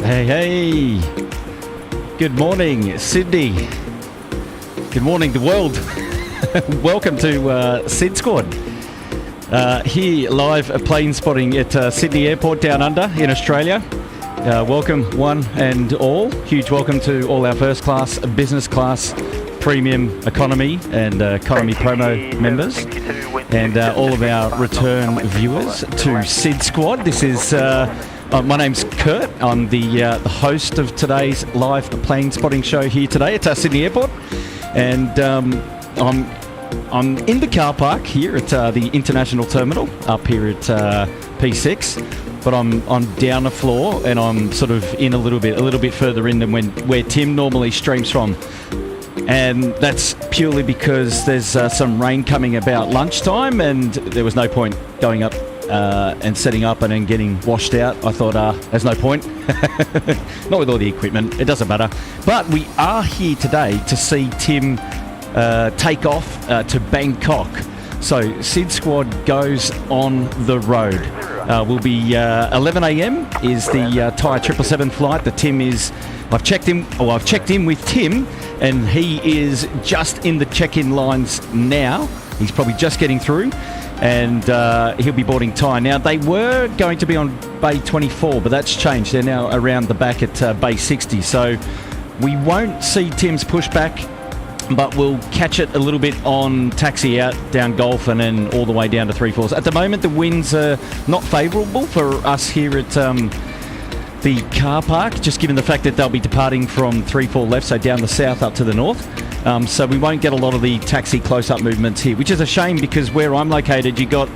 Hey. Good morning, Sydney. Good morning, the world. Welcome to SydSquad. Here live plane spotting at Sydney Airport down under in Australia. Welcome one and all. Huge welcome to all our first class, business class, premium economy and economy promo members, and all of our return viewers to SydSquad. This is my name's Kurt. I'm the host of today's live plane spotting show here today at Sydney Airport, and I'm in the car park here at the International Terminal up here at P6. But I'm down the floor, and I'm sort of in a little bit further in than where Tim normally streams from, and that's purely because there's some rain coming about lunchtime, and there was no point going up and setting up and then getting washed out. I thought there's no point, not with all the equipment. It doesn't matter. But we are here today to see Tim take off to Bangkok. So SydSquad goes on the road. Will be 11 a.m. is the Thai 777 flight. The Tim is. I've checked in with Tim, and he is just in the check-in lines now. He's probably just getting through, and he'll be boarding Thai. Now, they were going to be on Bay 24, but that's changed. They're now around the back at Bay 60. So we won't see Tim's pushback, but we'll catch it a little bit on taxi out down Gulf and then all the way down to 3-4s. At the moment, the winds are not favourable for us here at the car park, just given the fact that they'll be departing from 3-4 left, so down the south up to the north. So we won't get a lot of the taxi close-up movements here, which is a shame because where I'm located, you got,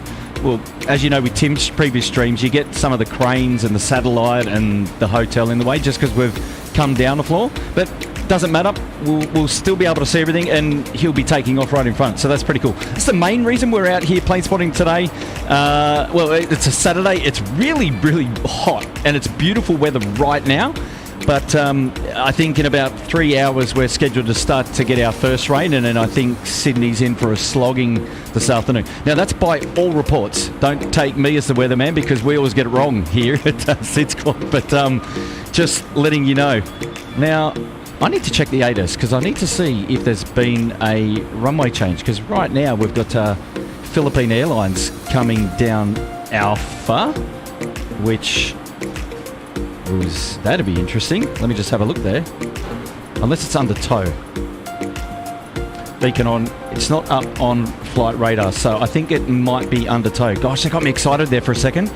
well, as you know with Tim's previous streams, you get some of the cranes and the satellite and the hotel in the way just because we've come down the floor. But doesn't matter, we'll still be able to see everything, and he'll be taking off right in front, so that's pretty cool. That's the main reason we're out here plane spotting today. Well, it's a Saturday. It's really hot, and it's beautiful weather right now, but I think in about 3 hours we're scheduled to start to get our first rain, and then I think Sydney's in for a slogging this afternoon. Now, that's by all reports. Don't take me as the weatherman because we always get it wrong here at SydSquad, but just letting you know. Now, I need to check the ATC because I need to see if there's been a runway change, because right now we've got Philippine Airlines coming down Alpha, which was, that'd be interesting. Let me just have a look there. Unless it's under tow. Beacon on. It's not up on flight radar, so I think it might be under tow. Gosh, that got me excited there for a second.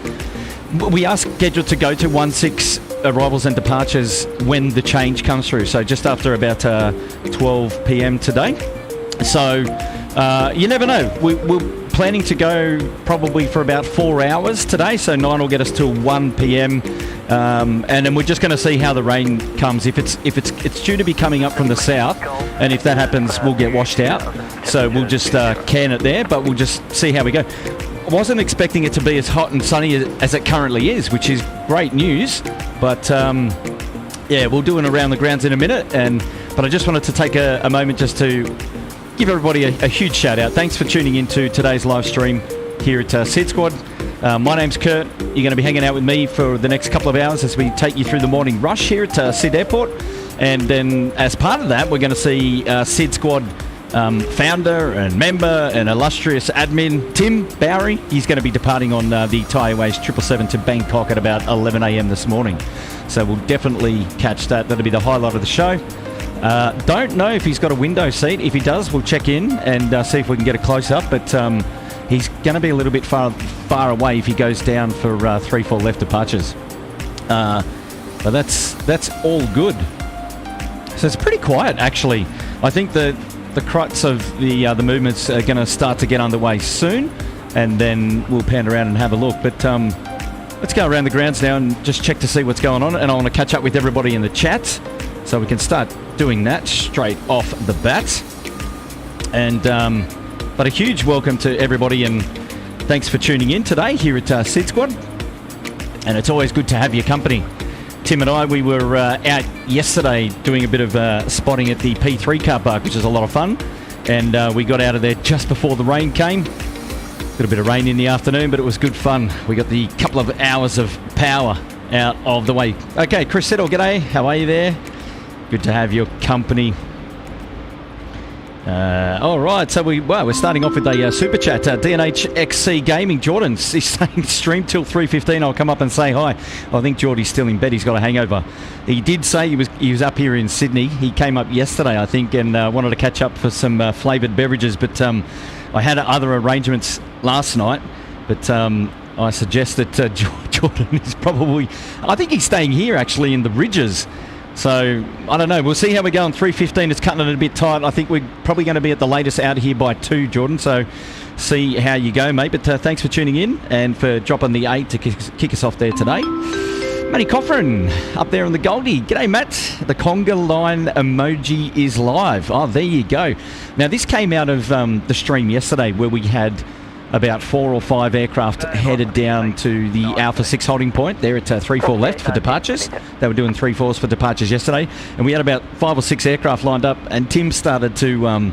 We are scheduled to go to 16 arrivals and departures when the change comes through, so just after about 12 p.m. today. So you never know. We're planning to go probably for about 4 hours today, so 9 will get us till 1 p.m. And then we're just going to see how the rain comes. If it's due to be coming up from the south, and if that happens, we'll get washed out. So we'll just can it there, but we'll just see how we go. I wasn't expecting it to be as hot and sunny as it currently is, which is great news. But yeah, we'll do an around the grounds in a minute. But I just wanted to take a moment just to give everybody a huge shout out. Thanks for tuning into today's live stream here at SydSquad. My name's Kurt. You're going to be hanging out with me for the next couple of hours as we take you through the morning rush here at Syd Airport. And then as part of that, we're going to see SydSquad founder and member and illustrious admin Tim Bowery. He's going to be departing on the Thai Airways 777 to Bangkok at about 11 a.m. this morning. So we'll definitely catch that. That'll be the highlight of the show. Don't know if he's got a window seat. If he does, we'll check in and see if we can get a close-up. But he's going to be a little bit far away if he goes down for 3-4 left departures. But that's all good. So it's pretty quiet, actually. I think the crux of the movements are going to start to get underway soon, and then we'll pan around and have a look. But let's go around the grounds now and just check to see what's going on. And I want to catch up with everybody in the chat, so we can start doing that straight off the bat. And but a huge welcome to everybody, and thanks for tuning in today here at SydSquad. And it's always good to have your company. Tim and I, we were out yesterday doing a bit of spotting at the P3 car park, which is a lot of fun. And we got out of there just before the rain came. A little bit of rain in the afternoon, but it was good fun. We got the couple of hours of power out of the way. Okay, Chris Settle, g'day. How are you there? Good to have your company. All right, so we're starting off with a super chat. DNH XC Gaming, Jordan's he's saying stream till 3:15. I'll come up and say hi. I think Geordie's still in bed. He's got a hangover. He did say he was up here in Sydney. He came up yesterday, I think, and wanted to catch up for some flavoured beverages. But I had other arrangements last night. But I suggest that Jordan is probably, I think he's staying here actually in the Ridges. So, I don't know. We'll see how we go on 3:15. It's cutting it a bit tight. I think we're probably going to be at the latest out here by 2, Jordan. So, see how you go, mate. But thanks for tuning in and for dropping the 8 to kick us off there today. Matty Coffrin up there on the Goldie. G'day, Matt. The conga line emoji is live. Oh, there you go. Now, this came out of the stream yesterday where we had about 4 or 5 aircraft headed down to the Alpha 6 holding point. They're at 3-4 left for departures. They were doing 3-4s for departures yesterday. And we had about 5 or 6 aircraft lined up, and Tim started to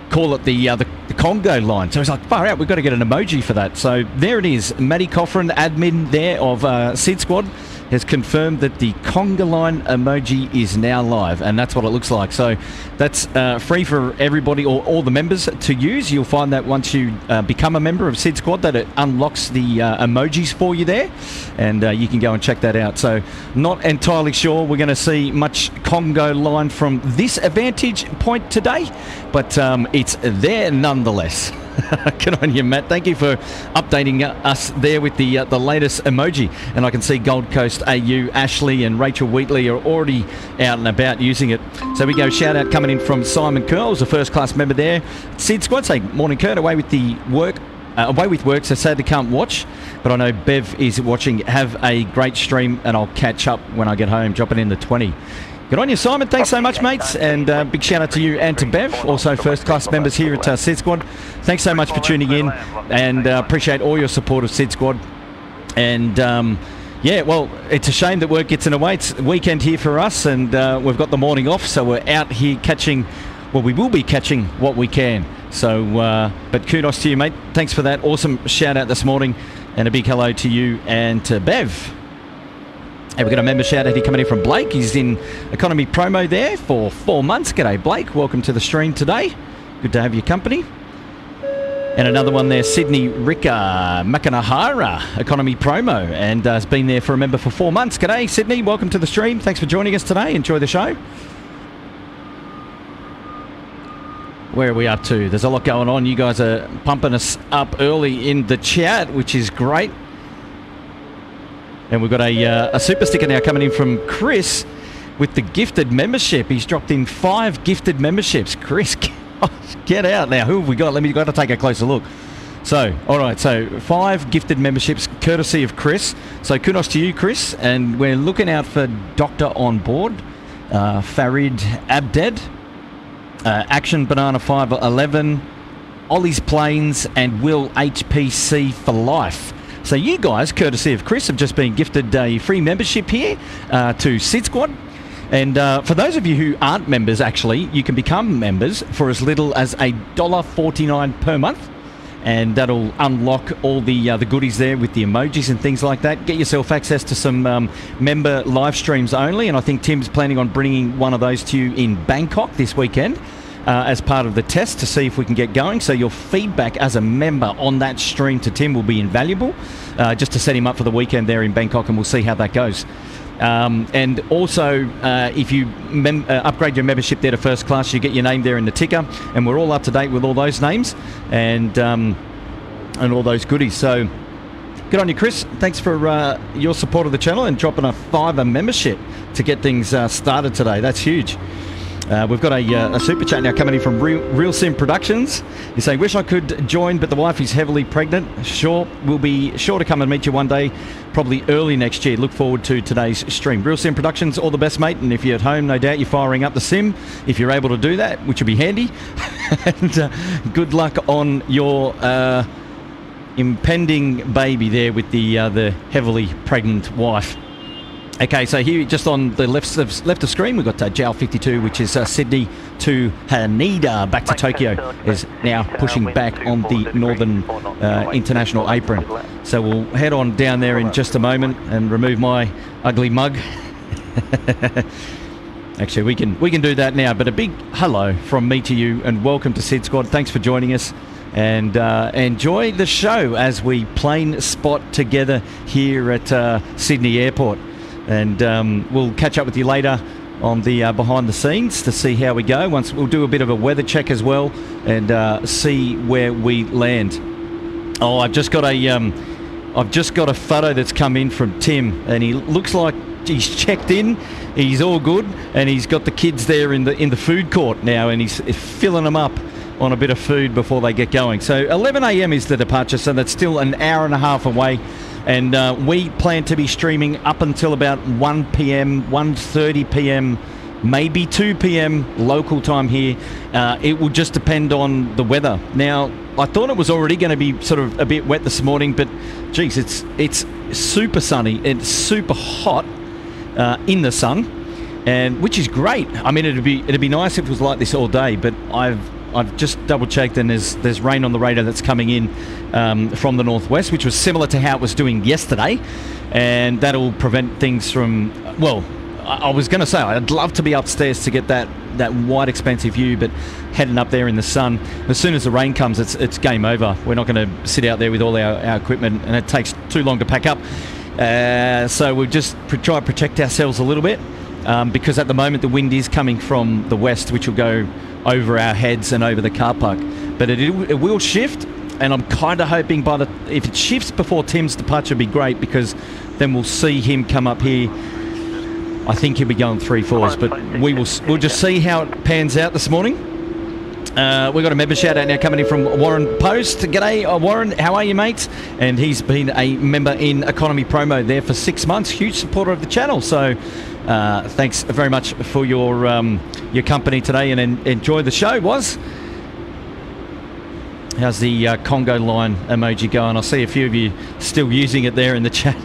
call it the Congo line. So he's like, far out, we've got to get an emoji for that. So there it is. Matty Coffrin, admin there of SydSquad, has confirmed that the conga line emoji is now live, and that's what it looks like. So that's free for everybody, or all the members to use. You'll find that once you become a member of SydSquad, that it unlocks the emojis for you there, and you can go and check that out. So not entirely sure we're going to see much Congo line from this vantage point today, but it's there nonetheless. Good on you, Matt. Thank you for updating us there with the latest emoji. And I can see Gold Coast AU, Ashley and Rachel Wheatley are already out and about using it. So we go shout out coming in from Simon Curl, who's a first class member there. SydSquad say, morning Kurt, away with work, so sad they can't watch. But I know Bev is watching. Have a great stream, and I'll catch up when I get home, dropping in the 20. Good on you, Simon. Thanks so much, mates. And big shout out to you and to Bev, also first-class members here at SydSquad. Thanks so much for tuning in, and appreciate all your support of SydSquad. And yeah, well, it's a shame that work gets in the way. It's weekend here for us, and we've got the morning off, so we're out here catching, well, we will be catching what we can. So, but kudos to you, mate. Thanks for that awesome shout-out this morning, and a big hello to you and to Bev. And we've got a member shout out here coming in from Blake. He's in economy promo there for 4 months. G'day, Blake. Welcome to the stream today. Good to have your company. And another one there, Sydney Rika Makanahara, economy promo, and has been there for a member for 4 months. G'day, Sydney. Welcome to the stream. Thanks for joining us today. Enjoy the show. Where are we up to? There's a lot going on. You guys are pumping us up early in the chat, which is great. And we've got a super sticker now coming in from Chris with the gifted membership. He's dropped in 5 gifted memberships. Chris, get out now. Who have we got? Got to take a closer look. So, all right, so 5 gifted memberships courtesy of Chris. So kudos to you, Chris. And we're looking out for Doctor on Board, Farid Abded, Action Banana 511, Ollie's Planes, and Will HPC for life. So you guys, courtesy of Chris, have just been gifted a free membership here to SydSquad. And for those of you who aren't members, actually, you can become members for as little as $1.49 per month. And that'll unlock all the goodies there with the emojis and things like that. Get yourself access to some member live streams only. And I think Tim's planning on bringing one of those to you in Bangkok this weekend. As part of the test to see if we can get going. So your feedback as a member on that stream to Tim will be invaluable, just to set him up for the weekend there in Bangkok, and we'll see how that goes. And also, if you upgrade your membership there to first class, you get your name there in the ticker, and we're all up to date with all those names and all those goodies. So good on you, Chris. Thanks for your support of the channel and dropping a $5 membership to get things started today. That's huge. We've got a super chat now coming in from Real Sim Productions. He's saying, wish I could join, but the wife is heavily pregnant. Sure, we'll be sure to come and meet you one day, probably early next year. Look forward to today's stream. Real Sim Productions, all the best, mate. And if you're at home, no doubt you're firing up the sim, if you're able to do that, which would be handy. And good luck on your impending baby there with the heavily pregnant wife. Okay, so here just on the left of screen, we've got JL52, which is Sydney to Haneda, back to Tokyo, is now pushing back on the northern international apron. So we'll head on down there in just a moment and remove my ugly mug. Actually, we can do that now, but a big hello from me to you and welcome to SydSquad. Thanks for joining us, and enjoy the show as we plane spot together here at Sydney Airport. And we'll catch up with you later on the behind the scenes to see how we go. Once we'll do a bit of a weather check as well and see where we land. Oh, I've just got a photo that's come in from Tim, and he looks like he's checked in. He's all good, and he's got the kids there in the food court now, and he's filling them up on a bit of food before they get going. So 11 a.m. is the departure, so that's still an hour and a half away. And we plan to be streaming up until about 1 p.m, 1:30 p.m, maybe 2 p.m. local time here. It will just depend on the weather. Now, I thought it was already going to be sort of a bit wet this morning, but geez, it's super sunny and super hot in the sun, and which is great. I mean, it'd be nice if it was like this all day, but I've just double checked, and there's rain on the radar that's coming in from the northwest, which was similar to how it was doing yesterday, and that'll prevent things from, well, I was going to say I'd love to be upstairs to get that wide expansive view, but heading up there in the sun, as soon as the rain comes, it's game over. We're not going to sit out there with all our equipment, and it takes too long to pack up. So we'll just try to protect ourselves a little bit, because at the moment the wind is coming from the west, which will go over our heads and over the car park. But it will shift, and I'm kind of hoping if it shifts before Tim's departure, it'd be great, because then we'll see him come up here. I think he'll be going 3-4s, but we'll just see how it pans out this morning. We've got a member shout out now coming in from Warren Post. G'day, Warren, how are you, mate? And he's been a member in Economy Promo there for 6 months, huge supporter of the channel. So thanks very much for your company today, and enjoy the show. How's the Congo line emoji going? I see a few of you still using it there in the chat.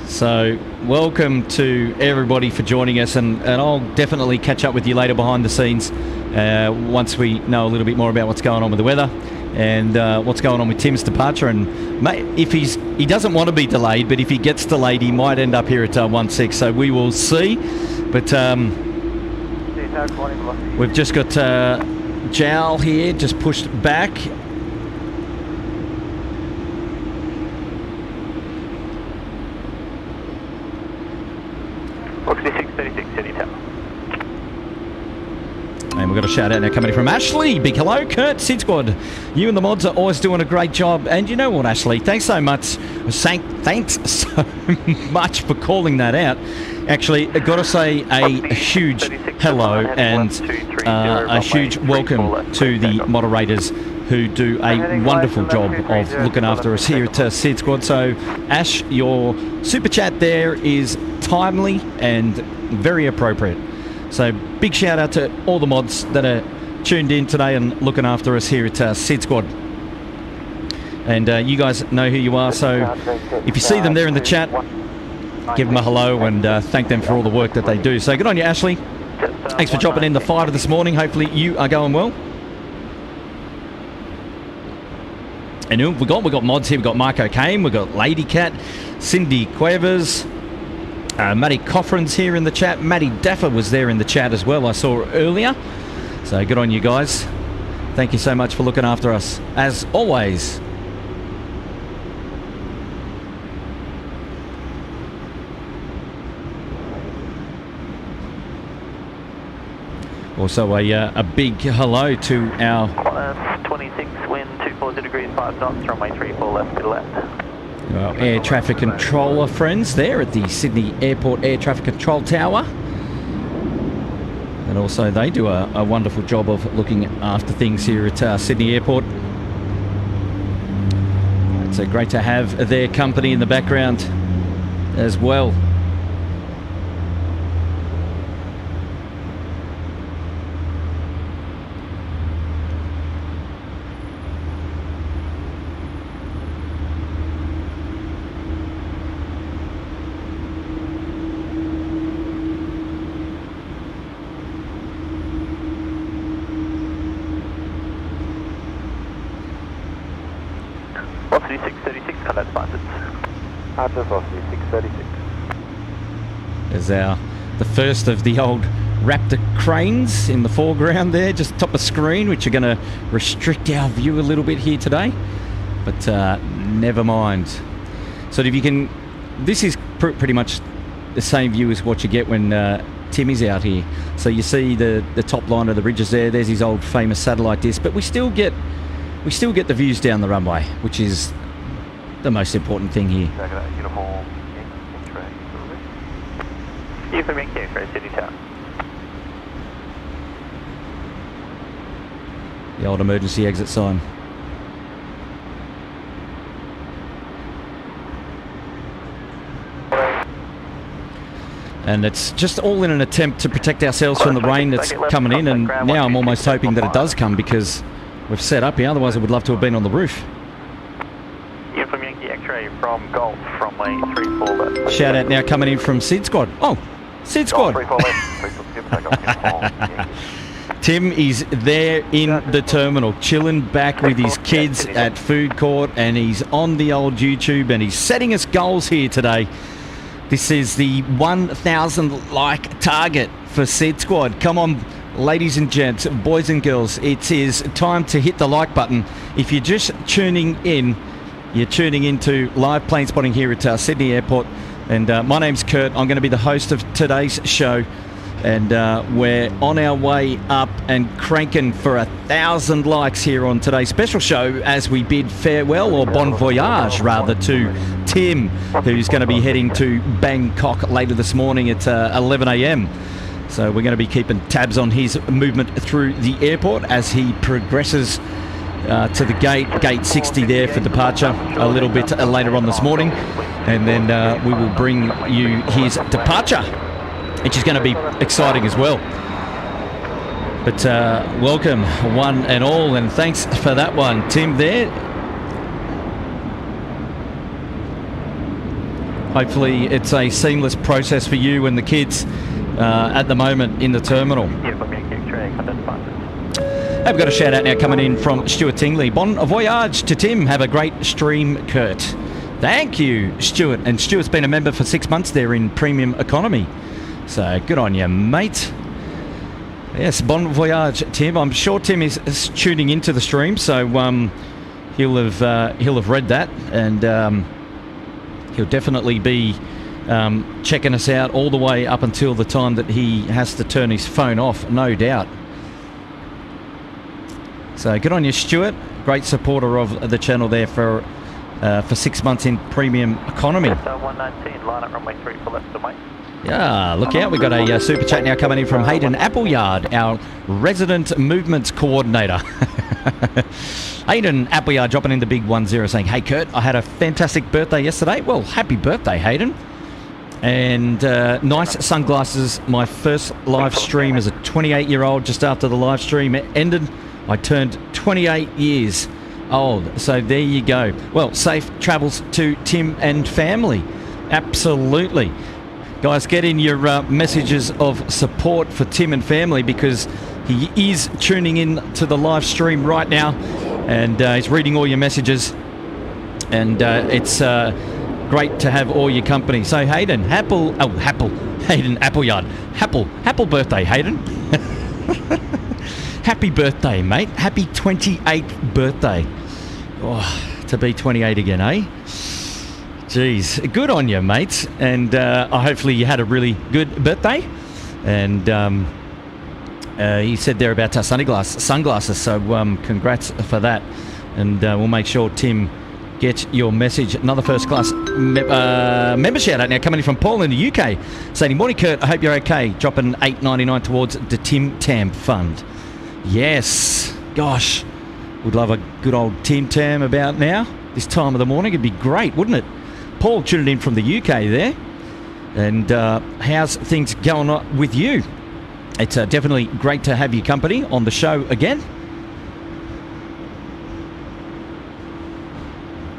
So welcome to everybody for joining us, and I'll definitely catch up with you later behind the scenes once we know a little bit more about what's going on with the weather and what's going on with Tim's departure. And if he doesn't want to be delayed, but if he gets delayed, he might end up here at 1-6, so we will see. But we've just got Jowl here just pushed back. And we've got a shout out now coming from Ashley. Big hello, Kurt, SydSquad. You and the mods are always doing a great job. And you know what, Ashley? Thanks so much. Thanks so much for calling that out. Actually, I've got to say a huge hello and a huge welcome to the moderators who do a wonderful job of looking after us here at SydSquad. So, Ash, your super chat there is timely and very appropriate. So big shout out to all the mods that are tuned in today and looking after us here at SydSquad. And you guys know who you are, so if you see them there in the chat, give them a hello and thank them for all the work that they do. So good on you, Ashley. Thanks for dropping in the fighter this morning. Hopefully you are going well. And who have we got mods here. We've got Marco Kane, we've got Lady Cat, Cindy Cuevas, Matty Coffrin's here in the chat. Matty Daffer was there in the chat as well, I saw earlier. So good on you guys. Thank you so much for looking after us, as always. Also a big hello to our... 26, wind 240 degrees, 5 knots, runway 34 left to left. Our air traffic controller friends there at the Sydney Airport Air Traffic Control Tower. And also they do a wonderful job of looking after things here at Sydney Airport. It's great to have their company in the background as well. Velocity 636, contact departures. Velocity 636. There's the first of the old Raptor cranes in the foreground there, just top of screen, which are going to restrict our view a little bit here today. But never mind. So if you can, this is pretty much the same view as what you get when Timmy's out here. So you see the top line of the ridges there. There's his old famous satellite disc, but we still get the views down the runway, which is the most important thing here. Uniform X-ray. Uniform X-ray, Sydney Tower. The old emergency exit sign. And it's just all in an attempt to protect ourselves from the rain that's coming in, and now I'm almost hoping that it does come because we've set up here, otherwise I would love to have been on the roof. Uniform Yankee X-ray from Golf, runway 34 left. Shout out now coming in from SydSquad. Oh, SydSquad. 34 left. Tim is there in the terminal, chilling back with his kids at food court, and he's on the old YouTube, and he's setting us goals here today. This is the 1,000 like target for SydSquad. Come on, ladies and gents, boys and girls, it is time to hit the like button. If you're just tuning in, you're tuning into live plane spotting here at Sydney Airport. And my name's Kurt. I'm going to be the host of today's show. And we're on our way up and cranking for 1,000 likes here on today's special show as we bid farewell, or bon voyage rather, to Tim, who's going to be heading to Bangkok later this morning at 11 a.m. So we're going to be keeping tabs on his movement through the airport as he progresses to the gate 60 there for departure a little bit later on this morning. And then we will bring you his departure, which is going to be exciting as well. But welcome one and all, and thanks for that one, Tim there. Hopefully it's a seamless process for you and the kids at the moment in the terminal. I've got a shout out now coming in from Stuart Tingley. Bon voyage to Tim. Have a great stream, Kurt. Thank you, Stuart. And Stuart's been a member for 6 months there in Premium Economy. So good on you, mate. Yes, bon voyage, Tim. I'm sure Tim is tuning into the stream, so he'll have read that, and he'll definitely be checking us out all the way up until the time that he has to turn his phone off, no doubt. So good on you, Stuart. Great supporter of the channel there for 6 months in Premium Economy. 119, line up runway 3 for left of mate. Yeah, look out. We've got a super chat now coming in from Hayden Appleyard, our resident movements coordinator. Hayden Appleyard dropping in the big 10 saying, "Hey Kurt, I had a fantastic birthday yesterday." Well, happy birthday, Hayden. And nice sunglasses. My first live stream as a 28-year-old, just after the live stream ended, I turned 28 years old. So there you go. Well, safe travels to Tim and family. Absolutely. Guys, get in your messages of support for Tim and family, because he is tuning in to the live stream right now, and he's reading all your messages, and it's great to have all your company. So Hayden, Hayden Appleyard, Happy birthday, Hayden. Happy birthday, mate. Happy 28th birthday. Oh, to be 28 again, eh? Jeez, good on you, mate. And hopefully you had a really good birthday. And he said there about sunglasses. So congrats for that. And we'll make sure Tim gets your message. Another first class member shout out now coming in from Paul in the UK, saying, "Morning, Kurt. I hope you're okay. Dropping $8.99 towards the Tim Tam Fund." Yes, gosh, would love a good old Tim Tam about now. This time of the morning, it'd be great, wouldn't it? Paul tuning in from the UK there. And how's things going on with you? It's definitely great to have your company on the show again.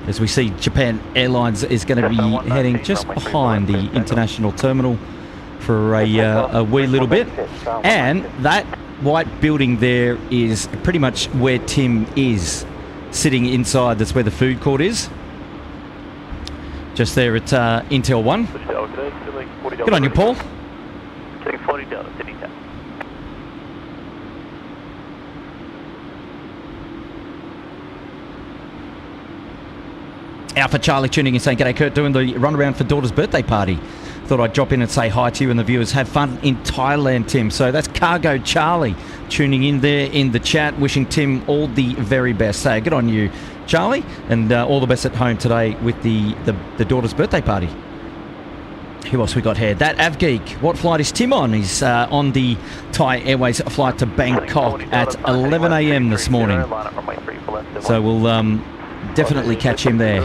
As we see, Japan Airlines is going to be heading just behind the international terminal for a wee little bit. And that white building there is pretty much where Tim is. sitting inside. That's where the food court is. Just there at Intel 1. Good on you, Paul. 40 Delta, Sydney Tower. Alpha Charlie tuning in saying, "G'day Kurt, doing the runaround for daughter's birthday party. Thought I'd drop in and say hi to you and the viewers. Have fun in Thailand, Tim." So that's Cargo Charlie tuning in there in the chat, wishing Tim all the very best. So good on you, Charlie, and all the best at home today with the daughter's birthday party. Who else we got here? That Avgeek. What flight is Tim on? He's on the Thai Airways flight to Bangkok at 11 a.m. this morning. So we'll definitely catch him there.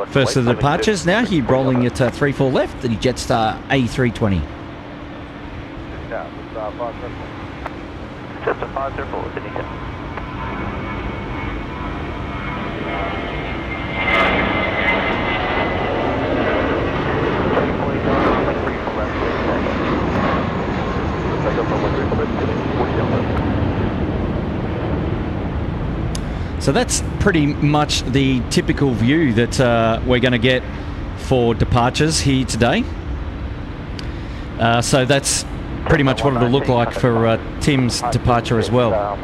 First of the departures now. He rolling at 3-4 left. The Jetstar A320. Just a 504, Sydney Tower. So that's pretty much the typical view that we're going to get for departures here today. So that's pretty much what it'll look like for Tim's departure as well.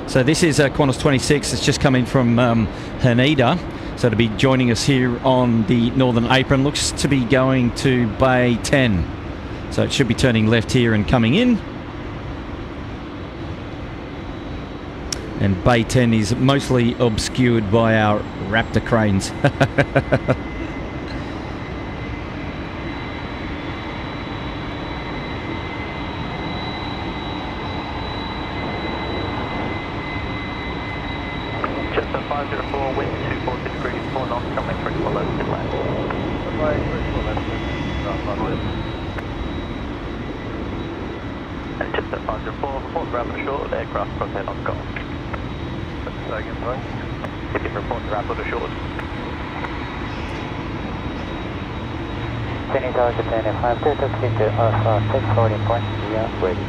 So this is Qantas 26. It's just coming from Haneda. So to be joining us here on the Northern Apron. Looks to be going to Bay 10. So it should be turning left here and coming in. And Bay 10 is mostly obscured by our Raptor cranes. Just a 504, wind 240 degrees, 4 knots, coming 3 left and land. And just a 504, report rapid short, aircraft crosshead on golf. Second, right? If you report rapid short. Sydney Tower to 10, 5 Delta 3 to Alpha 640 point, we are ready.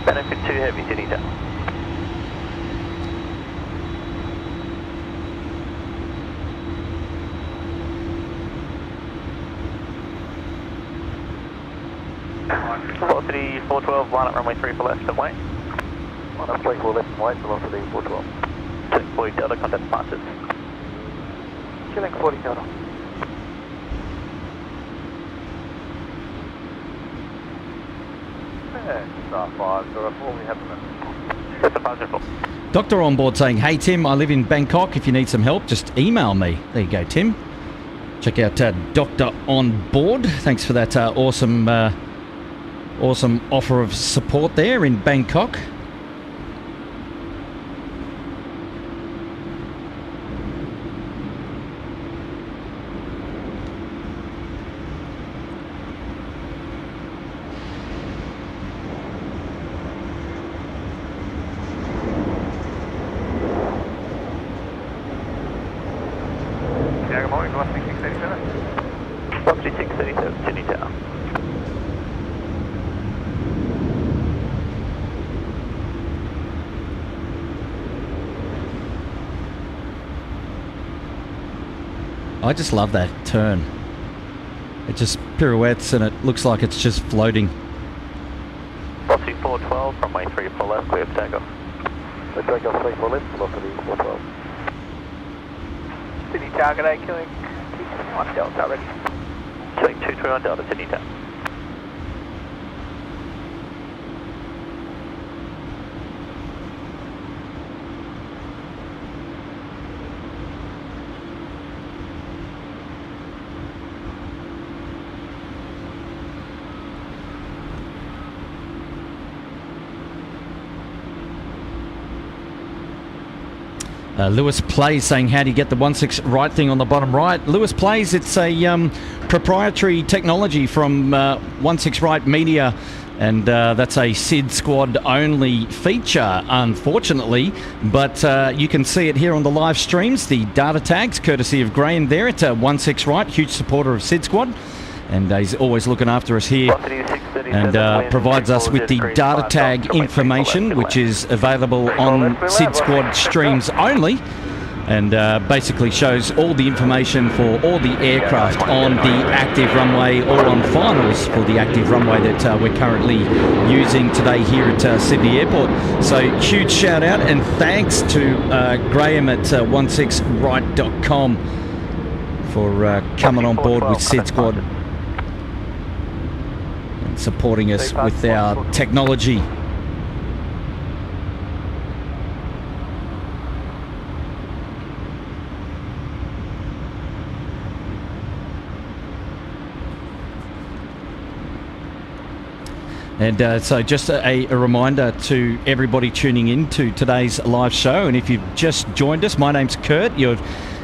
Benefit too heavy, Sydney Tower. Velocity 412, line up runway 3 for left and wait. Line up 3 for left and wait, velocity 412. Killing 40 Delta, contact departures. Killing 40 Delta. Star 5, so what will we have them? Just a 504. Doctor on board saying, "Hey Tim, I live in Bangkok. If you need some help, just email me." There you go, Tim. Check out Doctor on board. Thanks for that awesome offer of support there in Bangkok. Good morning, velocity 637. Velocity 637, Sydney Tower. I just love that turn. It just pirouettes and it looks like it's just floating. Velocity 412, runway 3 for left, clear for takeoff. So takeoff 3 for left, velocity 412. Sydney Tower, g'day, killing 1 Delta, ready. Killing 221 Delta, Sydney Tower. Lewis Plays saying, "How do you get the 16 right thing on the bottom right?" Lewis Plays, it's a proprietary technology from 16 Right Media, and that's a SydSquad only feature, unfortunately. But you can see it here on the live streams, the data tags, courtesy of Graham there at 16 Right, huge supporter of SydSquad. and he's always looking after us here and provides us with the data tag information, which is available on SydSquad streams only, and basically shows all the information for all the aircraft on the active runway or on finals for the active runway that we're currently using today here at Sydney Airport. So huge shout out and thanks to Graham at 16right.com for coming on board with SydSquad and supporting us with our technology. And so just a reminder to everybody tuning in to today's live show. And if you've just joined us, my name's Kurt. You're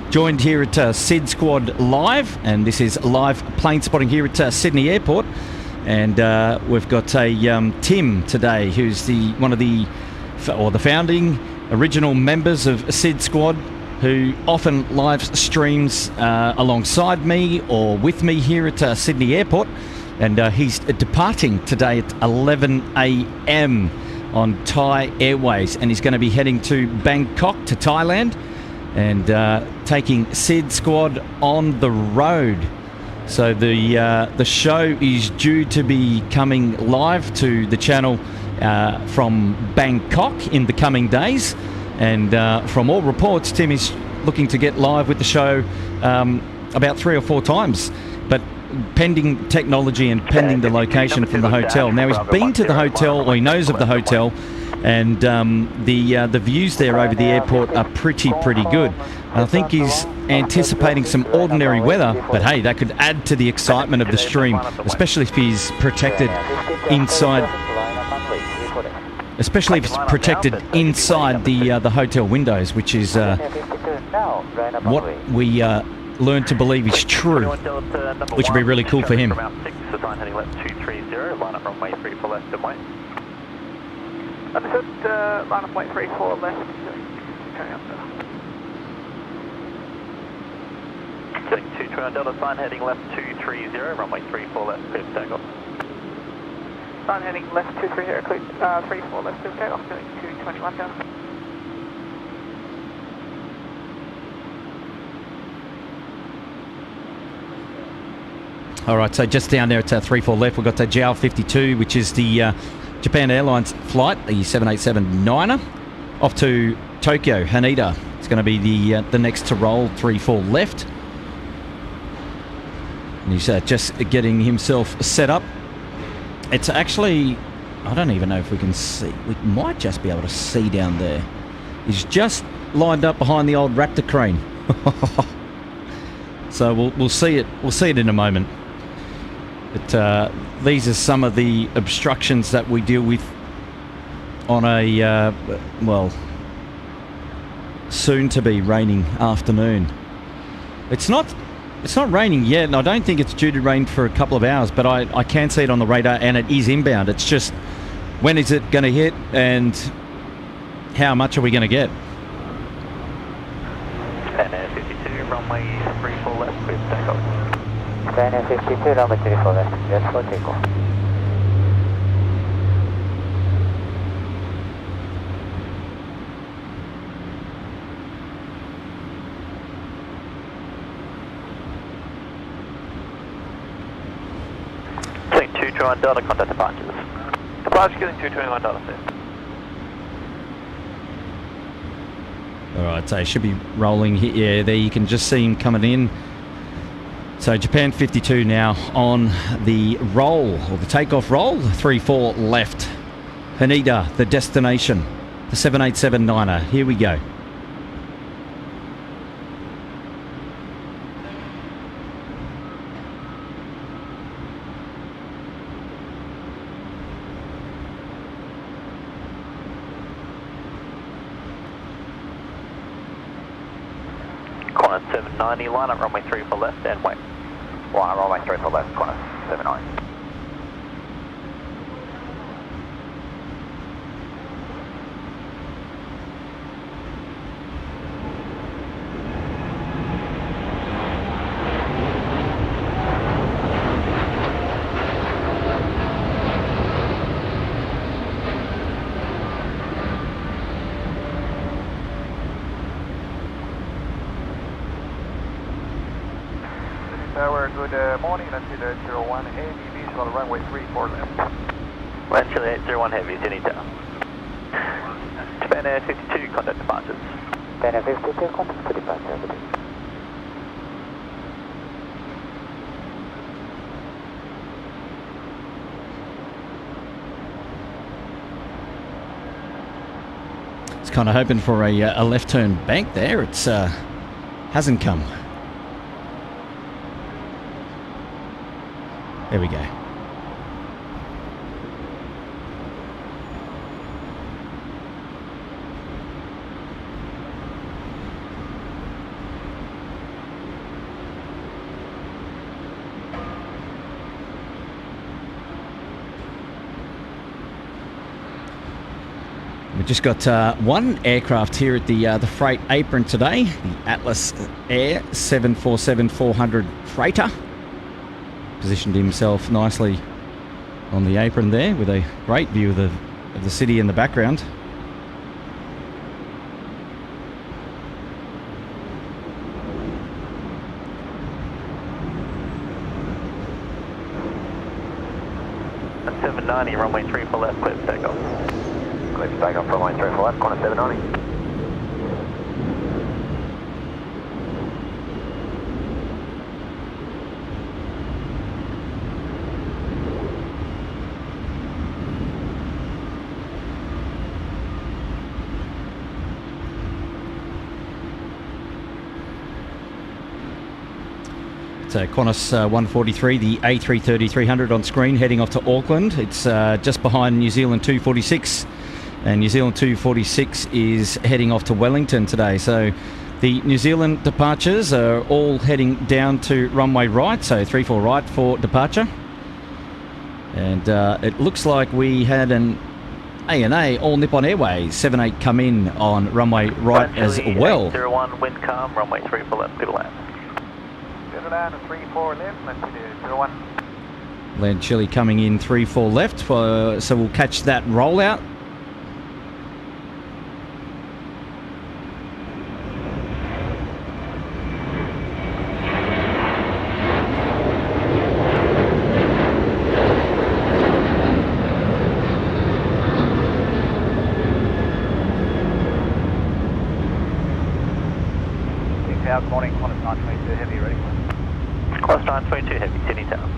joined here at SydSquad Live. And this is live plane spotting here at Sydney Airport. And we've got Tim today, who's one of the founding original members of SydSquad, who often live streams alongside me or with me here at Sydney Airport. And he's departing today at 11 a.m. on Thai Airways, and he's going to be heading to Bangkok, to Thailand, and taking SydSquad on the road. So the show is due to be coming live to the channel from Bangkok in the coming days, and from all reports, Tim is looking to get live with the show about 3 or 4 times, but pending technology and pending the location from the hotel. Now, he's been to the hotel, or he knows of the hotel, and the views there over the airport are pretty good. I think he's anticipating some ordinary weather, but hey, that could add to the excitement of the stream, especially if he's protected inside. Especially if it's protected inside the hotel windows, which is what we learned to believe is true, which would be really cool for him. Understood, line up 0.34 left. Setting 221 Delta, sign heading left 230, runway 34 left, clear for takeoff. Sign heading left 230, clear 34 left, clear for takeoff, setting 221 Delta. All right, so just down there at 34 left, we've got the JAL 52, which is the Japan Airlines flight, the 787-9er, off to Tokyo, Haneda. It's going to be the next to roll, 34 left. And he's just getting himself set up. It's actually, I don't even know if we can see. We might just be able to see down there. He's just lined up behind the old Raptor crane. So we'll see it. We'll see it in a moment. But these are some of the obstructions that we deal with on a soon-to-be raining afternoon. It's not raining yet, and I don't think it's due to rain for a couple of hours, but I can see it on the radar, and it is inbound. It's just, when is it going to hit, and how much are we going to get? And 52, runway 34 left, clear for takeoff. China 52, runway 34 left, just for takeoff. Setting 221 Delta, contact departures. Departure getting 221 Delta, sir. All right, so it should be rolling here. Yeah, there you can just see him coming in. So Japan 52 now on the roll, or the takeoff roll, 34 left. Haneda, the destination, the 787-9er. Here we go. Qantas 790, line up runway 34 left and wait. Line up runway 34 left, Qantas 790. Good morning, Untitled 01 Heavy, visual runway 34 left. Untitled 801 Heavy, Zenita. Japan Air 52, contact departures. Japan Air 52, contact for departure, over. Kind of hoping for a left turn bank there. It's hasn't come. There we go. We've just got one aircraft here at the freight apron today, the Atlas Air 747-400 freighter. Positioned himself nicely on the apron there with a great view of the city in the background. At 790, runway 34 left, clear for takeoff. Clear for takeoff, runway 34 left, corner 790. Qantas 143, the A330-300 on screen, heading off to Auckland. It's just behind New Zealand 246, and New Zealand 246 is heading off to Wellington today. So the New Zealand departures are all heading down to runway right, so 34 right for departure. And it looks like we had an ANA, All Nippon Airways 78 come in on runway right as well. 801, wind calm, runway 34 left, clear to land. 34 left, Untitled 01. Land Chile coming in 34 left, so we'll catch that rollout. Good morning, Qantas 922 Heavy, ready? Qantas 922 Heavy, Sydney Tower.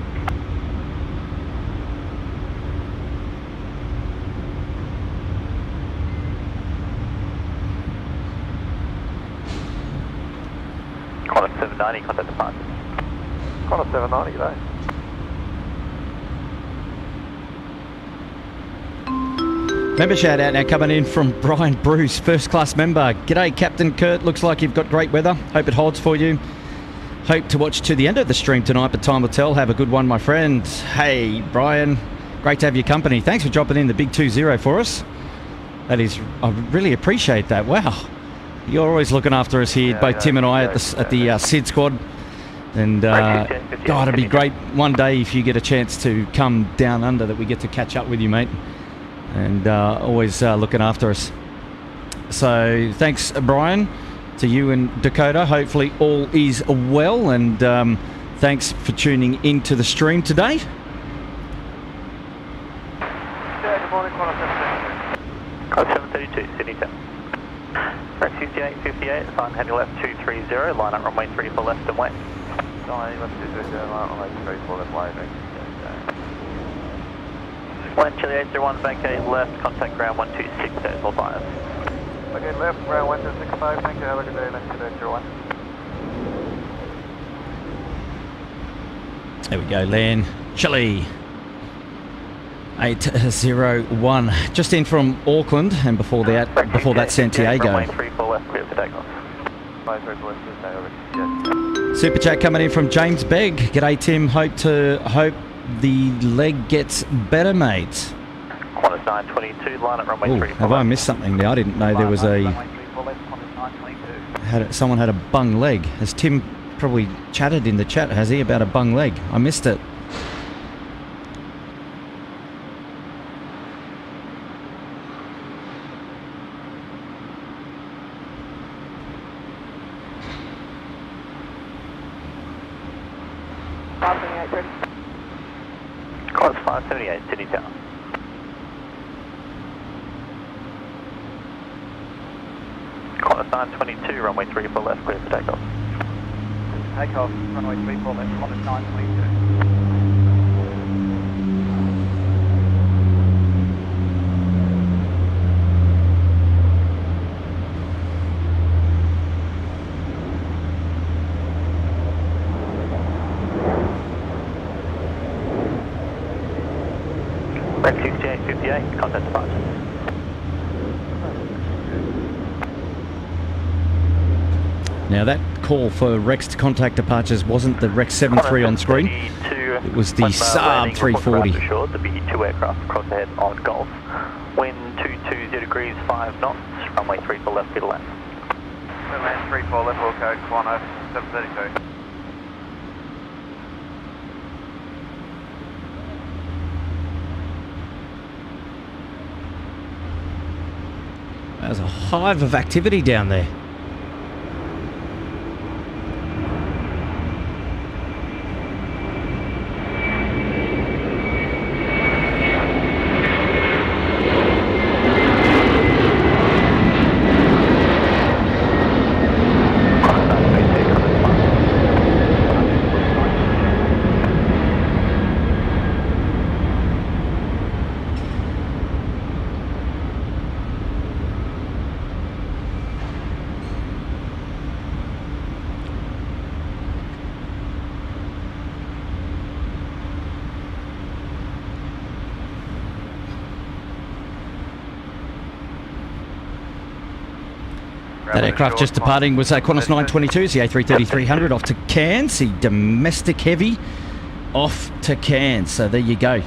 Qantas 790, contact departure. Qantas 790, g'day. Member shout out now coming in from Brian Bruce, first class member. G'day Captain Kurt, looks like you've got great weather. Hope it holds for you. Hope to watch to the end of the stream tonight, but time will tell. Have a good one, my friend. Hey Brian, great to have your company. Thanks for dropping in the big 20 for us. That is, I really appreciate that. Wow, you're always looking after us here, both Tim and I at the SydSquad. And God, it'd be great one day if you get a chance to come down under, that we get to catch up with you, mate. And always looking after us. So thanks, Brian, to you and Dakota. Hopefully all is well, and thanks for tuning into the stream today. Yeah, good morning, Qantas 732, Sydney Town. Right, 6858, sign heading left 230, line up runway 34 left and west. Sign left 230, line up runway 34 left, waving. Land Chile 801, vacate left, contact ground 126, all bias. Okay, left, ground 1265, thank you, have a good day, Land Chile 801. There we go, Land Chile 801, just in from Auckland, and before that Santiago. Runway 34 left, clear for takeoff. Super chat coming in from James Begg. G'day Tim, hope the leg gets better, mate. Qantas 922, line at runway 34 have I missed something there? I didn't know there was someone had a bung leg. Has Tim probably chatted in the chat, has he, about a bung leg? I missed it. 578 ready. Qantas 578, Sydney Tower. Qantas 922, runway 34 left, clear for takeoff. Takeoff, runway 34 left, Qantas 922. Rex 6858, contact departure. Now that call for Rex to contact departures wasn't the Rex 73 on screen. It was the Saab 340. Assured, the B2 aircraft across ahead on Golf. Wind 220 degrees 5 knots, runway 34 left, clear to land. Land 34 left, will code Qantas 732. There's a hive of activity down there. That aircraft just departing was Qantas 922s, the A330-300 off to Cairns, the domestic heavy off to Cairns. So there you go.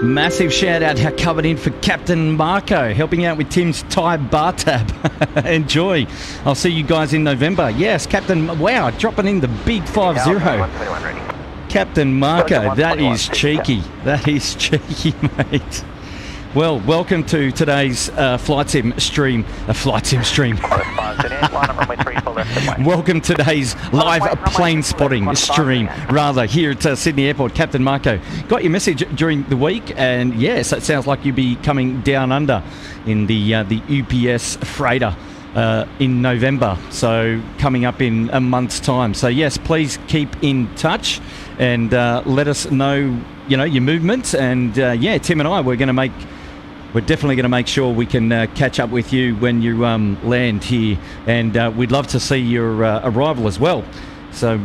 Massive shout out coming in for Captain Marco, helping out with Tim's Thai bar tab. Enjoy. I'll see you guys in November. Yes, Captain, wow, dropping in the big 50. Captain Marco, that is cheeky. That is cheeky, mate. Well, welcome to today's flight sim stream. Welcome to today's live plane spotting stream, rather, here at Sydney Airport. Captain Marco, got your message during the week, and yes, it sounds like you'll be coming down under in the UPS freighter in November, so coming up in a month's time. So yes, please keep in touch and let us know, you know, your movements. And yeah, Tim and I, we're definitely going to make sure we can catch up with you when you land here, and we'd love to see your arrival as well. So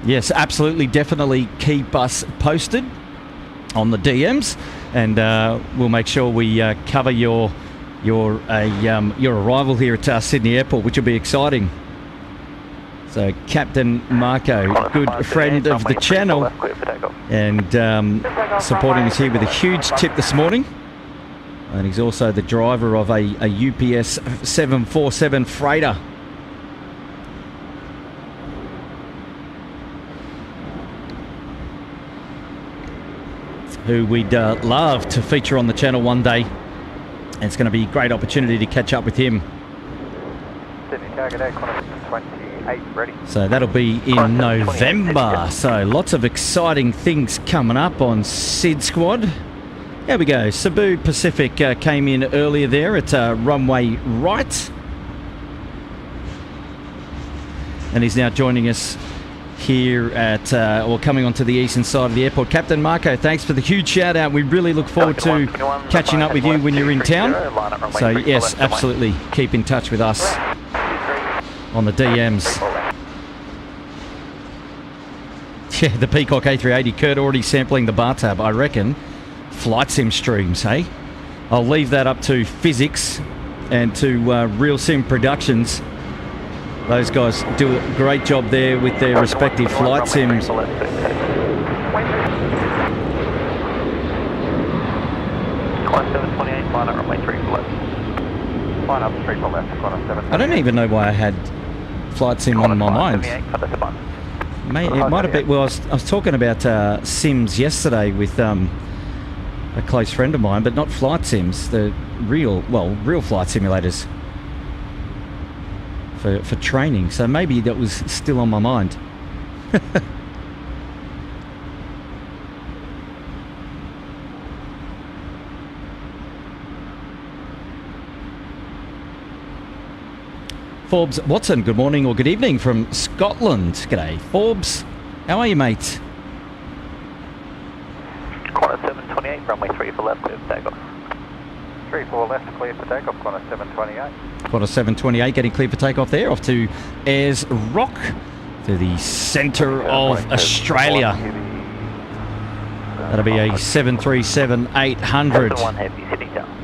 yes, absolutely, definitely keep us posted on the DMs, and we'll make sure we cover your arrival here at Sydney Airport, which will be exciting. So Captain Marco, good friend of the channel, and supporting us here with a huge tip this morning. And he's also the driver of a UPS 747 freighter. Who we'd love to feature on the channel one day. And it's going to be a great opportunity to catch up with him. So that'll be in November. So lots of exciting things coming up on SydSquad. There we go. Cebu Pacific came in earlier there at runway right. And he's now joining us here at, or coming onto the eastern side of the airport. Captain Marco, thanks for the huge shout out. We really look forward to catching up with you when you're in town. So yes, absolutely, keep in touch with us on the DMs. Yeah, the Peacock A380, Kurt already sampling the bar tab, I reckon. Flight sim streams, hey? I'll leave that up to physics and to Real Sim Productions. Those guys do a great job there with their respective flight sims. I don't even know why I had flight sim on my mind. It might have been, well, I was talking about sims yesterday with a close friend of mine, but not flight sims. The real flight simulators for training. So maybe that was still on my mind. Forbes Watson, good morning or good evening from Scotland. G'day, Forbes. How are you, mate? Qantas 728, runway 34 left, clear for takeoff. 34 left, clear for takeoff, Qantas 728. Qantas 728 getting cleared for takeoff there, off to Ayers Rock, to the centre of Australia. That'll be a 737-800. 1 heavy, Sydney Town.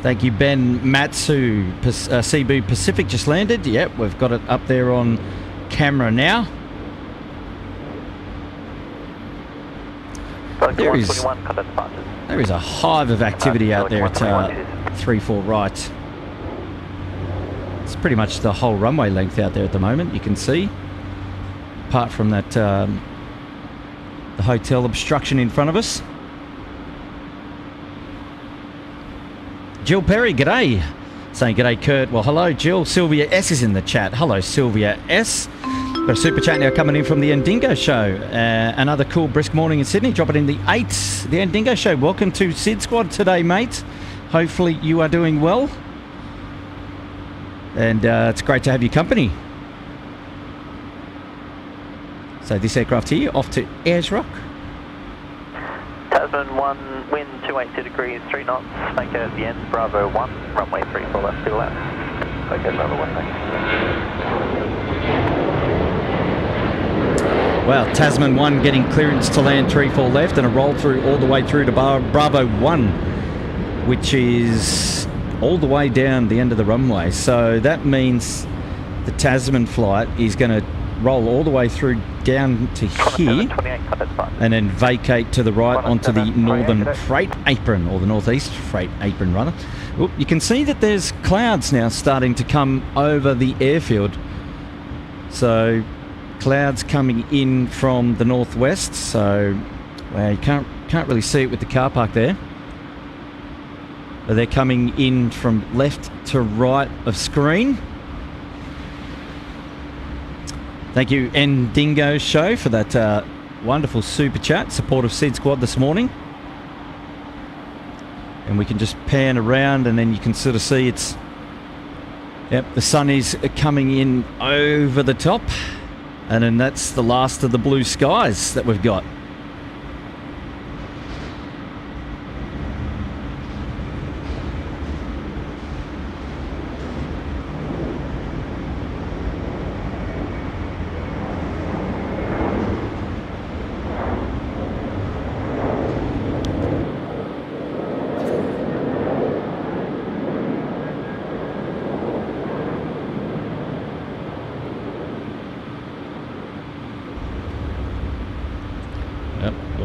Thank you, Ben Matsu. Cebu Pacific just landed. Yep, we've got it up there on camera now. There is a hive of activity out there at 34 right. It's pretty much the whole runway length out there at the moment, you can see. Apart from that, the hotel obstruction in front of us. Jill Perry, g'day. Saying g'day, Kurt. Well, hello, Jill. Sylvia S is in the chat. Hello, Sylvia S. Got a super chat now coming in from the Ndingo Show. Another cool, brisk morning in Sydney. Drop it in the 8s. The Ndingo Show. Welcome to SydSquad today, mate. Hopefully you are doing well. And it's great to have your company. So this aircraft here, off to Ayers Rock. Tasman 1, wind 282 degrees, 3 knots, make it at the end, Bravo 1, runway 34 left, still out. Okay, Bravo 1, thanks. Wow, Tasman 1 getting clearance to land 34 left and a roll through all the way through to Bravo 1, which is all the way down the end of the runway. So that means the Tasman flight is going to roll all the way through down to here and then vacate to the right onto the northern freight apron, or the northeast freight apron rather. Oop, you can see that there's clouds now starting to come over the airfield. So clouds coming in from the northwest, so well, you can't really see it with the car park there. But they're coming in from left to right of screen. Thank you, Ndingo Show, for that wonderful super chat. Support of SydSquad this morning. And we can just pan around and then you can sort of see it's... Yep, the sun is coming in over the top. And then that's the last of the blue skies that we've got.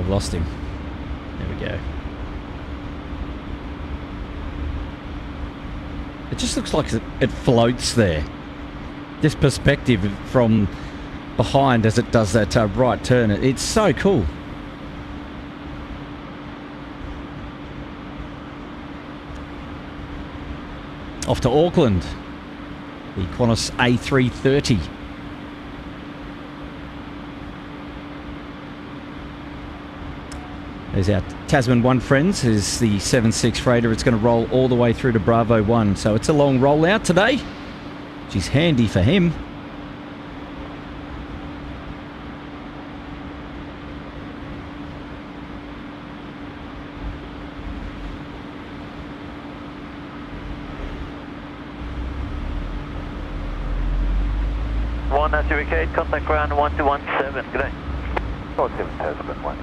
Lost him. There we go. It just looks like it floats there. This perspective from behind as it does that right turn, it's so cool. Off to Auckland, the Qantas A330. There's our Tasman 1 friends, is the 76 freighter. It's going to roll all the way through to Bravo 1. So it's a long rollout today, which is handy for him. One Zurich contact ground 1217. Good day. 47 Tasman 1.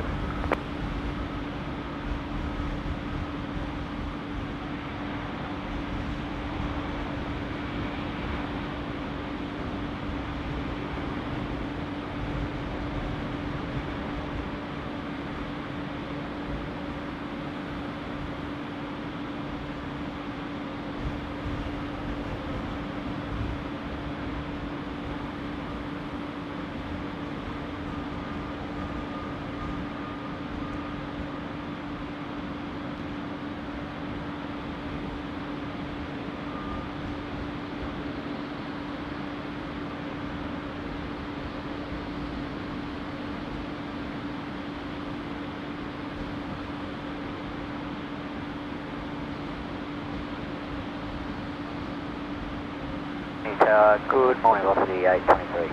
Sydney Tower, good morning, velocity 823.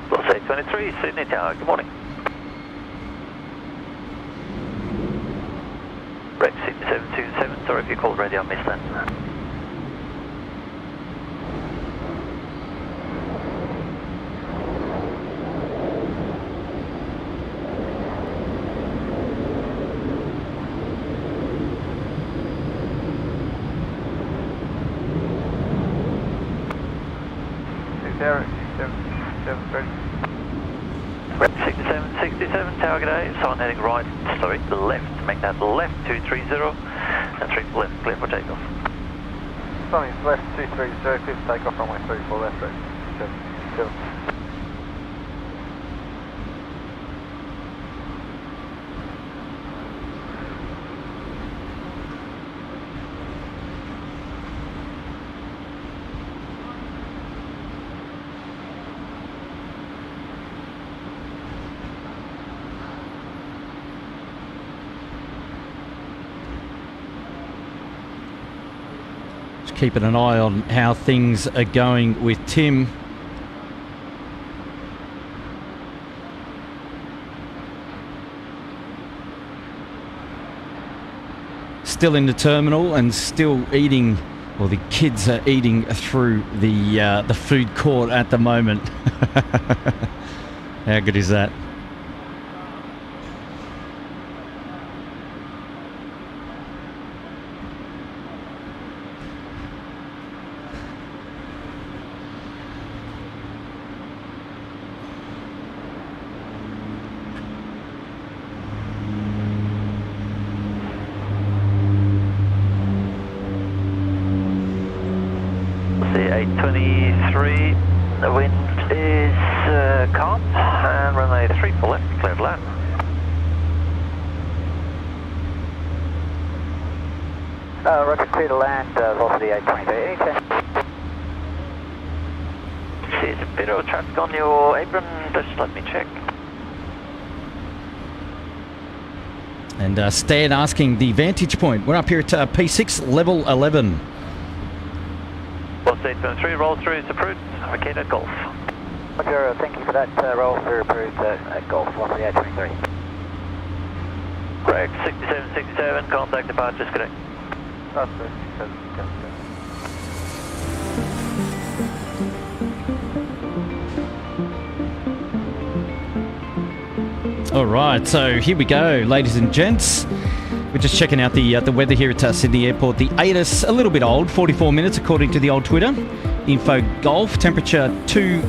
Velocity 823, Sydney Tower, good morning. Rex 6727, sorry if you called radio, I missed that. Rex 6767, tower good day, sign heading right, sorry, left, make that left 230, and 3 left, clear for takeoff. Sunny, left 230, clear for takeoff, runway 34 left, right, 7. Keeping an eye on how things are going with Tim. Still in the terminal and still eating, or the kids are eating through the food court at the moment. How good is that? The 823, the wind is calm, and runway 34 left, clear to land. Roger, clear to land, velocity 823. Any change? See, there's a bit of traffic on your apron, just let me check. And Stan asking the vantage point. We're up here at P6, level 11. Velocity 823, roll through is approved, Arcade Golf. Roger, thank you for that roll through approved at Golf, velocity 823. Rex 6767, contact departures, correct. That's 67. All right, so here we go, ladies and gents. We're just checking out the weather here at Sydney Airport. The ATIS, a little bit old, 44 minutes according to the old Twitter. Info Golf, temperature 20.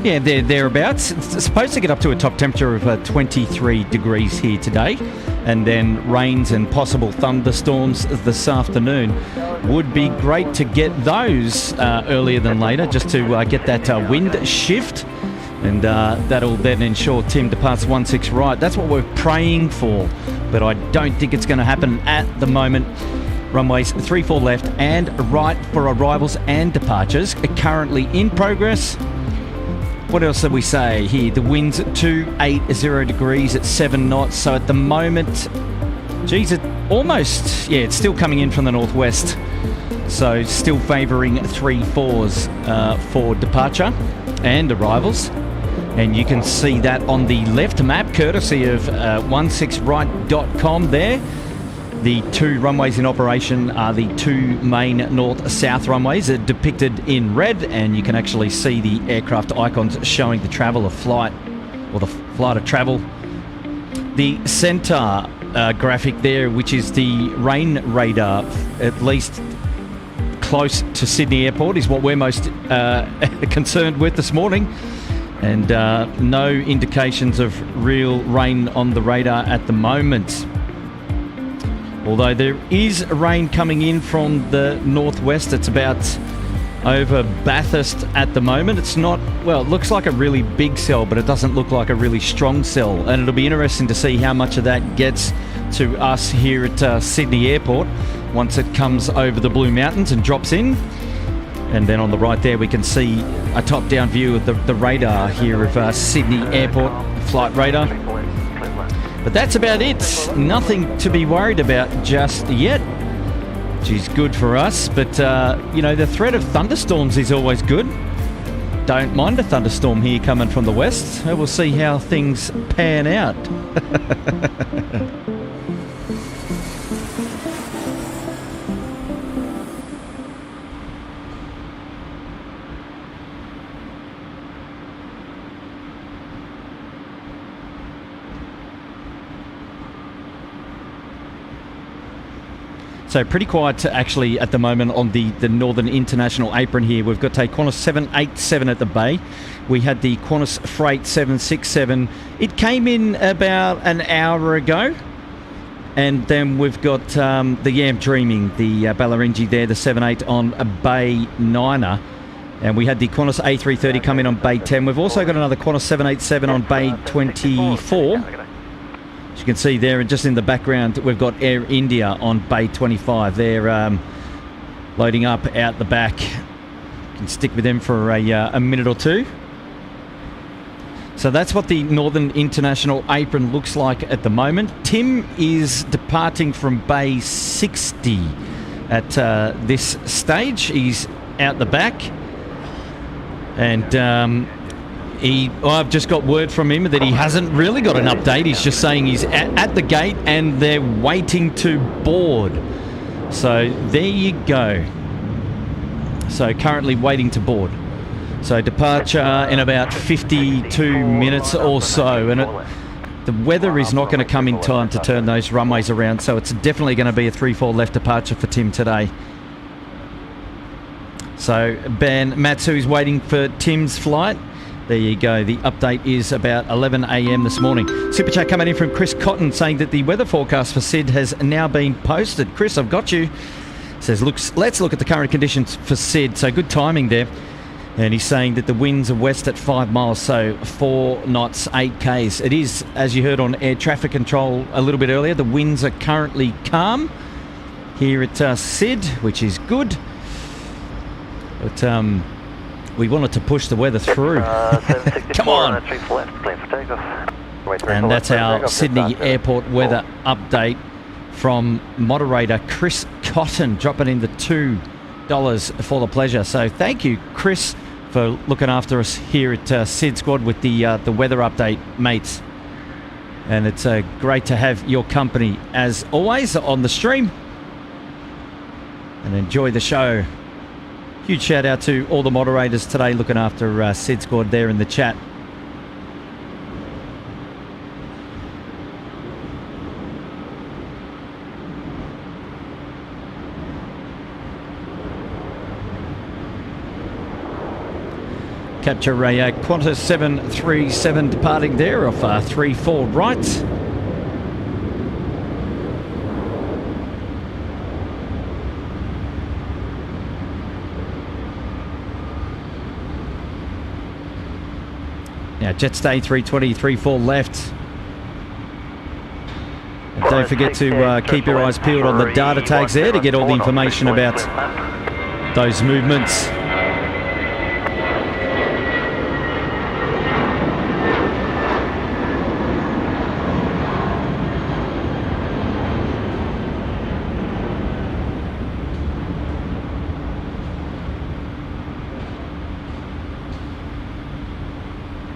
Yeah, thereabouts. It's supposed to get up to a top temperature of 23 degrees here today. And then rains and possible thunderstorms this afternoon. Would be great to get those earlier than later, just to get that wind shift. And that'll then ensure Tim departs 16 right. That's what we're praying for, but I don't think it's going to happen at the moment. Runways 34 left and right for arrivals and departures are currently in progress. What else did we say here? The wind's 280 degrees at 7 knots. So at the moment, geez, it's still coming in from the northwest. So still favouring 3-4s for departure and arrivals. And you can see that on the left map, courtesy of 16right.com there. The two runways in operation are the two main north-south runways depicted in red, and you can actually see the aircraft icons showing the travel of flight, or the flight of travel. The centre graphic there, which is the rain radar, at least close to Sydney Airport, is what we're most concerned with this morning. And no indications of real rain on the radar at the moment. Although there is rain coming in from the northwest. It's about over Bathurst at the moment. It's not, well, it looks like a really big cell, but it doesn't look like a really strong cell. And it'll be interesting to see how much of that gets to us here at Sydney Airport once it comes over the Blue Mountains and drops in. And then on the right there, we can see a top-down view of the radar here of Sydney Airport flight radar. But that's about it. Nothing to be worried about just yet. which is good for us. But, you know, the threat of thunderstorms is always good. Don't mind a thunderstorm here coming from the west. We'll see how things pan out. So pretty quiet actually at the moment on the Northern International apron here. We've got a Qantas 787 at the bay. We had the Qantas Freight 767. It came in about an hour ago. And then we've got the Yam Dreaming, the Ballaringi there, the 78 on a Bay 9er. And we had the Qantas A330 come in on Bay 10. We've also got another Qantas 787 on Bay 24. As you can see there, just in the background, we've got Air India on Bay 25. They're loading up out the back. You can stick with them for a minute or two. So that's what the Northern International apron looks like at the moment. Tim is departing from Bay 60 at this stage. He's out the back. And I've just got word from him that he hasn't really got an update. He's just saying he's at the gate and they're waiting to board. So there you go. So currently waiting to board. So departure in about 52 minutes or so. And the weather is not going to come in time to turn those runways around. So it's definitely going to be a 3-4 left departure for Tim today. So Ben Matsu is waiting for Tim's flight. There you go. The update is about 11 a.m. this morning. Super chat coming in from Chris Cotton saying that the weather forecast for Sid has now been posted. Chris, I've got you. Says, let's look at the current conditions for Sid. So good timing there. And he's saying that the winds are west at 5 miles, so 4 knots, 8 Ks. It is, as you heard on air traffic control a little bit earlier, the winds are currently calm here at Sid, which is good. But we wanted to push the weather through. Come on! And that's our Sydney Airport weather update from moderator Chris Cotton, dropping in the $2 for the pleasure. So thank you, Chris, for looking after us here at SydSquad with the weather update, mates. And it's great to have your company, as always, on the stream. And enjoy the show. Huge shout out to all the moderators today looking after SydSquad there in the chat. Capture a Qantas 737 departing there off 3-4 right. Now Jetstar A320, 3-4 left. And don't forget to keep your eyes peeled on the data tags there to get all the information about those movements.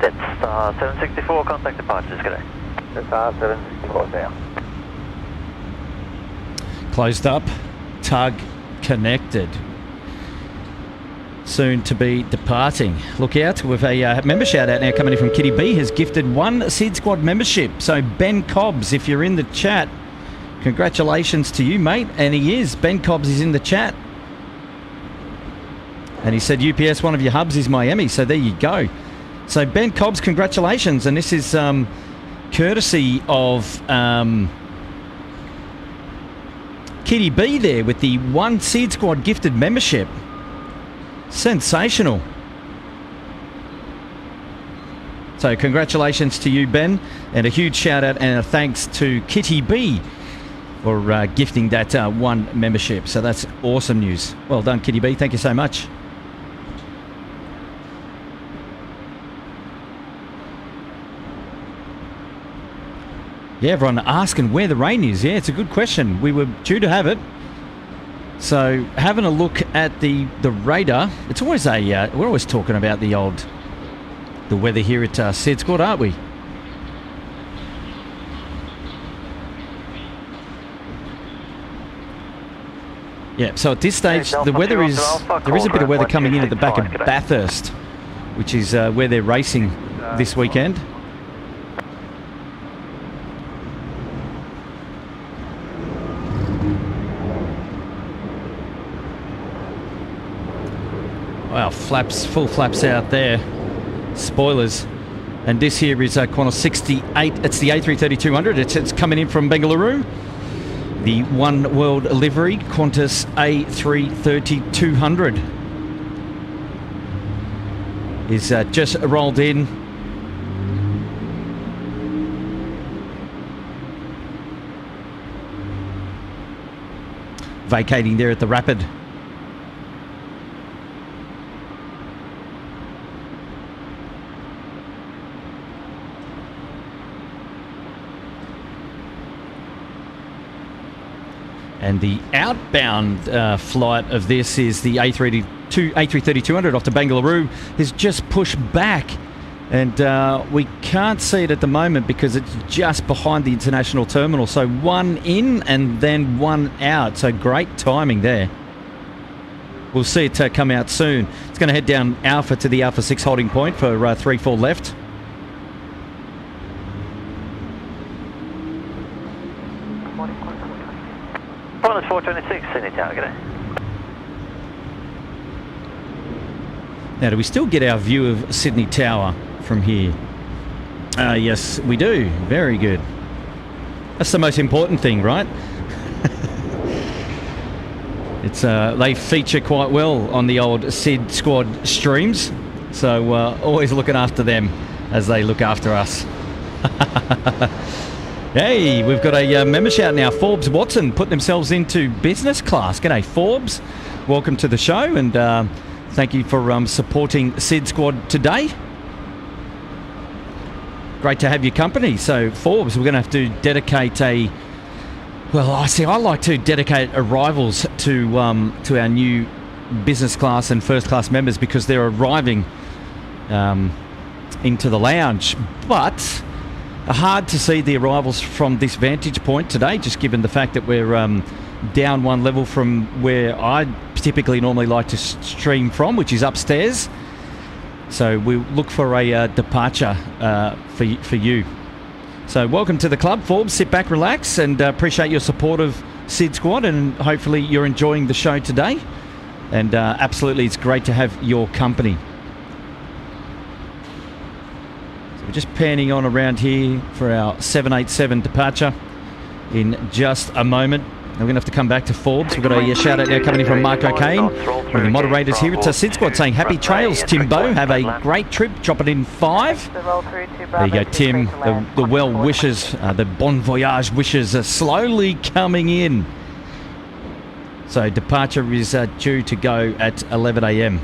Jetstar 764, contact departures, good day. Jetstar 764 there. Closed up, tug connected. Soon to be departing. Look out, with a member shout out now coming in from Kitty B, has gifted 1 SydSquad membership. So Ben Cobbs, if you're in the chat, congratulations to you, mate. And he is. Ben Cobbs is in the chat. And he said, UPS, one of your hubs is Miami. So there you go. So Ben Cobbs, congratulations. And this is courtesy of Kitty B there with the 1 SydSquad gifted membership. Sensational. So congratulations to you, Ben, and a huge shout out and a thanks to Kitty B for gifting that 1 membership. So that's awesome news. Well done, Kitty B. Thank you so much. Yeah, everyone asking where the rain is. Yeah, it's a good question. We were due to have it. So having a look at the radar, it's always we're always talking about the weather here at SydSquad, aren't we? Yeah, so at this stage, the weather is, there is a bit of weather coming in at the back of Bathurst, which is where they're racing this weekend. Wow, flaps, full flaps out there. Spoilers. And this here is Qantas 68. It's the A330-200. It's coming in from Bengaluru. The One World livery, Qantas A330-200 is just rolled in. Vacating there at the Rapid. And the outbound flight of this is the A330-200 off to Bengaluru is just pushed back. And we can't see it at the moment because it's just behind the international terminal. So one in and then one out. So great timing there. We'll see it come out soon. It's going to head down Alpha to the Alpha 6 holding point for 3-4 left. Qantas 426, Sydney Tower, g'day. Now, do we still get our view of Sydney Tower from here? Yes, we do. Very good. That's the most important thing, right? It's they feature quite well on the old SydSquad streams, so always looking after them as they look after us. Hey, we've got a member shout now. Forbes Watson putting themselves into business class. G'day, Forbes. Welcome to the show, and thank you for supporting SydSquad today. Great to have your company. So, Forbes, we're going to have to dedicate a... Well, I like to dedicate arrivals to our new business class and first class members because they're arriving into the lounge. But... hard to see the arrivals from this vantage point today, just given the fact that we're down one level from where I typically normally like to stream from, which is upstairs. So we look for a departure for you. So welcome to the club, Forbes. Sit back, relax, and appreciate your support of SydSquad, and hopefully you're enjoying the show today. And absolutely, it's great to have your company. We're just panning on around here for our 787 departure in just a moment. We're going to have to come back to Forbes. We've got a shout out now coming in from Mark O'Kane, one of the moderators here at SydSquad, saying happy trails, Timbo. Have a great trip. Drop it in 5. There you go, Tim. The well wishes, the bon voyage wishes are slowly coming in. So departure is due to go at 11 a.m.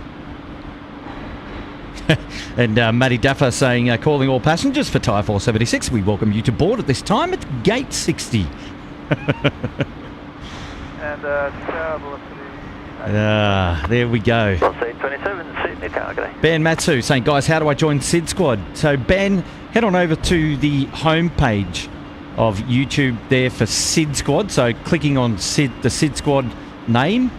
And Matty Duffer saying, calling all passengers for Tyre 476. We welcome you to board at this time at gate 60. And there we go. 27, Sydney Tower, g'day. Ben Matsu saying, guys, how do I join SydSquad? So Ben, head on over to the homepage of YouTube there for SydSquad. So clicking on the SydSquad name,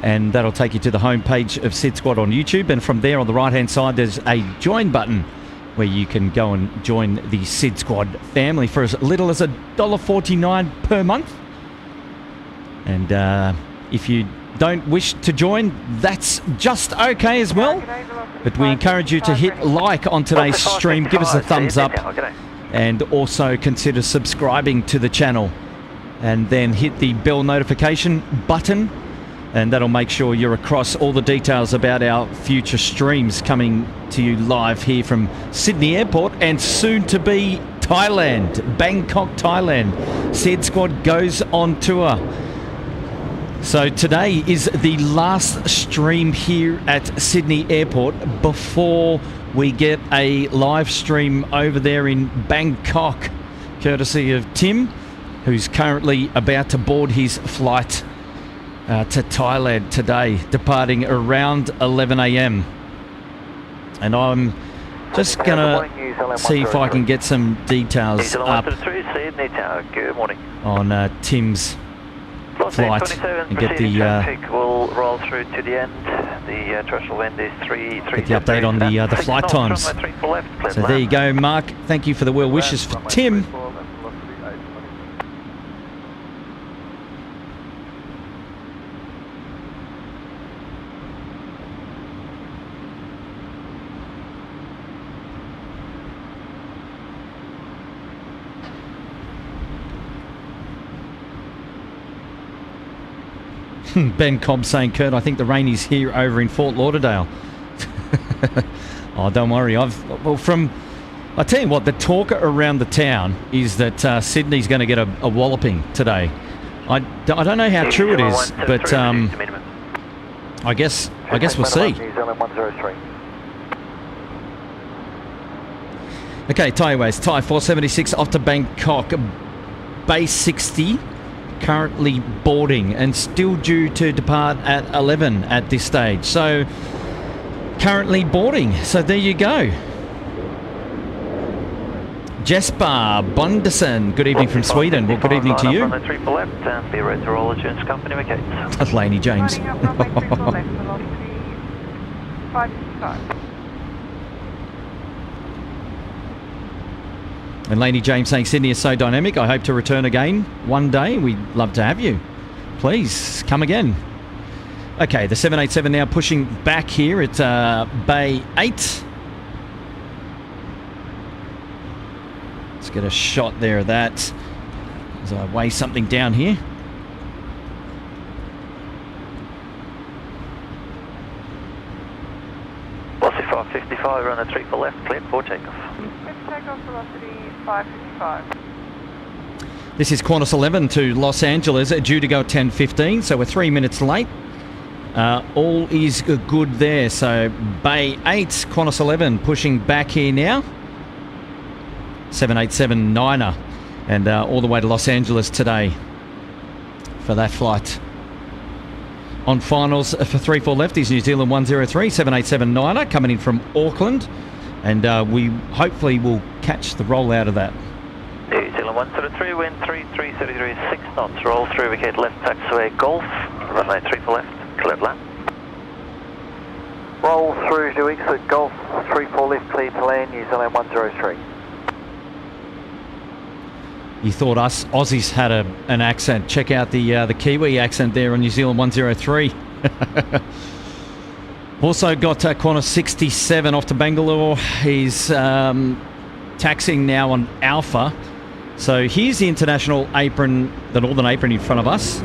and that'll take you to the homepage of SydSquad on YouTube. And from there on the right-hand side, there's a join button where you can go and join the SydSquad family for as little as $1.49 per month. And if you don't wish to join, that's just okay as well. But we encourage you to hit like on today's stream, give us a thumbs up, and also consider subscribing to the channel. And then hit the bell notification button, and that'll make sure you're across all the details about our future streams coming to you live here from Sydney Airport and soon to be Thailand, Bangkok, Thailand. SydSquad goes on tour. So today is the last stream here at Sydney Airport before we get a live stream over there in Bangkok, courtesy of Tim, who's currently about to board his flight to Thailand today, departing around 11 a.m. And I'm just going to see if I can get some details up Good morning. on Tim's flight and get the will roll through to the end. The terrestrial wind is 3 get the update on the flight times. So there you go, Mark. Thank you for the well wishes for Tim. Ben Cobb saying, Kurt, I think the rain is here over in Fort Lauderdale. Oh, don't worry. I tell you what, the talk around the town is that Sydney's going to get a walloping today. I don't know how true it is, but I guess we'll see. Okay, Thai Airways, Thai 476 off to Bangkok, base 60. Currently boarding and still due to depart at 11 at this stage. So currently boarding. So there you go. Jesper Bonderson, good evening from Sweden. Well, good evening to you. That's Laney James. And Laney James saying Sydney is so dynamic. I hope to return again one day. We'd love to have you. Please come again. Okay, the 787 now pushing back here at Bay 8. Let's get a shot there of that as I weigh something down here. Velocity 555, run a 3 for left, cleared for takeoff. Takeoff velocity 555. This is Qantas 11 to Los Angeles, due to go at 10:15, so we're 3 minutes late. All is good there. So Bay 8, Qantas 11 pushing back here now. 787-9er and all the way to Los Angeles today for that flight. On finals for 3-4 left is New Zealand 103, 787-9er coming in from Auckland. And we hopefully will catch the roll out of that. New Zealand 103, wind 3333, 6 knots, roll through, vacate left taxiway Golf, runway 3 for left, cleared land. Roll through to exit Golf, 3 for left, clear to land, New Zealand 103. You thought us Aussies had an accent. Check out the Kiwi accent there on New Zealand 103. Also got Qantas 67 off to Bangalore. He's taxiing now on Alpha. So here's the international apron, the northern apron in front of us.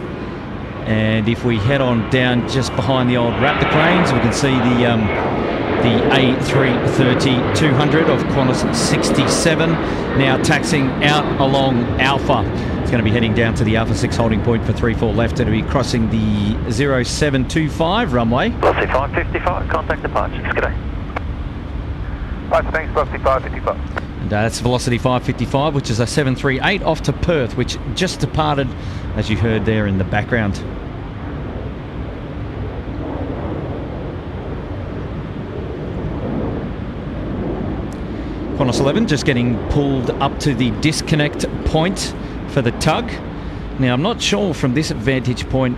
And if we head on down just behind the old Raptor cranes, we can see the A330-200 of Qantas 67 now taxiing out along Alpha. It's going to be heading down to the Alpha 6 holding point for 3-4 left. It'll be crossing the 0725 runway. Velocity 555, contact departures. G'day. Right, thanks, velocity 555. And that's velocity 555, which is a 738 off to Perth, which just departed, as you heard there in the background. Qantas 11 just getting pulled up to the disconnect point for the tug. Now, I'm not sure from this vantage point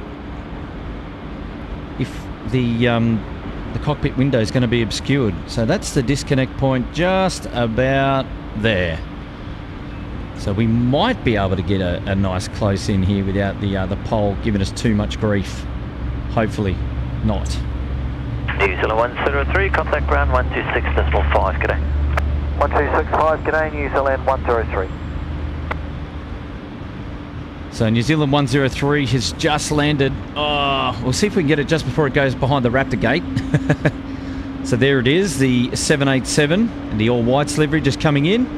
if the cockpit window is going to be obscured. So that's the disconnect point just about there. So we might be able to get a nice close in here without the pole giving us too much grief. Hopefully not. New Zealand 103, contact ground 126.5, g'day. 1265, g'day, New Zealand 103. So New Zealand 103 has just landed. Oh, we'll see if we can get it just before it goes behind the Raptor gate. So there it is, the 787 and the all-white livery just coming in.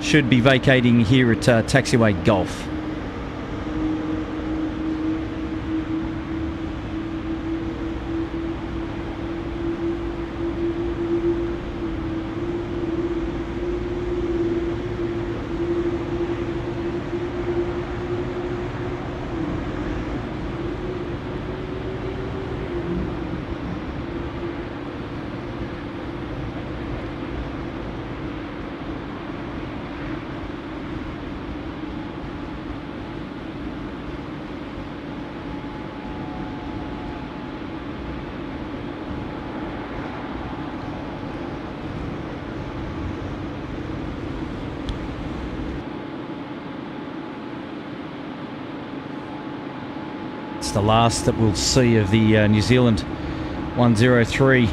Should be vacating here at taxiway Golf. It's the last that we'll see of the New Zealand 103.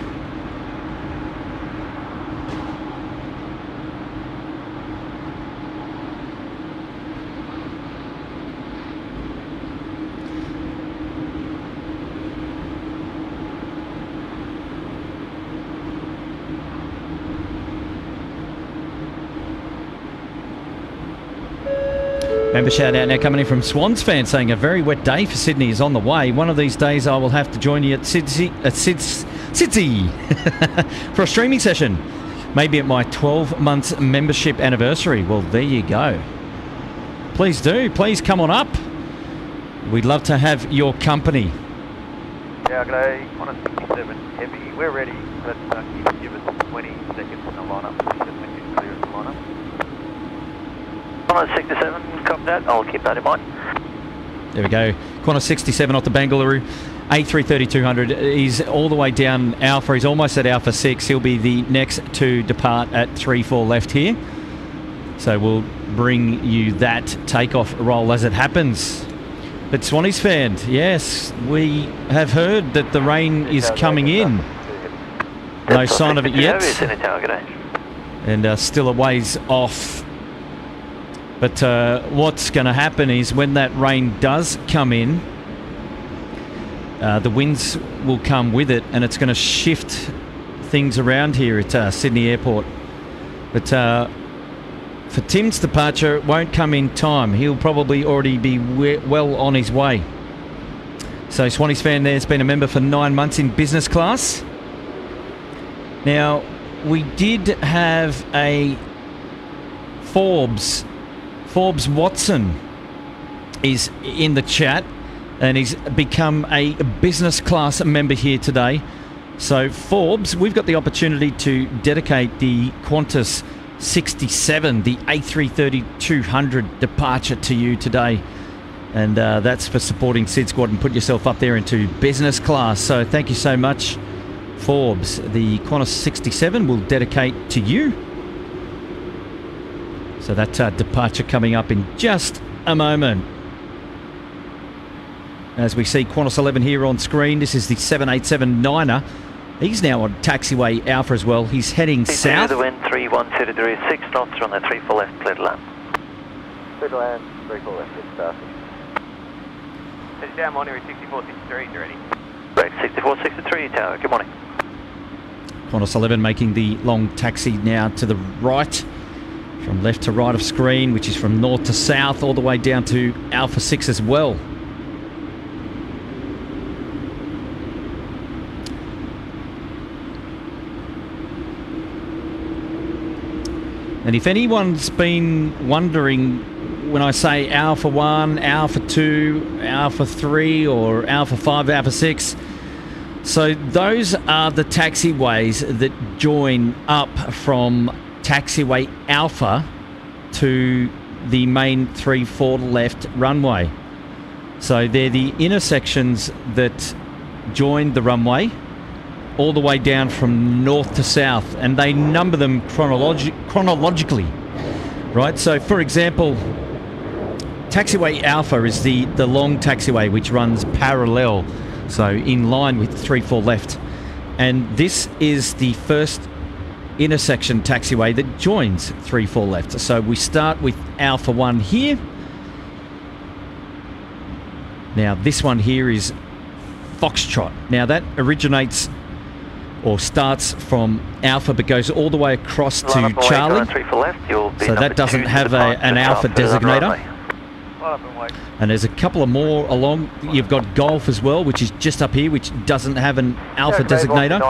Member shout out now coming in from Swans fan saying a very wet day for Sydney is on the way. One of these days I will have to join you at Sydney for a streaming session. Maybe at my 12 months membership anniversary. Well, there you go. Please do. Please come on up. We'd love to have your company. Yeah, g'day. On a 67 heavy. We're ready. But you can give us 20 seconds in the lineup. Just when you clear the lineup. On a 67, copy that. I'll keep that in mind. There we go. Qantas 67 off the Bangalore. A330-200. He's all the way down Alpha. He's almost at Alpha 6. He'll be the next to depart at 3-4 left here. So we'll bring you that takeoff roll as it happens. But Swannies fan, yes, we have heard that the rain is coming in. No sign of it yet. And still a ways off. But what's going to happen is when that rain does come in, the winds will come with it and it's going to shift things around here at Sydney Airport. But for Tim's departure, it won't come in time. He'll probably already be well on his way. So Swannies fan there's been a member for 9 months in business class. Now, we did have a Forbes Watson is in the chat and he's become a business class member here today. So Forbes, we've got the opportunity to dedicate the Qantas 67, the A330-200 departure to you today. And that's for supporting SydSquad and put yourself up there into business class. So thank you so much, Forbes. The Qantas 67 will dedicate to you. So that departure coming up in just a moment. As we see Qantas 11 here on screen, this is the 787-9er. He's now on taxiway Alpha as well. He's heading south. The wind 31 degree 6 knots on the 3-4 left, clear to land. Clear to land, 3-4 left, it's starting. It's down Monterey 6463, you ready? Break 6463, tower, good morning. Qantas 11 making the long taxi now to the right. From left to right of screen, which is from north to south, all the way down to Alpha 6 as well. And if anyone's been wondering when I say Alpha 1, Alpha 2, Alpha 3 or Alpha 5, Alpha 6, so those are the taxiways that join up from taxiway Alpha to the main 3-4 left runway. So they're the intersections that join the runway all the way down from north to south, and they number them chronologically, right? So for example, taxiway Alpha is the long taxiway which runs parallel, so in line with 3-4 left, and this is the first intersection taxiway that joins 3-4 left. So we start with Alpha 1 here. Now this one here is Foxtrot. Now that originates or starts from Alpha but goes all the way across to Charlie. So that doesn't have an Alpha designator. And there's a couple of more along. You've got Golf as well, which is just up here, which doesn't have an Alpha designator.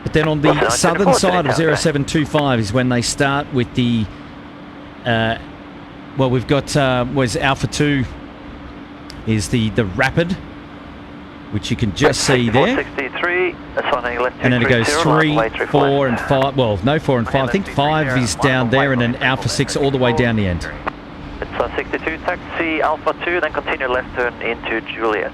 But then on the southern side of 0725 is when they start with the... well, we've got... where's Alpha 2 is the Rapid, which you can just see there. And then it goes 3, 4 and 5. Well, no 4 and 5. I think 5 is down there, and then Alpha 6 all the way down the end. It's 62, taxi Alpha 2, then continue left turn into Juliet.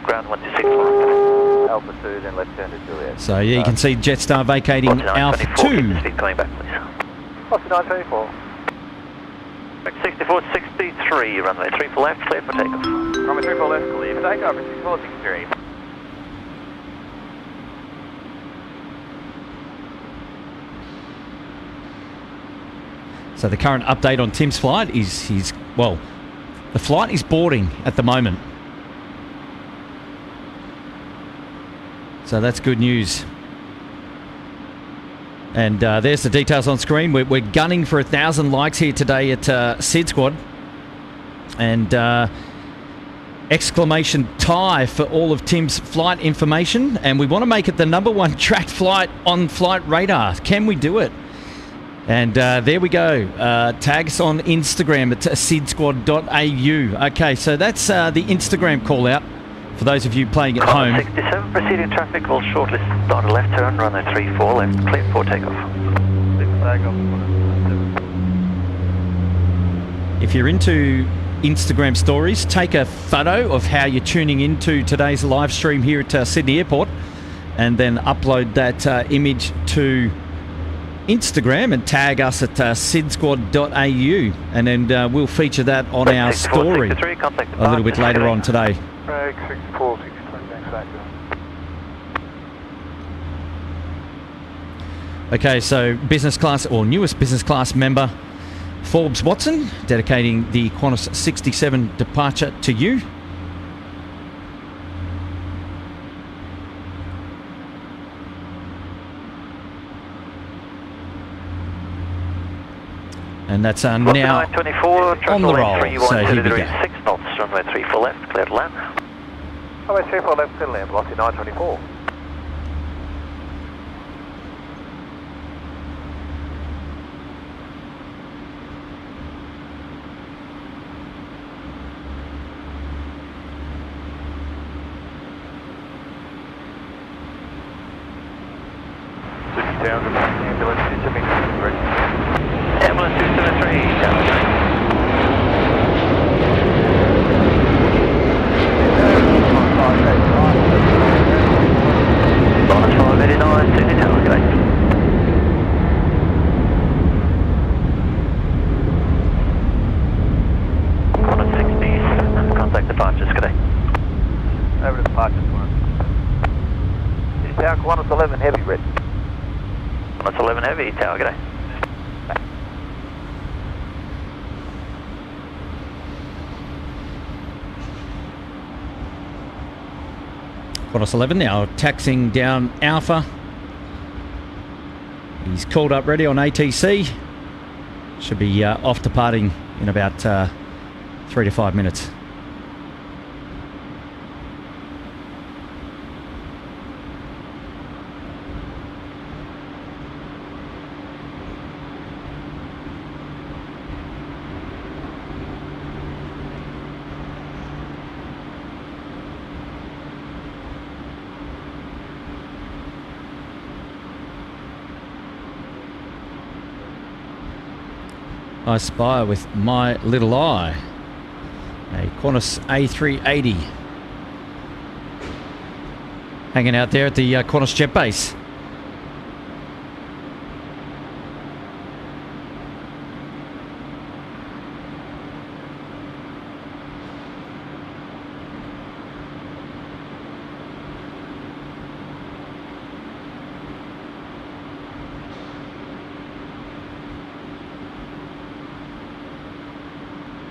Ground 126. Alpha 2, then left turn to Juliet. So yeah, you can see Jetstar vacating Alpha 2. Speed coming back, please. Oscar 924. 6463, runway 34 left, clear for takeoff. Runway 34 left, clear for takeoff, 6463. So the current update on Tim's flight is the flight is boarding at the moment. So that's good news. And there's the details on screen. We're gunning for 1,000 likes here today at SydSquad. And exclamation tie for all of Tim's flight information. And we want to make it the #1 tracked flight on flight radar. Can we do it? And there we go. Tags on Instagram at sydsquad.au. Okay, so that's the Instagram call out for those of you playing at home. 67, proceeding traffic, will shortlist start a left turn, runway 34 left, clear for takeoff. Clear for takeoff, 107. If you're into Instagram stories, take a photo of how you're tuning into today's live stream here at Sydney Airport and then upload that image to Instagram and tag us at sydsquad.au, and then we'll feature that on our story a little bit later on today. 6463, thanks, Active. Okay, so business class, or newest business class member, Forbes Watson, dedicating the Qantas 67 departure to you. And that's now 924, on the roll, so here we go. 6 knots, runway 34 left, clear to land. Runway 34 left, clear to land, velocity 924. Ambulance 273. Ambulance 273, down the track. Bonus 589, Sydney Tower, good day. Qantas 67, contact departures, good day. Over to departures, Qantas. Is Tower Qantas 11 heavy, red. Qantas 11 heavy, Tower, good day. Qantas 11 now taxiing down Alpha. He's called up ready on ATC. Should be off departing in about 3 to 5 minutes. I spy with my little eye a Qantas A380 hanging out there at the Qantas Jet Base.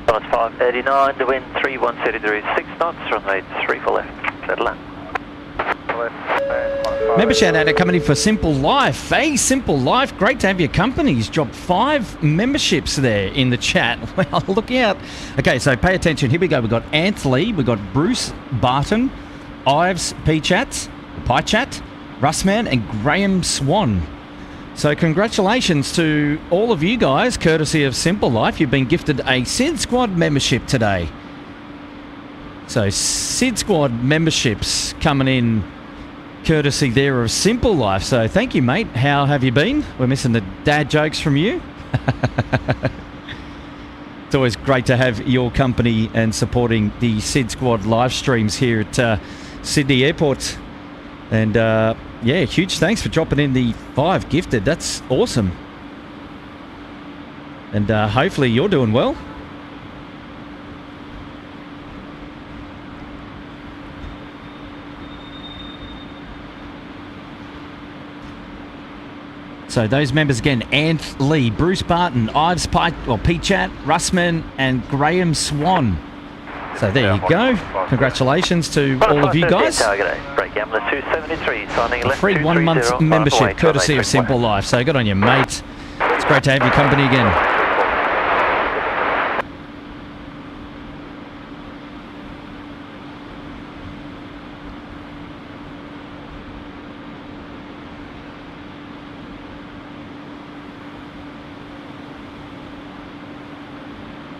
Qantas 589, the wind 3130 degrees, 6 knots, runway 34 left, clear to land. Member shout out coming in for Simple Life. Hey, Simple Life, great to have your company. He's dropped 5 memberships there in the chat. Well, look out. Okay, so pay attention. Here we go. We've got Anthony, we've got Bruce Barton, Ives P-Chat, Pie-Chat, Russman, and Graham Swan. So congratulations to all of you guys, courtesy of Simple Life. You've been gifted a SydSquad membership today. So SydSquad memberships coming in courtesy there of Simple Life. So thank you, mate. How have you been? We're missing the dad jokes from you. It's always great to have your company and supporting the SydSquad live streams here at Sydney Airport. And yeah, huge thanks for dropping in the 5 gifted. That's awesome. And hopefully you're doing well. So those members again, Anth Lee, Bruce Barton, Ives Pike, Pete Chat, Russman and Graham Swan. So there you go. Congratulations to all of you guys. Break ambulance 273, signing A free 1 month membership courtesy of Simple Life. So good on you, mate. It's great to have your company again.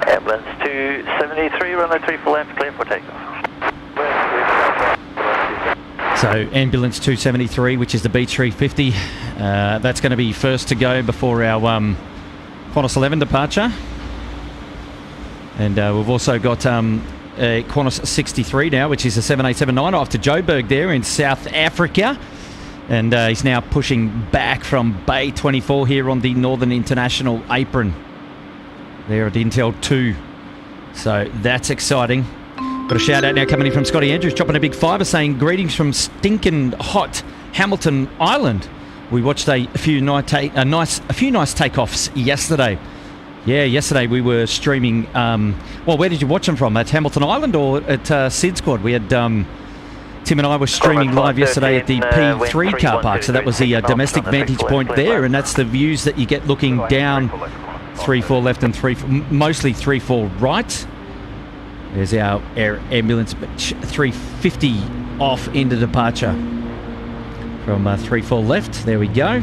Ambulance 273, runway 34 left, clear for takeoff. So ambulance 273, which is the B350, that's going to be first to go before our Qantas 11 departure. And we've also got a Qantas 63 now, which is a 7879 off to Joburg there in South Africa. And he's now pushing back from Bay 24 here on the Northern International apron. There at Intel 2. So that's exciting. Got a shout out now coming in from Scotty Andrews, dropping a big fiver saying greetings from stinking hot Hamilton Island. We watched a few nice takeoffs yesterday. Yeah, yesterday we were streaming. Well, where did you watch them from? At Hamilton Island or at SydSquad? We had Tim and I were streaming live yesterday at the P3 car park. So that was the domestic vantage point there, and that's the views that you get looking down 3-4 left and mostly 3-4 right. There's our air ambulance 350 off into departure from 3-4 left. There we go.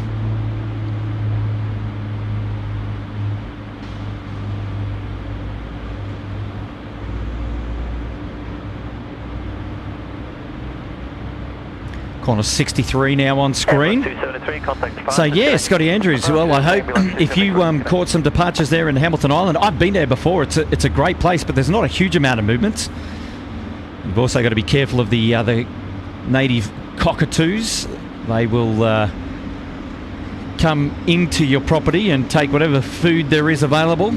Qantas 63 now on screen. So yeah, Scotty Andrews, well I hope if you caught some departures there in Hamilton Island, I've been there before, it's a great place, but there's not a huge amount of movements. You've also got to be careful of the other native cockatoos. They will come into your property and take whatever food there is available.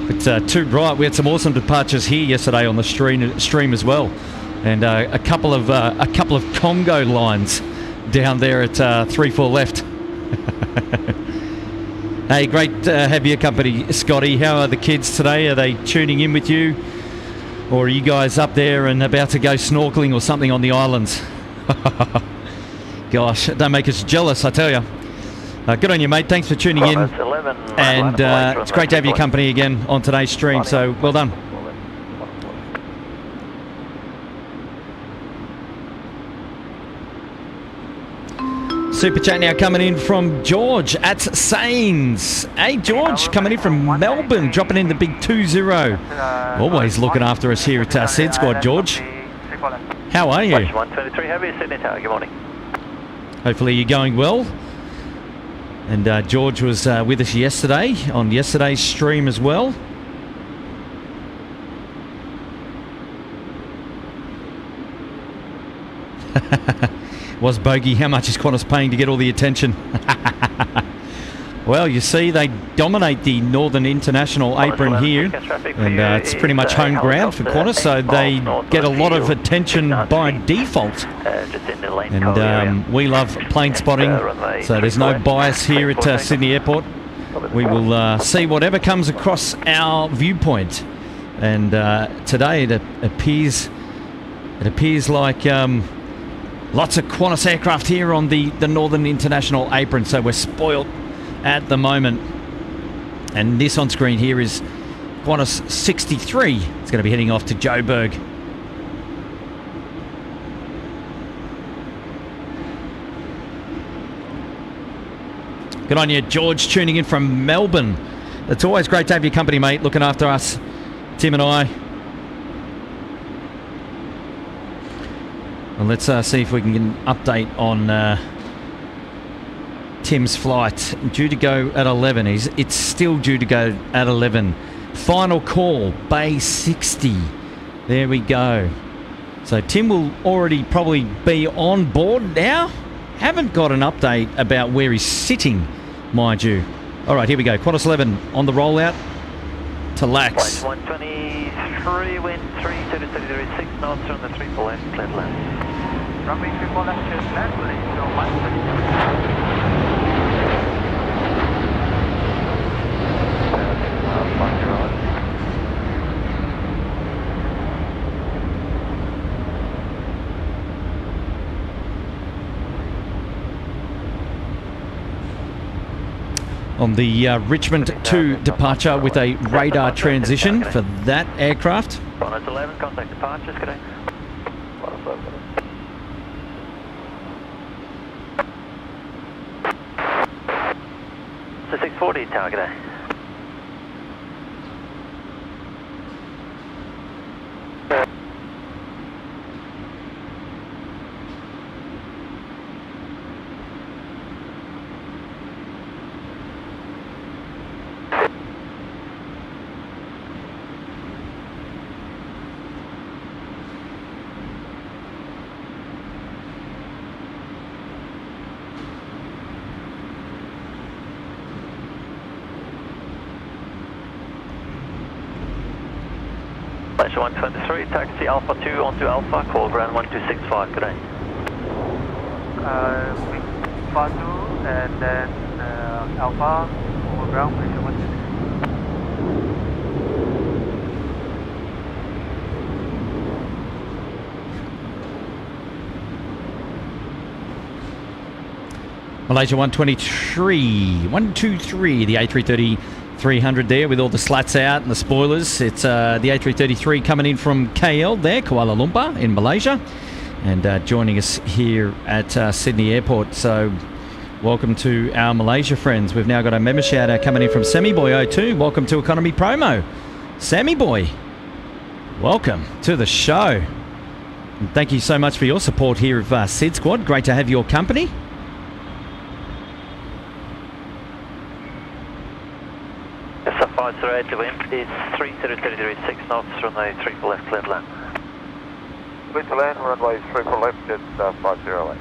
But too right, we had some awesome departures here yesterday on the stream as well. And a couple of Congo lines down there at 3-4 left. Hey, great to have your company, Scotty. How are the kids today? Are they tuning in with you? Or are you guys up there and about to go snorkeling or something on the islands? Gosh, don't make us jealous, I tell you. Good on you, mate. Thanks for tuning in. And it's great to have your company again on today's stream, so well done. Super chat now coming in from George at Sains. Hey George, coming in from Melbourne, dropping in the big 2-0. Always looking after us here at SydSquad, George. How are you? 123 heavy, Sydney Tower, good morning. Hopefully you're going well. And George was with us yesterday on yesterday's stream as well. Was Bogey, how much is Qantas paying to get all the attention? Well, you see, they dominate the Northern International apron here, and it's pretty much home ground for Qantas, so they get a lot of attention by default. And we love plane spotting, so there's no bias here at Sydney Airport. We will see whatever comes across our viewpoint. And today it appears like lots of Qantas aircraft here on the Northern International apron, so we're spoiled at the moment. And this on screen here is Qantas 63. It's going to be heading off to Joburg. Good on you, George, tuning in from Melbourne. It's always great to have your company, mate, looking after us, Tim and I. Well, let's see if we can get an update on Tim's flight. Due to go at 11. It's still due to go at 11. Final call, Bay 60. There we go. So Tim will already probably be on board now. Haven't got an update about where he's sitting mind you. All right, here we go. Qantas 11 on the rollout to Lax. 123, wind 3, 6 knots from the 34 left, clear land. Runway 34 left, clear land, please. So 123. On the Richmond 2 departure with a radar transition for that aircraft. Qantas 11, contact departures, good day. Qantas 11. So 640 tower, good day. Malaysia 123, taxi Alpha 2 onto Alpha, call ground 1265, good day. Wing Fatu and then Alpha over ground, Malaysia 123. Malaysia 123, 123, the A330 300 there with all the slats out and the spoilers. It's the A333 coming in from KL there, Kuala Lumpur in Malaysia, and joining us here at Sydney Airport. So welcome to our Malaysia friends. We've now got a member shout out coming in from Sammy Boy 02. Welcome to Economy Promo. Sammy Boy, welcome to the show. And thank you so much for your support here of SydSquad. Great to have your company. SYD, wind is 3033, 6 knots from the 34 left, clear land. Clear to land, runway 34 left at 508.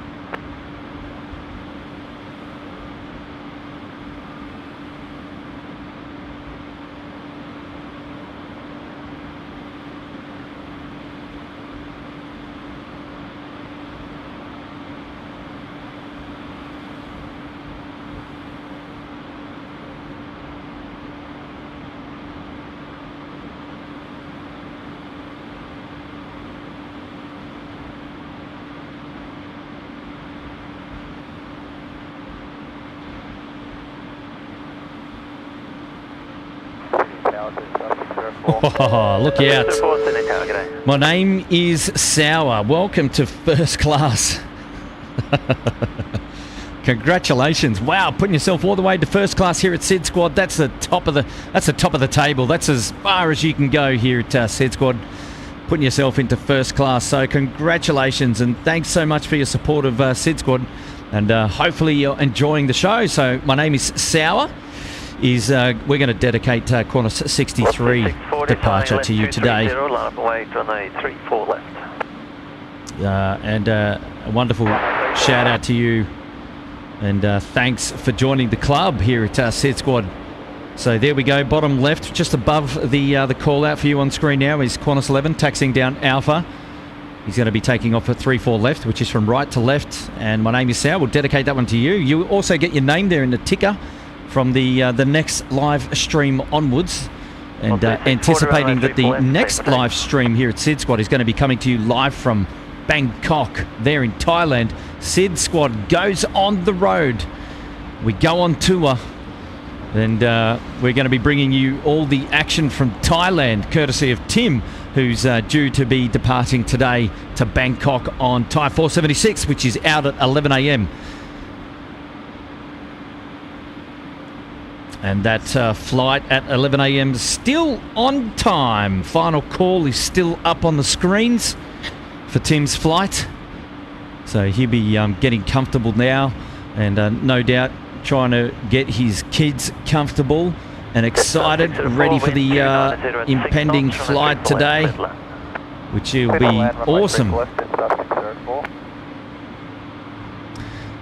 Oh, look out. My name is Sour. Welcome to first class. Congratulations. Wow, putting yourself all the way to first class here at SydSquad. That's the top of the table. That's as far as you can go here at SydSquad. Putting yourself into first class. So congratulations and thanks so much for your support of SydSquad. And hopefully you're enjoying the show. So my name is Sour. We're going to dedicate Qantas 63 departure to you today. And a wonderful shout out to you, and thanks for joining the club here at SydSquad. So there we go, bottom left, just above the call out for you on screen now is Qantas 11 taxiing down Alpha. He's going to be taking off at 34 left, which is from right to left. And my name is Sal. We'll dedicate that one to you. You also get your name there in the ticker from the next live stream onwards, and anticipating that the next live stream here at SydSquad is going to be coming to you live from Bangkok there in Thailand. SydSquad goes on the road. We go on tour, and we're going to be bringing you all the action from Thailand, courtesy of Tim, who's due to be departing today to Bangkok on Thai 476, which is out at 11 a.m. And that flight at 11 a.m. is still on time. Final call is still up on the screens for Tim's flight. So he'll be getting comfortable now, and no doubt trying to get his kids comfortable and excited, ready for the impending flight today, which will be awesome.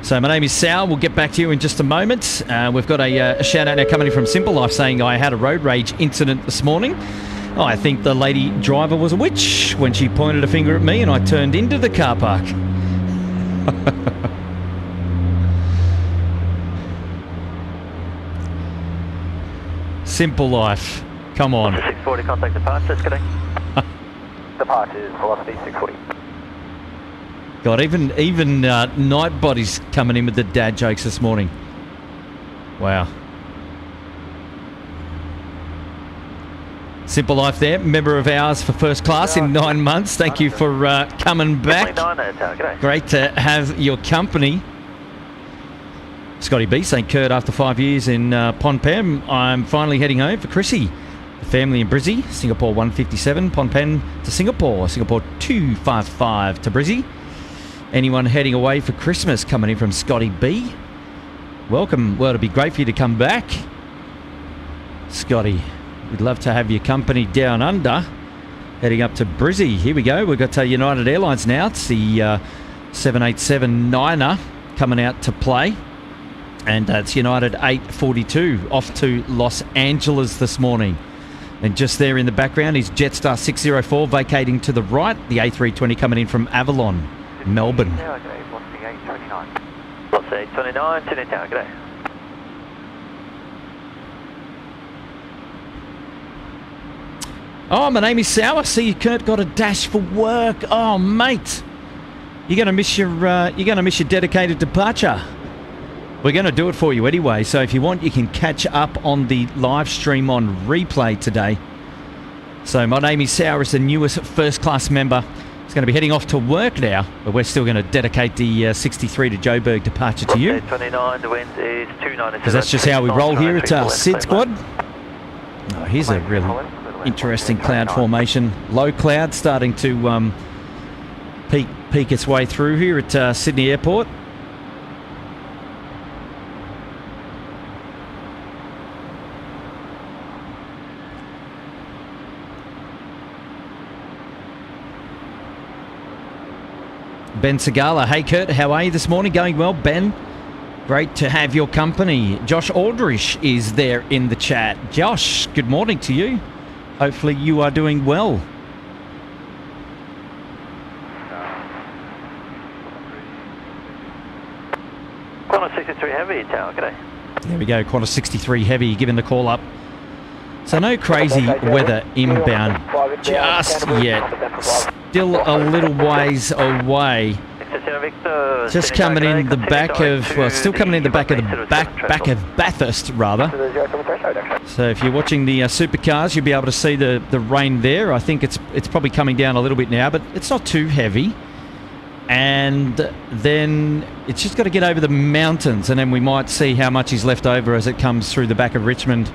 So my name is Sal. We'll get back to you in just a moment. We've got a shout out now coming in from Simple Life saying I had a road rage incident this morning. Oh, I think the lady driver was a witch when she pointed a finger at me and I turned into the car park. Simple Life. Come on. 640, contact departure, disconnect. Departure, velocity 640. God, even Night Body's coming in with the dad jokes this morning. Wow. Simple Life there, member of ours for first class in 9 months. Thank you for coming back. Great to have your company. Scotty B, St. Kurt after 5 years in Phnom. I'm finally heading home for Chrissy. The family in Brizzy, Singapore 157, Phnom Penh to Singapore, Singapore 255 to Brizzy. Anyone heading away for Christmas coming in from Scotty B? Welcome. Well, it'd be great for you to come back, Scotty. We'd love to have your company down under, heading up to Brizzy. Here we go. We've got United Airlines now. It's the 787-9er coming out to play. And it's United 842 off to Los Angeles this morning. And just there in the background is Jetstar 604 vacating to the right. The A320 coming in from Avalon, Melbourne. Lots 829, Sydney Tower, good day. Oh, my name is Sal. I see you, Kurt, got a dash for work. Oh, mate, you're gonna miss your dedicated departure. We're going to do it for you anyway, so if you want, you can catch up on the live stream on replay today. So my name is Sal, is the newest first-class member. He's going to be heading off to work now, but we're still going to dedicate the 63 to Joburg departure to you. 29, the wind is 297. Because that's just how we roll here at SydSquad. Oh, here's a really interesting cloud formation. Low cloud starting to peek its way through here at Sydney Airport. Ben Segala, hey Kurt, how are you this morning? Going well, Ben? Great to have your company. Josh Aldrich is there in the chat. Josh, good morning to you. Hopefully you are doing well. Qantas 63 Heavy, Tower, g'day. There we go, Qantas 63 Heavy giving the call up. So no crazy weather inbound just yet. Still a little ways away. Just coming in the back of, well, still coming in the back of the back of Bathurst, rather. So if you're watching the supercars, you'll be able to see the rain there. I think it's probably coming down a little bit now, but it's not too heavy. And then it's just got to get over the mountains, and then we might see how much is left over as it comes through the back of Richmond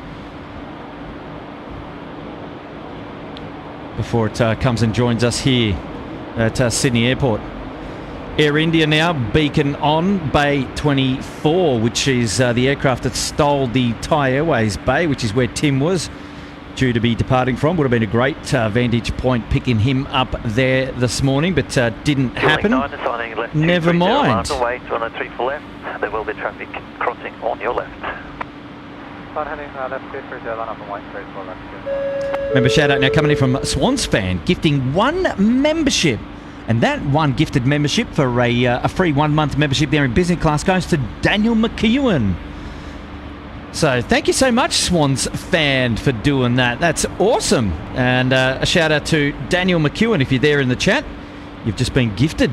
before it comes and joins us here at Sydney Airport. Air India now, beacon on Bay 24, which is the aircraft that stole the Thai Airways Bay, which is where Tim was due to be departing from. Would have been a great vantage point picking him up there this morning, but didn't happen. Never mind. Wait on the 3 for left. There will be traffic crossing on your left. Member shout out now coming in from Swans Fan, gifting one membership. And that one gifted membership for a free 1 month membership there in business class goes to Daniel McEwen. So thank you so much, Swans Fan, for doing that. That's awesome. And a shout out to Daniel McEwen. If you're there in the chat, you've just been gifted.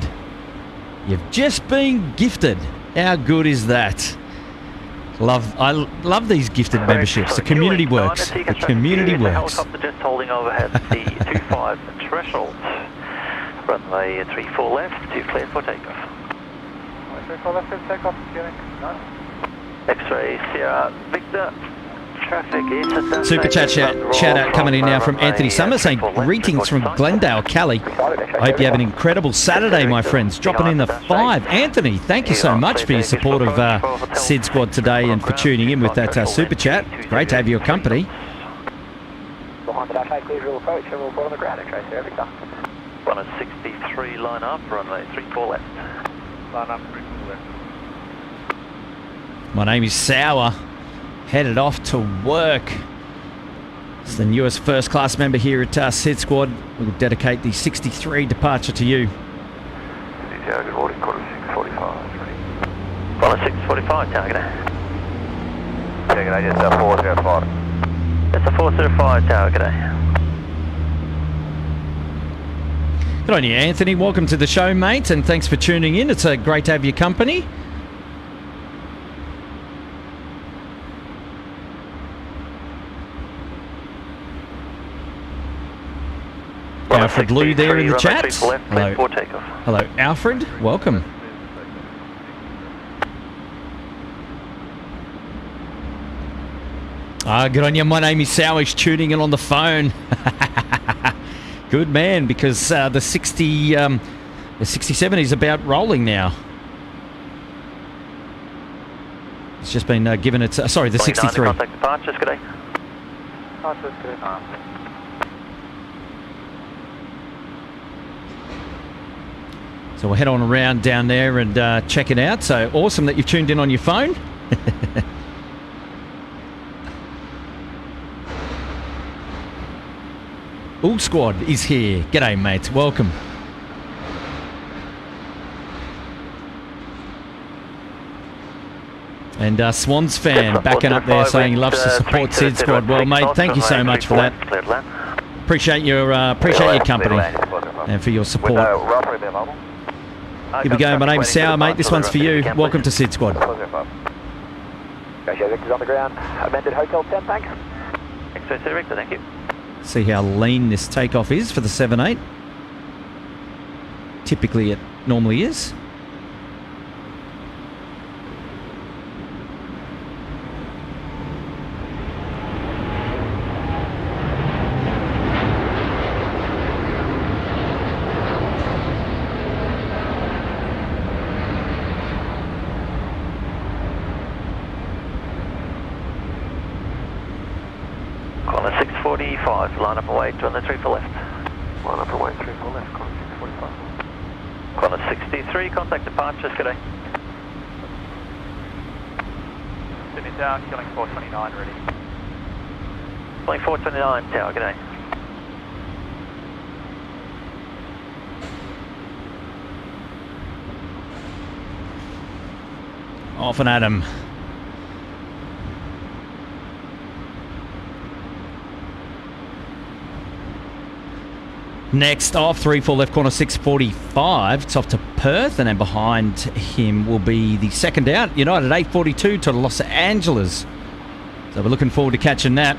You've just been gifted. How good is that? I love these gifted memberships. The community works. The community works. Helicopter just holding overhead the 25 threshold. Runway 34 left to clear for takeoff. 34 left to takeoff, X-ray Sierra Victor. Traffic is Super chat shout out coming in now from Anthony Summers saying greetings from Glendale, Cali. I hope you have an incredible Saturday, my friends. Dropping in the 5. Anthony, thank you so much for your support of SydSquad today and for tuning in with that super chat. It's great to have your company. Runway 63, line up, runway 34 left. Line up, 34 left. My name is Sour. Headed off to work. It's the newest first class member here at SydSquad. We'll dedicate the 63 departure to you. Good morning, Qantas 645. Ready? Qantas 645, tower, g'day. Yeah, g'day, just 405. That's a 405, tower, g'day. Good on you, Anthony. Welcome to the show, mate, and thanks for tuning in. It's great to have your company. Alfred Lou there in the chat. Hello. Hello, Alfred. Welcome. Good on you. My name is Sowish, tuning in on the phone. Good man, because the 67 is about rolling now. It's just been given its... sorry, the 63. Contact departures, g'day. Departures, g'day. So we'll head on around down there and check it out. So awesome that you've tuned in on your phone. All Squad is here. G'day, mates. Welcome. And Swans fan backing up there saying he loves to support SydSquad. Well, mate, thank you so much for that. Appreciate your company and for your support. Here we go. My name's Sour, mate. This one's for you. Welcome to SydSquad. Victor's on the ground. Amended Hotel 10, thanks. X-ray Victor, thank you. See how lean this takeoff is for the 7.8. Typically it normally is. Qantas 645, line up and wait, on the 3 for left. Line up and wait, 3 for left, Qantas 645. Qantas 63, contact departures, g'day. Sydney Tower, killing 429, ready. Killing 429, tower, g'day. Off and at 'em. Next off, 3-4 left corner 645. It's off to Perth, and then behind him will be the second out, United 842 to Los Angeles. So we're looking forward to catching that.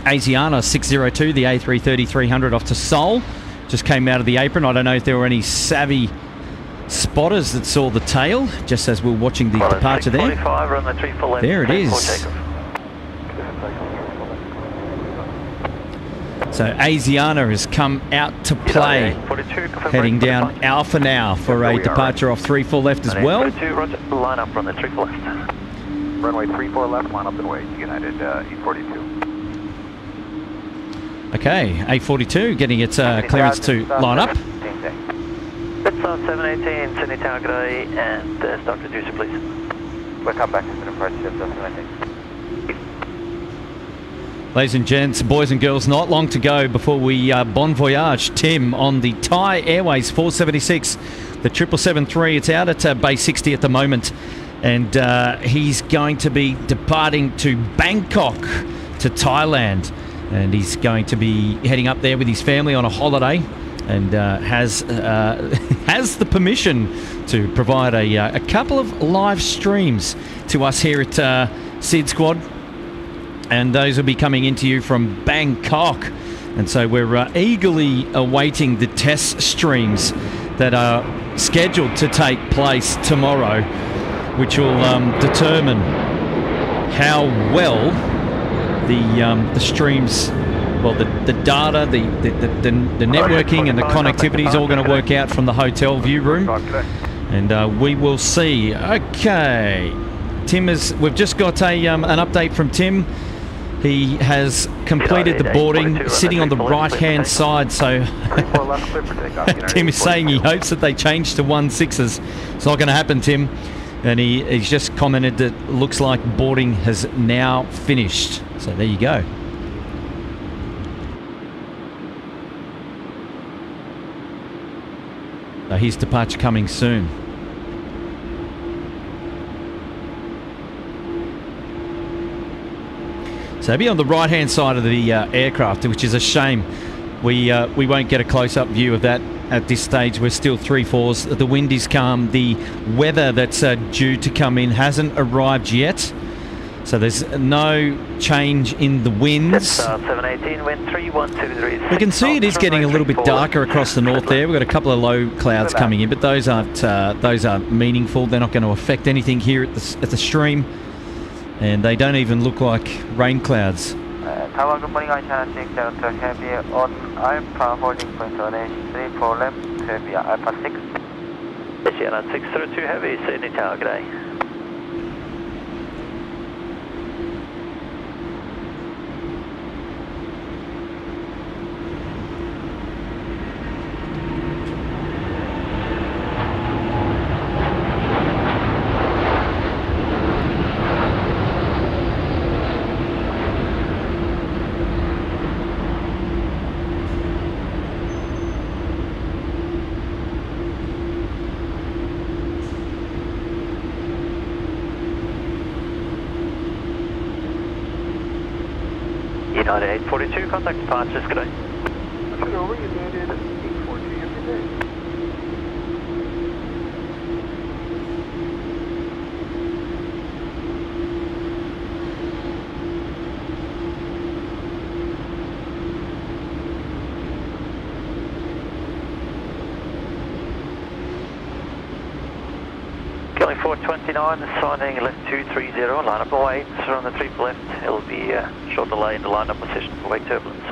Asiana 602, the A330-300 off to Seoul. Just came out of the apron. I don't know if there were any savvy spotters that saw the tail, just as we were watching the departure there. On the 3 for left, there it is. So Asiana has come out to play, heading down Alpha now for a departure off 3-4 left as well. Line up on the 3 for left. Runway 34 left, line up and wait, United E42. Okay, A42 getting its clearance to line up. Let's start 718, Sydney Tower, g'day, and start reducer, please. We'll come back to the approach shift, 718. Ladies and gents, boys and girls, not long to go before we bon voyage Tim on the Thai Airways 476, the 777-3. It's out at base 60 at the moment, and he's going to be departing to Bangkok, to Thailand, and he's going to be heading up there with his family on a holiday, and has the permission to provide a couple of live streams to us here at SydSquad. And those will be coming into you from Bangkok. And so we're eagerly awaiting the test streams that are scheduled to take place tomorrow, which will determine how well the streams, well, the data, the networking and the connectivity is all going to work out from the hotel view room. And we will see. Okay. Tim we've just got an update from Tim. He has completed the boarding, sitting on the right-hand side, so Tim is saying he hopes that they change to 1.6s. It's not going to happen, Tim. And he's just commented that looks like boarding has now finished. So there you go. So his departure coming soon. So he'll be on the right-hand side of the aircraft, which is a shame. We won't get a close-up view of that at this stage. We're still 3-4s. The wind is calm. The weather that's due to come in hasn't arrived yet. So there's no change in the winds. 718, wind 3123. We can see it is getting a little bit darker across the north there. We've got a couple of low clouds coming in, but those aren't meaningful. They're not going to affect anything here at the stream. And they don't even look like rain clouds. Tower, good morning, China 602 heavy on Alpha holding point on A34 left, heavy Alpha 6. China 602 heavy, Sydney Tower, good day. United 842, contact departures, good day. Over, United 842, every day. Kelly 429, signing left 230, line up away, on the 3 left, it'll be a short delay in the line up position for wake turbulence.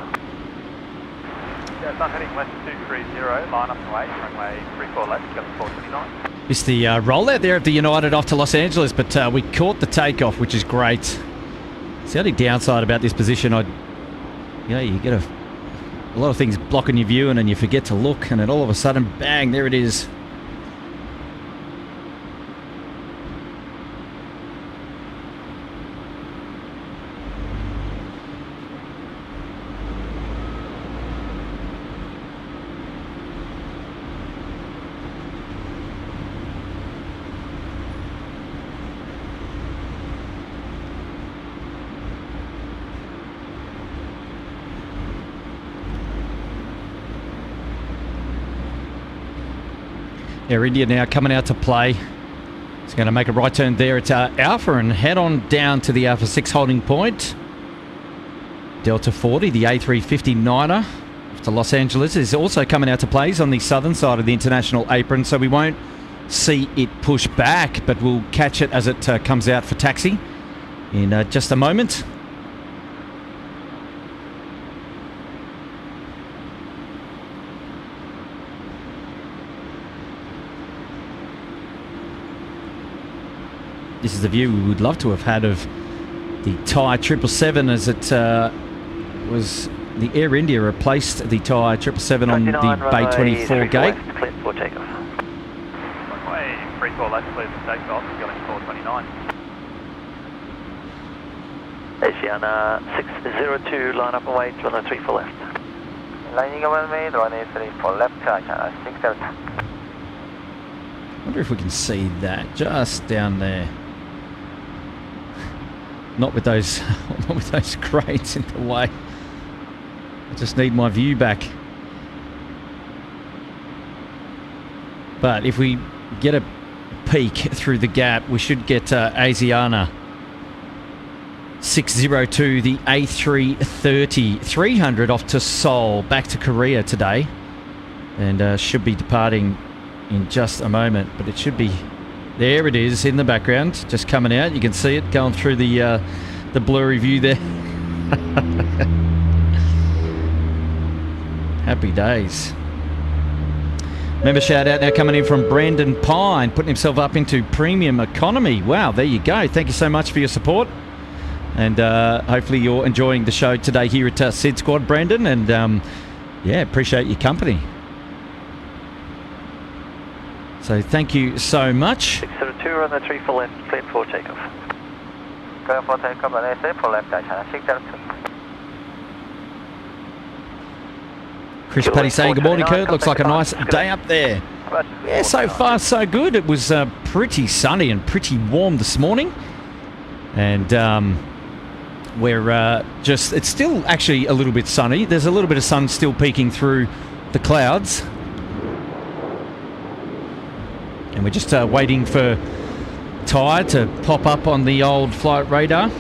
Yeah, sun heading left 230, line up and wait, runway 34 left, Kelly 429. It's the rollout there of the United off to Los Angeles, but we caught the takeoff, which is great. It's the only downside about this position. You get a lot of things blocking your view, and then you forget to look, and then all of a sudden, bang, there it is. Air India now coming out to play. It's going to make a right turn there at Alpha and head on down to the Alpha 6 holding point. Delta 40, the A350-9er to Los Angeles, is also coming out to play. He's on the southern side of the international apron, so we won't see it push back, but we'll catch it as it comes out for taxi in just a moment. This is the view we would love to have had of the Thai 777 as it was the Air India replaced the Thai 777 on the Bay 24 gate. Clear for takeoff. Runway 34 left, clear for takeoff, Kelly 429. Asiana 602, line up and wait, runway 34 left. Lining up runway 34 left, China 602. I wonder if we can see that just down there. Not with those crates in the way. I just need my view back. But if we get a peek through the gap, we should get Asiana 602, the A330 300 off to Seoul, back to Korea today, and should be departing in just a moment. But it should be, there it is in the background, just coming out. You can see it going through the blurry view there. Happy days. Member shout out now coming in from Brandon Pine, putting himself up into premium economy. Wow, there you go. Thank you so much for your support, and hopefully you're enjoying the show today here at SydSquad, Brandon, and yeah, appreciate your company. So thank you so much. 602, run the 34 left, cleared for takeoff. Clear for takeoff and A34 left, China 602. Chris Paddy saying good morning, Kurt. Looks like a nice day up there. Yeah, so far so good. It was pretty sunny and pretty warm this morning. And we're just, it's still actually a little bit sunny. There's a little bit of sun still peeking through the clouds. And we're just waiting for Ty to pop up on the old flight radar.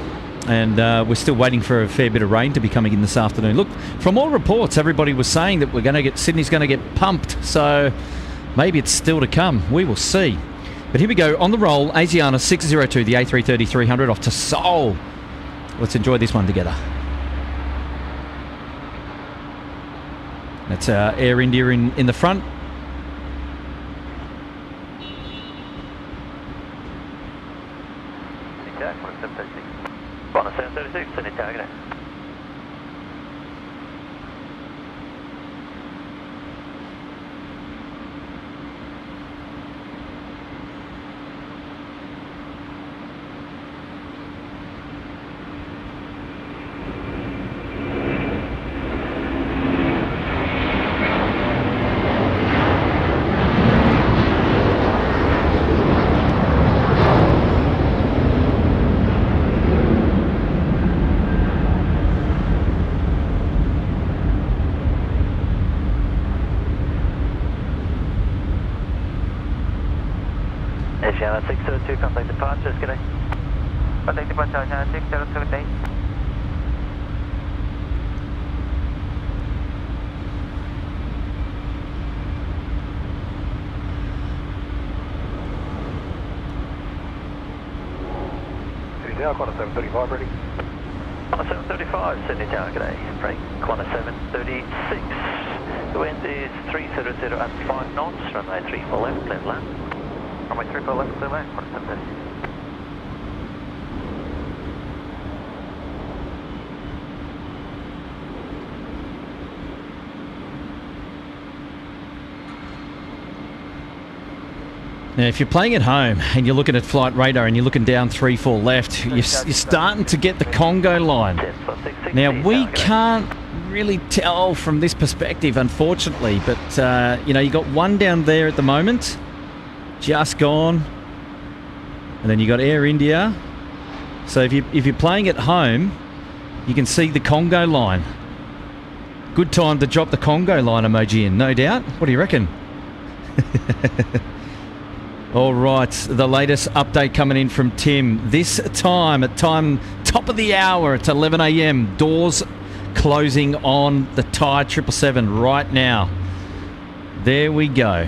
And we're still waiting for a fair bit of rain to be coming in this afternoon. Look, from all reports, everybody was saying that we're going to get, Sydney's going to get pumped. So maybe it's still to come. We will see. But here we go, on the roll, Asiana 602, the A330-300 off to Seoul. Let's enjoy this one together. That's Air India in the front. Qantas 736, Sydney target. Asiana 602, contact departures, good day. Contact departure, China 602, good day. Qantas 735 ready. Qantas 735, Sydney Tower, good day. Break Qantas 736. The wind is 300 at 5 knots, runway 34 left, clear left. Runway 34 left, clear left, Qantas 736. Now, if you're playing at home and you're looking at flight radar and you're looking down 34 left, you're starting to get the Congo line. Now, we can't really tell from this perspective, unfortunately, but you know, you got one down there at the moment, just gone, and then you got Air India. So if you're playing at home, you can see the Congo line. Good time to drop the Congo line emoji in, no doubt. What do you reckon? All right, the latest update coming in from Tim. This time, top of the hour, it's 11 a.m. Doors closing on the Thai 777 right now. There we go.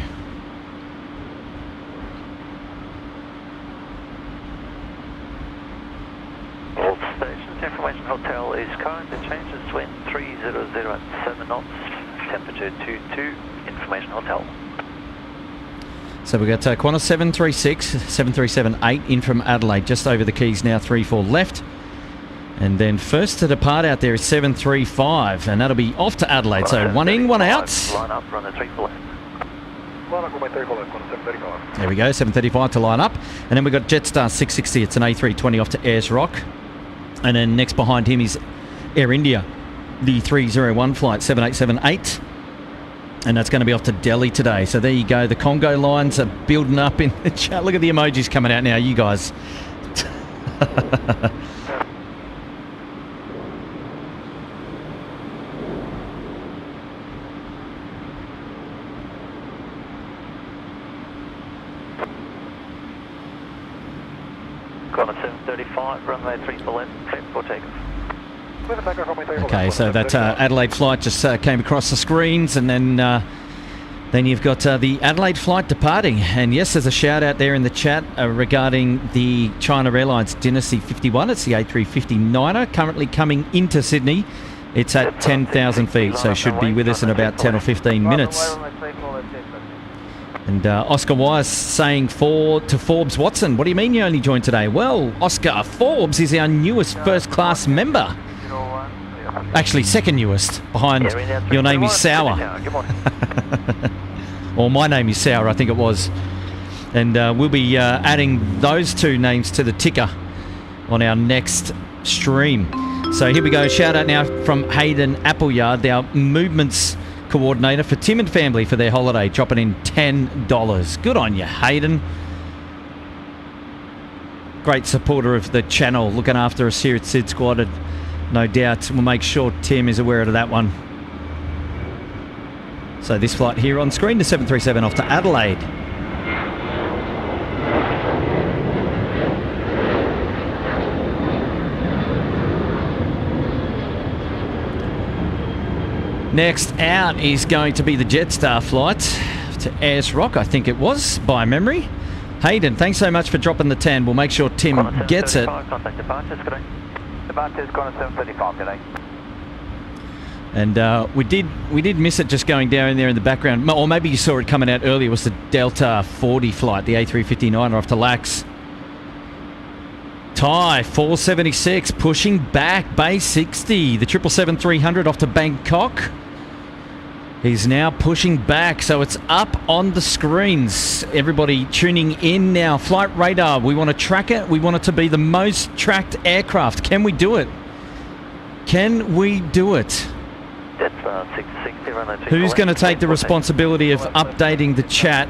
All stations, information hotel is current. The changes to wind 300 at 7 knots, temperature 22, information hotel. So we've got Qantas 736, 737-8 in from Adelaide, just over the keys now, 34 left. And then first to depart out there is 735, and that'll be off to Adelaide. So one in, one out. Line up, run the 34 left. Line up, runway 34 left, Qantas 735. There we go, 735 to line up. And then we've got Jetstar 660, it's an A320 off to Ayers Rock. And then next behind him is Air India, the 301 flight, 787-8. And that's going to be off to Delhi today. So there you go. The Congo lines are building up in the chat. Look at the emojis coming out now, you guys. Qantas 735, runway 34 left, clear for takeoff. Okay, so that Adelaide flight just came across the screens, and then you've got the Adelaide flight departing. And yes, there's a shout out there in the chat regarding the China Airlines Dynasty 51. It's the A350-9er currently coming into Sydney. It's at 10,000 feet, so should be with us in about 10 or 15 minutes. And Oscar Wise saying to Forbes Watson, what do you mean you only joined today? Well, Oscar, Forbes is our newest first-class member. Actually, second newest, behind Your Name is Sour. Or My Name is Sour, I think it was. And we'll be adding those two names to the ticker on our next stream. So here we go. Shout out now from Hayden Appleyard, our movements coordinator for Tim and family for their holiday, dropping in $10. Good on you, Hayden. Great supporter of the channel, looking after us here at SydSquad, and no doubt we'll make sure Tim is aware of that one. So this flight here on screen, the 737 off to Adelaide. Next out is going to be the Jetstar flight to Ayers Rock, I think it was, by memory. Hayden, thanks so much for dropping the 10. We'll make sure Tim gets it. Contact departures, good day. Departures, Qantas 735, good day. And we did miss it just going down there in the background. Or maybe you saw it coming out earlier. It was the Delta 40 flight, the A350 off to Lax. Thai 476 pushing back, base 60. The 777-300 off to Bangkok. He's now pushing back, so it's up on the screens. Everybody tuning in now. Flight radar, we want to track it. We want it to be the most tracked aircraft. Can we do it? Can we do it? Who's going to take the responsibility of updating the chat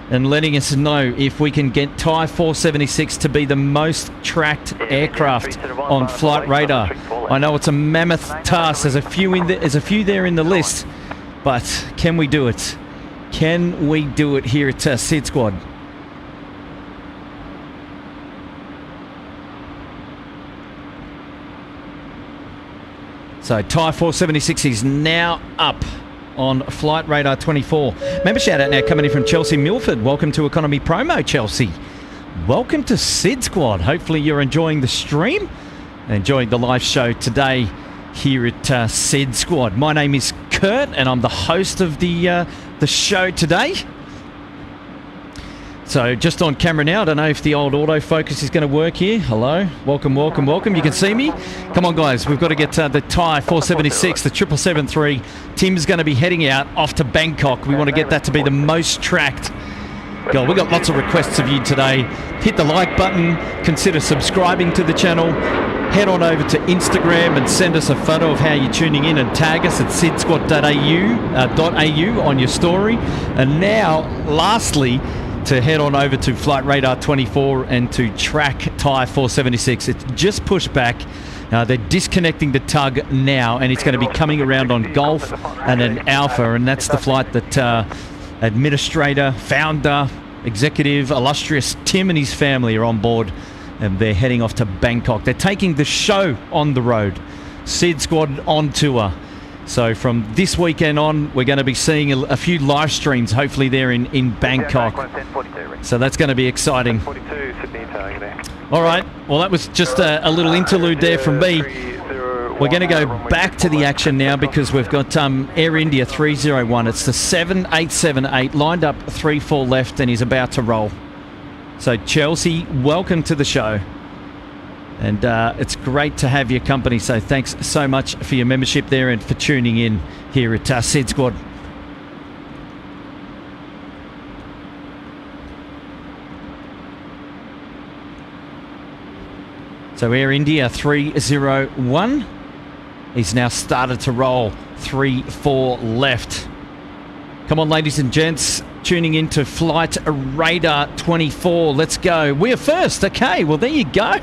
and letting us know if we can get Thai 476 to be the most tracked aircraft on flight radar? I know it's a mammoth task. There's a few there in the list, but can we do it? Can we do it here at SydSquad? So Thai 476 is now up on Flight Radar 24. Member shout out now coming in from Chelsea Milford. Welcome to Economy Promo, Chelsea. Welcome to SydSquad. Hopefully you're enjoying the stream, enjoying the live show today here at SydSquad. My name is Kurt and I'm the host of the show today. So just on camera now, I don't know if the old autofocus is going to work here. Hello, welcome, welcome, welcome. You can see me? Come on guys, we've got to get the Thai 476, the 777-3. Tim's going to be heading out off to Bangkok. We want to get that to be the most tracked. God, we've got lots of requests of you today. Hit the like button, consider subscribing to the channel. Head on over to Instagram and send us a photo of how you're tuning in and tag us at sydsquad.au on your story. And now, lastly, to head on over to Flight Radar 24 and to track Thai 476. It's just pushed back. They're disconnecting the tug now, and it's going to be coming around on Golf and an Alpha, and that's the flight that administrator, founder, executive, illustrious Tim and his family are on board, and they're heading off to Bangkok. They're taking the show on the road. SydSquad on tour. So from this weekend on, we're going to be seeing a few live streams, hopefully there in Bangkok. So that's going to be exciting. All right, well that was just a little interlude there from me. We're going to go back to the action now because we've got Air India 301. It's the 7878 lined up 3-4 left and he's about to roll. So Chelsea, welcome to the show. And it's great to have your company, so thanks so much for your membership there and for tuning in here at SydSquad. So Air India 301 is now started to roll 3-4 left. Come on, ladies and gents, tuning into Flight Radar 24. Let's go. We're first. Okay, well, there you go.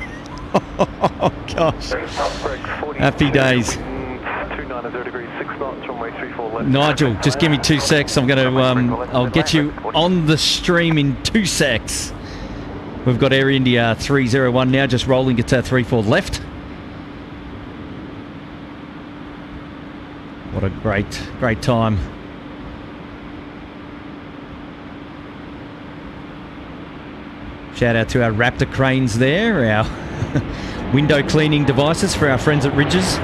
Oh gosh, happy days. Nigel, just give me 2 secs. I'm going to I'll get you on the stream in 2 secs. We've got Air India 301 now just rolling it to 3-4 left. What a great time. Shout out to our Raptor cranes there, our window cleaning devices for our friends at Ridges.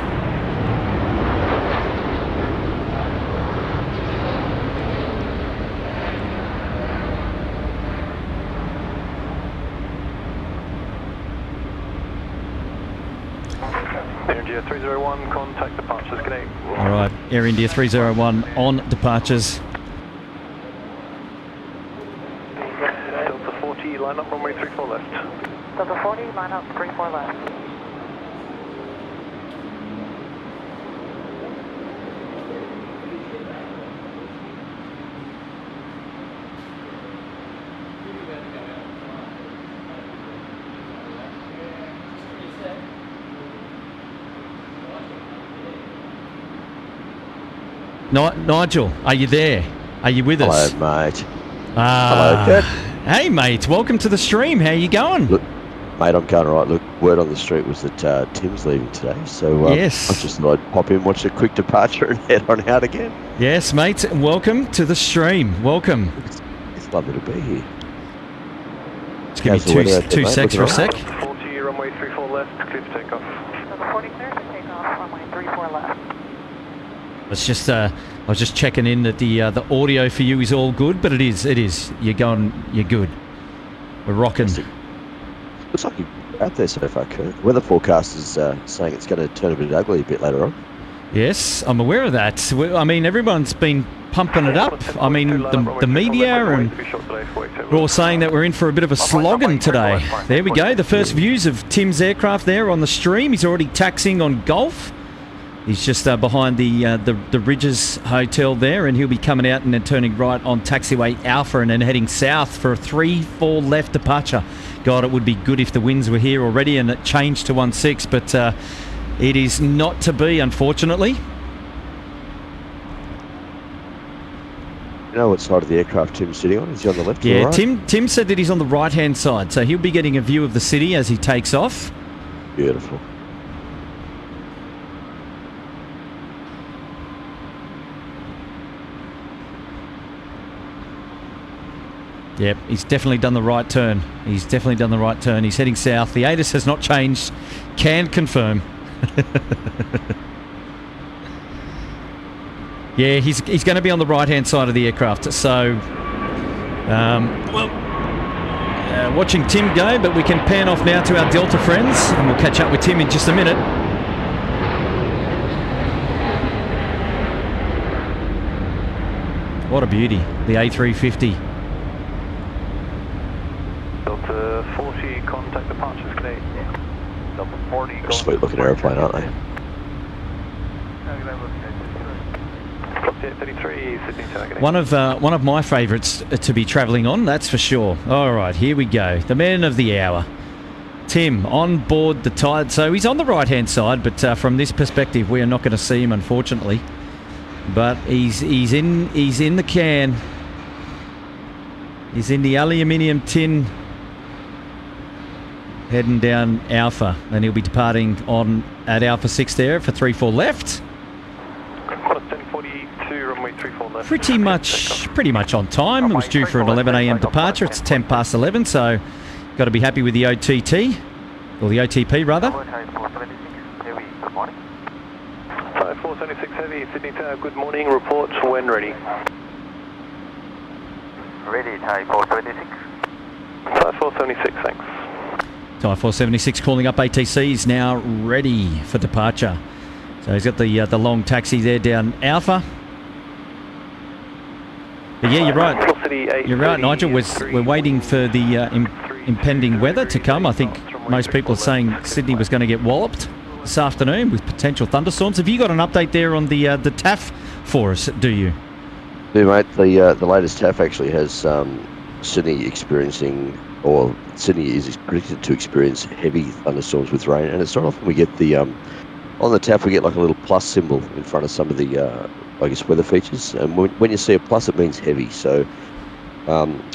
Air India 301, contact departures, good day. All right, Air India 301 on departures. Delta 40, line up runway 34 left. Delta 40, line up 34 left. Nigel, are you there? Are you with us? Hello, mate. Ah, Hello, Kurt. hey, mate. Welcome to the stream. How you going? Look, mate, I'm going all right. Look, word on the street was that Tim's leaving today, so Yes. I just thought I'd pop in, watch a quick departure, and head on out again. Yes, mate. Welcome to the stream. Welcome. It's lovely to be here. Just give me How's the weather out two there, mate? secs for a Looking sec. 40, runway 34 left, clear for takeoff. Delta 40 clear for takeoff, runway 34 left. It's just, I was just checking in that the audio for you is all good, but it is. You're good. We're rocking. Looks like you're out there so far, Kurt. Weather forecast is saying it's going to turn a bit ugly a bit later on. Yes, I'm aware of that. I mean, everyone's been pumping it up. I mean, the media and we're all saying that we're in for a bit of a slogging today. There we go. The first views of Tim's aircraft there on the stream. He's already taxiing on Gulf. He's just behind the Ridges Hotel there, and he'll be coming out and then turning right on taxiway Alpha and then heading south for a 3-4 left departure. God, it would be good if the winds were here already and it changed to 1-6, but it is not to be, unfortunately. You know what side of the aircraft Tim's sitting on? Is he on the left or the Yeah, right? Tim said that he's on the right-hand side, so he'll be getting a view of the city as he takes off. Beautiful. Yep, he's definitely done the right turn. He's heading south. The ATIS has not changed. Can confirm. Yeah, he's going to be on the right-hand side of the aircraft. So, watching Tim go, but we can pan off now to our Delta friends, and we'll catch up with Tim in just a minute. What a beauty, the A350. Delta 40, contact departures, Canadian. Delta 40, Sweet looking aeroplane, aren't they? Foxtrot 33, Sydney Tower. One of my favourites to be travelling on, that's for sure. All right, here we go. The man of the hour, Tim, on board the Tide. So he's on the right-hand side, but from this perspective, we are not going to see him, unfortunately. But he's in the can. He's in the aluminium tin, heading down Alpha, and he'll be departing at Alpha 6 there for 3-4 left. Qantas 1042, runway 34 left. Pretty much on time. It was due for an 11 a.m. departure. It's 10 past 11, so got to be happy with the OTT, or the OTP rather. 5476 Heavy, Sydney Tower, good morning. Report when ready. Ready, Thai 476. 5476, thanks. Thai 476 calling up ATC is now ready for departure. So he's got the long taxi there down Alpha. But yeah, you're right. You're right, Nigel. We're waiting for the impending weather to come. I think most people are saying Sydney was going to get walloped this afternoon with potential thunderstorms. Have you got an update there on the TAF for us, do you? Yeah, mate, the latest TAF actually has Sydney experiencing, or Sydney is predicted to experience heavy thunderstorms with rain, and it's not often we get the, on the TAF we get like a little plus symbol in front of some of the, I guess, weather features, and when you see a plus it means heavy, so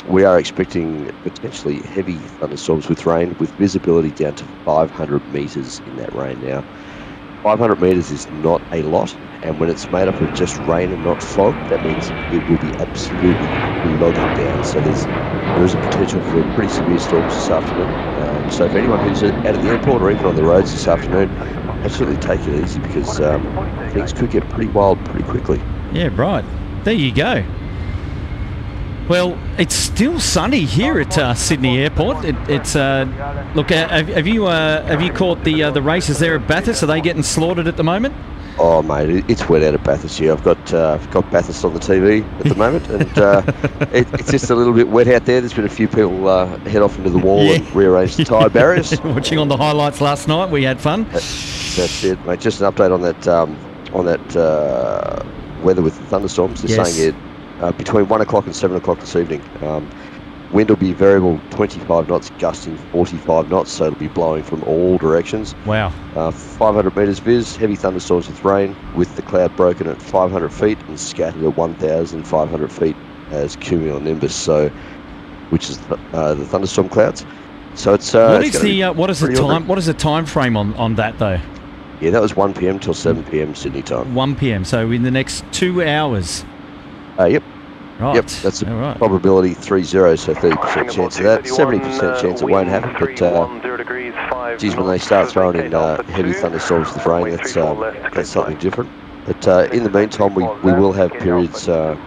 we are expecting potentially heavy thunderstorms with rain, with visibility down to 500 metres in that rain. Now, 500 metres is not a lot, and when it's made up of just rain and not fog, that means it will be absolutely logging down. So there is a potential for pretty severe storms this afternoon. So for anyone who's out of the airport or even on the roads this afternoon, absolutely take it easy, because things could get pretty wild pretty quickly. Yeah, right. There you go. Well, it's still sunny here at Sydney Airport. It's look. Have you caught the races there at Bathurst? Are they getting slaughtered at the moment? Oh mate, it's wet out of Bathurst here. I've got Bathurst on the TV at the moment, and it's just a little bit wet out there. There's been a few people head off into the wall and rearrange the tyre barriers. Watching on the highlights last night, we had fun. That's it, mate. Just an update on that weather with the thunderstorms. They're saying it between 1 o'clock and 7 o'clock this evening. Wind will be variable 25 knots, gusting 45 knots, so it'll be blowing from all directions. Wow. 500 metres viz, heavy thunderstorms with rain, with the cloud broken at 500 feet and scattered at 1,500 feet as cumulonimbus, so which is the thunderstorm clouds. So it's what is the time frame on that though? Yeah, that was 1 p.m. till 7 p.m. Sydney time. 1 p.m. So in the next 2 hours. Yep. Right. Yep, that's a probability 30, so 30% chance of that. 70% chance it won't happen, but geez, when they start throwing in heavy thunderstorms with rain, that's something different. But in the meantime, we will have periods that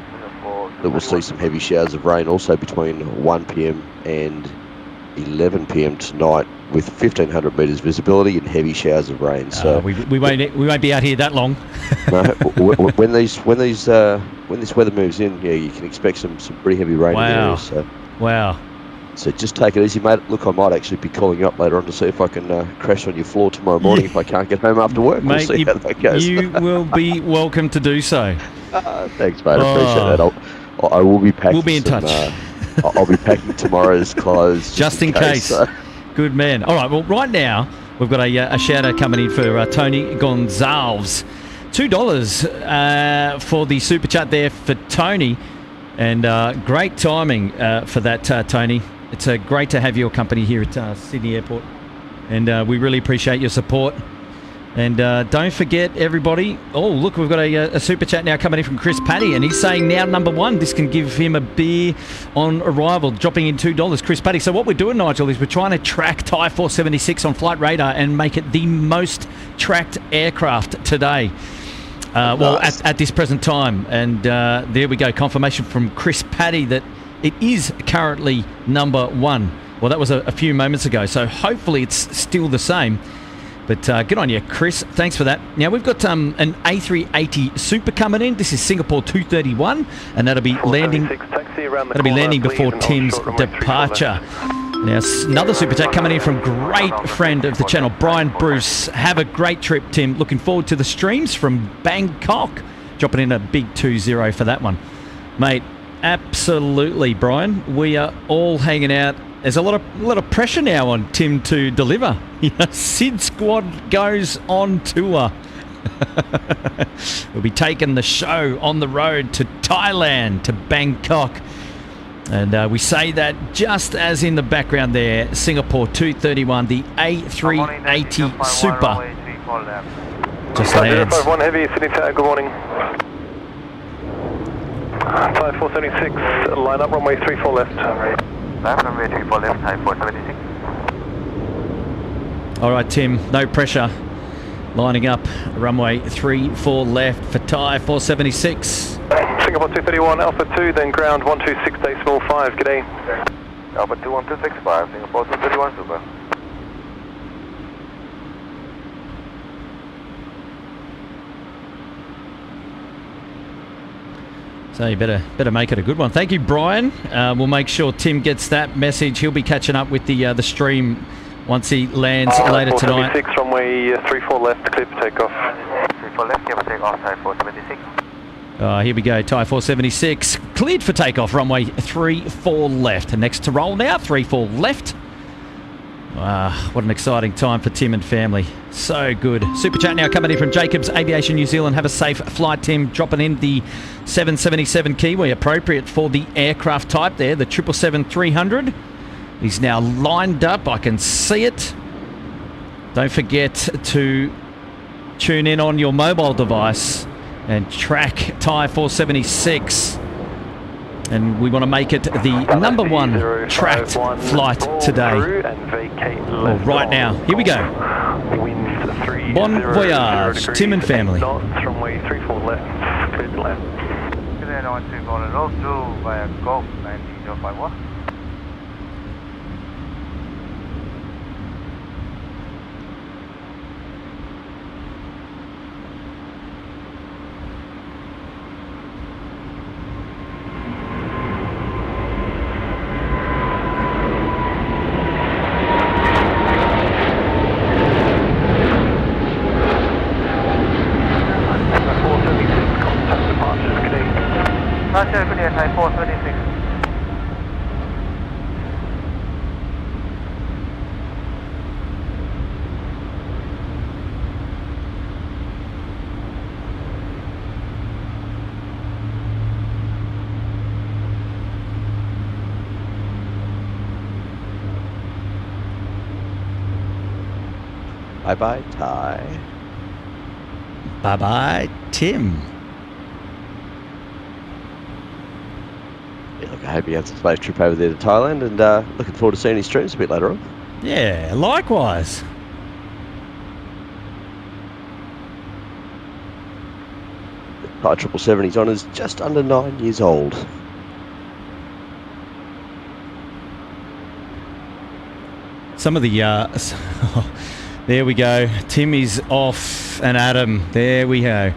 we'll see some heavy showers of rain also between 1 p.m. and 11 p.m. tonight, with 1,500 metres visibility and heavy showers of rain. So we won't be out here that long. No, when this weather moves in, yeah, you can expect some pretty heavy rain in the area. So. Wow. So just take it easy, mate. Look, I might actually be calling you up later on to see if I can crash on your floor tomorrow morning if I can't get home after work. Mate, we'll see how that goes. You will be welcome to do so. Thanks, mate. I appreciate that. I will be packing. We'll be in touch. I'll be packing tomorrow's clothes just in case. So. Good man. All right. Well, right now we've got a shout out coming in for Tony Gonzalez. $2 for the super chat there for Tony, and great timing for that, Tony. It's great to have your company here at Sydney Airport, and we really appreciate your support. And don't forget, everybody. Oh, look, we've got a super chat now coming in from Chris Paddy, and he's saying now number one. This can give him a beer on arrival, dropping in $2. Chris Paddy. So what we're doing, Nigel, is we're trying to track Thai 476 on flight radar and make it the most tracked aircraft today. Well, at this present time. And there we go. Confirmation from Chris Paddy that it is currently number one. Well, that was a few moments ago. So hopefully it's still the same. But good on you, Chris. Thanks for that. Now, we've got an A380 Super coming in. This is Singapore 231, and that'll be landing before Tim's departure. Now, another super chat coming in from great friend of the channel, Brian Bruce. Have a great trip, Tim. Looking forward to the streams from Bangkok. Dropping in a big 2-0 for that one. Mate, absolutely, Brian. We are all hanging out. There's a lot of pressure now on Tim to deliver. You know, SydSquad goes on tour. We'll be taking the show on the road to Thailand, to Bangkok. And we say that just as in the background there, Singapore 231, the A380 Super. Just lands. 051 Heavy, Sydney Tower, good morning. Thai 476, line up, runway 34 left. Runway 34 left, Thai 476. All right, Tim, no pressure. Lining up, runway 34 left for Thai 476. Singapore 231, Alpha 2, then ground 126.5, g'day. Alpha 2, 1265, Singapore 231, super. So you better make it a good one. Thank you, Brian. We'll make sure Tim gets that message. He'll be catching up with the stream once he lands later tonight. 476, runway 34 left, clear for takeoff. 34 left, clear for takeoff, Thai 476. Here we go, Thai 476. Cleared for takeoff, runway 34 left. And next to roll now, 34 left. What an exciting time for Tim and family. So good. Super chat now coming in from Jacobs Aviation New Zealand. Have a safe flight, Tim. Dropping in the 777 Kiwi, appropriate for the aircraft type there, the 777-300. He's now lined up. I can see it. Don't forget to tune in on your mobile device and track Thai 476. And we want to make it the number one tracked flight today. Well, right now. Here we go. Bon voyage, Tim and family. Runway 34 left, clear to land. Via Golf 9051. Bye-bye, Ty. Bye-bye, Tim. Yeah, look, I hope he has a safe trip over there to Thailand, and looking forward to seeing his streams a bit later on. Yeah, likewise. Thai 777 he's on is just under 9 years old. Some of the there we go. Tim is off, and Adam. There we go.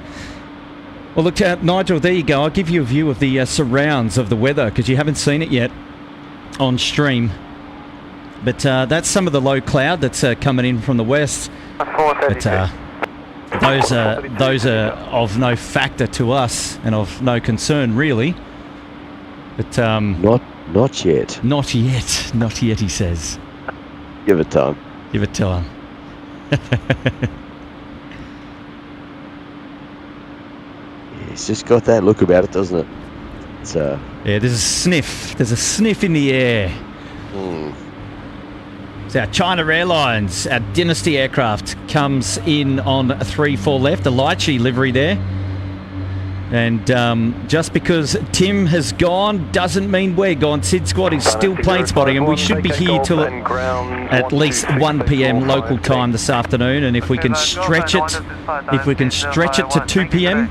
Well, look, Nigel. There you go. I'll give you a view of the surrounds of the weather because you haven't seen it yet on stream. But that's some of the low cloud that's coming in from the west. But those are of no factor to us and of no concern really. But not yet. Not yet. Not yet. He says. Give it time. Give it time. It's just got that look about it, doesn't it? It's yeah, there's a sniff. There's a sniff in the air. So our China Airlines, our Dynasty aircraft, comes in on 3-4 left, the Lychee livery there. And just because Tim has gone doesn't mean we're gone. SydSquad is still plane spotting, and we should be here till at least 1 p.m. local time this afternoon. And if we can stretch it, to 2 p.m.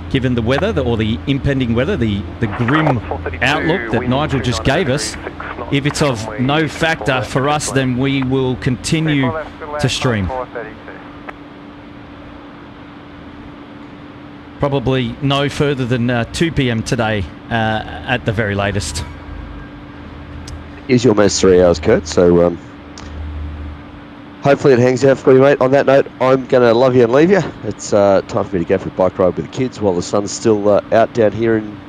given the weather, or the impending weather, the grim outlook that Nigel just gave us, if it's of no factor for us, then we will continue to stream. Probably no further than 2 p.m. today at the very latest. Is almost 3 hours, Kurt, so hopefully it hangs out for you, mate. On that note, I'm going to love you and leave you. It's time for me to go for a bike ride with the kids while the sun's still out down here in,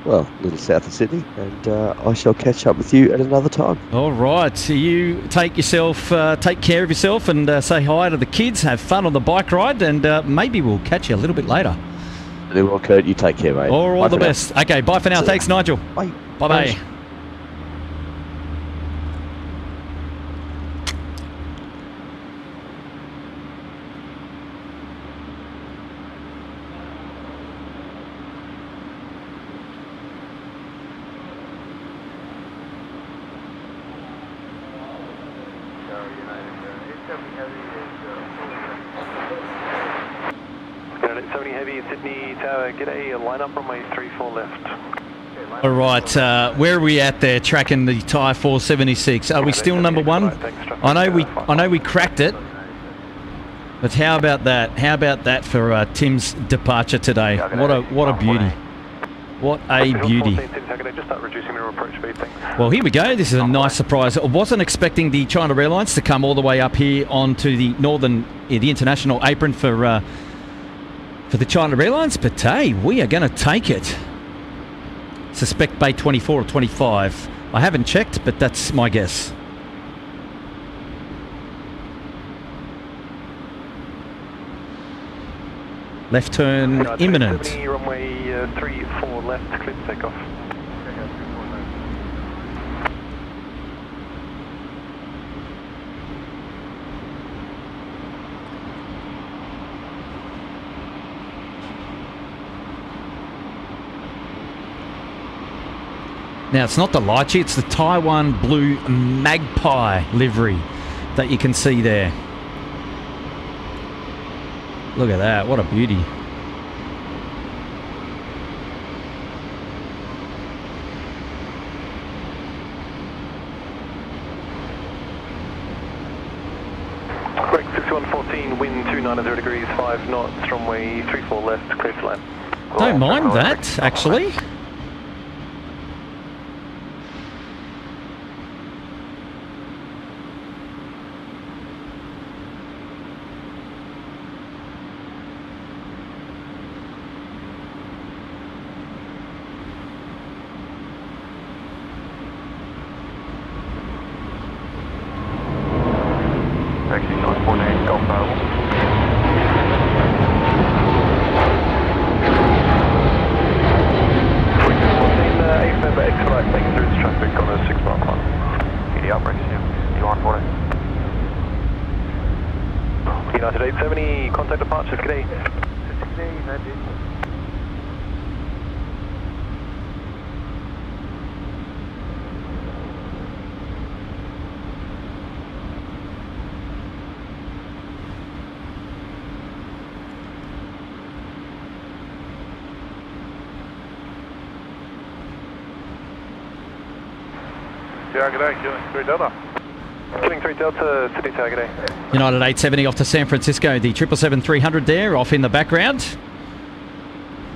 well, a little south of Sydney, and I shall catch up with you at another time. All right, so you take care of yourself, and say hi to the kids, have fun on the bike ride, and maybe we'll catch you a little bit later. Well, Kurt, you take care, mate. All the best. Now. Okay, bye for now. Thanks, Nigel. Bye. Bye-bye. All right, where are we at there tracking the Thai 476? Are we still number one? I know we cracked it, but how about that? How about that for Tim's departure today? What a beauty! What a beauty! Well, here we go. This is a nice surprise. I wasn't expecting the China Airlines to come all the way up here onto the the international apron for the China Airlines, but hey, we are going to take it. Suspect Bay 24 or 25. I haven't checked, but that's my guess. Left turn imminent. Runway 34 left, clear to takeoff. Now, it's not the Lychee, it's the Taiwan Blue Magpie livery that you can see there. Look at that, what a beauty. Correct, 6114, wind 290 degrees, 5 knots, runway 34 left, clear to land. Don't mind that, actually. United 870, contact departures, good day. Yeah, good day, killing 3 Delta. Killing 3 Delta, Sydney Tower, good day. United 870 off to San Francisco. The 777-300 there off in the background.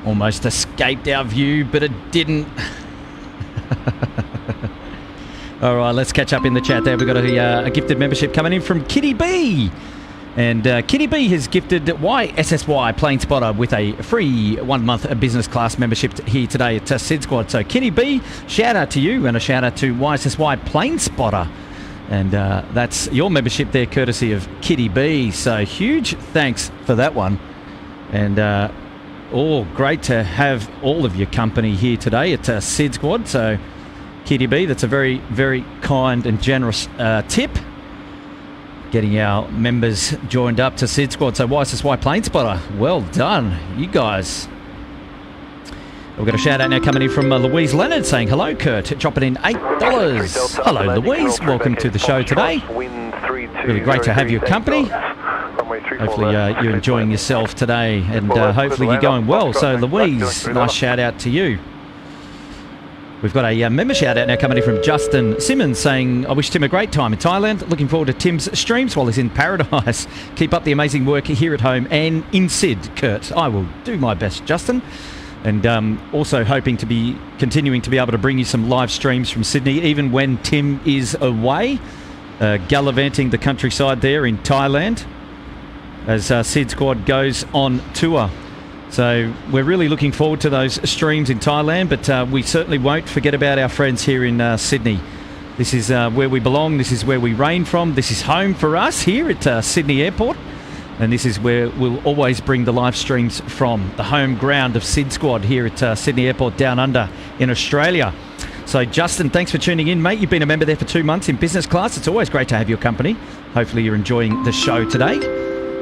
Almost escaped our view, but it didn't. All right, let's catch up in the chat there. We've got a gifted membership coming in from Kitty B. And Kitty B has gifted YSSY Plane Spotter with a free 1-month business class membership here today at SydSquad. So Kitty B, shout out to you and a shout out to YSSY Plane Spotter. And that's your membership there courtesy of Kitty B. So huge thanks for that one. And great to have all of your company here today at SydSquad. So Kitty B, that's a very, very kind and generous tip. Getting our members joined up to SydSquad. So YSSY Plane Spotter, well done, you guys. We've got a shout out now coming in from Louise Leonard saying, hello Kurt, dropping in $8. Hello Louise, welcome to the show today. Really great to have your company. Hopefully you're enjoying yourself today and hopefully you're going well. So Louise, nice shout out to you. We've got a member shout out now coming in from Justin Simmons saying, I wish Tim a great time in Thailand. Looking forward to Tim's streams while he's in paradise. Keep up the amazing work here at home and in Syd, Kurt. I will do my best, Justin. And also hoping to be continuing to be able to bring you some live streams from Sydney, even when Tim is away, gallivanting the countryside there in Thailand as SydSquad goes on tour. So we're really looking forward to those streams in Thailand, but we certainly won't forget about our friends here in Sydney. This is where we belong. This is where we reign from. This is home for us here at Sydney Airport. And this is where we'll always bring the live streams from, the home ground of SydSquad here at Sydney Airport Down Under in Australia. So Justin, thanks for tuning in, mate. You've been a member there for 2 months in business class. It's always great to have your company. Hopefully you're enjoying the show today.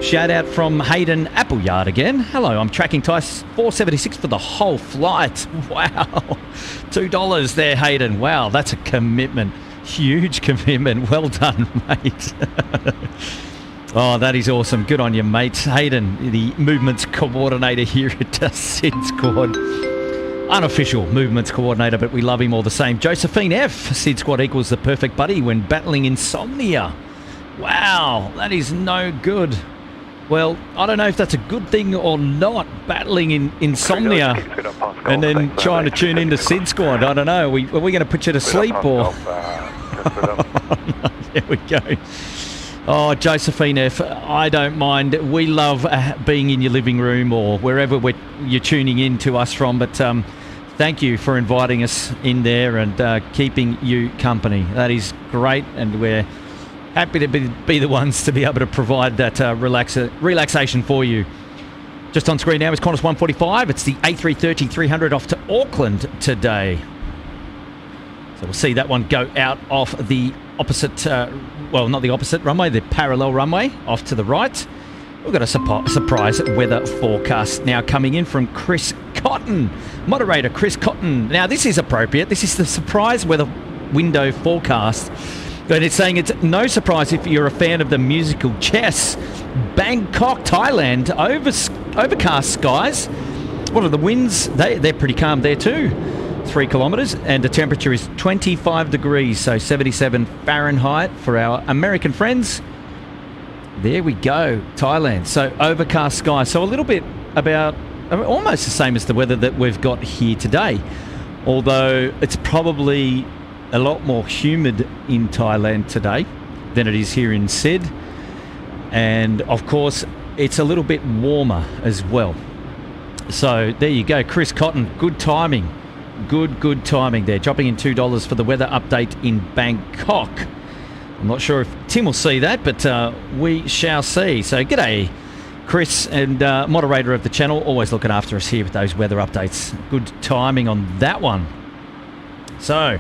Shout out from Hayden Appleyard again. Hello, I'm tracking Tice 476 for the whole flight. Wow. $2 there, Hayden. Wow, that's a commitment. Huge commitment. Well done, mate. Oh, that is awesome. Good on you, mate. Hayden, the movements coordinator here at SydSquad. Unofficial movements coordinator, but we love him all the same. Josephine F. SydSquad equals the perfect buddy when battling insomnia. Wow, that is no good. Well, I don't know if that's a good thing or not, battling in insomnia and then trying to tune into SydSquad. I don't know. Are we going to put you to sleep or? There we go. Oh, Josephine F., I don't mind. We love being in your living room or wherever you're tuning in to us from. But thank you for inviting us in there and keeping you company. That is great, and we're happy to be the ones to be able to provide that relaxation for you. Just on screen now is Qantas 145. It's the A330-300 off to Auckland today. So we'll see that one go out off the opposite, well, not the opposite runway, the parallel runway off to the right. We've got a surprise weather forecast now coming in from Chris Cotton, moderator Chris Cotton. Now this is appropriate. This is the surprise weather window forecast. And it's saying it's no surprise if you're a fan of the musical chess. Bangkok, Thailand, overcast skies. What are the winds? They're pretty calm there too. 3 kilometres, and the temperature is 25 degrees, so 77 Fahrenheit for our American friends. There we go, Thailand. So overcast skies. So a little bit about almost the same as the weather that we've got here today. Although it's probably a lot more humid in Thailand today than it is here in Syd. And of course, it's a little bit warmer as well. So there you go, Chris Cotton, good timing. Good timing there. Dropping in $2 for the weather update in Bangkok. I'm not sure if Tim will see that, but we shall see. So g'day, Chris, and moderator of the channel, always looking after us here with those weather updates. Good timing on that one. So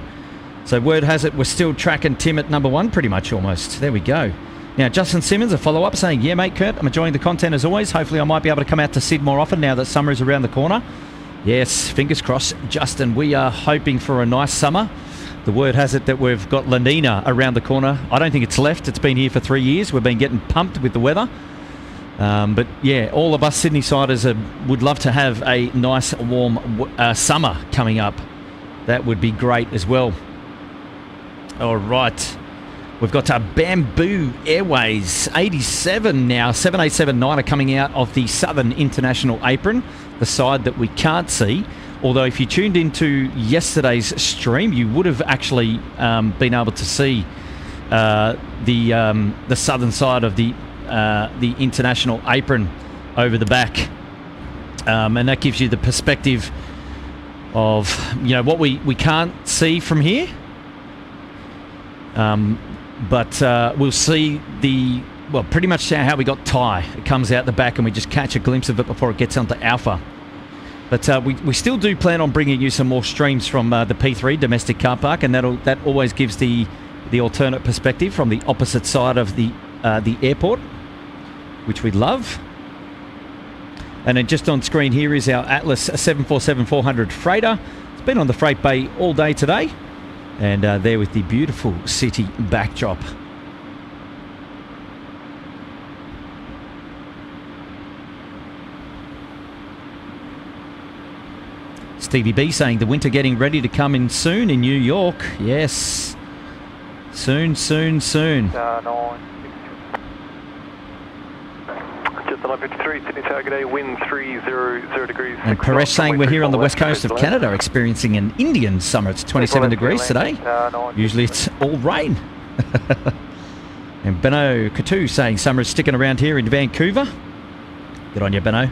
word has it we're still tracking Tim at number 1 pretty much almost. There we go. Now, Justin Simmons, a follow-up saying, yeah, mate, Kurt, I'm enjoying the content as always. Hopefully I might be able to come out to Sid more often now that summer is around the corner. Yes, fingers crossed, Justin. We are hoping for a nice summer. The word has it that we've got La Nina around the corner. I don't think it's left. It's been here for 3 years. We've been getting pumped with the weather. But yeah, all of us Sydney-siders would love to have a nice warm summer coming up. That would be great as well. All right. We've got Bamboo Airways 87 now. 787-9 are coming out of the Southern International apron, the side that we can't see. Although if you tuned into yesterday's stream, you would have actually been able to see the southern side of the international apron over the back, and that gives you the perspective of what we can't see from here. But we'll see pretty much how we got Thai. It comes out the back and we just catch a glimpse of it before it gets onto Alpha. But we still do plan on bringing you some more streams from the P3 domestic car park, and that always gives the alternate perspective from the opposite side of the airport, which we love. And then just on screen here is our Atlas 747-400 freighter. It's been on the freight bay all day today. And there with the beautiful city backdrop. Stevie B saying the winter getting ready to come in soon in New York. Yes. Soon, soon, soon. Just 11:53, Sydney target A, wind 300 degrees. And Paresh saying we're here on the west coast of Canada experiencing an Indian summer. It's 27 degrees today. Usually it's all rain. And Benno Katu saying summer is sticking around here in Vancouver. Good on you, Benno.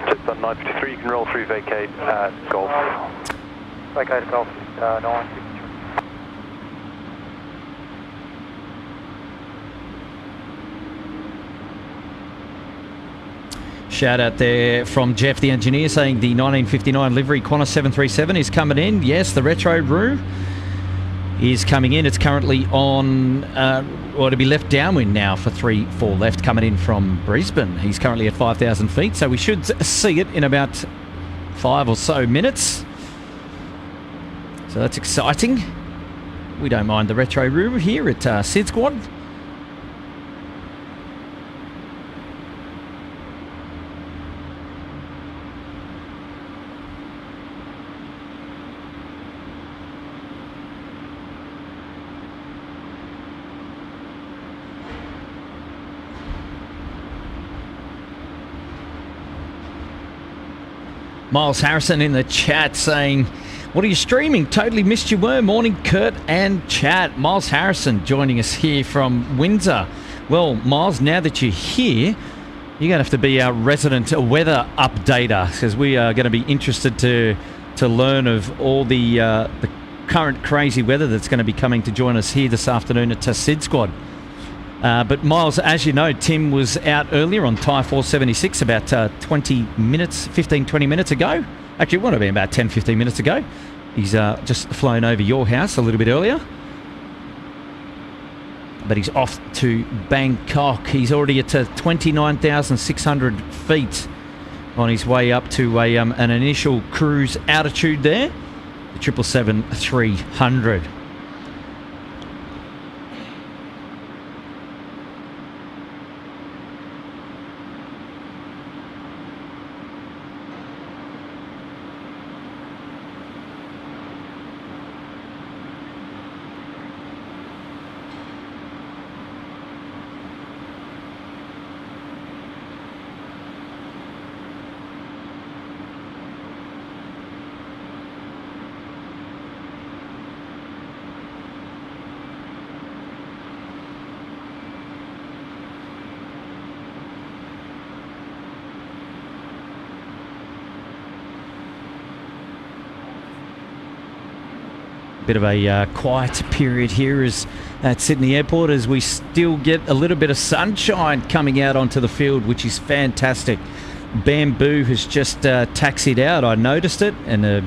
Just on 9:53, you can roll through vacate Golf. Vacate Golf, 9. Shout out there from Jeff, the engineer, saying the 1959 livery Qantas 737 is coming in. Yes, the retro Roo is coming in. It's currently on, to be left downwind now for 3-4 left, coming in from Brisbane. He's currently at 5,000 feet, so we should see it in about 5 or so minutes. So that's exciting. We don't mind the retro Roo here at SydSquad. Miles Harrison in the chat saying, what are you streaming? Totally missed your worm. Morning, Kurt and chat. Miles Harrison joining us here from Windsor. Well, Miles, now that you're here, you're going to have to be our resident weather updater, because we are going to be interested to learn of all the current crazy weather that's going to be coming to join us here this afternoon at SydSquad. But Miles, as you know, Tim was out earlier on Thai 476 about 20 minutes ago. Actually, it would have been about 10-15 minutes ago. He's just flown over your house a little bit earlier. But he's off to Bangkok. He's already at 29,600 feet on his way up to an initial cruise altitude there, the 777-300. Bit of a quiet period here at Sydney Airport as we still get a little bit of sunshine coming out onto the field, which is fantastic. Bamboo has just taxied out. I noticed it, and the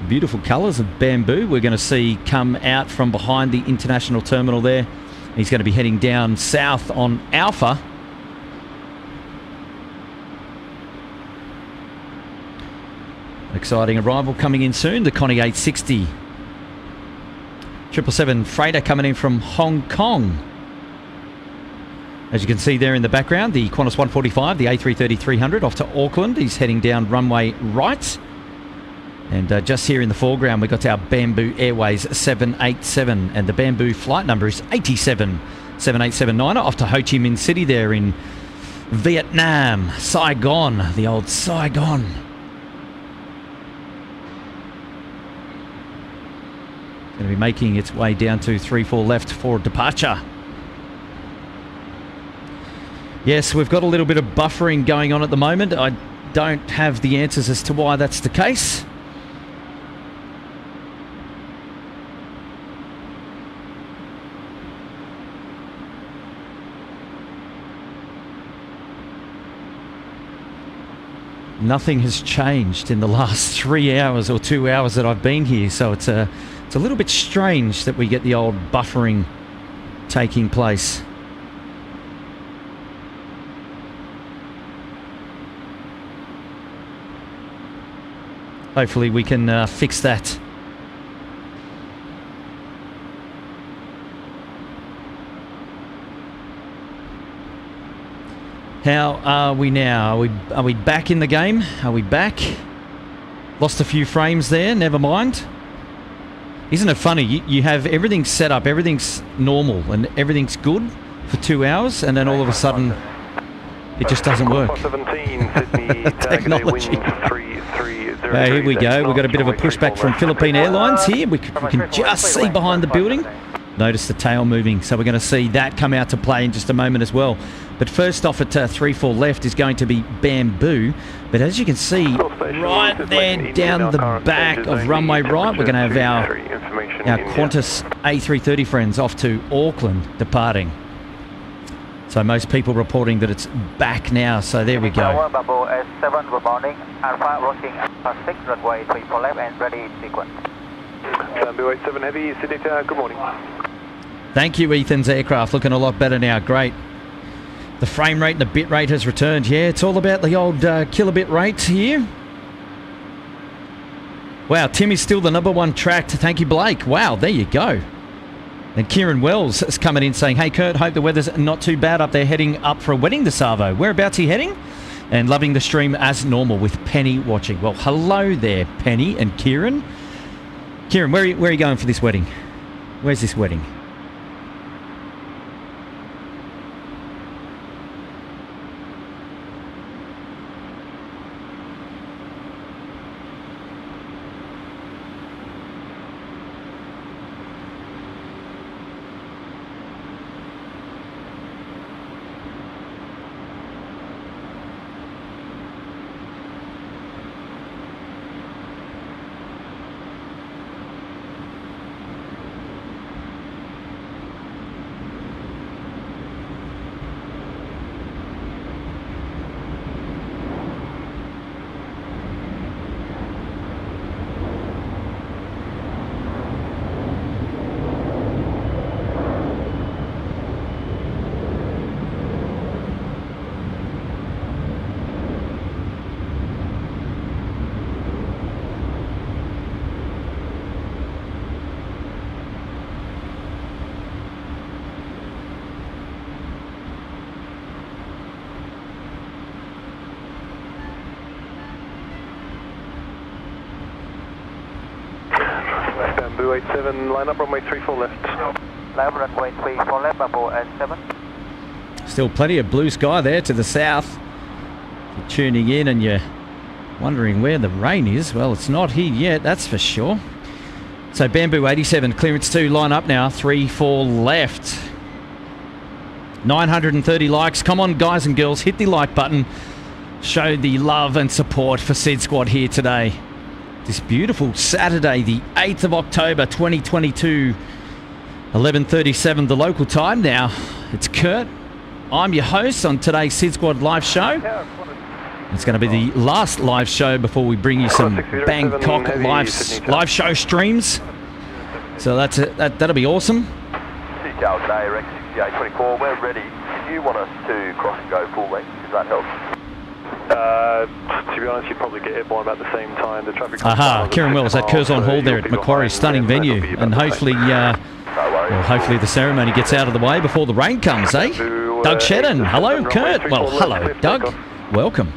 beautiful colours of Bamboo we're going to see come out from behind the international terminal there He's going to be heading down south on Alpha. Exciting arrival coming in soon, the Connie 860. 777 freighter coming in from Hong Kong. As you can see there in the background, the Qantas 145, the A330-300 off to Auckland. He's heading down runway right. And just here in the foreground, we got our Bamboo Airways 787. And the Bamboo flight number is 87-7879 off to Ho Chi Minh City there in Vietnam. Saigon, the old Saigon. Going to be making its way down to 34 left for departure. Yes, we've got a little bit of buffering going on at the moment. I don't have the answers as to why that's the case. Nothing has changed in the last 3 hours or 2 hours that I've been here, so it's a little bit strange that we get the old buffering taking place. Hopefully we can fix that. How are we now? Are we back in the game? Are we back? Lost a few frames there, never mind. Isn't it funny? You have everything set up, everything's normal and everything's good for 2 hours, and then all of a sudden it just doesn't work. 17, Sydney, Technology. Here we go. We've got a bit of a pushback from Philippine Airlines here. We can just see behind the building. Notice the tail moving, so we're going to see that come out to play in just a moment as well. But first off at 34 left is going to be Bamboo. But as you can see, right there down the back of runway right, we're going to have our Qantas A330 friends off to Auckland departing. So most people reporting that it's back now, so there we go. Bamboo A7, good morning. Alpha working Alpha 6, runway 34 left and ready in sequence. Bamboo A7 Heavy, Sydney Tower, good morning. Thank you, Ethan's aircraft. Looking a lot better now. Great. The frame rate and the bit rate has returned. Yeah, it's all about the old kilobit rates here. Wow, Tim is still the #1 tracked. Thank you, Blake. Wow, there you go. And Kieran Wells is coming in saying, hey, Kurt, hope the weather's not too bad up there heading up for a wedding to Savo. Whereabouts are you heading? And loving the stream as normal with Penny watching. Well, hello there, Penny and Kieran. Kieran, where are you going for this wedding? Where's this wedding? Bamboo 87, line up runway 34 left. Line up runway 34 left, Bamboo A7. Still plenty of blue sky there to the south. If you're tuning in and you're wondering where the rain is, well, it's not here yet, that's for sure. So Bamboo 87, clearance 2, line up now, 34 left. 930 likes. Come on, guys and girls, hit the like button. Show the love and support for SydSquad here today. This beautiful Saturday, the 8th of October, 2022, 11:37 the local time now. It's Kurt. I'm your host on today's SydSquad live show. It's going to be the last live show before we bring you some Bangkok live show streams. So that'll be awesome. Chow, today, Rex 6824, we're ready. If you want us to cross and go full length, does that help? To be honest, you'd probably get airborne about the same time. The traffic. Aha, Kieran Wells at Curzon Hall there at Macquarie's stunning venue, and hopefully, hopefully the ceremony gets out of the way before the rain comes, eh? Doug Shedden, hello, Kurt. Well, hello, Doug. Welcome.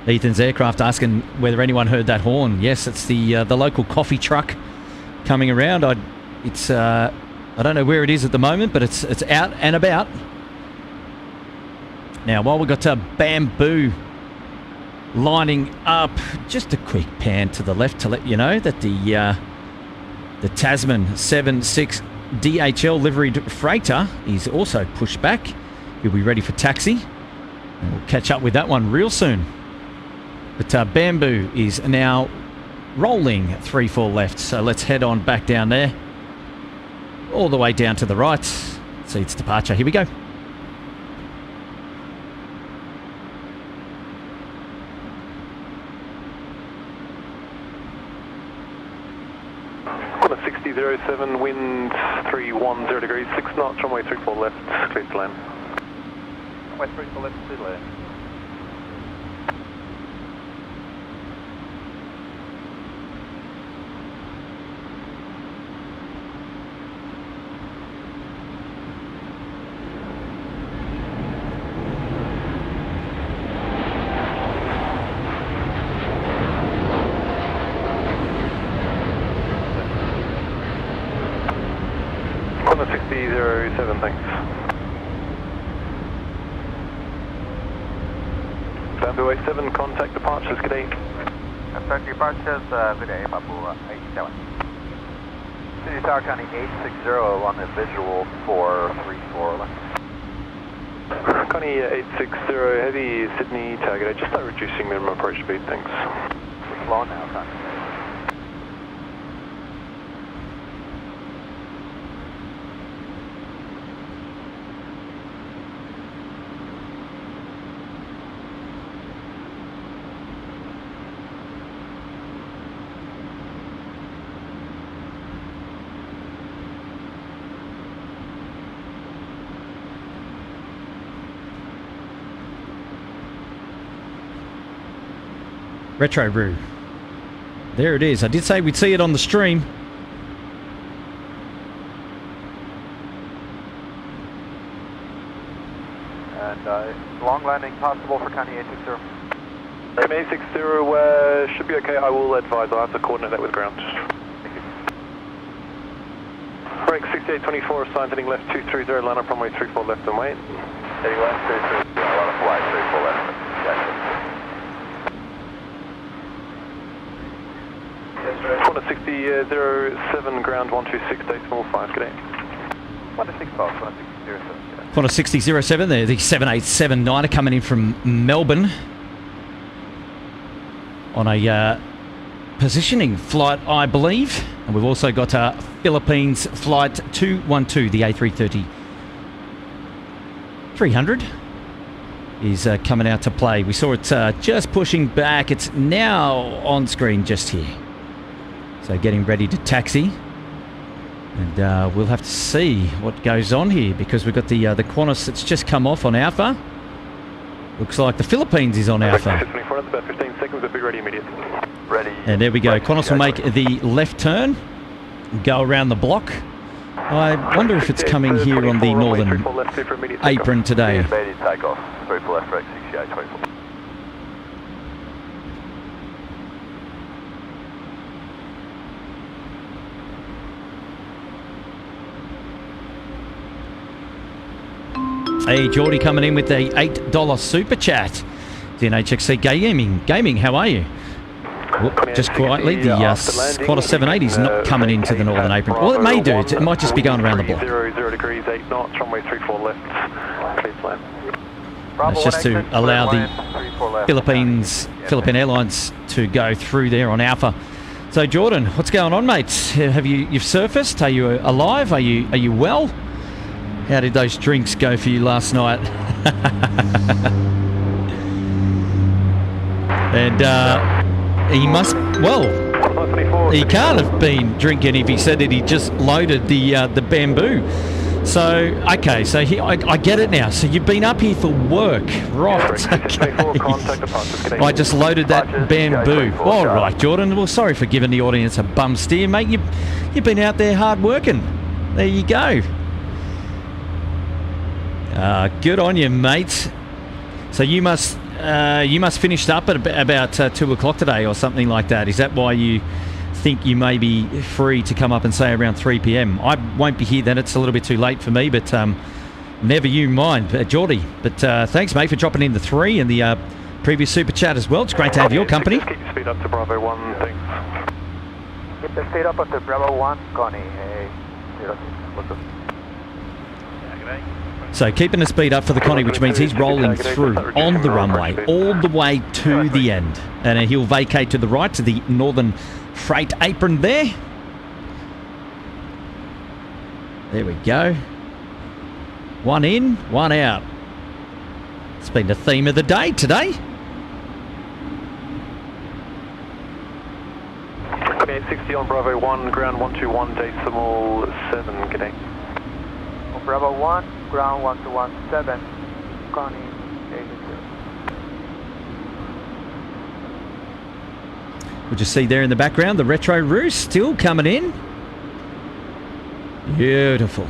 Ethan's aircraft asking whether anyone heard that horn. Yes, it's the local coffee truck coming around. I don't know where it is at the moment, but it's out and about. Now, while we've got Bamboo lining up, just a quick pan to the left to let you know that the Tasman 76 DHL liveried freighter is also pushed back. He'll be ready for taxi, and we'll catch up with that one real soon. But Bamboo is now rolling 3-4 left, so let's head on back down there, all the way down to the right. See its departure. Here we go. Qantas 6007, wind 310 degrees, 6 knots, runway 34 left, clear to land. Runway 34 left, clear to land. Qantas 6007, thanks. Bamboo A7, contact departures, good day. Contact departures, good day, Bamboo 87. City Tower County 860 on the visual for 34 left. Connie 860, heavy Sydney target, just start reducing minimum approach speed, thanks. We're slow now, Connie. Retro Brew. There it is. I did say we'd see it on the stream. And long landing possible for County 860. County 860 should be okay. I will advise. I'll have to coordinate that with ground. Thank you. Break 6824, assigned heading left 230, line up runway 34 left and wait. Heading left 230, line up wide 34 left. Qantas 6007, ground 126, decimal 5, good day. 126 pulse, 16007. Qantas 6007 there, the 787-9er coming in from Melbourne on a positioning flight, I believe. And we've also got Philippines flight 212, the A330 300 is coming out to play. We saw it just pushing back. It's now on screen just here. So getting ready to taxi. And we'll have to see what goes on here, because we've got the Qantas that's just come off on Alpha. Looks like the Philippines is on Alpha. 24, about 15 seconds, but be ready immediately. Ready. And there we go. Qantas will make the left turn, go around the block. I wonder if it's coming here on the northern apron today. Immediate takeoff. 34 left, Rex 6824. Hey, Geordie coming in with a $8 super chat. The NHXC Gaming, how are you? Whoop, just quietly, the Qantas 780 is not coming into the northern apron. Well, it may do. It might just be going around the block. 0 degrees, 8 knots, runway 34 left, clear to land. That's just to allow the Philippine Airlines to go through there on Alpha. So, Jordan, what's going on, mate? You've surfaced? Are you alive? Are you well? How did those drinks go for you last night? And he must, well, He can't have been drinking if he said that he just loaded the bamboo. So, okay, so I get it now. So you've been up here for work, right? Okay. I just loaded that bamboo. All right, Jordan. Well, sorry for giving the audience a bum steer, mate. You've been out there hard working. There you go. Good on you, mate. So you must finish up at about 2 o'clock today or something like that. Is that why you think you may be free to come up and say around 3 p.m? I won't be here then. It's a little bit too late for me, but never you mind, Geordie. But thanks, mate, for dropping in the 3 and the previous super chat as well. It's great to have your company. Keep your speed up to Bravo 1, thanks. Keep the speed up to Bravo 1, Connie. Hey, So keeping the speed up for the Connie, which means he's rolling through on the runway all the way to the end. And he'll vacate to the right to the northern freight apron there. There we go. One in, one out. It's been the theme of the day today. Okay, 60 on Bravo 1, ground 121.7, g'day. On Bravo 1, ground 1217, Connie, ATC. We'll just see there in the background the retro roost still coming in. Beautiful.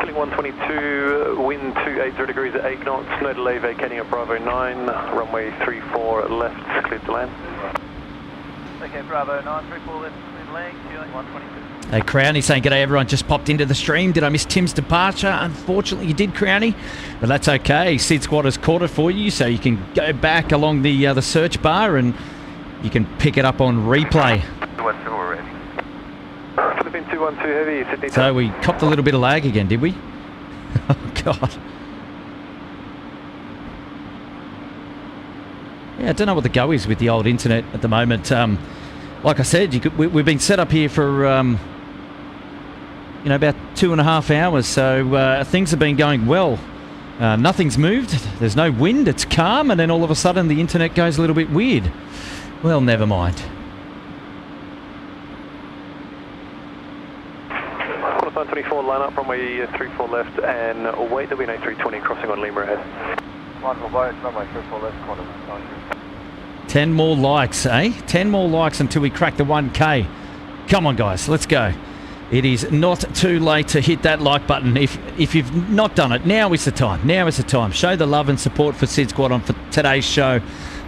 Killing 122, wind 280 degrees at 8 knots, no delay vacating at Bravo 9, runway 34 left, cleared to land. Okay, Bravo 934 left, clear leg, Julie 122. Hey, Crownie saying, g'day everyone, just popped into the stream. Did I miss Tim's departure? Unfortunately, you did, Crownie, but that's okay. SydSquad has caught it for you, so you can go back along the search bar and you can pick it up on replay. 212 already. Philippine 212 heavy, Sydney. So we copped a little bit of lag again, did we? Oh, God. Yeah, I don't know what the go is with the old internet at the moment. Like I said, we've been set up here for about 2.5 hours, so things have been going well. Nothing's moved. There's no wind. It's calm, and then all of a sudden the internet goes a little bit weird. Well, never mind. Qantas 924, line up, runway 34 left, and await the wind A320 crossing on Lima ahead. Runway 34 left, Qantas 924. 10 more likes, eh? 10 more likes until we crack the 1K. Come on, guys, let's go. It is not too late to hit that like button. If you've not done it, now is the time. Now is the time. Show the love and support for SydSquad on for today's show.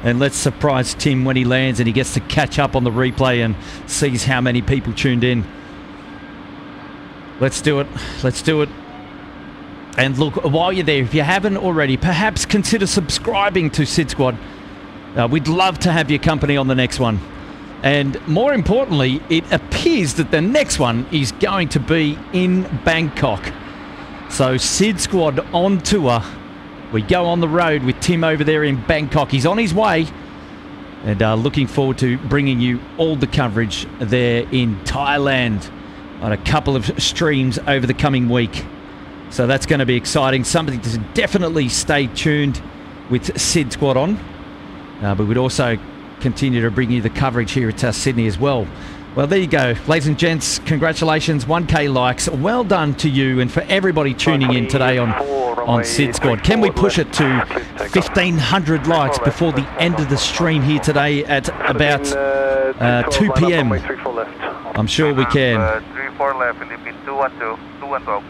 And let's surprise Tim when he lands and he gets to catch up on the replay and sees how many people tuned in. Let's do it. Let's do it. And look, while you're there, if you haven't already, perhaps consider subscribing to SydSquad. We'd love to have your company on the next one. And more importantly, it appears that the next one is going to be in Bangkok. So SydSquad on tour. We go on the road with Tim over there in Bangkok. He's on his way. And looking forward to bringing you all the coverage there in Thailand on a couple of streams over the coming week. So that's going to be exciting. Something to definitely stay tuned with SydSquad on. But we'd also continue to bring you the coverage here at Sydney as well. Well, there you go. Ladies and gents, congratulations. 1K likes. Well done to you and for everybody tuning in today on SydSquad. Can we push it to 1,500 likes before the end of the stream here today at about 2 p.m.? I'm sure we can. 34 left, Philippine 212, 212.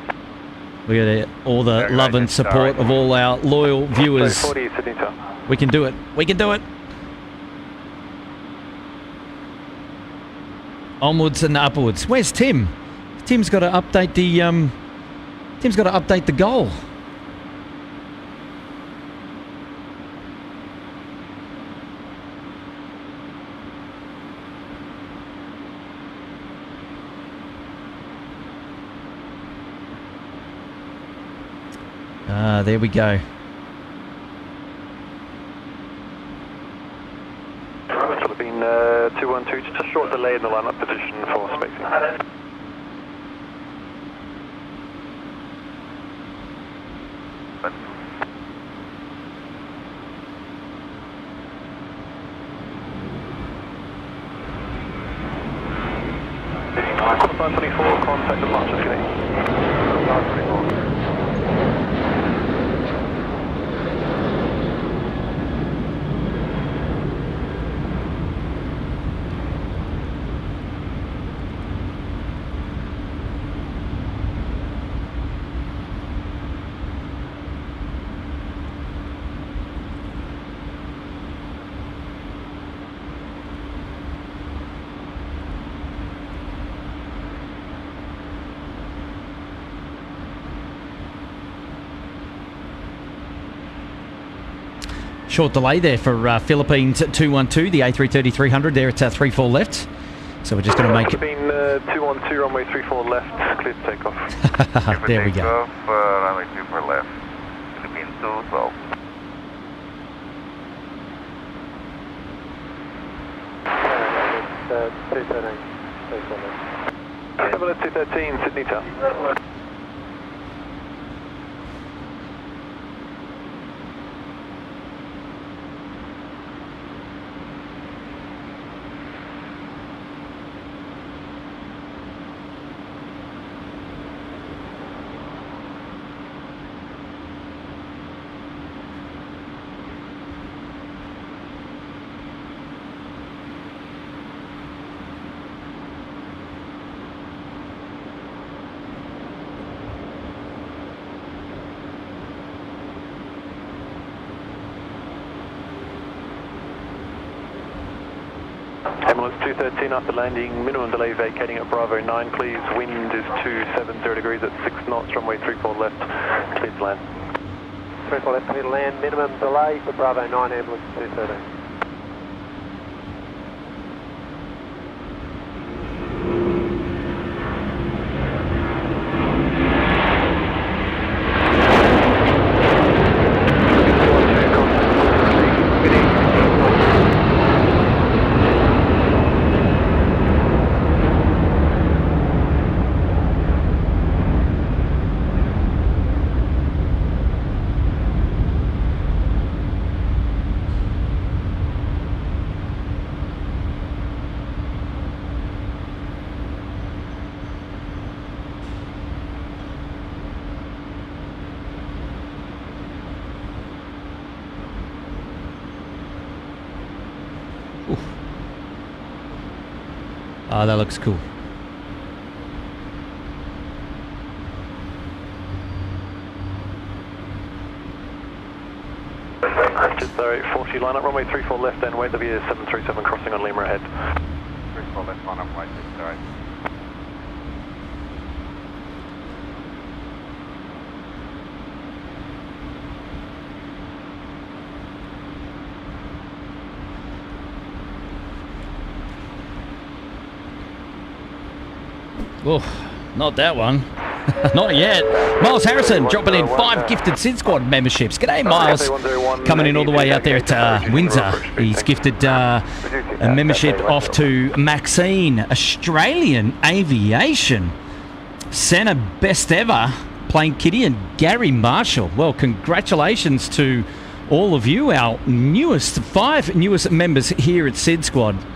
We got all the love and support of all our loyal viewers. We can do it. We can do it. Onwards and upwards. Where's Tim? Tim's got to update the goal. There we go. Philippine 212 reach a short delay in the lineup position for spacing. Qantas 24, contact the March Short delay there for Philippines 212, the A330-300 there at 34 left. So we're just going to make it. Philippines 212, runway 34 left, clear to take off. There we go. Runway 34 left. Philippines 212. It's 213. 213, Sydney Tower. Ambulance 213 after landing, minimum delay vacating at Bravo 9 please, wind is 270 degrees at 6 knots, runway 34 left, clear to land. 34 left, clear to land, minimum delay for Bravo 9, ambulance 213. Oh, that looks cool. Just 40 line up, runway 34 left and wait, there'll be a 737 crossing on Lima ahead. 34 left, line up, wait, 608. Oh, not that one. Not yet. Miles Harrison dropping in 5 gifted SydSquad memberships. G'day, Miles. Coming in all the way out there at Windsor. He's gifted a membership off to Maxine, Australian Aviation. Santa Best Ever, Plain Kitty, and Gary Marshall. Well, congratulations to all of you, our 5 newest members here at SydSquad.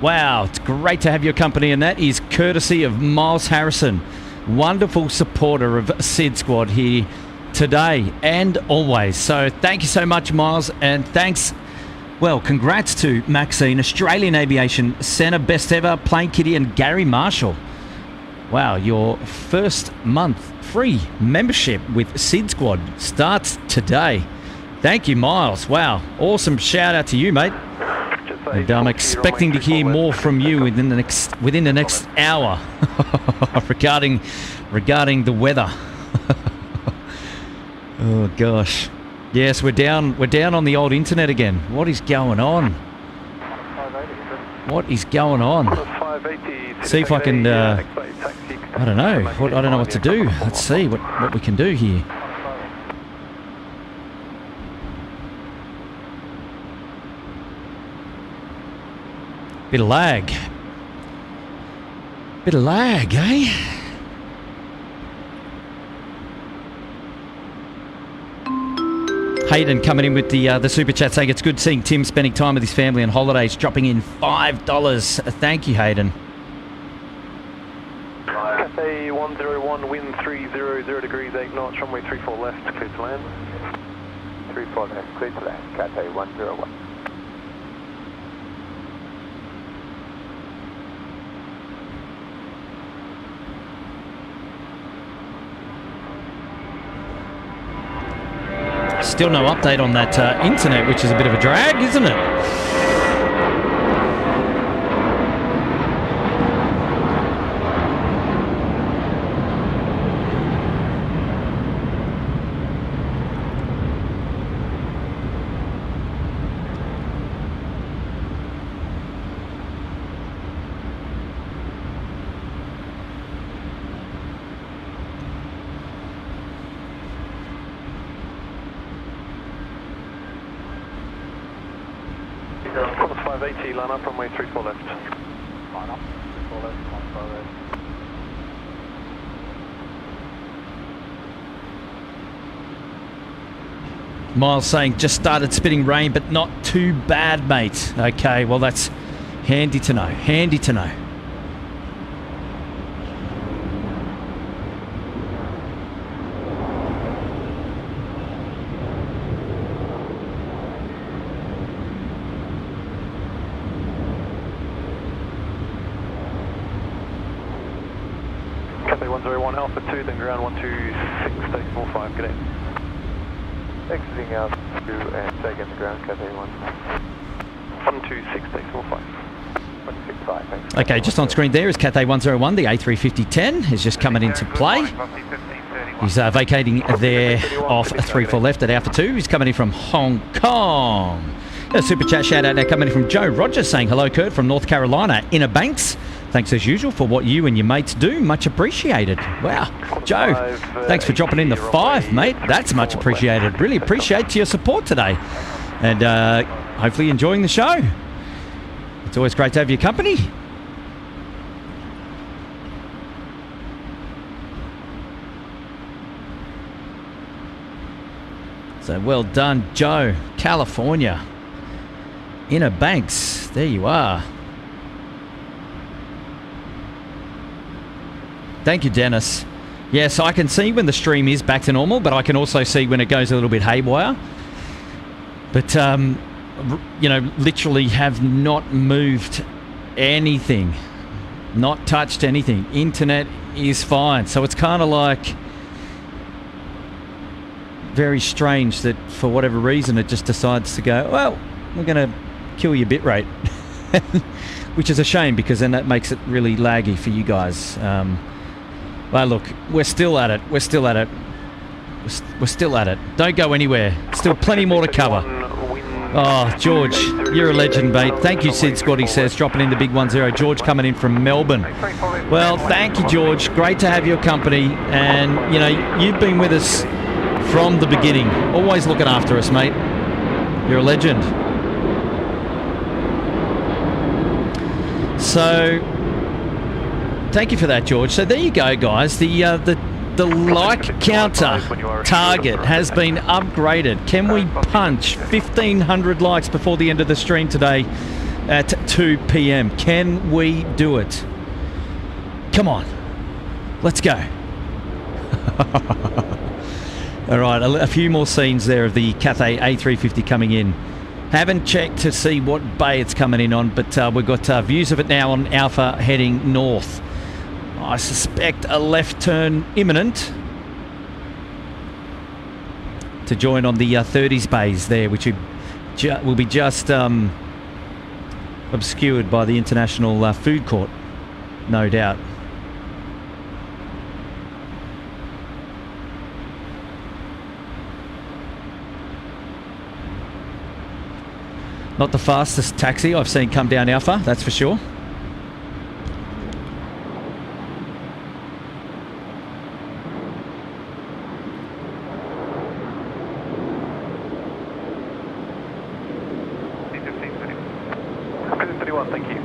Wow, it's great to have your company, and that is courtesy of Miles Harrison, wonderful supporter of SydSquad here today and always. So thank you so much, Miles, and thanks, well, congrats to Maxine, Australian Aviation, Santa Best Ever, Plain Kitty, and Gary Marshall. Wow, your first month free membership with SydSquad starts today. Thank you, Miles. Wow, awesome shout out to you, mate. And I'm expecting to hear more from you within the next hour regarding the weather. Oh gosh, yes, we're down on the old internet again. What is going on? What is going on? See if I can. I don't know. I don't know what to do. Let's see what we can do here. Bit of lag. Bit of lag, eh? Hayden coming in with the super chat saying it's good seeing Tim spending time with his family on holidays, dropping in $5. Thank you, Hayden. Cathay 101, wind 300 degrees, 8 knots, runway 34 left, clear to land. 34 left, clear to land, Cathay 101. Still no update on that internet, which is a bit of a drag, isn't it? Qantas 580, line up, runway 34 left. Line up, 34 left, 158. Miles saying just started spitting rain, but not too bad, mate. Okay, well that's handy to know. Handy to know. Cathay 101, Alpha 2, then ground 126.45, good day. Exiting out 2 and taking the ground, Cathay 126.45. 165, thanks. Okay, just on screen there is Cathay 101, the A350-10 is just coming into play. He's vacating there off 34 left at Alpha 2. He's coming in from Hong Kong. A super chat shout out now coming in from Joe Rogers saying, hello Kurt from North Carolina, Inner Banks. Thanks as usual for what you and your mates do. Much appreciated. Wow. Joe, thanks for dropping in the 5, mate. That's much appreciated. Really appreciate your support today. And hopefully enjoying the show. It's always great to have your company. So well done, Joe. California. Inner Banks. There you are. Thank you, Dennis. Yes, I can see when the stream is back to normal, but I can also see when it goes a little bit haywire. But, you know, literally have not moved anything. Not touched anything. Internet is fine. So it's kind of like very strange that for whatever reason it just decides to go, well, we're going to kill your bit rate. Which is a shame because then that makes it really laggy for you guys. Well, look, we're still at it. We're still at it. We're still at it. Don't go anywhere. Still plenty more to cover. Oh, George, you're a legend, mate. Thank you, SydSquad, he says, dropping in the big 10. George coming in from Melbourne. Well, thank you, George. Great to have your company. And, you know, you've been with us from the beginning. Always looking after us, mate. You're a legend. So, thank you for that, George. So there you go, guys. The like counter target has been upgraded. Can we punch 1,500 likes before the end of the stream today at 2 p.m? Can we do it? Come on. Let's go. All right, a few more scenes there of the Cathay A350 coming in. Haven't checked to see what bay it's coming in on, but we've got views of it now on Alpha heading north. I suspect a left turn imminent to join on the 30s bays there, which will be just obscured by the international food court, no doubt. Not the fastest taxi I've seen come down Alpha, that's for sure. Thank you.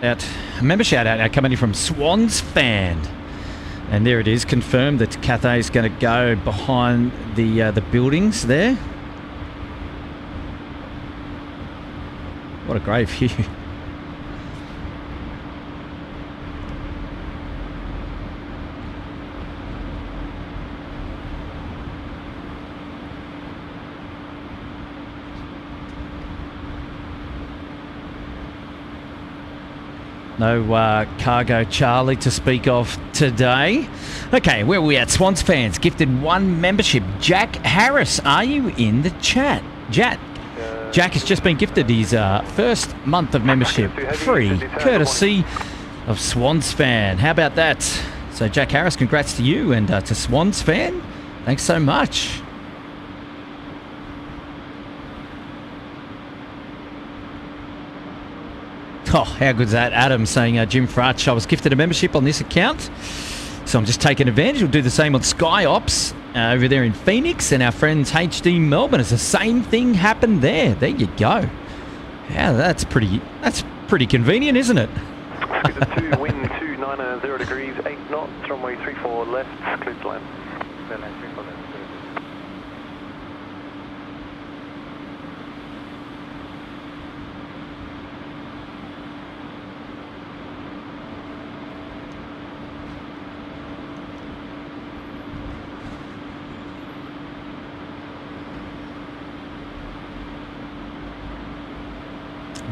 out, a member shout out now coming in from Swans Fan. And there it is, confirmed that Cathay is going to go behind the buildings there. What a great view. No cargo Charlie to speak of today. Okay, where are we at? Swans Fans gifted 1 membership. Jack Harris, are you in the chat? Jack has just been gifted his first month of membership free, courtesy of Swans Fan. How about that? So Jack Harris, congrats to you, and to Swans Fan, thanks so much. Oh, how good's that? Adam saying, Jim Frutch, I was gifted a membership on this account, so I'm just taking advantage. We'll do the same on SkyOps over there in Phoenix, and our friends HD Melbourne. It's the same thing happened there. There you go. Yeah, that's pretty convenient, isn't it? Speed 2, wind 290 degrees, 8 knots, runway 34 left, clear to land.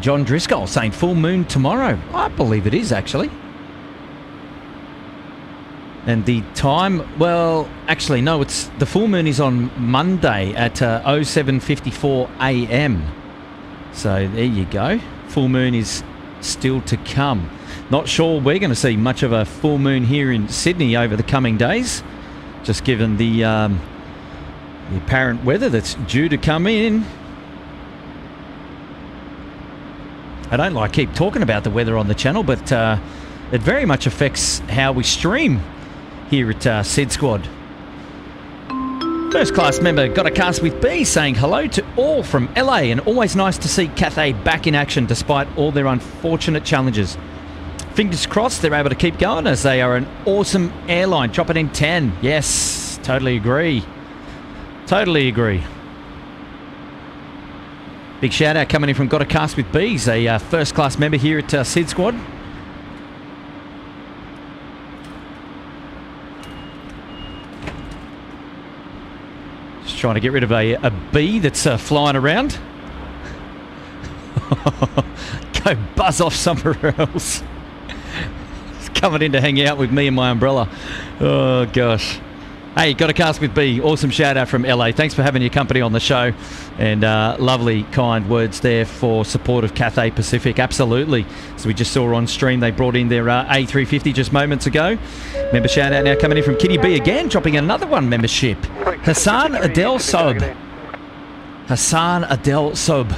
John Driscoll saying full moon tomorrow. I believe it is, actually. And the time, well, actually, no, it's the full moon is on Monday at 07:54 a.m. So there you go. Full moon is still to come. Not sure we're going to see much of a full moon here in Sydney over the coming days, just given the apparent weather that's due to come in. I don't like keep talking about the weather on the channel, but it very much affects how we stream here at SydSquad. First class member got a cast with B saying hello to all from LA, and always nice to see Cathay back in action despite all their unfortunate challenges. Fingers crossed they're able to keep going, as they are an awesome airline. Drop it in 10. Yes, totally agree. Totally agree. Big shout out coming in from Got a Cast with Bees, a first class member here at SydSquad. Just trying to get rid of a bee that's flying around. Go buzz off somewhere else. It's coming in to hang out with me and my umbrella. Oh gosh. Hey, Got a Cast with B. Awesome shout out from LA. Thanks for having your company on the show, and lovely, kind words there for support of Cathay Pacific. Absolutely. So we just saw on stream they brought in their A350 just moments ago. Member shout out now coming in from Kitty B again, dropping another one membership. Hassan Adel Sob. Hassan Adel Sob.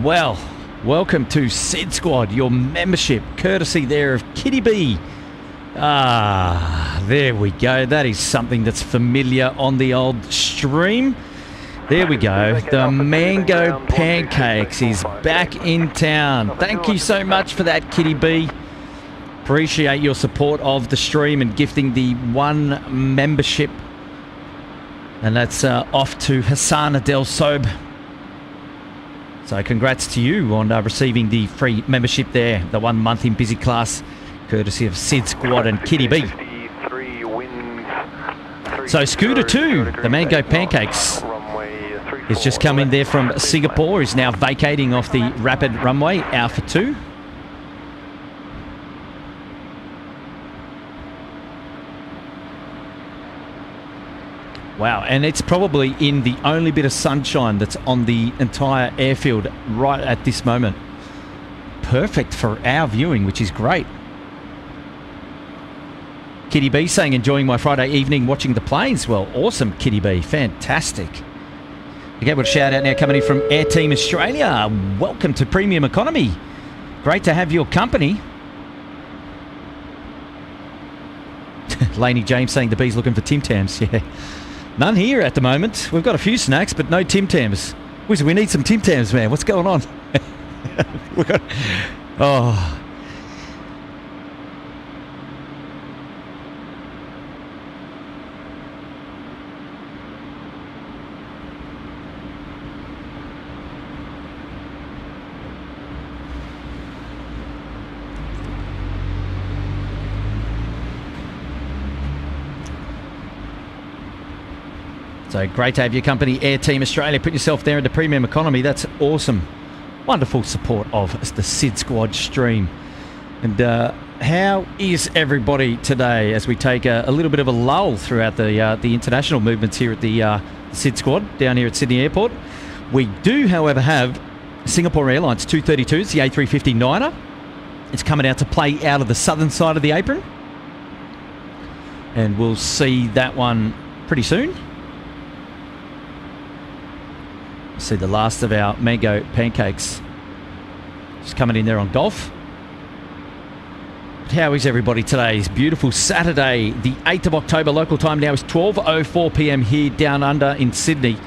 Well, welcome to SydSquad, your membership, courtesy there of Kitty B. Ah, there we go. That is something that's familiar on the old stream. There we go. The Mango Pancakes is back in town. Thank you so much for that, Kitty B. Appreciate your support of the stream and gifting the one membership. And that's off to Hassan Adel Sob. So congrats to you on receiving the free membership there, the 1 month in busy class, courtesy of SydSquad and Kitty B. So Scooter 2, the Mango Pancakes, has just come in there from Singapore, is now vacating off the rapid runway, Alpha 2. Wow, and it's probably in the only bit of sunshine that's on the entire airfield right at this moment. Perfect for our viewing, which is great. Kitty B saying, enjoying my Friday evening watching the planes. Well, awesome, Kitty B. Fantastic. Okay, we'll shout out now coming in from Air Team Australia. Welcome to Premium Economy. Great to have your company. Laney James saying the B's looking for Tim Tams. Yeah. None here at the moment. We've got a few snacks, but no Tim Tams. We need some Tim Tams, man. What's going on? Oh, So great to have your company, Air Team Australia. Put yourself there into premium economy. That's awesome. Wonderful support of the SydSquad stream. And how is everybody today as we take a little bit of a lull throughout the international movements here at the SydSquad down here at Sydney Airport? We do, however, have Singapore Airlines 232s, the A350-9er. It's coming out to play out of the southern side of the apron. And we'll see that one pretty soon. See the last of our mango pancakes just coming in there on Golf. But how is everybody today? It's beautiful Saturday, the 8th of October. Local time now is 12:04 p.m. here down under in Sydney.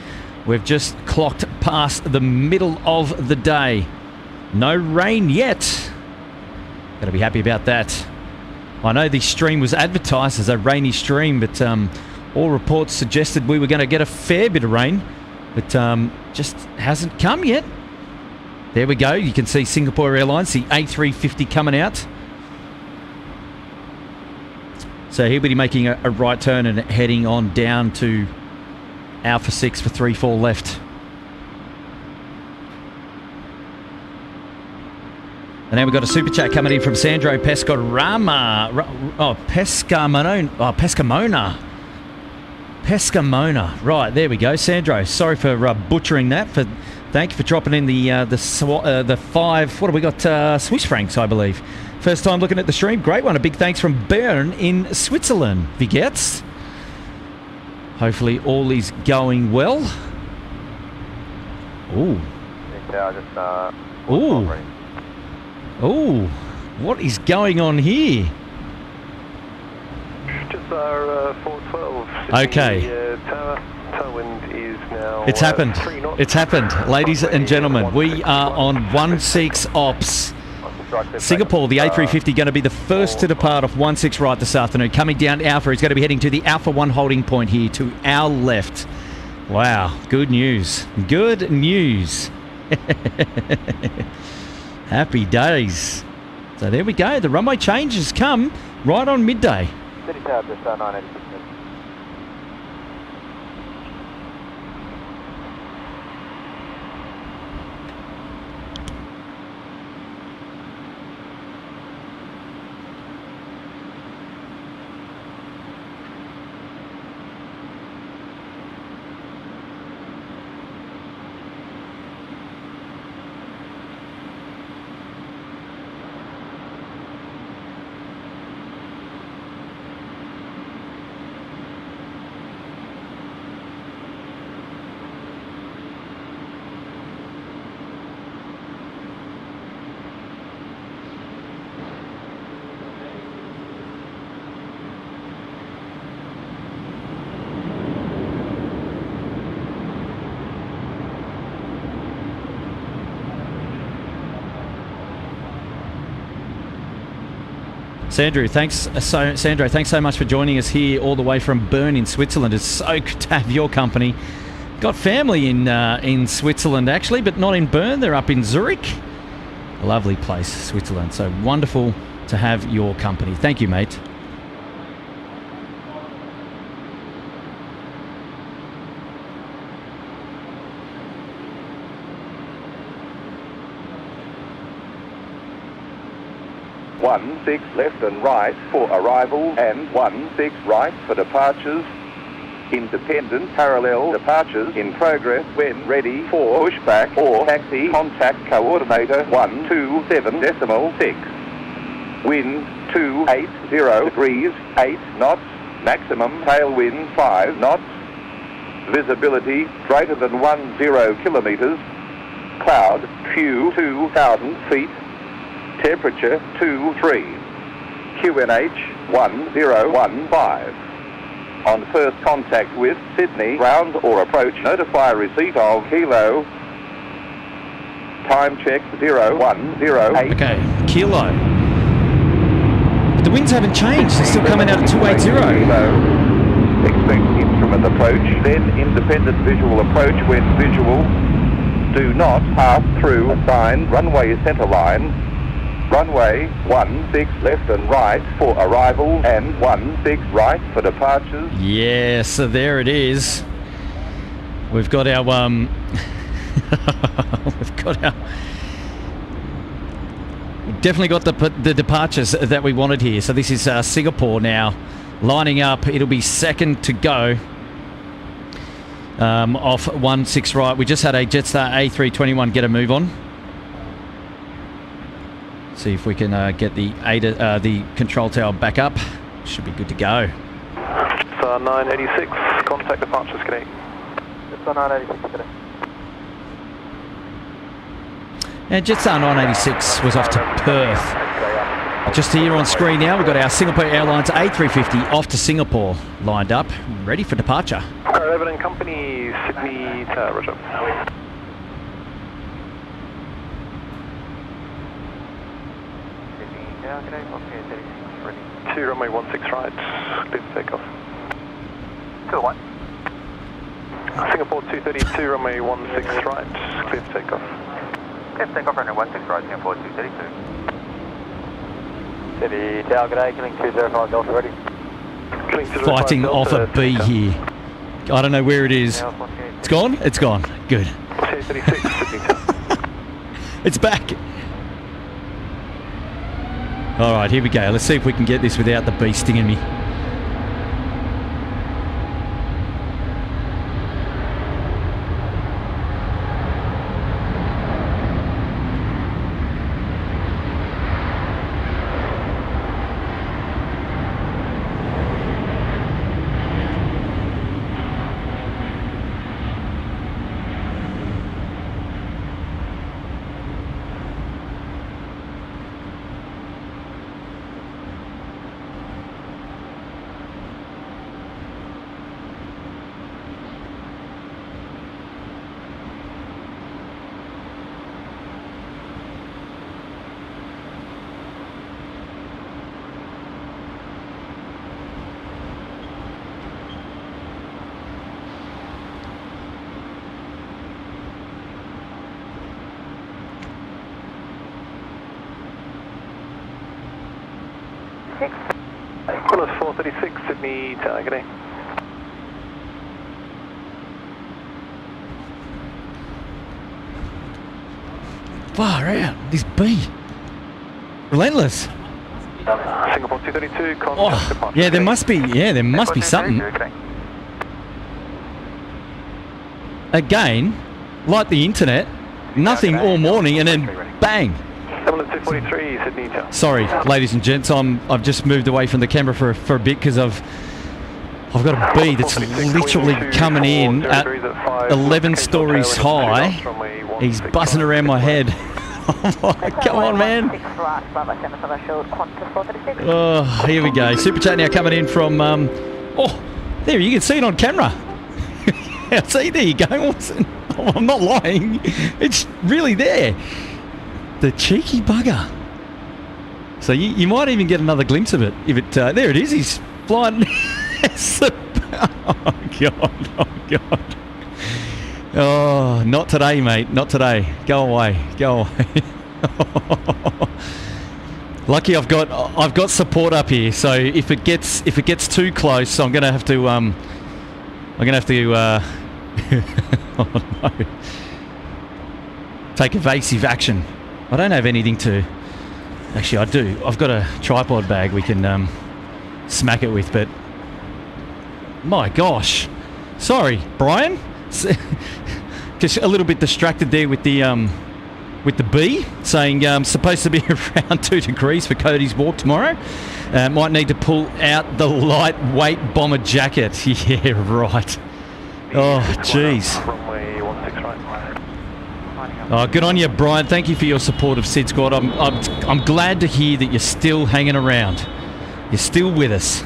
We've just clocked past the middle of the day. No rain yet. Got to be happy about that. I know the stream was advertised as a rainy stream, but all reports suggested we were going to get a fair bit of rain. But just hasn't come yet. There we go. You can see Singapore Airlines, the A350 coming out. So he'll be making a right turn and heading on down to Alpha 6 for 3-4 left. And then we've got a super chat coming in from Sandro Pescarama. Pescamona. Right, there we go. Sandro, sorry for butchering that. Thank you for dropping in the 5, what have we got? Swiss francs, I believe. First time looking at the stream. Great one. A big thanks from Bern in Switzerland. Wie geht's? Hopefully all is going well. Ooh. Ooh. Ooh. What is going on here? Just our 412. Okay. Tower wind is now. It's happened. 3 knots. It's happened. Ladies and gentlemen, we are on 16 ops. Singapore, the A350, going to be the first to depart off 16 right this afternoon. Coming down Alpha, he's going to be heading to the Alpha 1 holding point here to our left. Wow, good news. Good news. Happy days. So there we go. The runway change has come right on midday. City Tower, just 986. Sandro, thanks so much for joining us here all the way from Bern in Switzerland. It's so good to have your company. Got family in Switzerland actually, but not in Bern. They're up in Zurich. A lovely place, Switzerland. So wonderful to have your company. Thank you, mate. One 6 left and right for arrival and 16 right for departures. Independent parallel departures in progress when ready for pushback or taxi. Contact coordinator 127.6. Wind 280 degrees, 8 knots. Maximum tailwind 5 knots. Visibility greater than 10 kilometres. Cloud few 2,000 feet. Temperature 23. QNH 1015. On first contact with Sydney, ground or approach, notify receipt of Kilo. Time check 0108. Okay, Kilo. But the winds haven't changed. They're still coming out at 280. Kilo. Expect instrument approach, then independent visual approach when visual. Do not pass through assigned runway centre line. Runway 16 left and right for arrival and 16 right for departures. Yeah, so there it is. We've got our we've definitely got the departures that we wanted here. So this is Singapore now lining up. It'll be second to go off 16 right. We just had a Jetstar A321 get a move on. See if we can get the control tower back up. Should be good to go. So 986, contact departures, connect. It's on 986 today. And Jetstar 986 was off to Perth. Just here on screen now, we've got our Singapore Airlines A350 off to Singapore, lined up, ready for departure. Raven and Company, Sydney Tower, roger. Sydney Tower, today, okay, 36, ready. 2 runway 16 right, clear to take off. 2-1. Singapore 232, runway 16 right, clear to take off. Clear to take off, runway 16 right, Singapore 232. Sydney Tower, g'day, killing 205 Delta, ready. Fighting off a B here. I don't know where it is. It's gone? It's gone. Good. It's back. All right, here we go. Let's see if we can get this without the bee stinging me. Qantas 436, Sydney Tower, g'day. Far out. This bee. Relentless. Singapore 232, contact departure. Yeah, there must be. Yeah, there must be something. Again, like the internet, nothing all morning, and then bang. Ambulance 243, Sydney Tower. Sorry, ladies and gents, I've just moved away from the camera for a bit because I've got a bee that's literally coming in at 11 stories high. He's buzzing around my head. Come on, man. Oh, here we go. Super chat now coming in from. Oh, there you can see it on camera. See, there you go. Oh, I'm not lying. It's really there. The cheeky bugger. So you might even get another glimpse of it. If it there it is. He's flying. Oh god. Oh god. Oh, not today, mate. Not today. Go away. Go away. Lucky I've got support up here. So if it gets too close, I'm gonna have to oh no. Take evasive action. I don't have anything to. Actually, I do. I've got a tripod bag we can smack it with, but my gosh, sorry, Brian. Just a little bit distracted there with the bee saying supposed to be around 2 degrees for Cody's walk tomorrow. Might need to pull out the lightweight bomber jacket. Yeah, right. Oh, jeez. Oh, good on you, Brian. Thank you for your support of SydSquad. I'm glad to hear that you're still hanging around. You're still with us.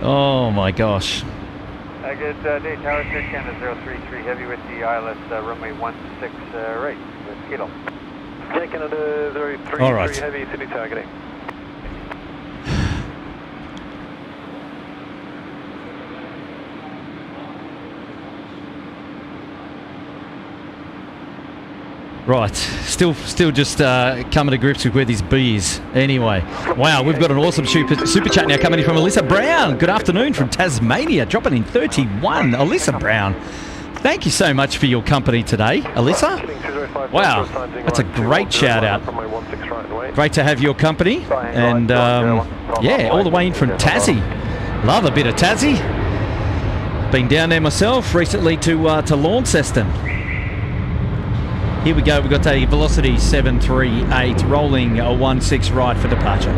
Oh my gosh. Good day, Tower 6 Canada 033 Heavy with the ILS runway 16 right. Get off. Yeah, Canada 033 All right. Heavy, Sydney Tower, g'day. Right, still just coming to grips with where this B is. Anyway, wow, we've got an awesome super chat now coming in from Alyssa Brown. Good afternoon from Tasmania, dropping in 31. Alyssa Brown, thank you so much for your company today, Alyssa. Wow, that's a great shout out. Great to have your company, and yeah, all the way in from Tassie. Love a bit of Tassie. Been down there myself recently to Launceston. Here we go, we've got a Velocity 738 rolling a 16 right for departure.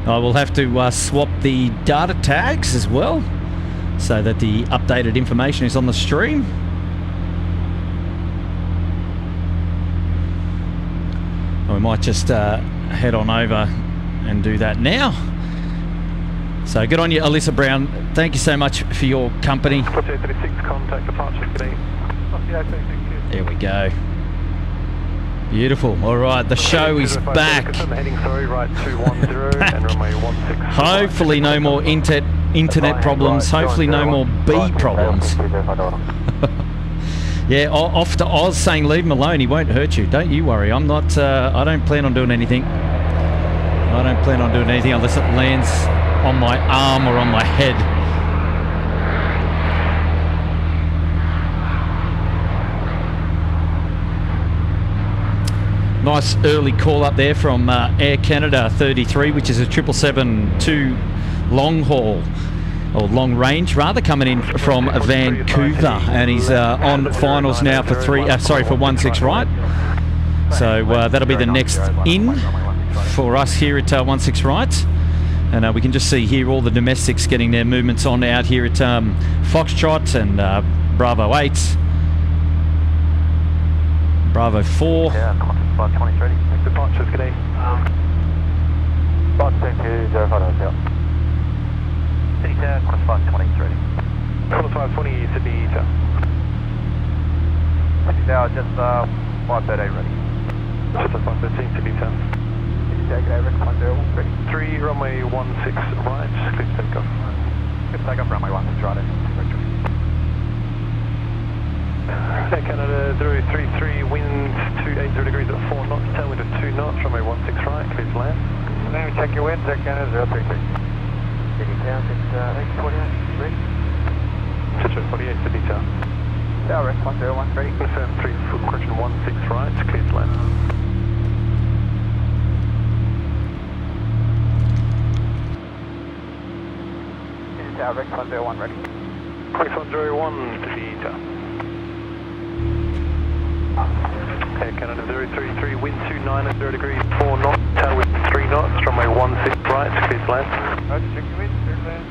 I will have to swap the data tags as well, so that the updated information is on the stream. We might just head on over and do that now. So good on you, Alyssa Brown. Thank you so much for your company. Contact departure today. There we go. Beautiful. All right, the show is back. Heading sorry, right 210 and runway 16. Hopefully no more internet problems. Hopefully no more B problems. Yeah, off to Oz saying leave him alone, he won't hurt you. Don't you worry, I'm not, I don't plan on doing anything. I don't plan on doing anything unless it lands on my arm or on my head. Nice early call up there from Air Canada 33, which is a 777-2 long haul. Or long range rather, coming in from Vancouver, and he's on finals now for 16 right. So that'll be the next in for us here at 16 right, and we can just see here all the domestics getting their movements on out here at Foxtrot and Bravo 8, Bravo 4. Yeah, Qantas 520 ready. Departures, good day. 522 Sydney Tower, Qantas 520 ready. Qantas 520, Sydney Tower. Sydney Tower, just 513 ready. Just a 513, Sydney Tower. Sydney Tower, good day, Rex 101 ready. 3, runway 16 right, clear takeoff. Good takeoff, runway 16 right, Air Canada 033, wind 280 degrees at 4 knots, tailwind at 2 knots, runway 16 right, clear to land. Let me check your wind, Air Canada 033. Sydney Tower, 648, ready. 648, Sydney Tower. Tower, Rex 101 ready. Confirm 3 foot correction 16 right, clear to land. Sydney Tower, Rex 101 ready. Rex 101, Sydney Tower. Air Canada 033, wind 290 degrees, 4 knots, tailwind 3 knots, runway 16 right, clear to land. Roger, check your wind, clear to land.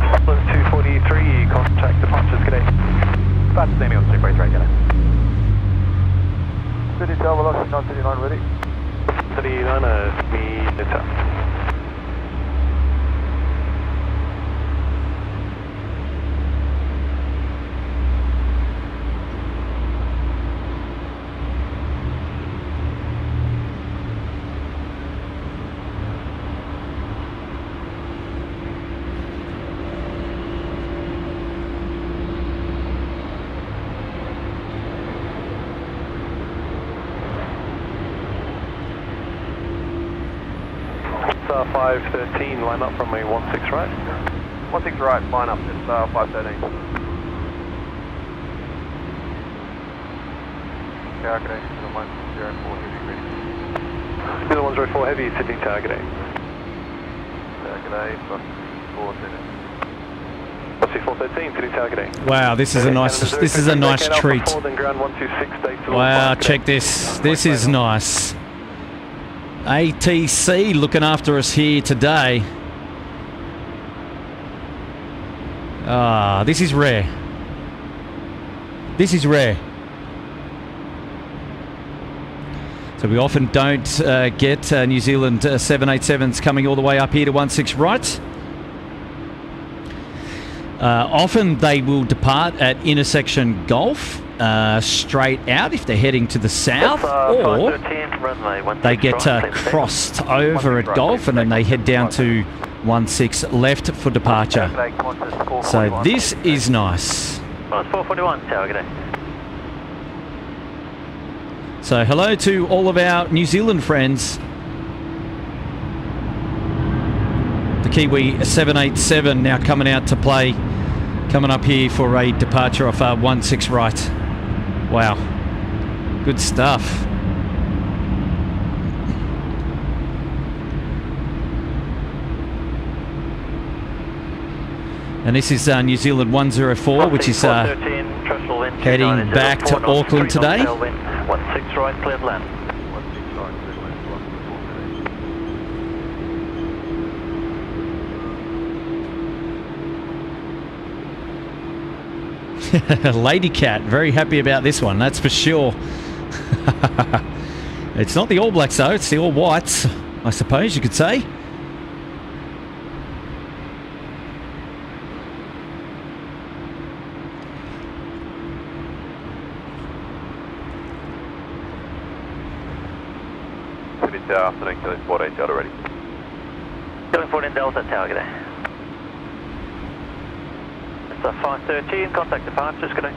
Auckland 243, contact departures, good day. Start to see me on 243, get it. Sydney Tower, velocity 939 ready. 39, Sydney Tower. Star 513, line up from a 16 right. 16 right, line up, it's 513. Yeah, good day, 0104 heavy ready. 0104 heavy, Sydney Tower, good day. Good day, plus 413. What's 413, Sydney Tower, good day. Wow, this is a nice treat. Wow, check this. This is nice. ATC looking after us here today. Ah, this is rare. This is rare. So we often don't get New Zealand 787s coming all the way up here to 16 right. Often they will depart at intersection Gulf straight out if they're heading to the south, or they get crossed over at Gulf and then they head down to 16 left for departure. So this is nice. 441, tower, good day. So hello to all of our New Zealand friends. The Kiwi 787 now coming out to play, coming up here for a departure off 16 right. Wow, good stuff. And this is New Zealand 104, which is heading back to Auckland today. 16 right, clear to land. 16 right, clear to land. Lady Cat, very happy about this one, that's for sure. It's not the All Blacks though, it's the All Whites, I suppose you could say. Afternoon, Kelly 14 Delta ready. Kelly 14 Delta, tower, good day. It's a 513, contact departures, good day.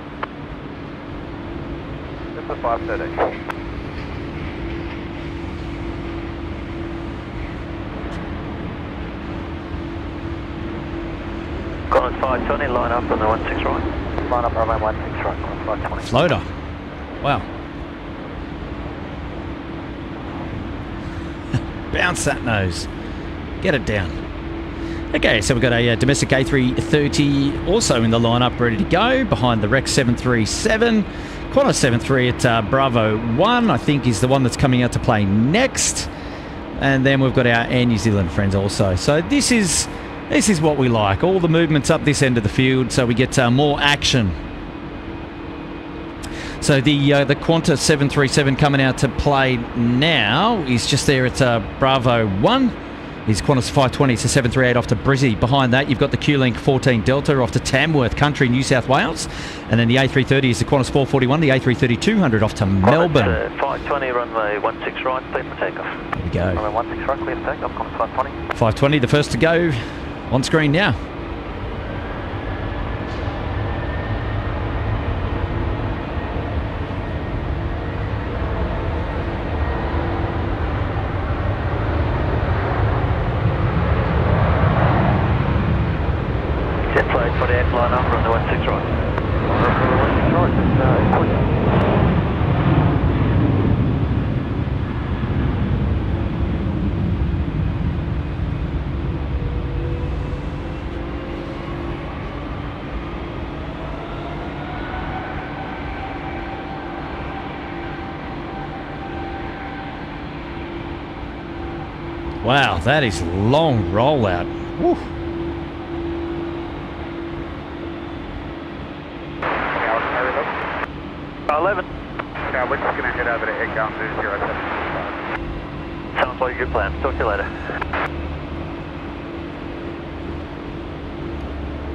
It's a 513. Qantas 520, line up on the 16 right. Line up runway 16 right, Qantas 520. Floater, wow. Bounce that nose. Get it down. Okay, so we've got a domestic A330 also in the lineup, ready to go, behind the Rex 737. Qantas 73 at Bravo 1, I think, is the one that's coming out to play next. And then we've got our Air New Zealand friends also. So this is what we like. All the movements up this end of the field, so we get more action. So the Qantas 737 coming out to play now is just there at Bravo 1. Is Qantas 520 to 738 off to Brizzy. Behind that, you've got the Q-Link 14 Delta off to Tamworth Country, New South Wales. And then the A330 is the Qantas 441, the A330-200 off to Melbourne. 520, runway 16 right, clear for takeoff. There we go. Runway 16 right, clear for takeoff, Qantas 520. 520, the first to go on screen now. Line up on the 16 right. Wow, that is long rollout. Woo. 11. Yeah, we're just going to head over to Aircount 075. Sounds like a good plan. Talk to you later.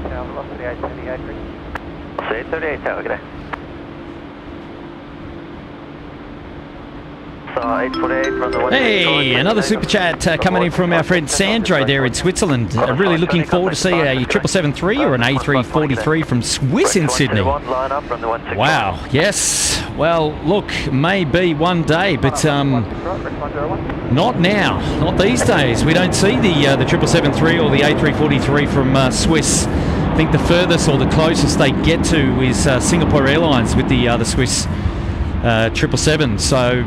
Tower velocity 838. See 38 tower, good day. So 848, run the 16 Hey, another super chat coming in from our friend Sandro there in Switzerland. Really looking forward to see a 777-3 or an A343 from Swiss in Sydney. Wow, yes. Well, look, maybe one day, but not now, not these days. We don't see the 777-3 or the A343 from Swiss. I think the furthest or the closest they get to is Singapore Airlines with the Swiss 777. So,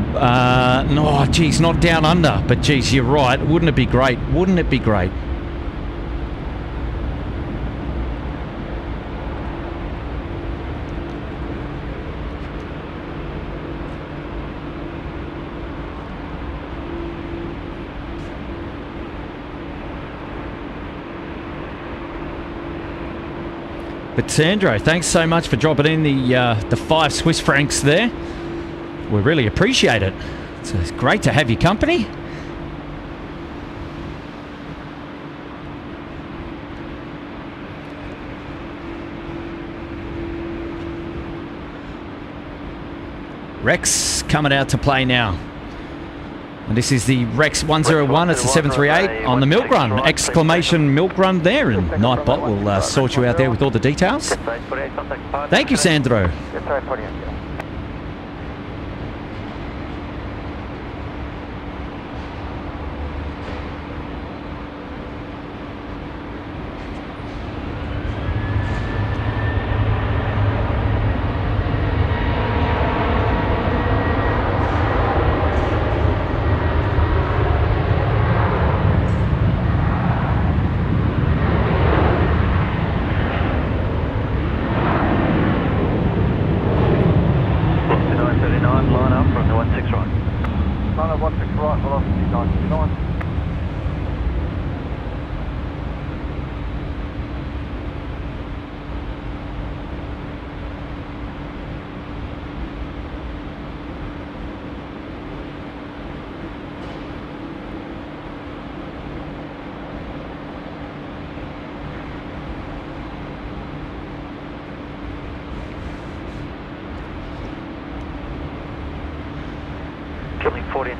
no, geez, not down under, but geez, you're right. Wouldn't it be great? Wouldn't it be great? But Sandro, thanks so much for dropping in the 5 Swiss francs there. We really appreciate it. It's great to have your company. Rex coming out to play now. And this is the Rex 101, it's the 738 on the milk run. Exclamation milk run there, and Nightbot will sort you out there with all the details. Thank you, Sandro.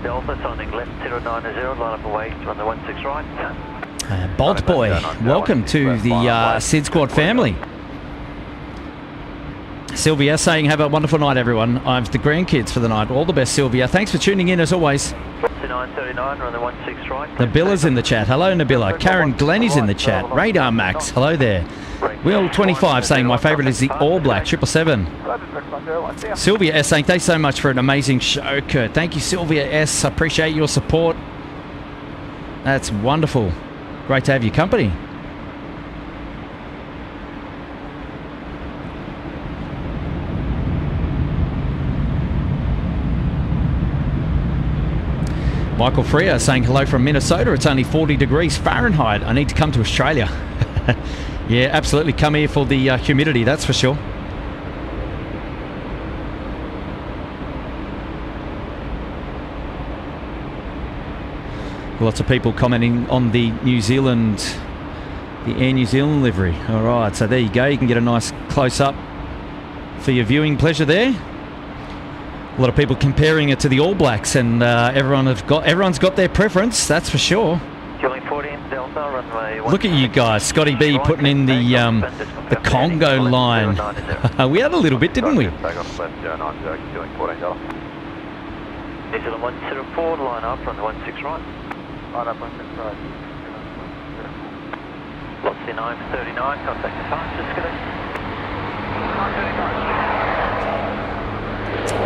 Delta, sounding left 090, line up away on the 16 right. Bolt Boy, welcome to the SydSquad family. Sylvia saying, have a wonderful night, everyone. I've the grandkids for the night. All the best, Sylvia. Thanks for tuning in, as always. 3939, we're on the 16 right. Nabilla's in the chat. Hello, Nabilla. Karen Glennie's in the chat. Radar Max, hello there. Will25 saying, my favourite is the All Black 777. Sylvia S saying, thanks so much for an amazing show, Kurt. Thank you, Sylvia S. I appreciate your support. That's wonderful. Great to have your company. Michael Freer saying hello from Minnesota. It's only 40 degrees Fahrenheit. I need to come to Australia. Yeah, absolutely. Come here for the humidity, that's for sure. Lots of people commenting on the New Zealand, the Air New Zealand livery. All right, so there you go. You can get a nice close-up for your viewing pleasure there. A lot of people comparing it to the All Blacks, and everyone's got their preference, that's for sure. Look at you guys, Scotty B putting in the Congo line. We had a little bit, didn't we? New Zealand 104, line up on the 16 right. Line up 16 right. Velocity 939, contact departure,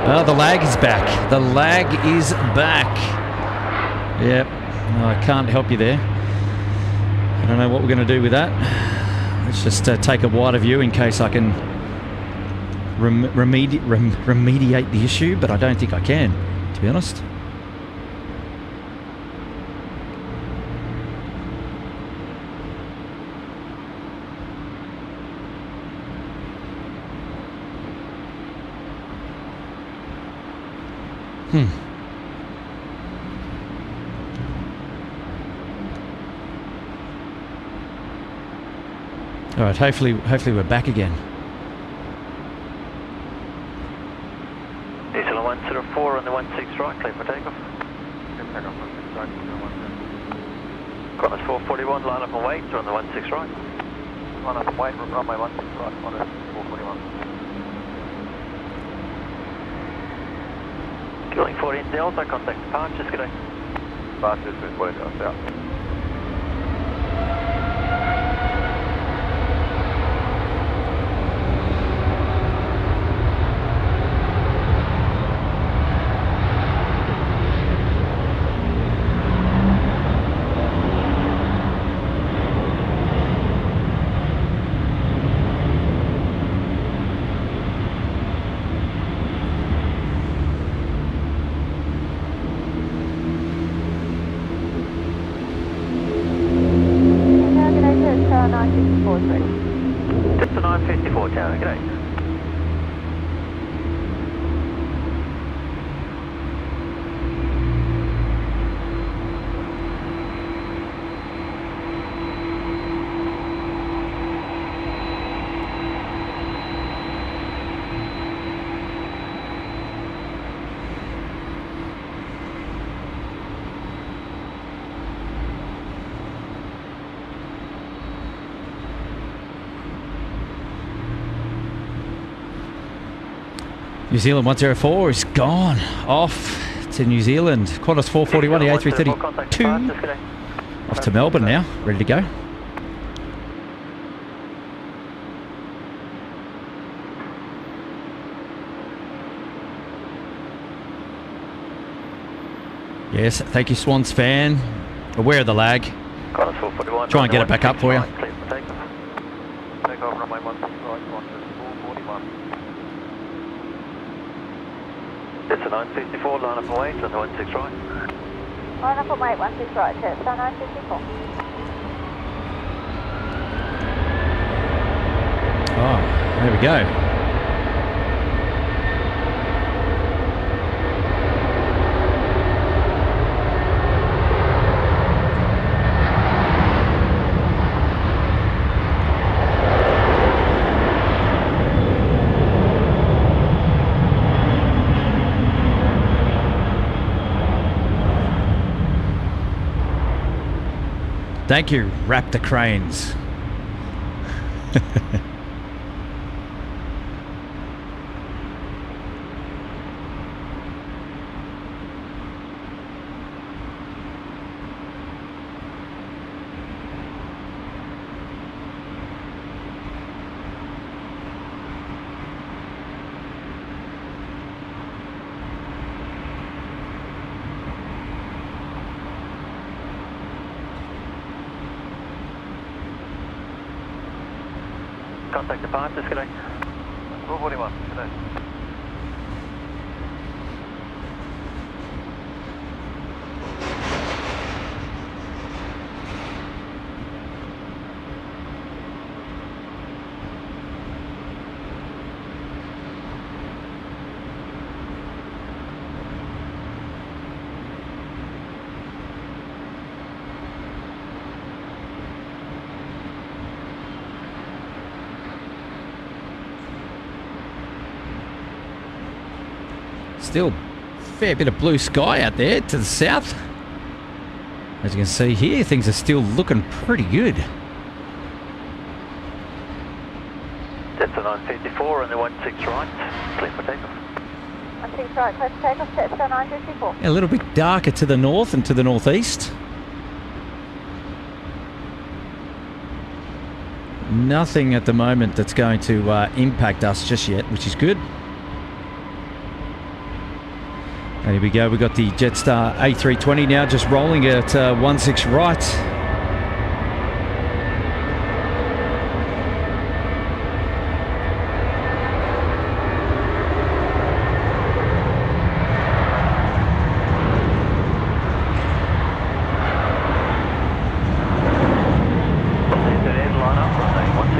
Oh, the lag is back. The lag is back. Yep, no, I can't help you there. I don't know what we're going to do with that. Let's just take a wider view in case I can remediate the issue, but I don't think I can, to be honest. All right, hopefully we're back again. New Zealand 104 on the 16 right, clear for takeoff. Qantas 441, line up and wait, on the 16 right. Line up and wait, runway 16 right, Qantas 441. Killing 14 Delta, contact departures, good day. Departures with 14 Delta out. Tower, g'day. New Zealand 104 is gone off to New Zealand. Qantas 441, the A332 off to Melbourne now, ready to go. Yes, thank you, Swans fan. Aware of the lag. Qantas 441. Try and get it back up for you. Clear for takeoff. Takeoff runway 16 right, Qantas 441. It's a 954, line up away, to the 16 right. Line up away, 16 right, to 954. Oh, there we go. Thank you, Raptor Cranes. Contact departures, g'day. 441, g'day. Still a fair bit of blue sky out there to the south. As you can see here, things are still looking pretty good. That's a 954 and the 16 right, clear for takeoff. 16 right, clear for takeoff, set 954. A little bit darker to the north and to the northeast. Nothing at the moment that's going to impact us just yet, which is good. And here we go, we've got the Jetstar A320 now just rolling at 16 right. Line up, 16 right.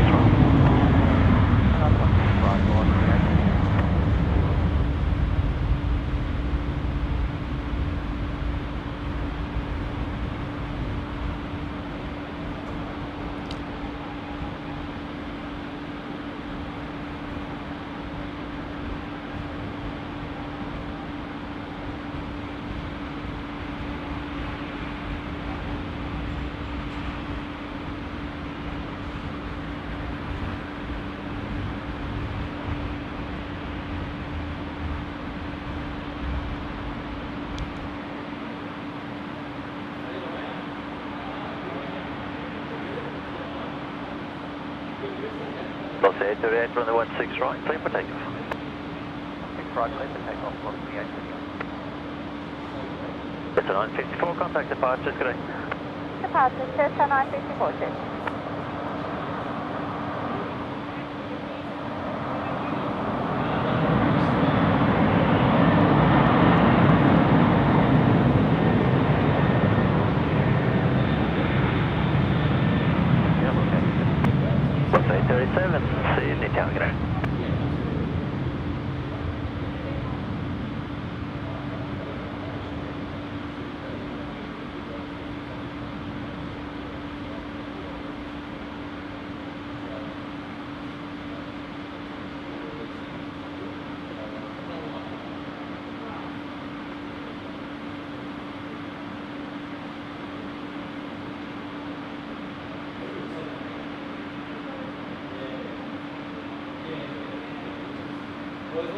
Los Angeles from the 16 right, clear for takeoff. 16 right, clear for takeoff, Qantas the A380. It's a 954, contact departures, g'day. Departures, set 954, set. Los A37, Sydney Tower, g'day. Lost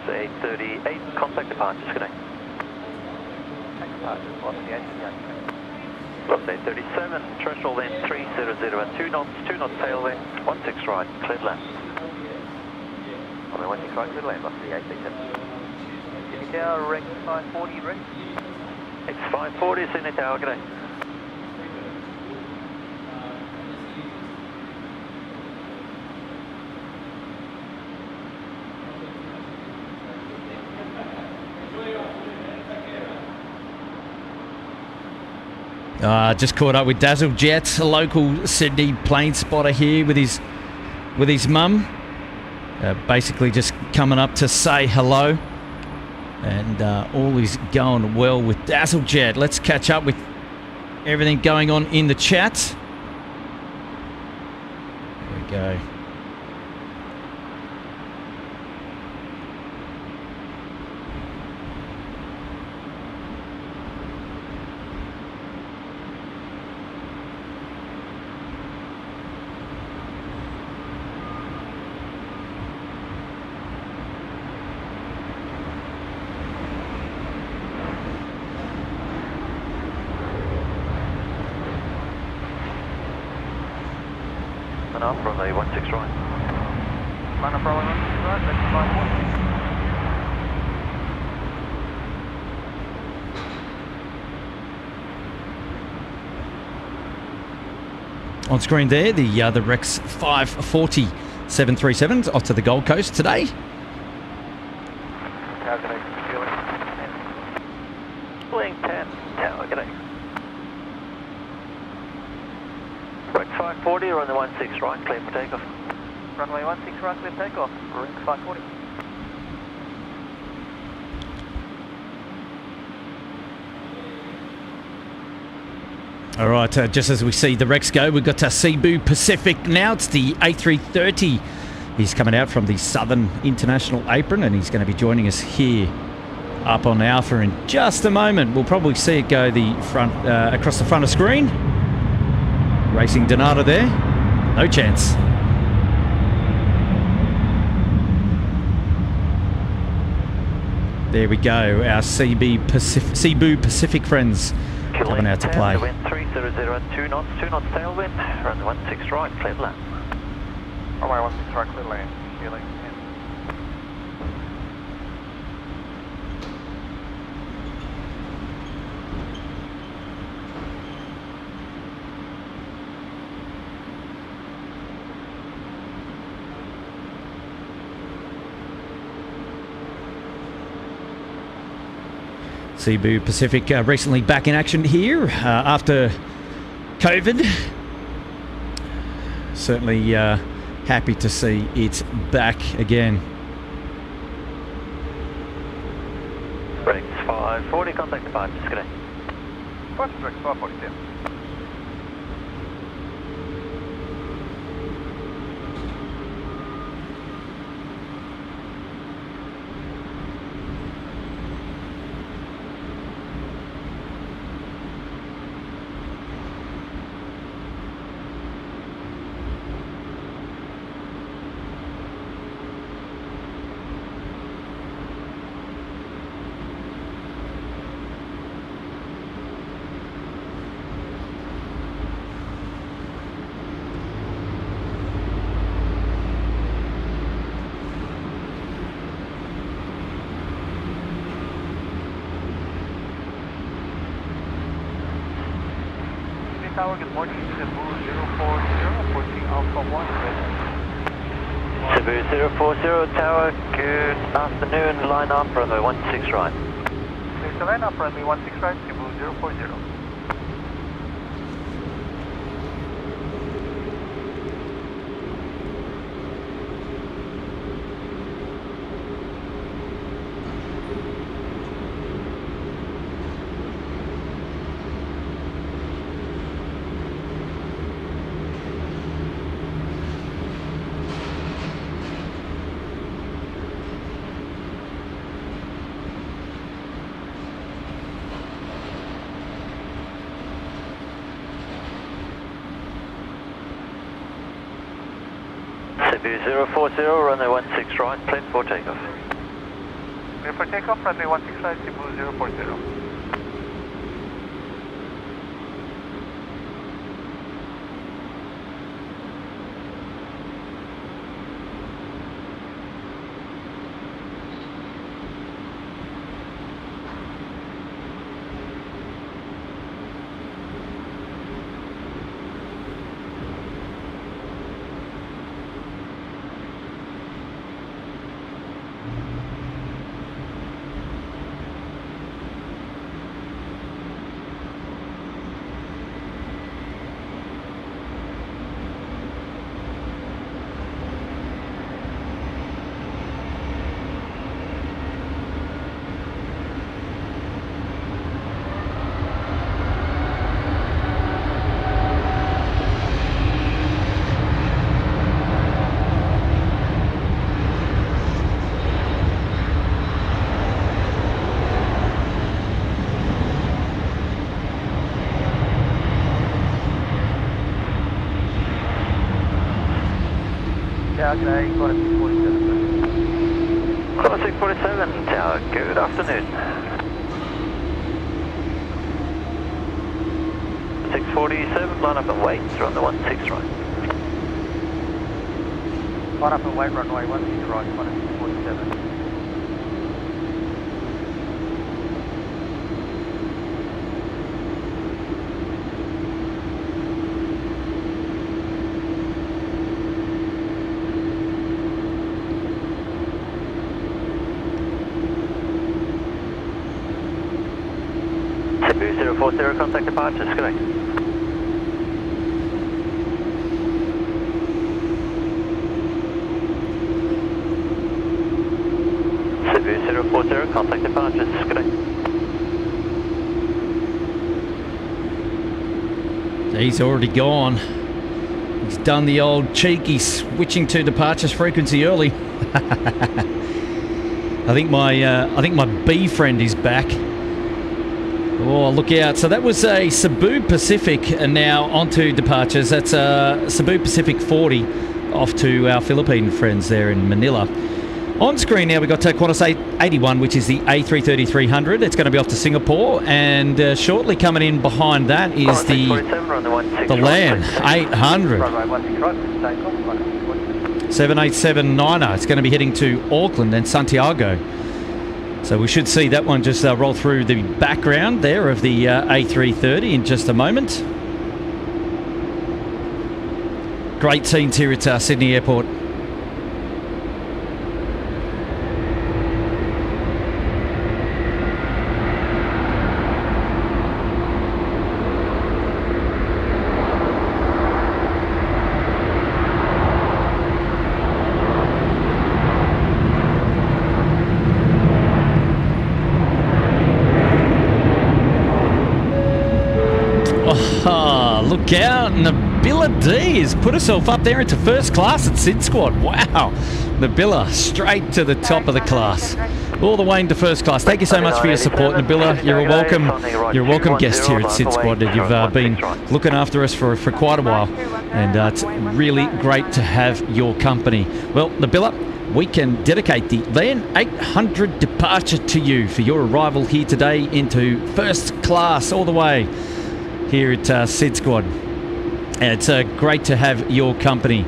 A380, contact departure, disconnect. Lost A37, threshold in 300 at 2 knots, 2 knots tailwind, 16 right, cleared land. Runway 16 right, cleared land, lost the A370. Sydney Tower, Rex 540, Rex. It's 540, Sydney Tower, g'day. Just caught up with Dazzle Jet, a local Sydney plane spotter here with his mum. Basically just coming up to say hello. And all is going well with Dazzle Jet. Let's catch up with everything going on in the chat. There we go. And up from the 16 right. Line up runway 16 right, that's 540. On screen there, the Rex 540 737s off to the Gold Coast today. Tower, g'day, Wing 10, Tower, g'day. Rex 540, or on the 16 right, clear for takeoff. Runway 16 right, clear takeoff, Rex 540. All right, just as we see the Rex go, we've got Cebu Pacific now. It's the A330. He's coming out from the Southern International Apron, and he's going to be joining us here up on Alpha in just a moment. We'll probably see it go the front across the front of screen. Racing Donato there. No chance. There we go. Our Cebu Pacific friends coming out to play. Wind 300 at 2 knots, 2 knots tailwind, run 16 right, cleared land. Runway 16 right, clear land, healing. Cebu Pacific recently back in action here after COVID. Certainly happy to see it back again. Rex 540, contact departure, disconnect. Rex 540, yeah. Tower, good morning, Cebu 040, approaching Alpha 1, ready. Cebu 040 Tower, good afternoon, line up, runway 16 right. There's a line up, runway 16 right, Cebu 040. Cebu 040, runway 16 right, clear for takeoff. Clear for takeoff, runway 16 right, Cebu 040. G'day, Qantas 647. Qantas 647, Tower, good afternoon. 647, line up and wait, runway 16 right. Line up and wait, runway 16 right, Qantas 647. Cebu 040, contact departures, correct. Cebu 040, contact departures, correct. He's already gone. He's done the old cheeky switching to departures frequency early. I think my B friend is back. Oh, look out. So that was a Cebu Pacific, and now onto departures. That's Cebu Pacific 40 off to our Philippine friends there in Manila. On screen now we've got Qantas 881, which is the A330-300. It's going to be off to Singapore, and shortly coming in behind that is the LAN 800. 787-9er. It's going to be heading to Auckland and Santiago. So we should see that one just roll through the background there of the A330 in just a moment. Great scenes here at Sydney Airport. Look out, Nabila D has put herself up there into first class at SydSquad. Wow, Nabila straight to the top of the class, all the way into first class. Thank you so much for your support, Nabila. You're a welcome guest here at SydSquad. You've been looking after us for quite a while, and it's really great to have your company. Well, Nabila, we can dedicate the LAN 800 departure to you for your arrival here today into first class all the way here at SydSquad. It's great to have your company,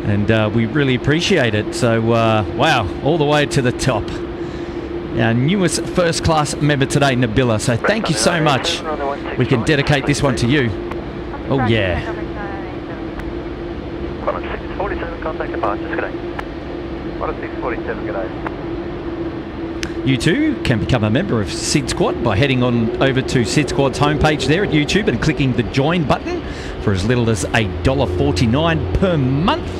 and we really appreciate it. So wow, all the way to the top. Our newest first class member today, Nabila. So thank you so much. We can dedicate this one to you. Oh yeah. Qantas 647, contact departures, g'day. Qantas 647, g'day. You too can become a member of SydSquad by heading on over to SydSquad's homepage there at YouTube and clicking the join button for as little as $1.49 per month.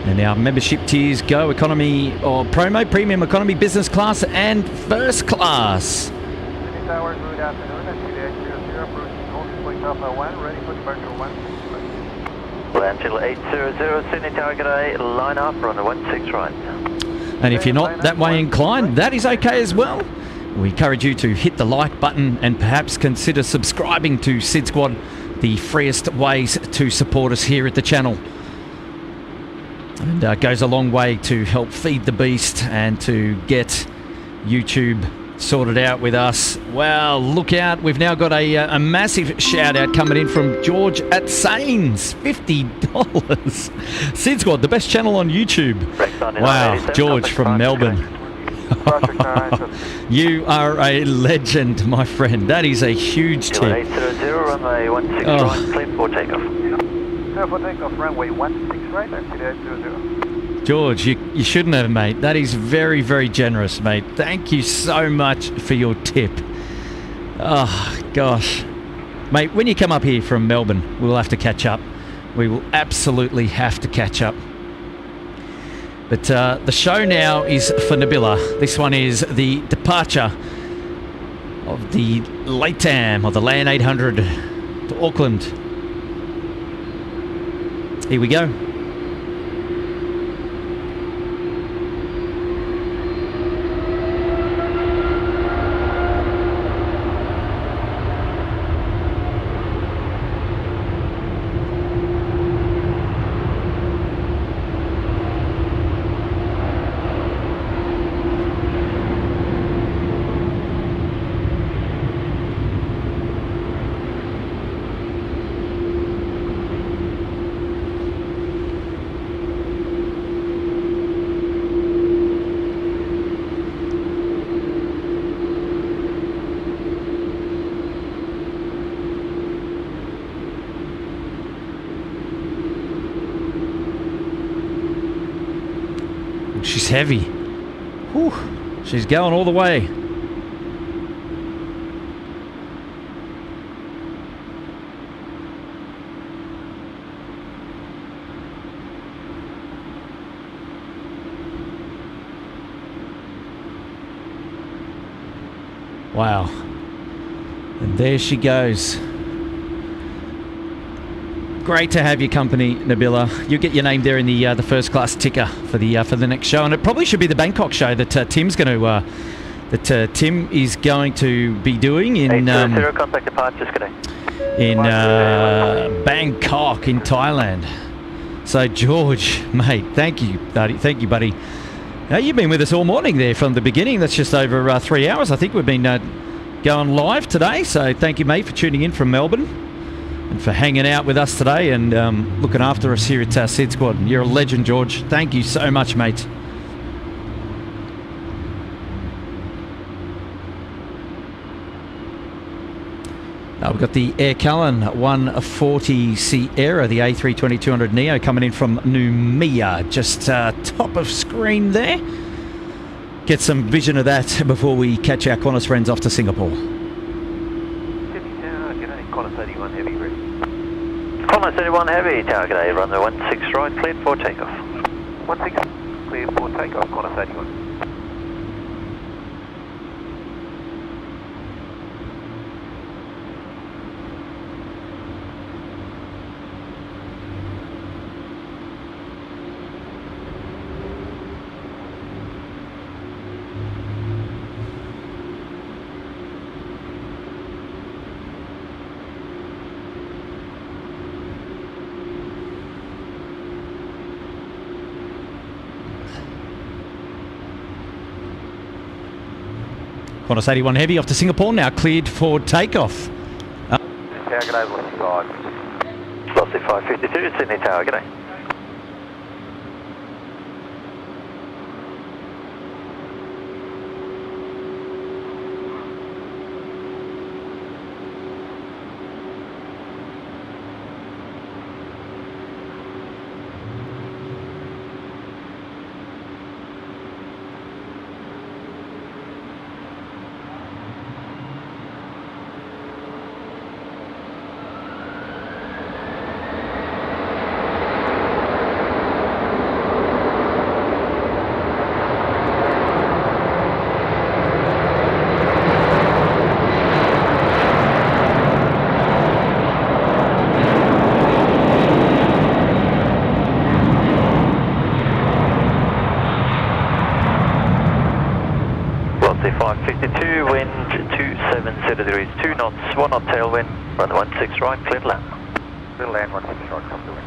And our membership tiers go economy or promo, premium economy, business class and first class. Sydney Tower, good afternoon. That's CDX 00 approaching Golden Point Alpha 1, ready for departure 1. Untitled 800, Sydney Tower, g'day, line up, runway 16 right. And if you're not that way inclined, that is okay as well. We encourage you to hit the like button and perhaps consider subscribing to SydSquad, the freest ways to support us here at the channel. And goes a long way to help feed the beast and to get YouTube sorted out with us. Well, look out. We've now got a massive shout out coming in from George at Sains. $50. SydSquad, the best channel on YouTube. Wow, George from Melbourne. You are a legend, my friend. That is a huge tip. 800, runway 16 right, clear for takeoff. Clear for takeoff, runway 16 right, that's 800. George, you shouldn't have, mate. That is very, very generous, mate. Thank you so much for your tip. Oh, gosh. Mate, when you come up here from Melbourne, we'll have to catch up. We will absolutely have to catch up. But the show now is for Nabila. This one is the departure of the LATAM, or the LAN 800 to Auckland. Here we go. She's heavy. Whew. She's going all the way. Wow. And there she goes. Great to have your company, Nabila. You get your name there in the first class ticker for the next show, and it probably should be the Bangkok show that Tim's going to Tim is going to be doing in contact departures today. In Bangkok in Thailand. So George, mate, thank you, buddy. Now, you've been with us all morning there from the beginning. That's just over 3 hours. I think we've been going live today. So thank you, mate, for tuning in from Melbourne. And for hanging out with us today and looking after us here at SydSquad. You're a legend, George. Thank you so much, mate. We've got the Air Cullen 140 Sierra, the A320-200 Neo coming in from Noumea. Just top of screen there. Get some vision of that before we catch our Qantas friends off to Singapore. Qantas 31 heavy ready. Qantas 31 heavy, target A, runway 16 right, cleared for takeoff. 16 cleared for takeoff, Qantas 31. Qantas 81 Heavy off to Singapore, now cleared for takeoff. Target A, Velocity 5. Velocity 552, Sydney Tower, g'day. Velocity 552, wind 270 degrees, 2 knots, 1 knot tailwind, runway 16 right, clear to land. Clear to land, 16 right, come to wind.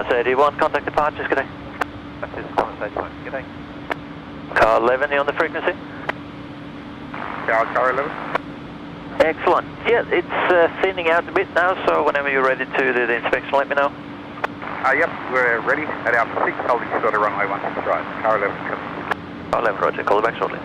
SYD 1, contact departures, good day. This is Qantas A380. Good day. Car 11, you on the frequency? Car 11. Excellent. Yeah, it's thinning out a bit now, so whenever you're ready to do the inspection, let me know. Yep, we're ready at Alpha 6, holding short of runway 16 right. Car 11 coming. Car 11, roger, call you back shortly.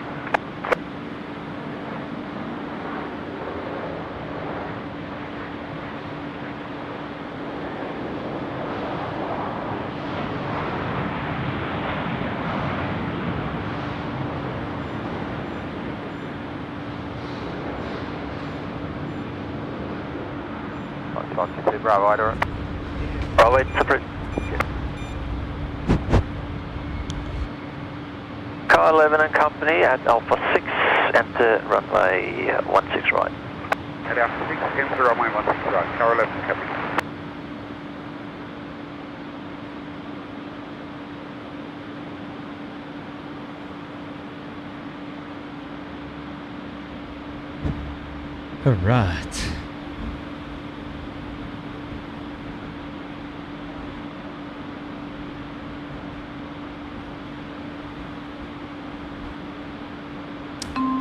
Bravo, Idor. Bravo, separate. Car 11 and company at Alpha 6, enter runway 16 right. At Alpha 6, enter runway 16 right. Car 11 coming. All right.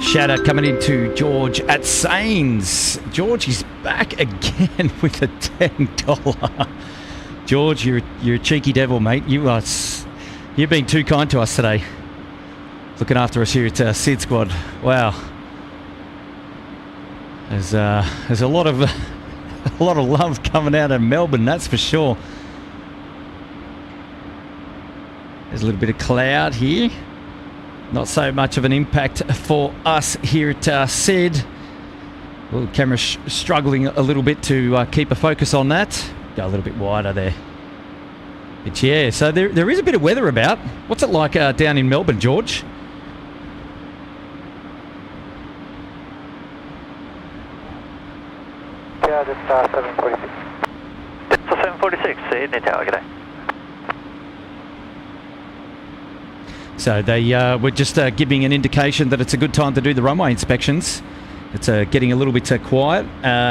Shout out coming into George at Sains. George is back again with a $10. George, you're a cheeky devil, mate. You've been too kind to us today. Looking after us here at SydSquad. Wow. There's a lot of love coming out of Melbourne, that's for sure. There's a little bit of cloud here. Not so much of an impact for us here at Syd. Well, the camera's struggling a little bit to keep a focus on that. Go a little bit wider there. But yeah, so there is a bit of weather about. What's it like down in Melbourne, George? Yeah, that's 746. It's 746, Sydney Tower, g'day. So they were just giving an indication that it's a good time to do the runway inspections. It's getting a little bit quiet,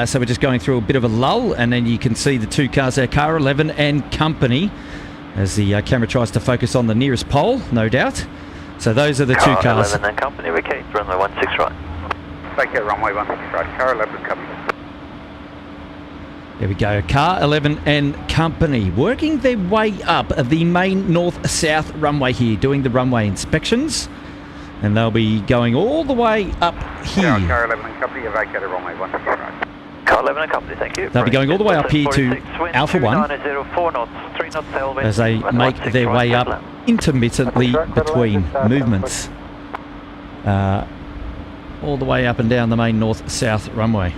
so we're just going through a bit of a lull, and then you can see the two cars there, Car 11 and company, as the camera tries to focus on the nearest pole, no doubt. So those are the two cars. Car 11 and company, we keep runway 16 right. Take care, runway 16 right. Car 11 coming. There we go, Car 11 and company working their way up the main north-south runway here, doing the runway inspections, and they'll be going all the way up here. Car 11 and company, evacuated runway 16 right. Car 11 and company, thank you. They'll be going all the way up here to Alpha 1 as they make their way up intermittently between movements, all the way up and down the main north-south runway.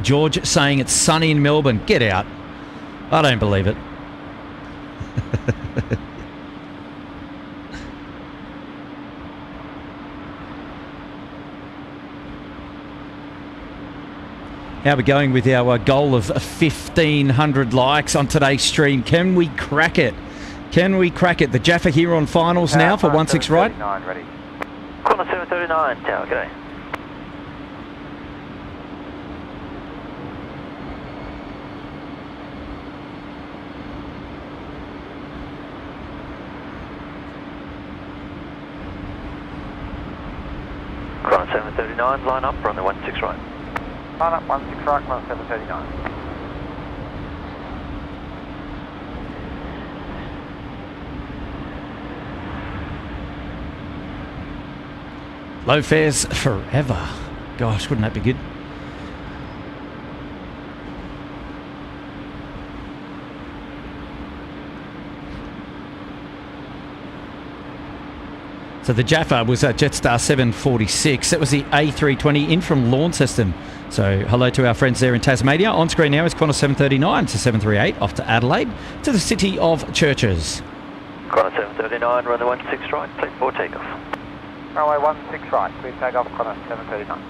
George saying it's sunny in Melbourne. Get out. I don't believe it. How are we going with our goal of 1,500 likes on today's stream? Can we crack it? Can we crack it? The Jaffa here on finals now for 16 right. Ready. Qantas 739, Tower, g'day. Qantas 739, line up, run the 16 right. Line up 16 right, Qantas 739. Low fares forever. Gosh, wouldn't that be good? So the Jaffa was Jetstar 746. That was the A320 in from Launceston. So hello to our friends there in Tasmania. On screen now is Qantas 739 to 738 off to Adelaide to the city of Churches. Qantas 739, run the 16 right, clear for takeoff. Runway 16 right, clear takeoff, Qantas 739.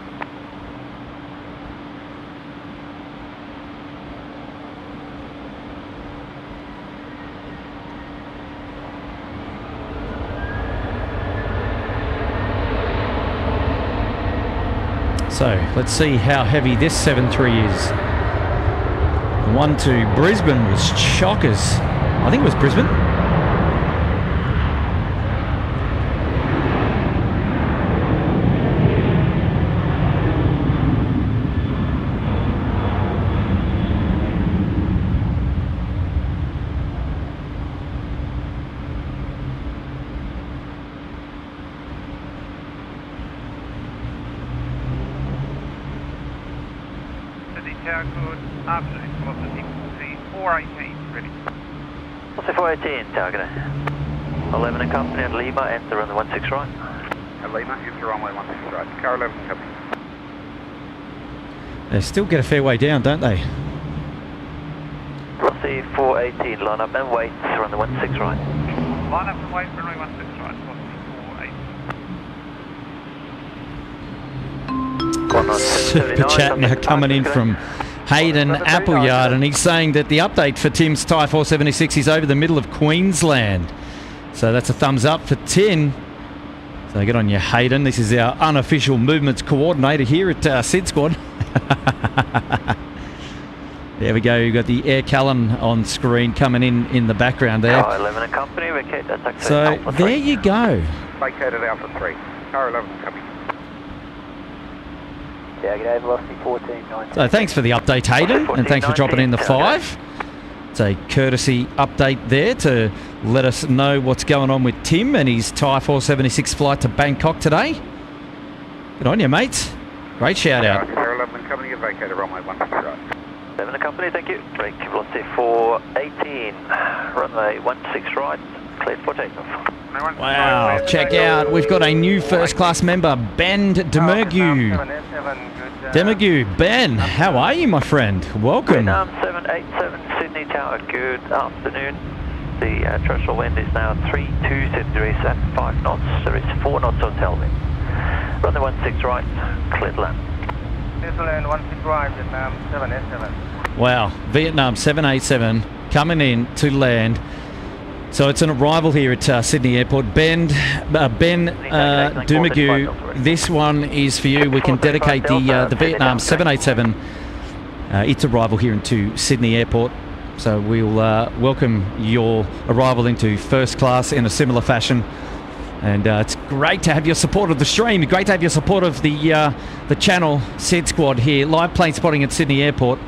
So let's see how heavy this 7.3 is. The one to Brisbane was chockers. I think it was Brisbane. Tower, good afternoon, velocity 418, ready. What's the 418, target? 11 and company at Lima, enter on the 16 right. At Lima, enter runway 16 right. Car 11 company. They still get a fair way down, don't they? Velocity 418, line up and wait, on the 16 right. Line up and wait, runway 16 right, velocity 418. Super chat now coming in from Hayden Appleyard, and he's saying that the update for Tim's Thai 476 is over the middle of Queensland. So that's a thumbs up for Tim. So get on your Hayden. This is our unofficial movements coordinator here at SydSquad. There we go. You've got the Air Callan on screen coming in the background there. Car 11 and company, vacate, that's actually So Alpha 3. there you go. Vacated Alpha 3. Car 11 company. Yeah, g'day, velocity 1490. So thanks for the update, Hayden, and thanks for dropping in the 5. It's a courtesy update there to let us know what's going on with Tim and his Thai 476 flight to Bangkok today. Good on you, mates. Great shout out. Car 11 company, you vacated runway 16 right. 11 and company, thank you. Break velocity 418, runway 16 right, cleared for takeoff. Wow, check out. We've got a new first class member, Ben Demergue. Demergue, Ben, how are you, my friend? Welcome. Vietnam 787 Sydney Tower, good afternoon. The terrestrial wind is now 32 centimeters at 5 knots. There is 4 knots hotel wind. Runway 16 right, cleared land. Land 16 right, Vietnam 787. Wow, Vietnam 787 coming in to land. So it's an arrival here at Sydney Airport. Ben Demergue, this one is for you. We can dedicate the Vietnam 787, its arrival here into Sydney Airport. So we'll welcome your arrival into first class in a similar fashion. And it's great to have your support of the stream. Great to have your support of the channel, SydSquad here. Live plane spotting at Sydney Airport.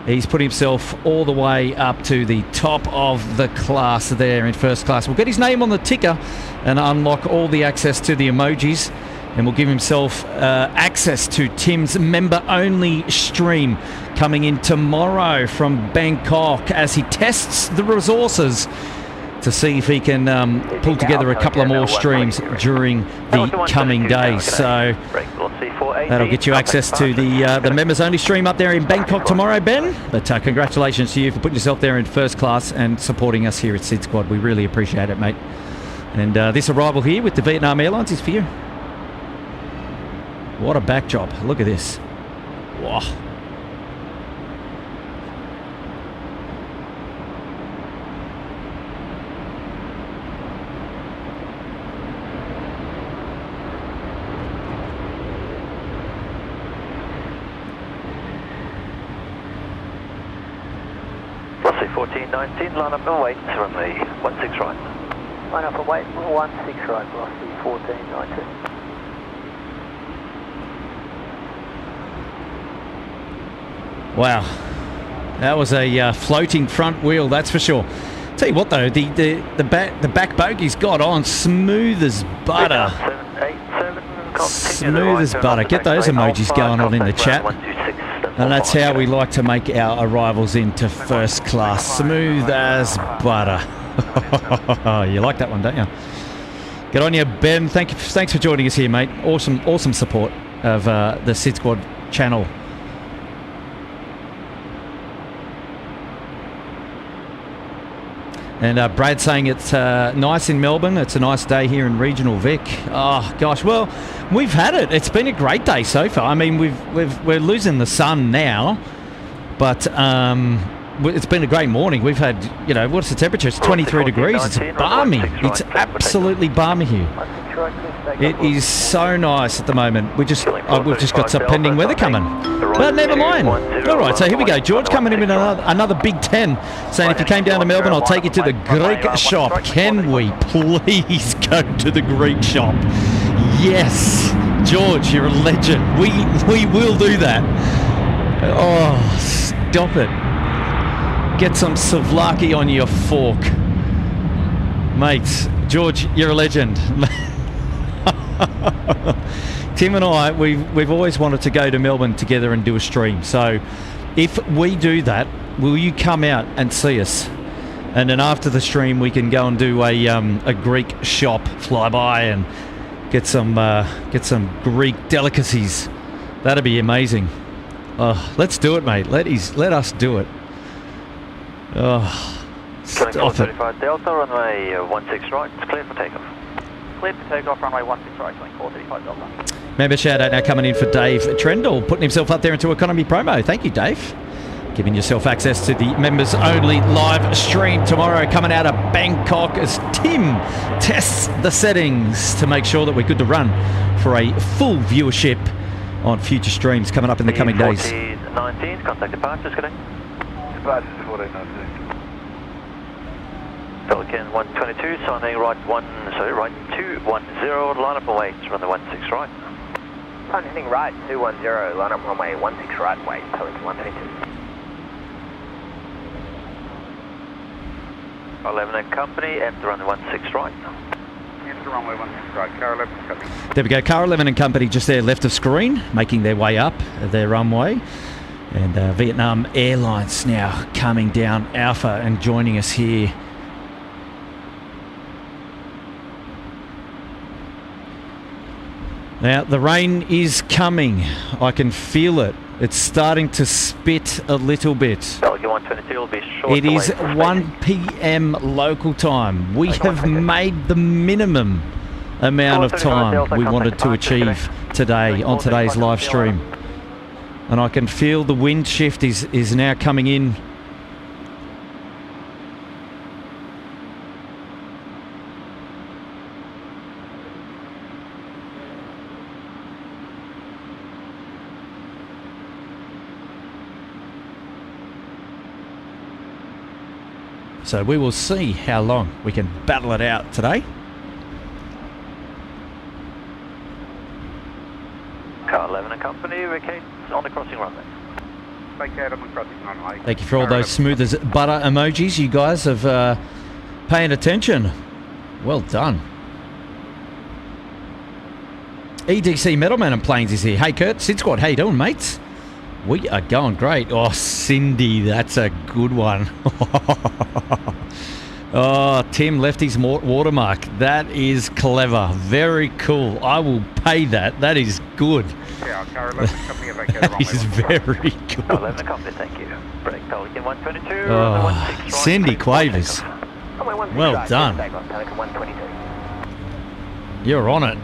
He's put himself all the way up to the top of the class there in first class. We'll get his name on the ticker and unlock all the access to the emojis. And we'll give himself access to Tim's member-only stream coming in tomorrow from Bangkok as he tests the resources to see if he can pull together a couple of more streams during the coming days. So that'll get you access to the members only stream up there in Bangkok tomorrow, Ben. But congratulations to you for putting yourself there in first class and supporting us here at SydSquad. We really appreciate it, mate. And this arrival here with the Vietnam Airlines is for you. What a backdrop. Look at this. Wow. Velocity 1419, line up and wait, runway 16 right. Line up and wait, 16 right, velocity 1419. Wow, that was a floating front wheel, that's for sure. Tell you what though, the back bogey's got on smooth as butter. Smooth as butter. Get those emojis going on in the chat. And that's how we like to make our arrivals into first class. Smooth as butter. You like that one, don't you? Get on you, Ben. Thanks for joining us here, mate. Awesome support of the SydSquad channel. And Brad saying it's nice in Melbourne. It's a nice day here in regional Vic. Oh gosh, well, we've had it. It's been a great day so far. I mean, we're losing the sun now, but it's been a great morning. We've had, you know, what's the temperature? It's 23 degrees. It's balmy. It's absolutely balmy here. It is so nice at the moment. We've just got some pending weather coming. But never mind. All right, so here we go. George coming in with another Big 10, saying if you came down to Melbourne, I'll take you to the Greek shop. Can we please go to the Greek shop? Yes. George, you're a legend. We will do that. Oh, stop it. Get some souvlaki on your fork. Mates, George, you're a legend. Tim and I, we've always wanted to go to Melbourne together and do a stream. So if we do that, will you come out and see us? And then after the stream, we can go and do a Greek shop, fly by and get some Greek delicacies. That'd be amazing. Oh, let's do it, mate. Let us do it. Oh, stop it. 35 Delta, runway 16 right. It's clear for takeoff. Clear for takeoff, runway 16 right, 435 Delta. Member shout out now coming in for Dave Trendall, putting himself up there into economy promo. Thank you, Dave. Giving yourself access to the members only live stream tomorrow, coming out of Bangkok as Tim tests the settings to make sure that we're good to run for a full viewership on future streams coming up in the coming days. 19, contact departures, good day. Departures 1419. Pelican 122, signing right 210, line up and wait, runway 16 right. Sun heading right, 210, line up runway 16 right, wait, Pelican 122. 11 and company, enter runway 16 right. Enter runway 16 right, car 11 and company. There we go, car 11 and company just there left of screen, making their way up their runway. And Vietnam Airlines now coming down Alpha and joining us here. Now, the rain is coming. I can feel it. It's starting to spit a little bit. Pelican 122 will be short. It is 1 p.m. local time. We have made the minimum amount of time we wanted to achieve today on today's live stream. And I can feel the wind shift is now coming in. So we will see how long we can battle it out today. Car 11 and company, vacate on the crossing runway. Vacate on the crossing runway. Thank you for all those smooth as butter emojis. You guys have paying attention. Well done. EDC Metalman and Planes is here. Hey Kurt, SydSquad, how you doing, mates? We are going great. Oh, Cindy, that's a good one. Oh, Tim left his watermark. That is clever. Very cool. I will pay that. That is good. Yeah, car 11 company evacuated That is very good. 11 company, thank you. Break Pelican 122. Oh, Cindy Quavers. Well done. Pelican 122. You're on it.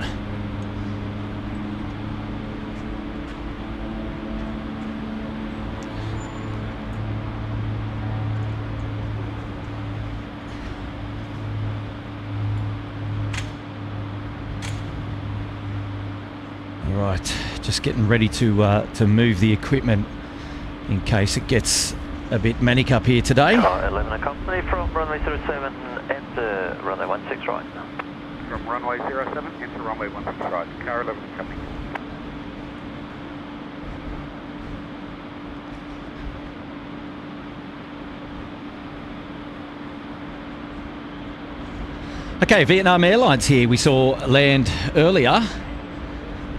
Right, just getting ready to move the equipment in case it gets a bit manic up here today. 11 and company from runway 07, enter runway 16 right. From runway 07, enter runway 16 right, car 11 and company. Okay, Vietnam Airlines here. We saw land earlier.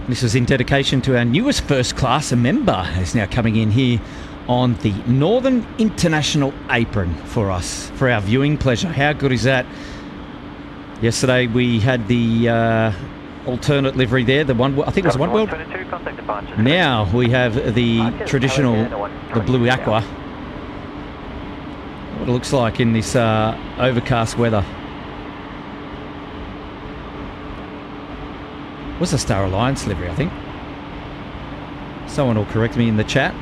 This was in dedication to our newest first class. A member is now coming in here on the Northern International apron for us, for our viewing pleasure. How good is that? Yesterday we had the alternate livery there, the one, I think it was One World. Now we have the traditional, the blue aqua. What it looks like in this overcast weather. Was a Star Alliance livery, I think. Someone will correct me in the chat.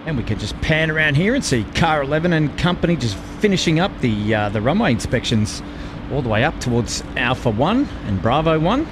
And we can just pan around here and see Car 11 and company just finishing up the runway inspections all the way up towards Alpha 1 and Bravo 1.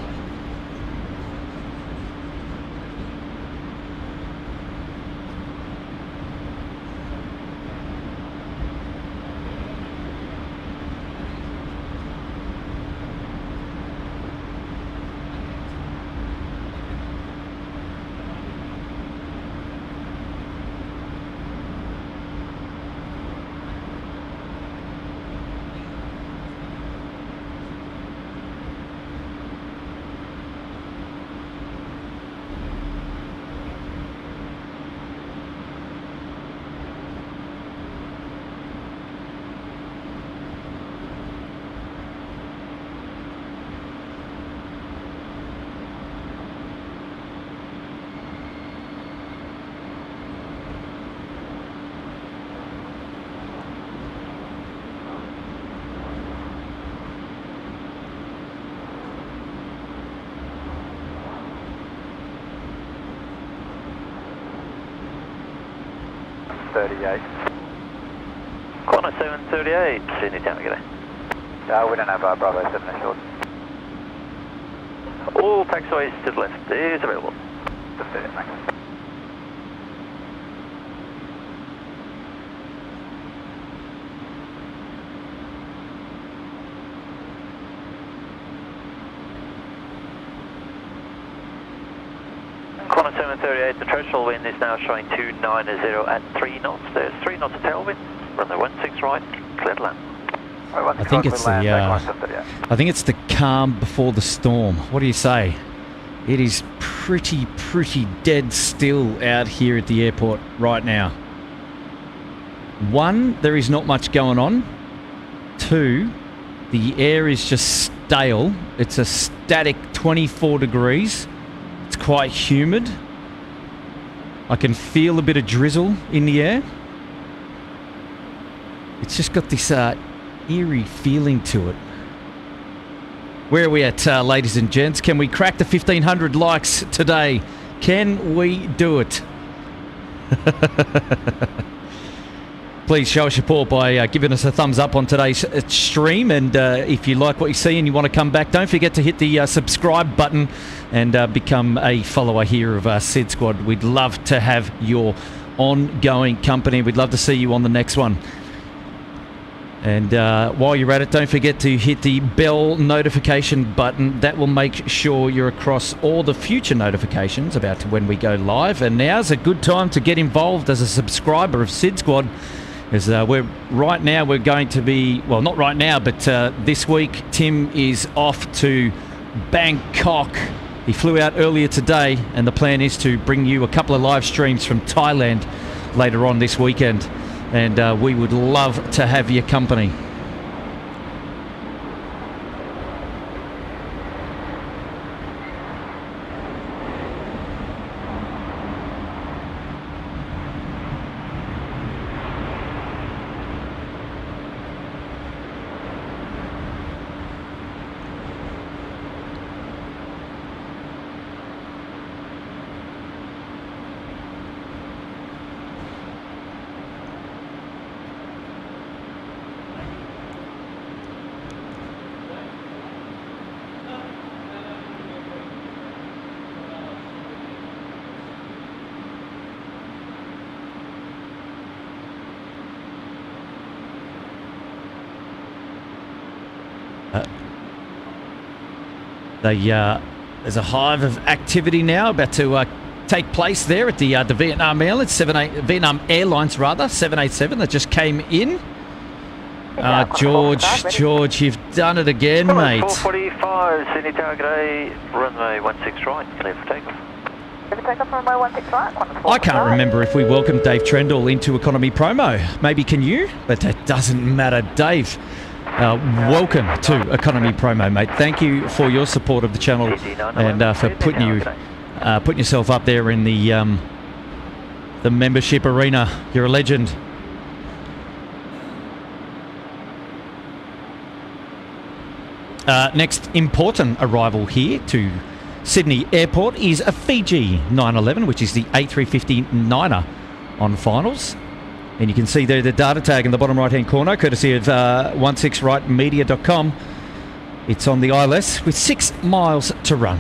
Qantas 738, Sydney Town, g'day. We don't have Bravo 7 assured. All taxiways to the left is available. Just it, thanks. Qantas 738, the threshold wind is now showing 290 at 3 knots. There's 3 knots of tailwind. Runway 16 right, clear to land. I think it's the calm before the storm. What do you say? It is pretty dead still out here at the airport right now. 1, there is not much going on. 2, the air is just stale. It's a static 24 degrees. It's quite humid. I can feel a bit of drizzle in the air. It's just got this eerie feeling to it. Where are we at, ladies and gents? Can we crack the 1,500 likes today? Can we do it? Please show us support by giving us a thumbs up on today's stream. And if you like what you see and you want to come back, don't forget to hit the subscribe button and become a follower here of SydSquad. We'd love to have your ongoing company. We'd love to see you on the next one. And while you're at it, don't forget to hit the bell notification button. That will make sure you're across all the future notifications about when we go live. And now's a good time to get involved as a subscriber of SydSquad. As right now we're going to be, well, not right now, but this week Tim is off to Bangkok. He flew out earlier today, and the plan is to bring you a couple of live streams from Thailand later on this weekend. And we would love to have your company. There's a hive of activity now about to take place there at the Vietnam Airlines, Vietnam Airlines rather, 787 that just came in. George, you've done it again, mate. 445, Sydney Tower, g'day. Runway 16 right, clear for takeoff. Clear for takeoff, runway 16 right. I can't remember if we welcomed Dave Trendall into economy promo. Maybe can you? But that doesn't matter, Dave. Welcome to Economy Promo, mate. Thank you for your support of the channel and for putting yourself up there in the membership arena. You're a legend. Next important arrival here to Sydney Airport is a Fiji 911, which is the A350 9er on finals. And you can see there the data tag in the bottom right-hand corner, courtesy of 16rightmedia.com. It's on the ILS with 6 miles to run.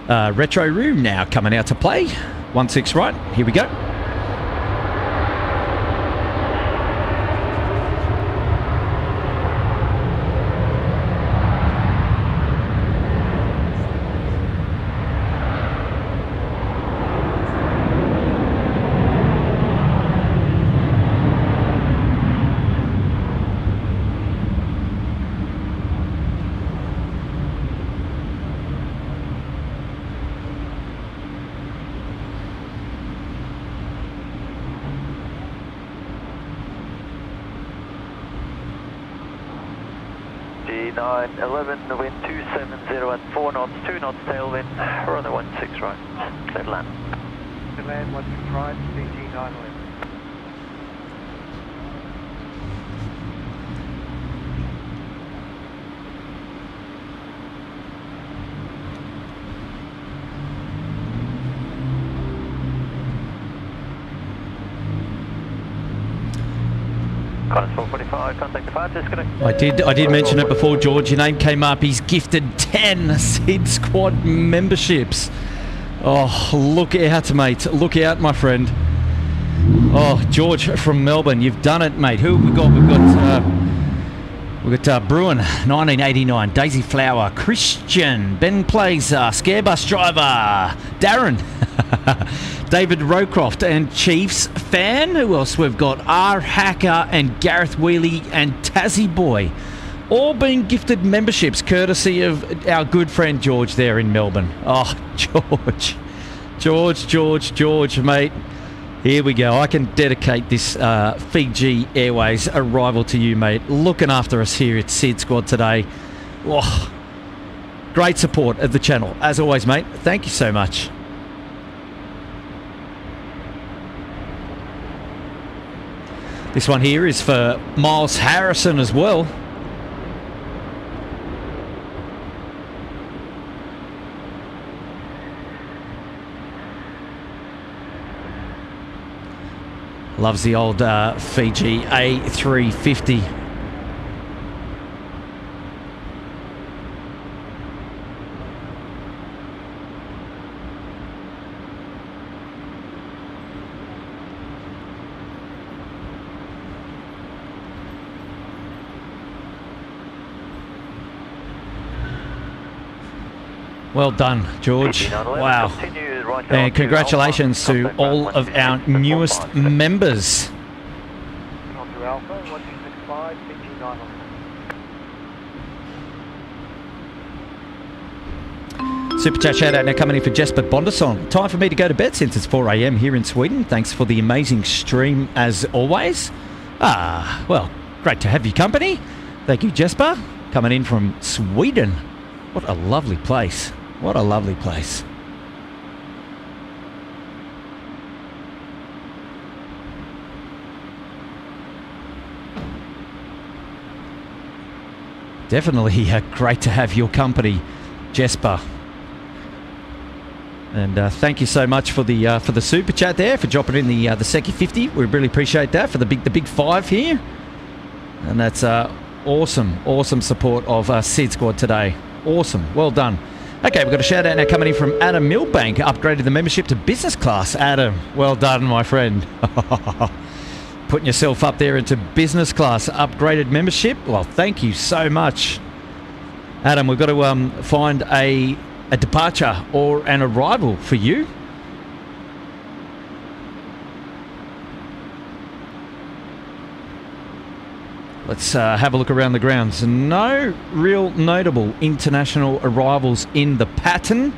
Retro Room now coming out to play. 16 right, here we go. G911, the wind 270 and 4 knots, 2 knots tailwind, we're on the 16 right, clear to land. To land 16 right, CG911. Qantas 445, contact departure, disconnect. I did mention it before, George. Your name came up. He's gifted 10 SydSquad memberships. Oh, look out, mate. Look out, my friend. Oh, George from Melbourne, you've done it, mate. Who have we got? We've got Bruin, 1989, Daisy Flower, Christian, Ben Plazer, Scarebus Driver, Darren, David Rowcroft, and Chiefs fan. Who else we've got? R Hacker and Gareth Wheely and Tassie Boy, all being gifted memberships courtesy of our good friend George there in Melbourne. Oh, George, mate. Here we go. I can dedicate this Fiji Airways arrival to you, mate. Looking after us here at SydSquad today. Oh, great support of the channel. As always, mate. Thank you so much. This one here is for Miles Harrison as well. Loves the old Fiji A350. Well done, George. Wow. And congratulations to all of our newest members. Super chat shout out now coming in for Jesper Bonderson. Time for me to go to bed since it's 4 a.m. here in Sweden. Thanks for the amazing stream as always. Well, great to have your company. Thank you, Jesper. Coming in from Sweden. What a lovely place. What a lovely place. Definitely great to have your company, Jesper. And thank you so much for the super chat there, for dropping in the Secchi 50. We really appreciate that for the big 5 here. And that's awesome support of SydSquad today. Awesome, well done. Okay, we've got a shout out now coming in from Adam Milbank. Upgraded the membership to business class. Adam, well done, my friend. Putting yourself up there into business class, upgraded membership. Well, thank you so much, Adam. We've got to find a departure or an arrival for you. Let's have a look around the grounds. No real notable international arrivals in the pattern.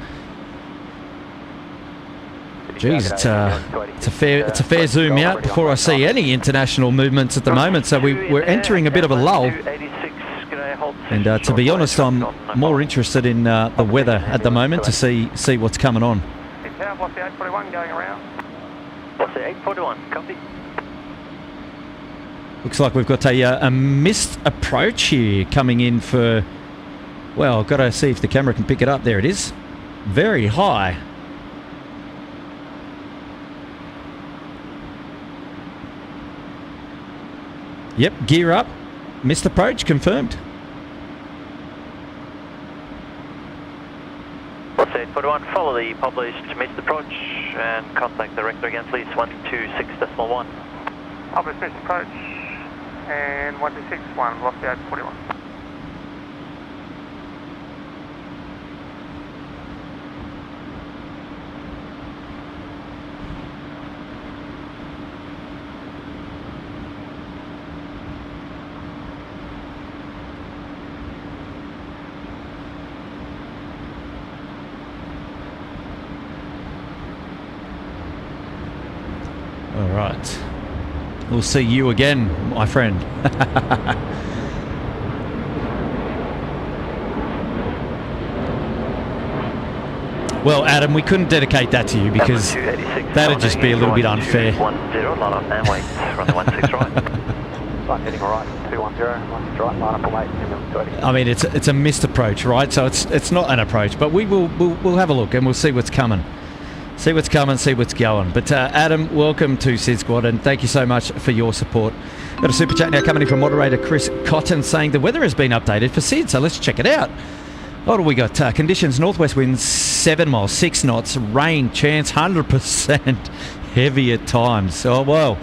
Geez, it's a fair zoom out before I see any international movements at the moment. So we're entering a bit of a lull. And to be honest, I'm more interested in the weather at the moment to see what's coming on. What's the 841 going around? What's the 841? Copy. Looks like we've got a missed approach here coming in for... Well, I've got to see if the camera can pick it up. There it is. Very high. Yep, gear up. Missed approach, confirmed. What's 841, follow the published missed approach and contact the director again, please, 126.1. Published missed approach and 126.1, lost the 841. All right. We'll see you again, my friend. Well, Adam, we couldn't dedicate that to you because that'd just be a little bit unfair. 10, line up and wait, run the 16 right. Line heading right, 210, 16 right, line up and wait, 220. I mean, it's a missed approach, right? So it's not an approach, but we'll have a look and we'll see what's coming. See what's coming, see what's going. But Adam, welcome to SydSquad and thank you so much for your support. Got a super chat now coming in from moderator Chris Cotton saying the weather has been updated for Syd, so let's check it out. What do we got? Conditions, northwest winds 7 miles, 6 knots, rain chance 100%, heavy at times. Oh, well,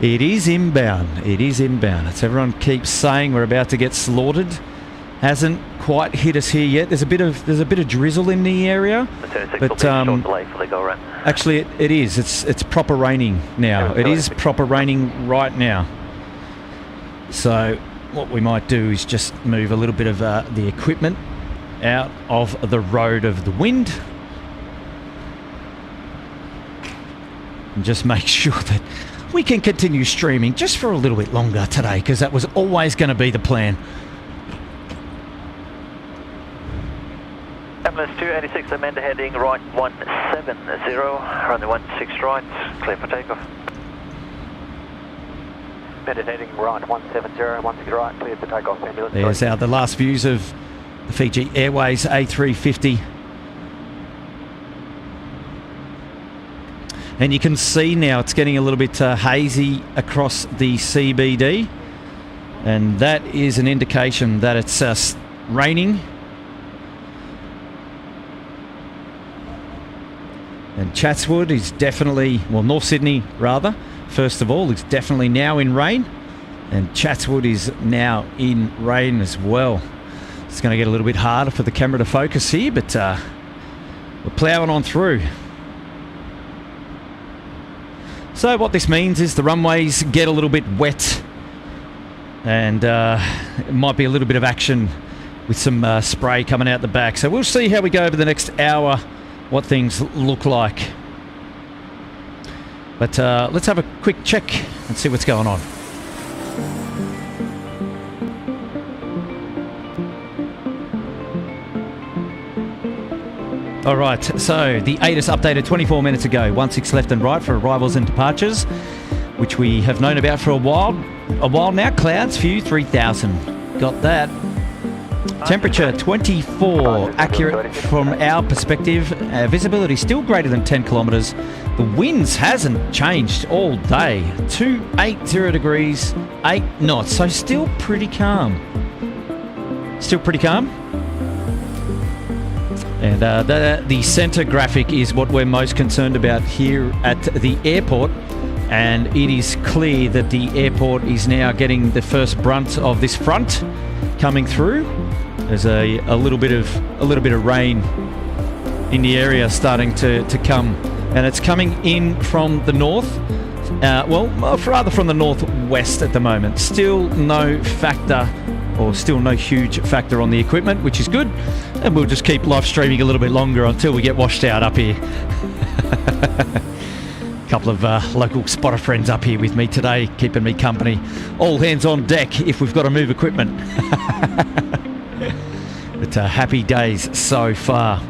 it is inbound. It is inbound. It's everyone keeps saying we're about to get slaughtered. Hasn't quite hit us here yet. There's a bit of drizzle in the area, but actually it is. It's proper raining now. It is proper raining right now. So what we might do is just move a little bit of the equipment out of the road of the wind and just make sure that we can continue streaming just for a little bit longer today, because that was always going to be the plan. Ambulance 286, Amanda heading right 170, run the 16 right, clear for takeoff. Amanda heading right 170, 16 right, clear for takeoff, ambulance. There's the last views of the Fiji Airways A350. And you can see now it's getting a little bit hazy across the CBD. And that is an indication that it's raining. And Chatswood is definitely, well, North Sydney rather, first of all, is definitely now in rain. And Chatswood is now in rain as well. It's going to get a little bit harder for the camera to focus here, but we're ploughing on through. So what this means is the runways get a little bit wet, and it might be a little bit of action with some spray coming out the back. So we'll see how we go over the next hour, what things look like. But let's have a quick check and see what's going on. All right, so the ATIS updated 24 minutes ago, 16 left and right for arrivals and departures, which we have known about for a while now. Clouds, few 3,000. Got that. Temperature 24, accurate from our perspective. Visibility still greater than 10 kilometres. The winds hasn't changed all day. 280 degrees, 8 knots. So still pretty calm. Still pretty calm. And the centre graphic is what we're most concerned about here at the airport. And it is clear that the airport is now getting the first brunt of this front coming through. There's a little bit of rain in the area starting to come, and it's coming in from the north. Rather from the northwest at the moment. Still no factor, or still no huge factor on the equipment, which is good. And we'll just keep live streaming a little bit longer until we get washed out up here. A couple of local spotter friends up here with me today, keeping me company. All hands on deck if we've got to move equipment. But happy days so far.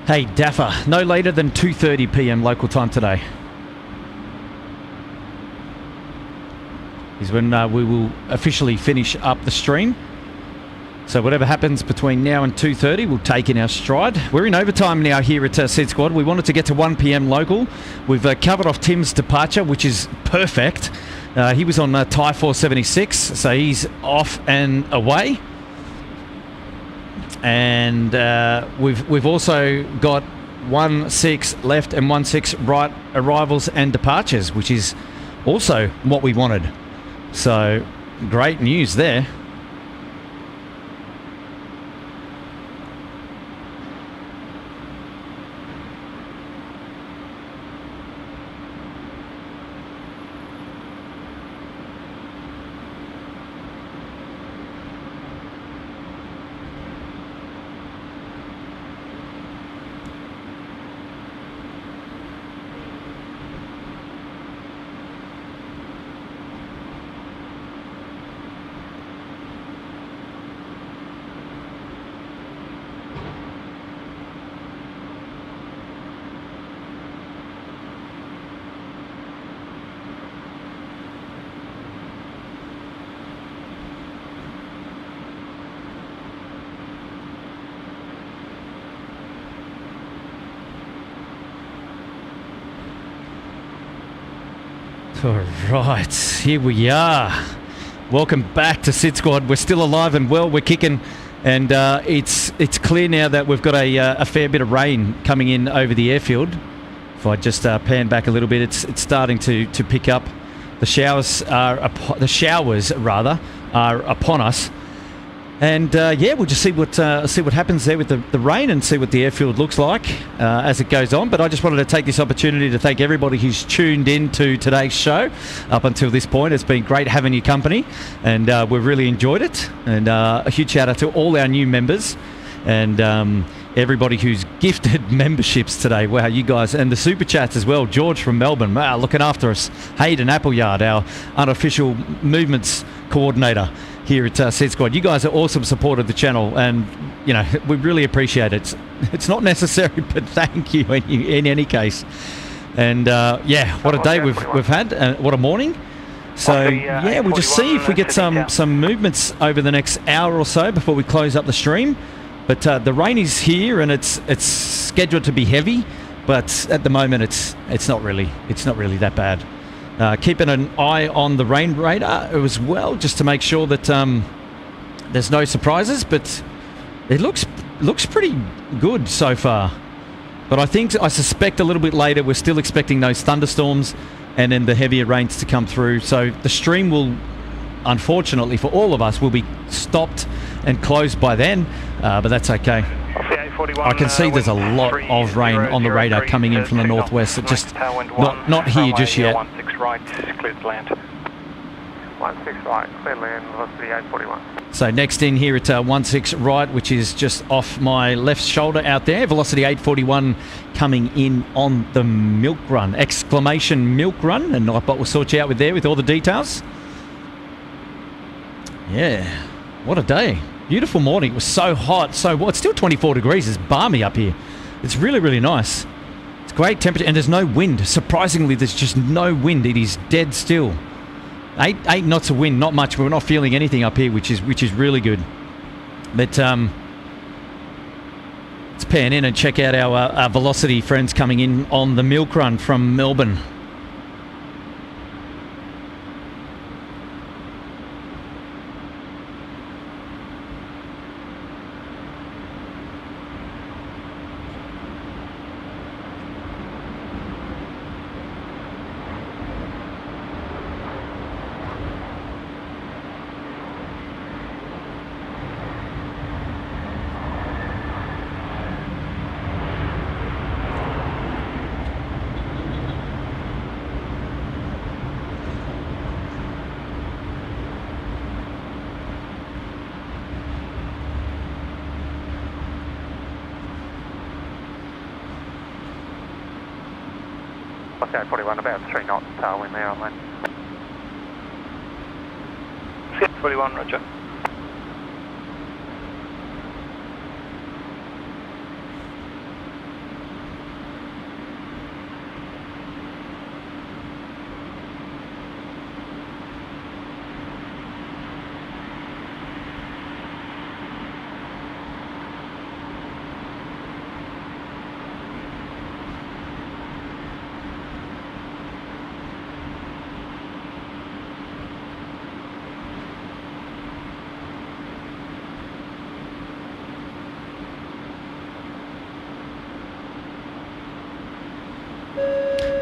Hey, Daffer, no later than 2:30 p.m. local time today is when we will officially finish up the stream. So whatever happens between now and 2:30, we'll take in our stride. We're in overtime now here at SydSquad. We wanted to get to 1 p.m. local. We've covered off Tim's departure, which is perfect. He was on Thai 476, so he's off and away. And we've also got 1-6 left and 1-6 right arrivals and departures, which is also what we wanted. So great news there. All right, here we are. Welcome back to SydSquad. We're still alive and well. We're kicking, and it's clear now that we've got a fair bit of rain coming in over the airfield. If I just pan back a little bit, it's starting to pick up. The showers are upon us. And yeah, we'll just see what happens there with the rain and see what the airfield looks like as it goes on. But I just wanted to take this opportunity to thank everybody who's tuned in to today's show up until this point. It's been great having your company, and we've really enjoyed it. And a huge shout out to all our new members and everybody who's gifted memberships today. Wow, you guys, and the super chats as well. George from Melbourne, wow, looking after us. Hayden Appleyard, our unofficial movements coordinator here at SydSquad. You guys are awesome support of the channel, and you know, we really appreciate it. It's not necessary, but thank you in any case. And yeah, what a day we've had, and what a morning. So yeah, we'll just see if we get some movements over the next hour or so before we close up the stream. But the rain is here, and it's scheduled to be heavy, but at the moment it's not really that bad. Keeping an eye on the rain radar as well, just to make sure that there's no surprises. But it looks pretty good so far. But I suspect a little bit later we're still expecting those thunderstorms and then the heavier rains to come through. So the stream will, unfortunately for all of us, will be stopped and closed by then. But that's okay. I can see there's a lot of rain on the radar coming in from the northwest. It just not here just yet. 16 right, clear to land. 16 right, clear land, velocity 841. So next in here at 16 right, which is just off my left shoulder out there. Velocity 841 coming in on the milk run. Exclamation milk run. And Nightbot will sort you out with all the details. Yeah, what a day. Beautiful morning. It was so hot, so it's still 24 degrees. It's balmy up here. It's really, really nice. It's great temperature, and there's no wind. Surprisingly, there's just no wind. It is dead still. 8 knots of wind, not much. We're not feeling anything up here, which is really good. But let's pan in and check out our velocity friends coming in on the milk run from Melbourne. Okay, 41, about 3 knots tailwind there on land. 41, roger.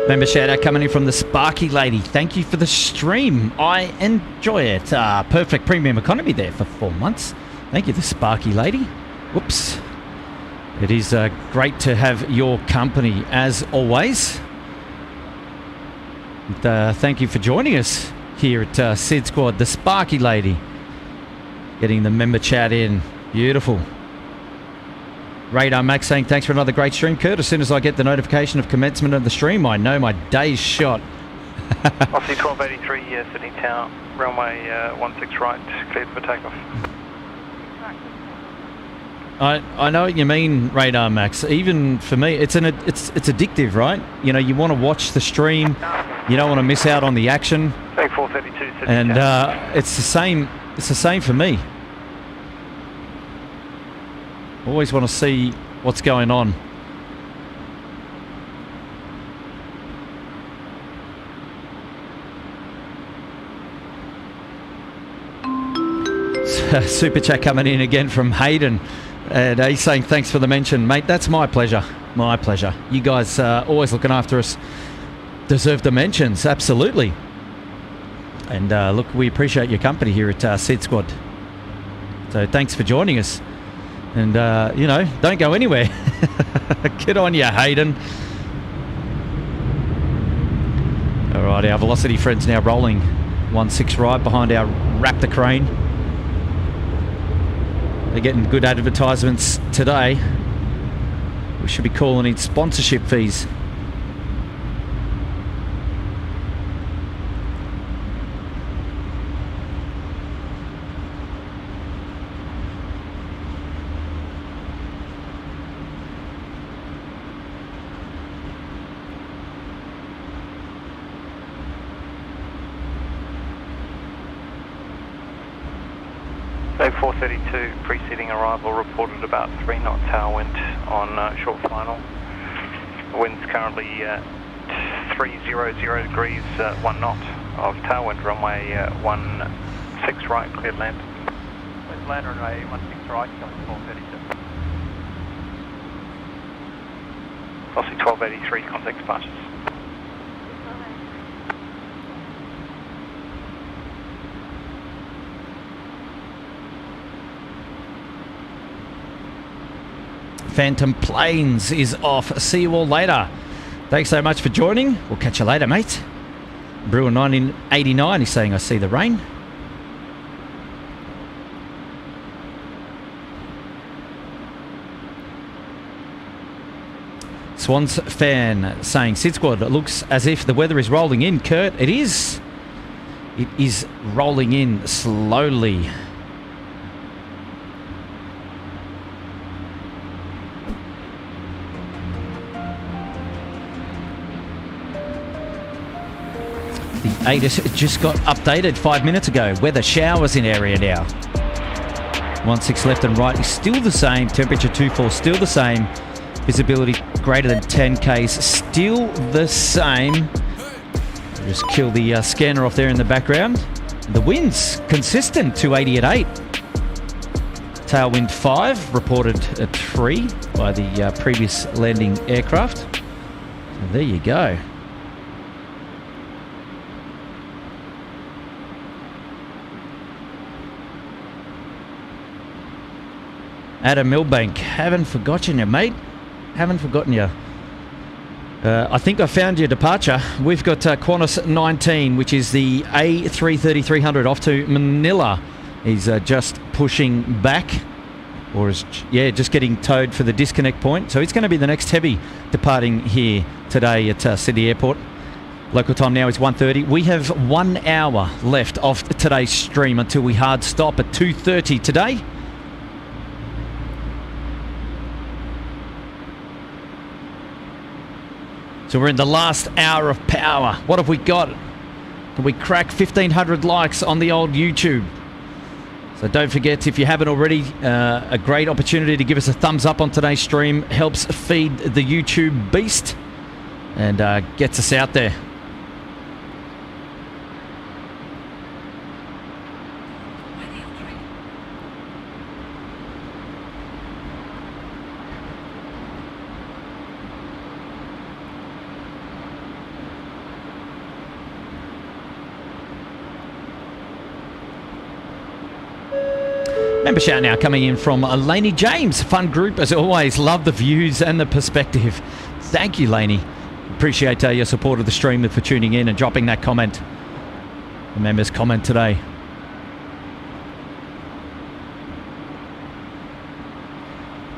Member shout out coming in from the Sparky Lady. Thank you for the stream. I enjoy it. Perfect premium economy there for 4 months. Thank you, the Sparky Lady. Whoops. It is great to have your company as always. And, thank you for joining us here at SydSquad, the Sparky Lady. Getting the member chat in. Beautiful. Radar Max saying thanks for another great stream, Kurt. As soon as I get the notification of commencement of the stream, I know my day's shot. Aussie 1283, Sydney Tower, runway 16 right, cleared for takeoff. I know what you mean, Radar Max. Even for me, it's addictive, right? You know, you want to watch the stream. You don't want to miss out on the action. 432, Sydney And Tower. it's the same. It's the same for me. Always want to see what's going on. Super chat coming in again from Hayden. And he's saying thanks for the mention. Mate, that's my pleasure. My pleasure. You guys always looking after us. Deserve the mentions, absolutely. And look, we appreciate your company here at SydSquad. So thanks for joining us. And, you know, don't go anywhere. Get on you, Hayden. All right, our Velocity friends now rolling 16 right behind our Raptor crane. They're getting good advertisements today. We should be calling in sponsorship fees. Bay 432, preceding arrival, reported about 3 knot tailwind on short final. The wind's currently 300 degrees, 1 knot of tailwind, runway 16 right, cleared land. Let's land runway 16 right, coming 432. Aussie 1283, contact departures. Phantom Planes is off. See you all later. Thanks so much for joining. We'll catch you later, mate. Brewer 1989 is saying I see the rain. Swans fan saying SydSquad, it looks as if the weather is rolling in. Kurt, it is. It is rolling in slowly. The ATIS just got updated 5 minutes ago. Weather showers in area now. 16 left and right is still the same. Temperature 24 still the same. Visibility greater than 10 Ks still the same. Just kill the scanner off there in the background. The wind's consistent, 280 at 8. Tailwind 5 reported at 3 by the previous landing aircraft. So there you go. Adam Milbank, haven't forgotten you, mate. Haven't forgotten you. I think I found your departure. We've got Qantas 19, which is the A330-300 off to Manila. He's just pushing back, or is just getting towed for the disconnect point. So it's going to be the next heavy departing here today at Sydney Airport. Local time now is 1:30. We have 1 hour left of today's stream until we hard stop at 2:30 today. So we're in the last hour of power. What have we got? Can we crack 1,500 likes on the old YouTube? So don't forget, if you haven't already, a great opportunity to give us a thumbs up on today's stream. Helps feed the YouTube beast and gets us out there. Member shout now coming in from Laney James. Fun group as always. Love the views and the perspective. Thank you, Laney. Appreciate your support of the stream and for tuning in and dropping that comment. The members' comment today.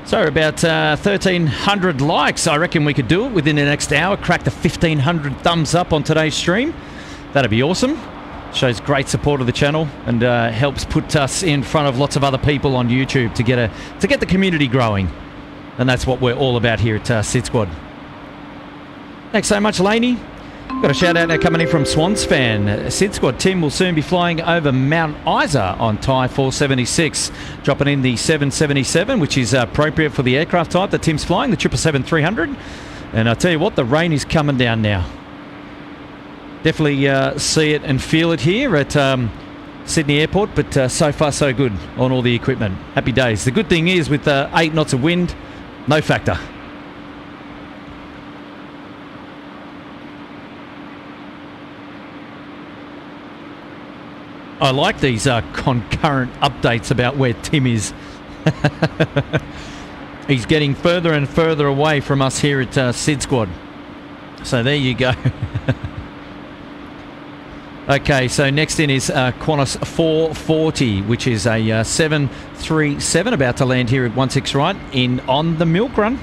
So about 1,300 likes. I reckon we could do it within the next hour. Crack the 1,500 thumbs up on today's stream. That'd be awesome. Shows great support of the channel and helps put us in front of lots of other people on YouTube to get the community growing. And that's what we're all about here at SydSquad. Thanks so much, Laney. Got a shout out now coming in from Swans fan. SydSquad Tim will soon be flying over Mount Isa on Thai 476, dropping in the 777, which is appropriate for the aircraft type that Tim's flying, the 777-300. And I'll tell you what, the rain is coming down now. Definitely see it and feel it here at Sydney Airport, but so far so good on all the equipment. Happy days. The good thing is with 8 knots of wind, no factor. I like these concurrent updates about where Tim is. He's getting further and further away from us here at SydSquad. So there you go. Okay, so next in is Qantas 440, which is a 737 about to land here at 16 right in on the milk run.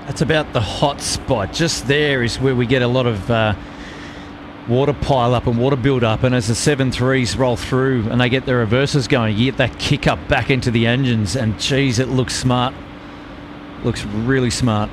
That's about the hot spot. Just there is where we get a lot of water pile up and water build up, and as the 7.3s roll through and they get their reversers going, you get that kick up back into the engines, and geez, it looks smart. Looks really smart.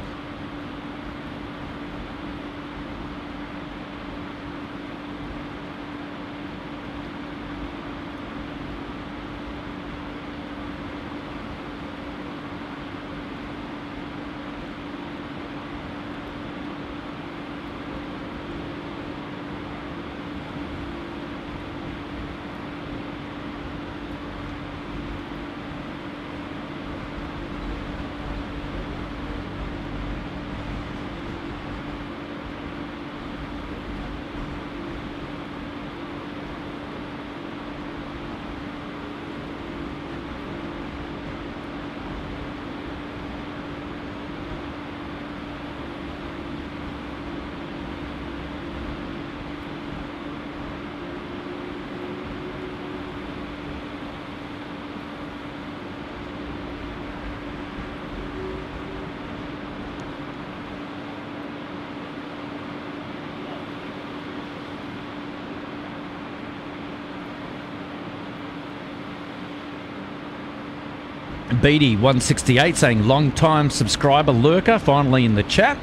BD168 saying long time subscriber lurker finally in the chat.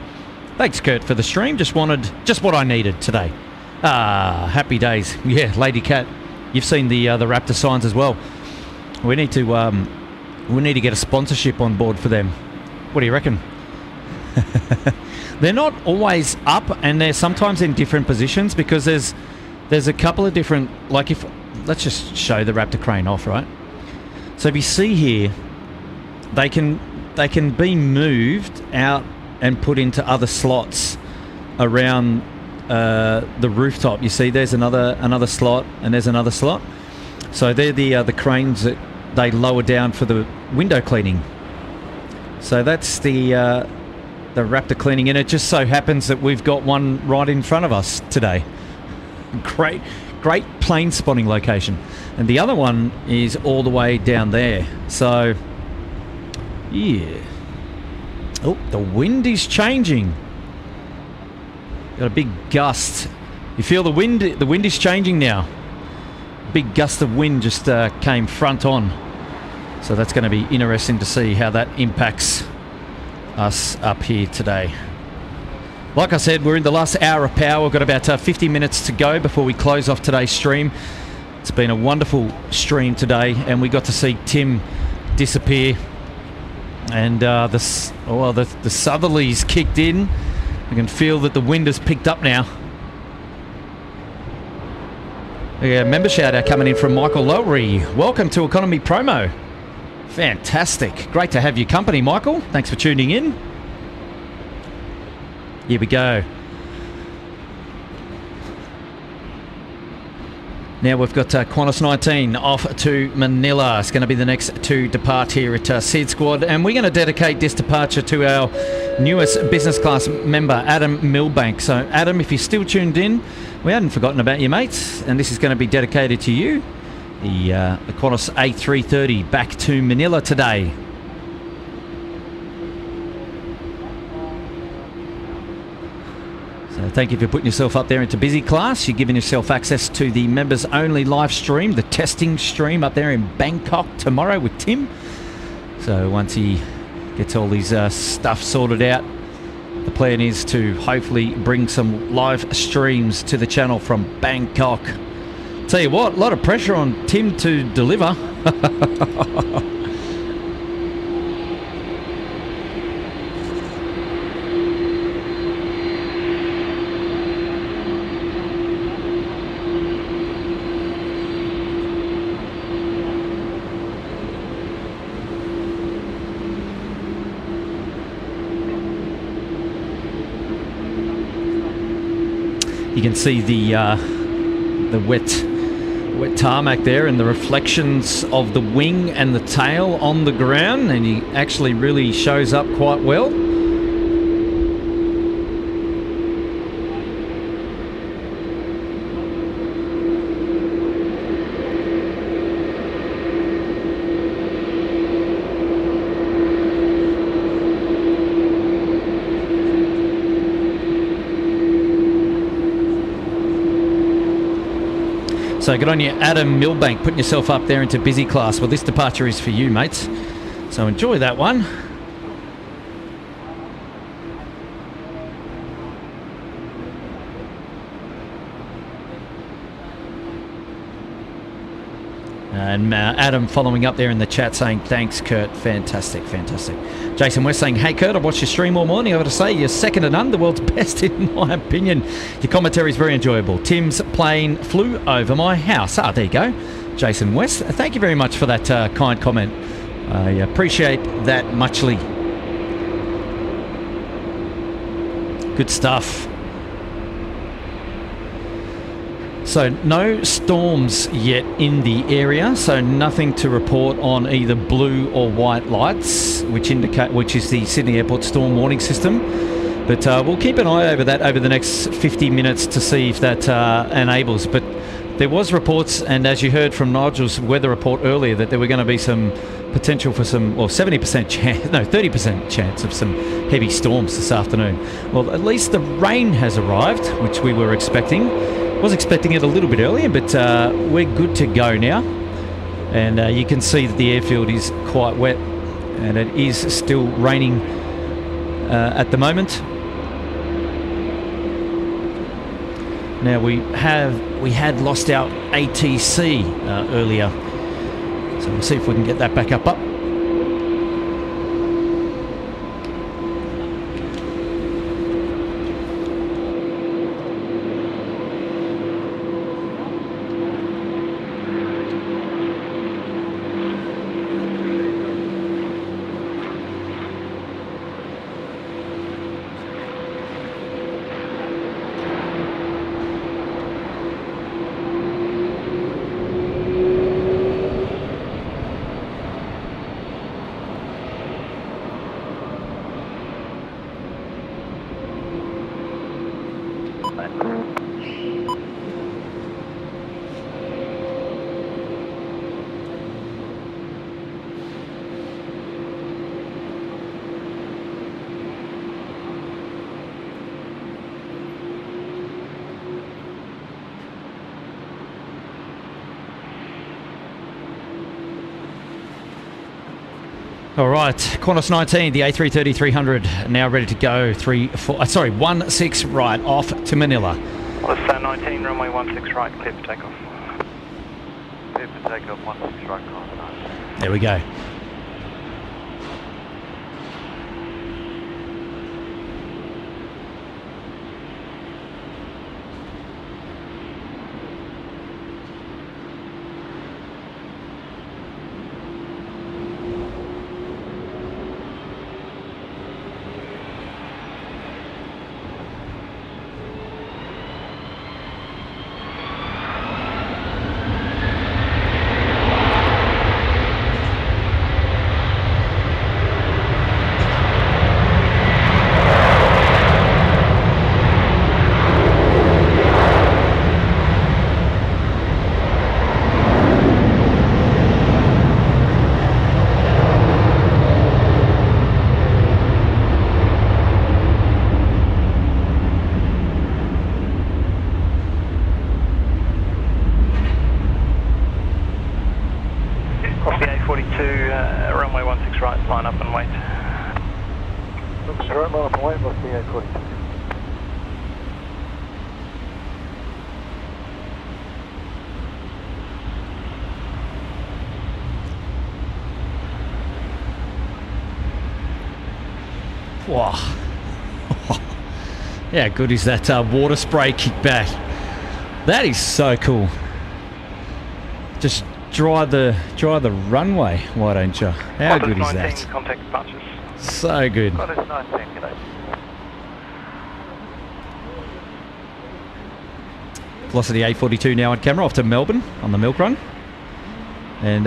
Thanks Kurt for the stream. Just what I needed today. Happy days. Yeah, Lady Cat, you've seen the Raptor signs as well. We need to get a sponsorship on board for them. What do you reckon? They're not always up, and they're sometimes in different positions because there's a couple of different, like if let's just show the Raptor crane off, right? So if you see here, they can be moved out and put into other slots around the rooftop. You see there's another slot, and there's another slot. So they're the cranes that they lower down for the window cleaning. So that's the Raptor cleaning, and it just so happens that we've got one right in front of us today. Great plane spotting location. And the other one is all the way down there. So yeah. Oh, the wind is changing. Got a big gust. You feel the wind is changing now. Big gust of wind just came front on. So that's going to be interesting to see how that impacts us up here today. Like I said, we're in the last hour of power. We've got about 50 minutes to go before we close off today's stream. It's been a wonderful stream today, and we got to see Tim disappear. And the southerlies kicked in. I can feel that the wind has picked up now. Yeah, member shout out coming in from Michael Lowry. Welcome to Economy Promo. Fantastic. Great to have your company, Michael. Thanks for tuning in. Here we go. Now we've got Qantas 19 off to Manila. It's going to be the next to depart here at SydSquad. And we're going to dedicate this departure to our newest business class member, Adam Milbank. So, Adam, if you're still tuned in, we hadn't forgotten about you, mates. And this is going to be dedicated to you. The Qantas A380 back to Manila today. So thank you for putting yourself up there into busy class. You're giving yourself access to the members only live stream, the testing stream up there in Bangkok tomorrow with Tim. So once he gets all his stuff sorted out, the plan is to hopefully bring some live streams to the channel from Bangkok. Tell you what, a lot of pressure on Tim to deliver. You can see the wet tarmac there and the reflections of the wing and the tail on the ground, and he actually really shows up quite well. So good on you, Adam Milbank, putting yourself up there into busy class. Well, this departure is for you, mates. So enjoy that one. And Adam following up there in the chat saying, thanks, Kurt. Fantastic, fantastic. Jason West saying, hey, Kurt, I've watched your stream all morning. I've got to say, you're second to none, the world's best in my opinion. Your commentary is very enjoyable. Tim's plane flew over my house. Ah, there you go. Jason West, thank you very much for that kind comment. I appreciate that muchly. Good stuff. So no storms yet in the area, so nothing to report on either blue or white lights, which is the Sydney Airport storm warning system. But we'll keep an eye over that over the next 50 minutes to see if that enables. But there was reports, and as you heard from Nigel's weather report earlier, that there were going to be some potential for some, well, 70% chance, no, 30% chance of some heavy storms this afternoon. Well, at least the rain has arrived, which we were expecting. Was expecting it a little bit earlier, but we're good to go now. And you can see that the airfield is quite wet, and it is still raining at the moment. Now we had lost our ATC earlier, so we'll see if we can get that back up. All right, Qantas 19, the A330-300, now ready to go. 16 right, off to Manila. Qantas 19, runway 16 right, clear for takeoff. Clear for takeoff, 16 right, Qantas 19. There we go. Wow. Yeah, good is that water spray kickback. That is so cool. Just dry the runway, why don't you? How good is that? Contact departures. So good. Qantas 19, g'day. Velocity A42 now on camera off to Melbourne on the milk run. And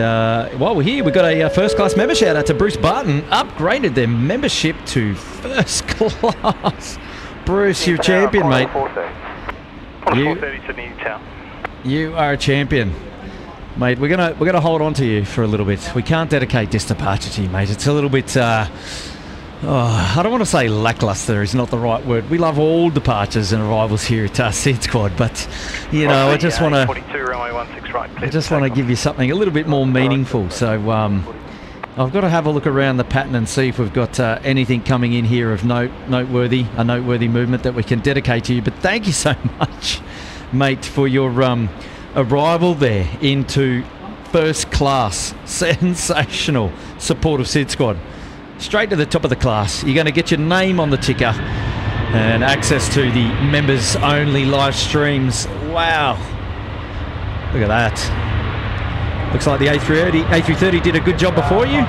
while we're here, we've got a first class member shout out to Bruce Barton. Upgraded their membership to first class. Bruce, you're a champion, mate. 430 Sydney Town. You are a champion, mate. We're gonna hold on to you for a little bit. We can't dedicate this departure to you, mate. It's a little bit. I don't want to say lackluster is not the right word. We love all departures and arrivals here at SydSquad, but you know, I just want to. 42 runway 16 right. I just want to give you something a little bit more meaningful. So I've got to have a look around the pattern and see if we've got anything coming in here of noteworthy movement that we can dedicate to you. But thank you so much, mate, for your arrival there into first class. Sensational support of SydSquad. Straight to the top of the class. You're going to get your name on the ticker and access to the members only live streams. Wow. Look at that. Looks like the A330 did a good job before you.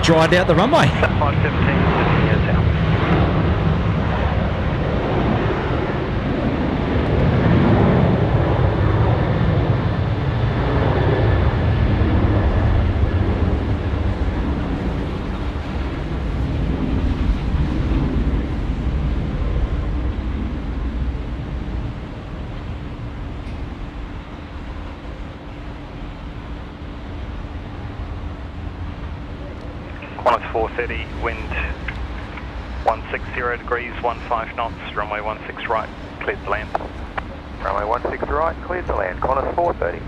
Dried out the runway. 517 Qantas 430, wind 160 degrees, 15 knots, runway 16 right, cleared to land. Runway 16 right, cleared to land. Qantas 430.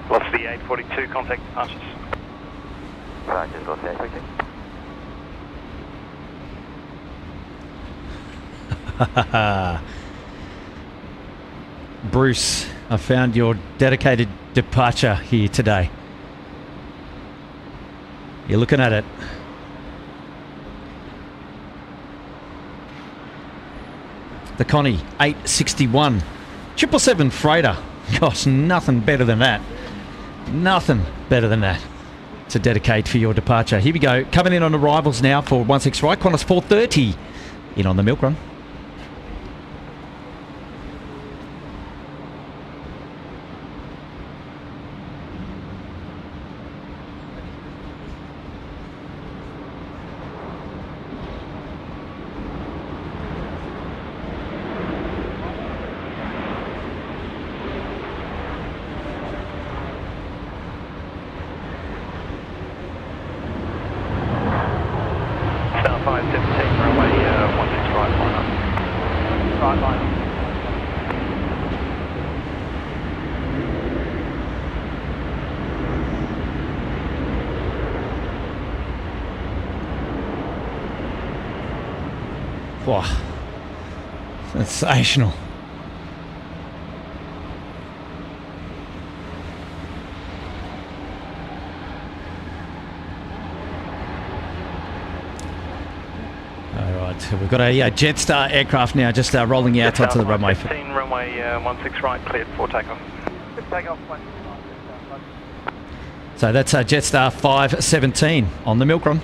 Velocity 842, contact departures. Roger, Velocity 842. Bruce, I found your dedicated departure here today. You're looking at it. The Connie 861 777 freighter. Gosh, nothing better than that. Nothing better than that to dedicate for your departure. Here we go. Coming in on arrivals now for 16 right. Qantas 430 in on the milk run. Wow. Sensational. Alright, we've got a Jetstar aircraft now just rolling out onto the runway. 15, runway 16 right, cleared for takeoff. Takeoff. So that's Jetstar 517 on the milk run.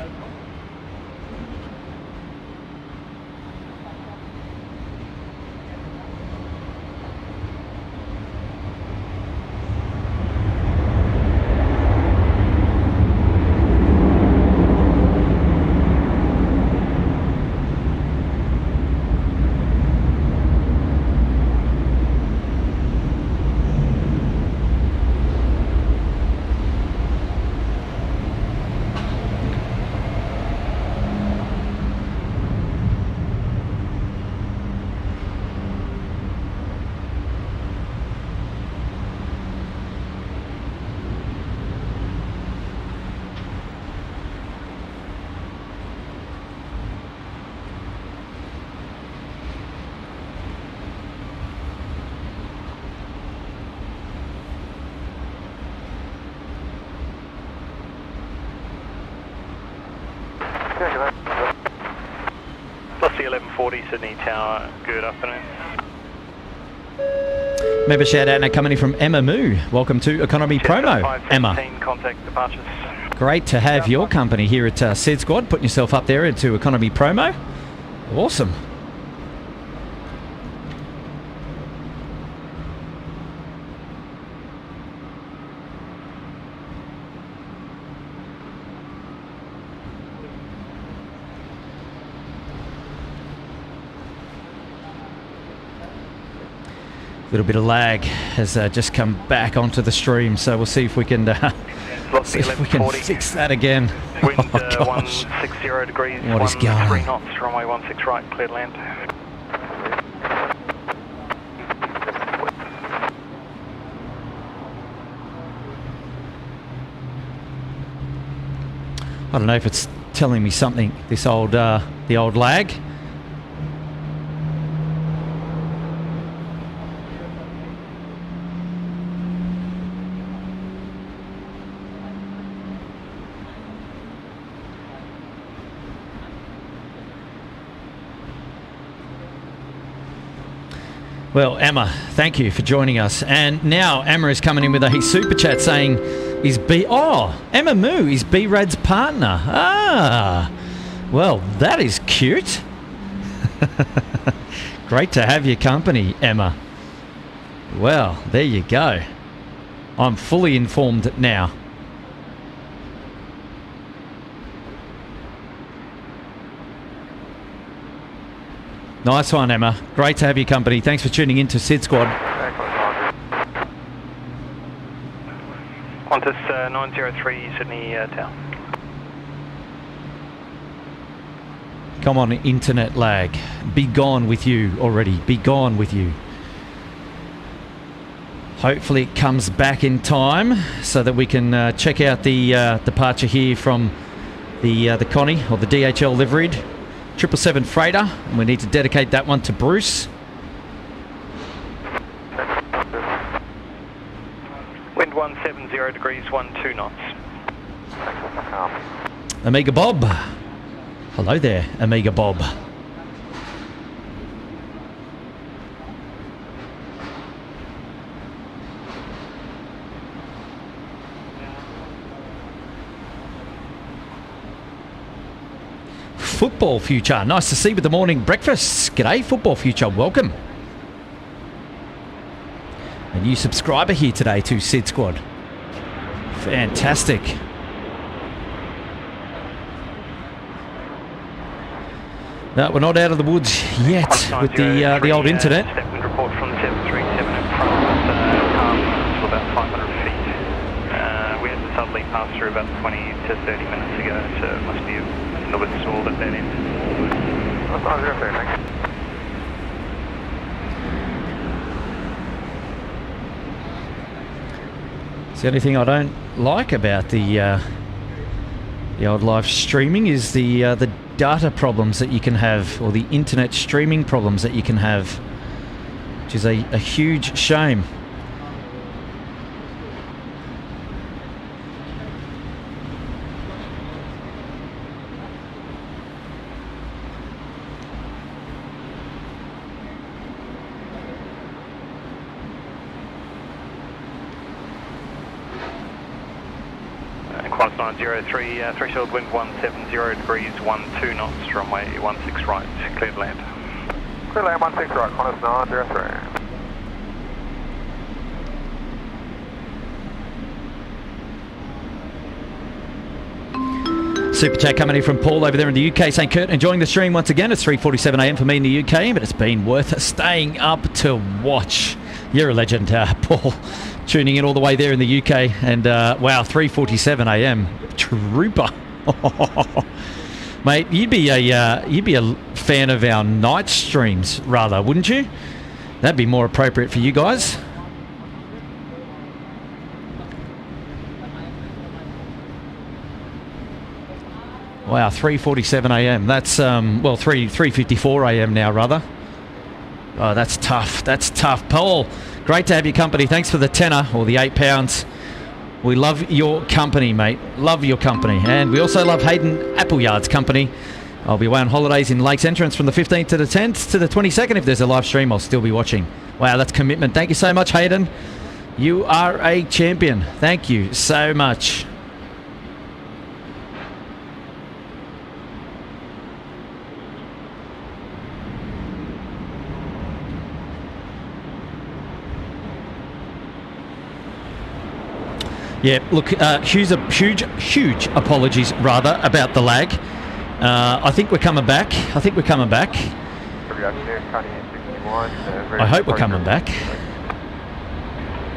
Plus the 1140 Sydney Tower, good afternoon. Member shout out now coming in from Emma Moo. Welcome to Economy Promo, Emma. Contact departures. Great to have your company here at SydSquad, putting yourself up there into Economy Promo. Awesome. Little bit of lag has just come back onto the stream, so we'll see if we can fix that again. Wind Oh, 160 degrees, What is 13 going? knots, runway 16 right, cleared land. I don't know if it's telling me something, this old, the old lag. Well, Emma, thank you for joining us. And now Emma is coming in with a super chat saying, Emma Moo is B-Rad's partner. Ah, well, that is cute. Great to have your company, Emma. Well, there you go. I'm fully informed now. Nice one, Emma. Great to have your company. Thanks for tuning in to SydSquad. Qantas 903 Sydney Tower. Come on, internet lag. Be gone with you already. Be gone with you. Hopefully it comes back in time so that we can check out the departure here from the Connie, or the DHL liveried 777 freighter, and we need to dedicate that one to Bruce. Wind 170 degrees, 12 knots. Amiga Bob. Hello there, Amiga Bob. Football Future, nice to see you with the morning breakfast. G'day, Football Future, welcome. A new subscriber here today to SydSquad. Fantastic. No, we're not out of the woods yet with the old internet. Step wind report from the 737 in front of us, calm to about 500 feet. We had to suddenly pass through about 20 to 30 minutes ago, so it must be a little bit stalled at that end. The only thing I don't like about the old live streaming is the data problems that you can have, or the internet streaming problems that you can have, which is a huge shame. Qantas 903, threshold wind 170 degrees, 12 knots, runway 16 right, cleared land. Clear land 16 right, Qantas 903. Super chat coming in from Paul over there in the UK, saying, Kurt, enjoying the stream once again. It's 3:47 a.m. for me in the UK, but it's been worth staying up to watch. You're a legend, Paul, tuning in all the way there in the UK. And wow, 3:47 a.m. Trooper. Mate, you'd be a fan of our night streams, rather, wouldn't you? That'd be more appropriate for you guys. Wow, 3:47 a.m. That's well, 3:54 a.m. now, rather. Oh, that's tough. That's tough. Paul, great to have your company. Thanks for the tenner or the £8. We love your company, mate. Love your company. And we also love Hayden Appleyard's company. I'll be away on holidays in Lakes Entrance from the 15th to the 10th to the 22nd. If there's a live stream, I'll still be watching. Wow, that's commitment. Thank you so much, Hayden. You are a champion. Thank you so much. Yeah, look, huge apologies, rather, about the lag. I think we're coming back. I hope we're coming back.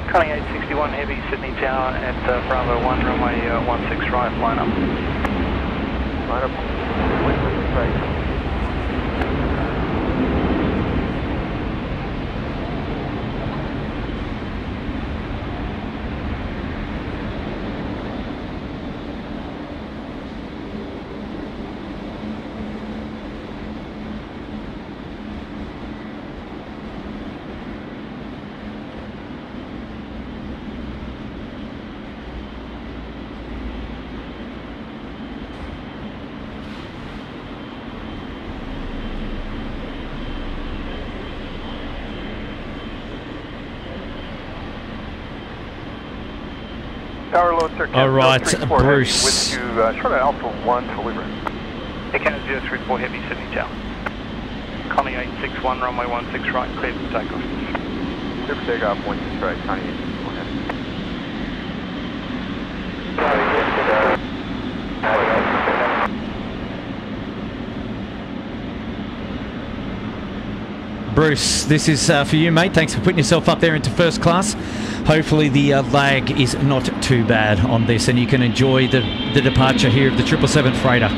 Calling 861 heavy, Sydney Tower at Bravo 1, runway 16 right, line up. Line up. Right. All right, Bruce. With you, short Alpha 1 to Libra. Qantas 034 heavy, Sydney Tower. Connie 861, runway 16 right, cleared for takeoff. Clear for takeoff, 16 right, Connie 861 heavy. Bruce, this is for you, mate. Thanks for putting yourself up there into first class. Hopefully the lag is not too bad on this and you can enjoy the departure here of the 777 freighter.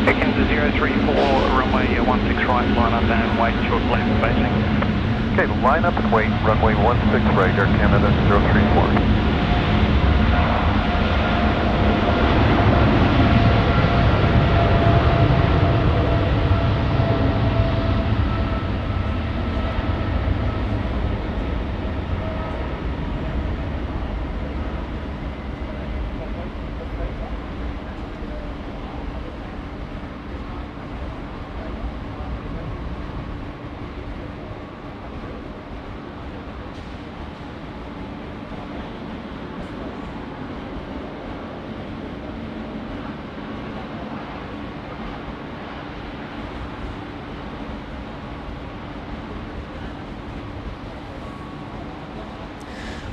Qantas 034, runway 16 right, line up and wait, short left facing. Okay, line up and wait, runway 16 right, Air Canada 034.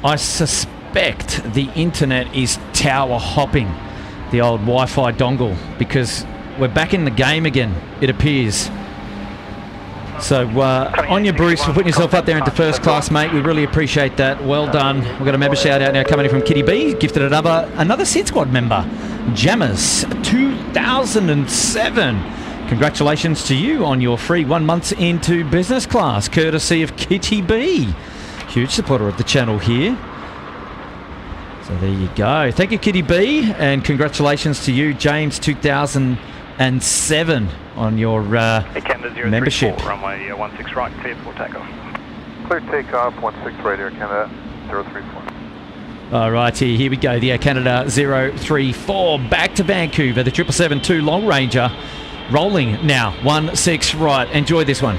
I suspect the internet is tower hopping, the old Wi-Fi dongle, because we're back in the game again, it appears. So on you, Bruce, for putting yourself up there into first class, mate. We really appreciate that. Well done. We've got a member shout out now coming in from Kitty B, gifted another SydSquad member, Jammers 2007. Congratulations to you on your free 1 month into business class, courtesy of Kitty B. Huge supporter of the channel here. So there you go. Thank you, Kitty B, and congratulations to you, James, 2007 on your membership. Runway 16 right, clear for takeoff. Clear takeoff, 16 right, Air Canada 034. All right, here we go. The Air Canada 034 back to Vancouver. The 777-2 Long Ranger rolling now, 16 right. Enjoy this one.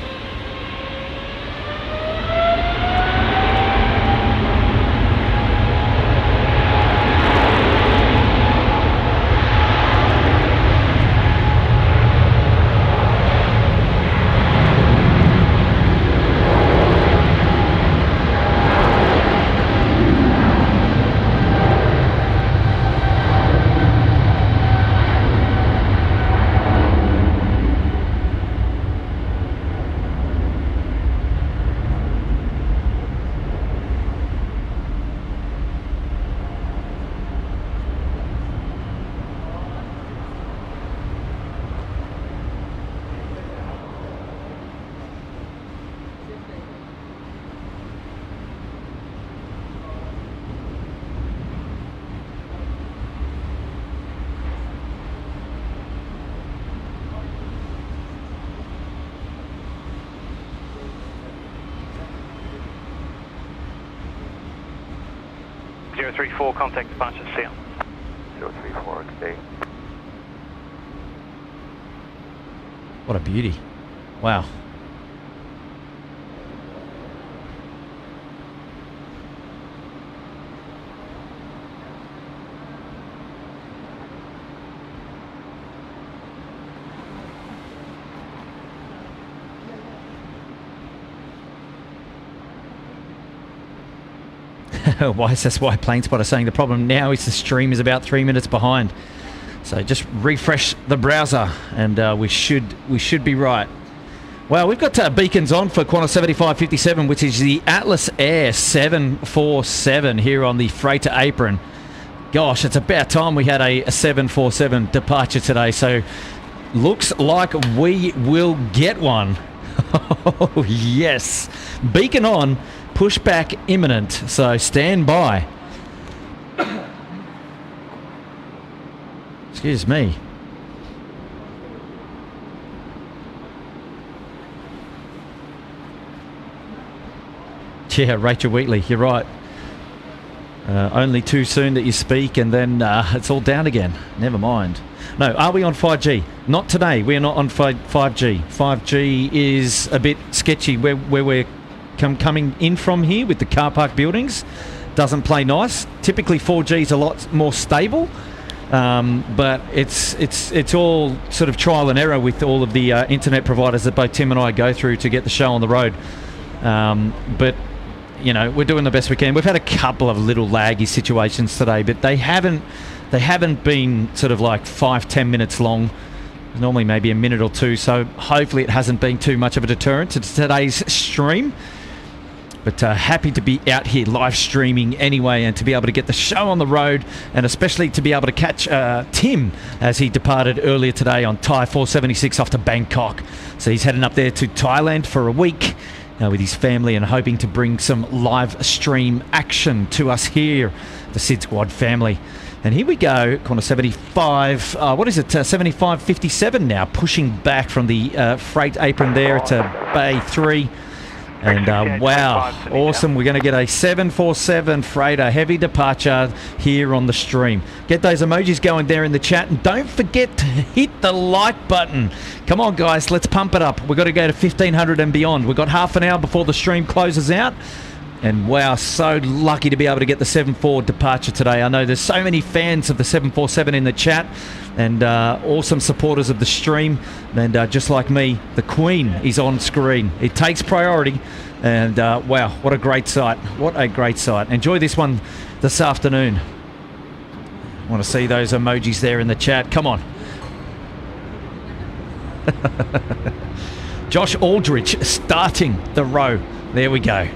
034, contact departure sound. 034, okay. What a beauty. Wow. YSSY Plane Spotter saying the problem now is the stream is about 3 minutes behind. So just refresh the browser and we should be right. Well, we've got beacons on for Qantas 7557, which is the Atlas Air 747 here on the freighter apron. Gosh, it's about time we had a 747 departure today. So looks like we will get one. Oh, yes. Beacon on. Pushback imminent, so stand by. Excuse me. Yeah, Rachel Wheatley, you're right. Only too soon that you speak and then it's all down again. Never mind. No, are we on 5G? Not today. We are not on 5G. 5G is a bit sketchy where we're coming in from here with the car park buildings. Doesn't play nice. Typically 4G is a lot more stable, but it's all sort of trial and error with all of the internet providers that both Tim and I go through to get the show on the road. But you know, we're doing the best we can. We've had a couple of little laggy situations today, but they haven't been sort of like 5-10 minutes long. Normally maybe a minute or two, so hopefully it hasn't been too much of a deterrent to today's stream. But happy to be out here live streaming anyway and to be able to get the show on the road and especially to be able to catch Tim as he departed earlier today on Thai 476 off to Bangkok. So he's heading up there to Thailand for a week with his family and hoping to bring some live stream action to us here, the SydSquad family. And here we go, Qantas 75, what is it, 7557 now, pushing back from the freight apron there to Bay 3. And wow, awesome. We're going to get a 747 freighter heavy departure here on the stream. Get those emojis going there in the chat. And don't forget to hit the like button. Come on, guys, let's pump it up. We've got to go to 1500 and beyond. We've got half an hour before the stream closes out. And wow, so lucky to be able to get the 74 departure today. I know there's so many fans of the 747 in the chat and awesome supporters of the stream. And just like me, the Queen is on screen. It takes priority. And wow, what a great sight. What a great sight. Enjoy this one this afternoon. I want to see those emojis there in the chat. Come on. Josh Aldrich starting the row. There we go.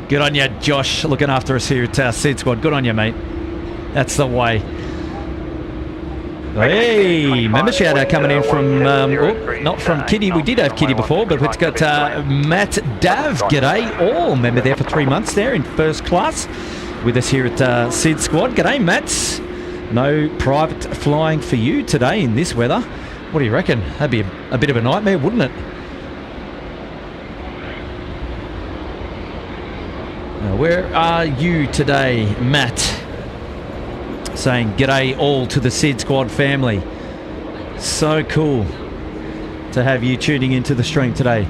Good on you, Josh, looking after us here at SydSquad. Good on you, mate. That's the way. Hey, member shout out coming in from, not from Kitty. We did have Kitty before, but we've got Matt Dav. G'day, all member there for 3 months there in first class. with us here at SydSquad. G'day, Matt. No private flying for you today in this weather. What do you reckon? That'd be a bit of a nightmare, wouldn't it? Now, where are you today, Matt? Saying g'day all to the SydSquad family. So cool to have you tuning into the stream today.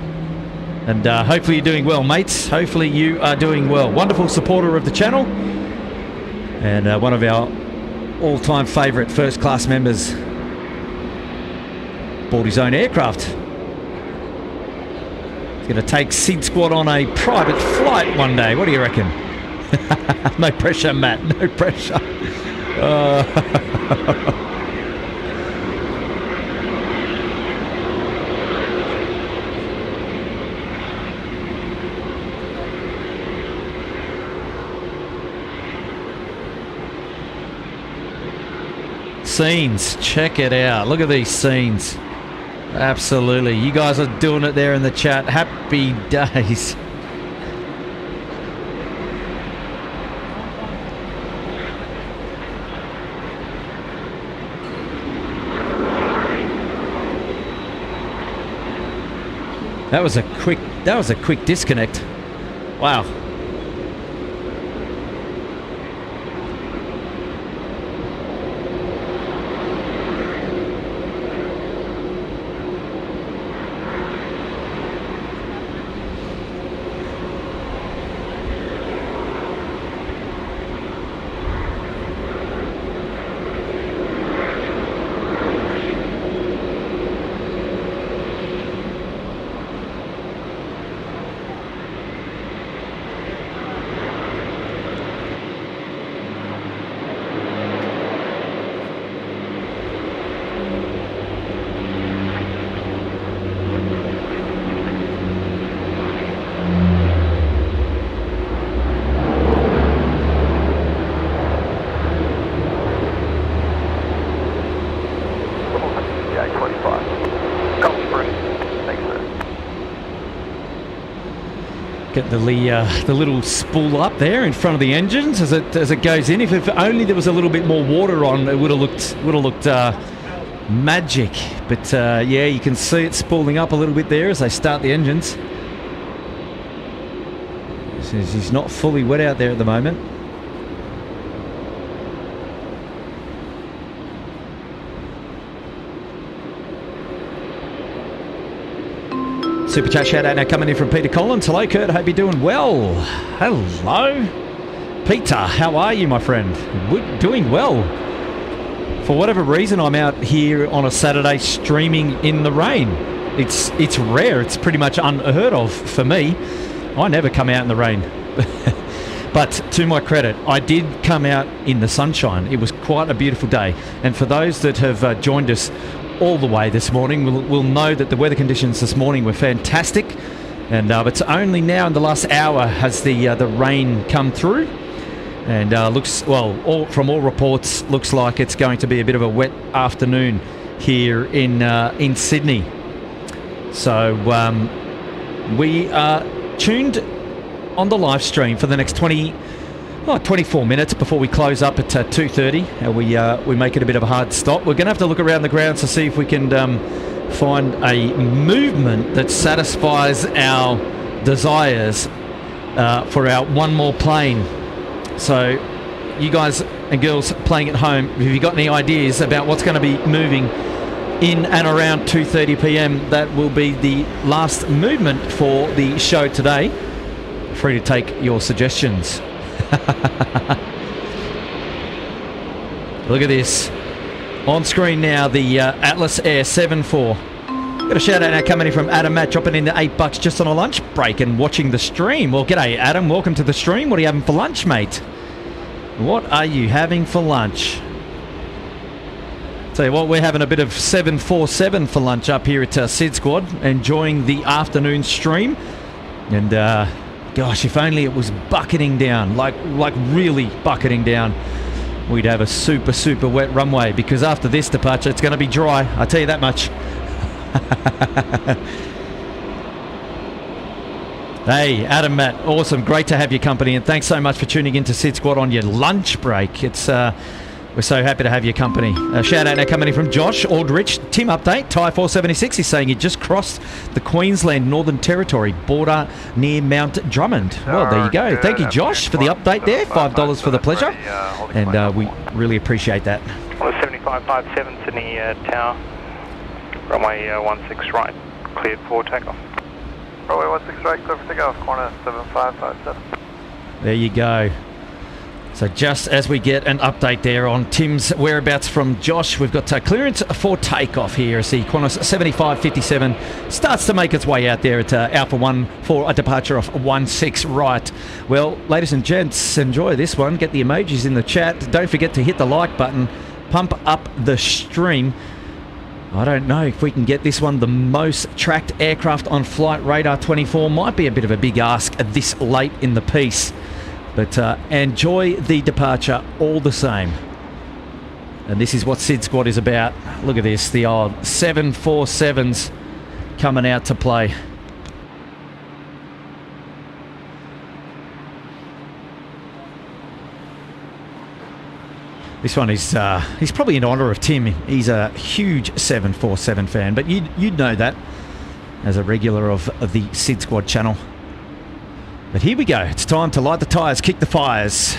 And hopefully you're doing well, mates. Hopefully you are doing well. Wonderful supporter of the channel. And one of our all-time favourite first-class members. Bought his own aircraft. He's going to take SydSquad on a private flight one day. What do you reckon? No pressure, Matt. No pressure. Scenes, check it out. Look at these scenes. Absolutely. You guys are doing it there in the chat. Happy days. That was a quick disconnect. Wow. Get the little spool up there in front of the engines as it goes in. If only there was a little bit more water on, it would have looked magic. But yeah, you can see it spooling up a little bit there as they start the engines. He's not fully wet out there at the moment. Super chat shout out now coming in from Peter Collins. Hello, Kurt. Hope you're doing well. Hello, Peter. How are you, my friend? We're doing well. For whatever reason, I'm out here on a Saturday streaming in the rain. It's rare. It's pretty much unheard of for me. I never come out in the rain. But to my credit, I did come out in the sunshine. It was quite a beautiful day. And for those that have joined us all the way this morning, we'll know that the weather conditions this morning were fantastic, and it's only now in the last hour has the rain come through, and looks, well, from all reports, looks like it's going to be a bit of a wet afternoon here in Sydney. So we are tuned on the live stream for the next 24 minutes before we close up at 2:30, and we make it a bit of a hard stop. We're going to have to look around the grounds to see if we can find a movement that satisfies our desires for our one more plane. So you guys and girls playing at home, have you got any ideas about what's going to be moving in and around 2:30 p.m? That will be the last movement for the show today. Free to take your suggestions. Look at this. On screen now, the Atlas Air 74. Got a shout out now coming in from Adam Matt, dropping in the $8 just on a lunch break and watching the stream. Well, g'day Adam, welcome to the stream. What are you having for lunch, mate? What are you having for lunch? Tell you what, we're having a bit of 747 for lunch up here at SydSquad, enjoying the afternoon stream. And gosh, if only it was bucketing down, like really bucketing down, we'd have a super wet runway, because after this departure it's going to be dry, I tell you that much. Hey, Adam, Matt, awesome. Great to have your company, and thanks so much for tuning in to SydSquad on your lunch break. It's we're so happy to have your company. Shout out now coming in from Josh Aldrich. Tim update, Thai 476 is saying he just crossed the Queensland Northern Territory border near Mount Drummond. Well, there you go. Thank you, Josh, for the update there. $5 for the pleasure. And we really appreciate that. 7557 Sydney Tower, runway 16 right, cleared for takeoff. Runway 16 right, clear for takeoff, corner 7557. There you go. So just as we get an update there on Tim's whereabouts from Josh, we've got clearance for takeoff here as the Qantas 7557 starts to make its way out there at Alpha 1 for a departure of 16 right. Well, ladies and gents, enjoy this one. Get the emojis in the chat. Don't forget to hit the like button. Pump up the stream. I don't know if we can get this one the most tracked aircraft on Flight Radar 24. Might be a bit of a big ask this late in the piece. But enjoy the departure all the same. And this is what SydSquad is about. Look at this, the old 747s coming out to play. This one is he's probably in honour of Tim. He's a huge 747 fan, but you'd know that as a regular of the SydSquad channel. But here we go. It's time to light the tyres, kick the fires.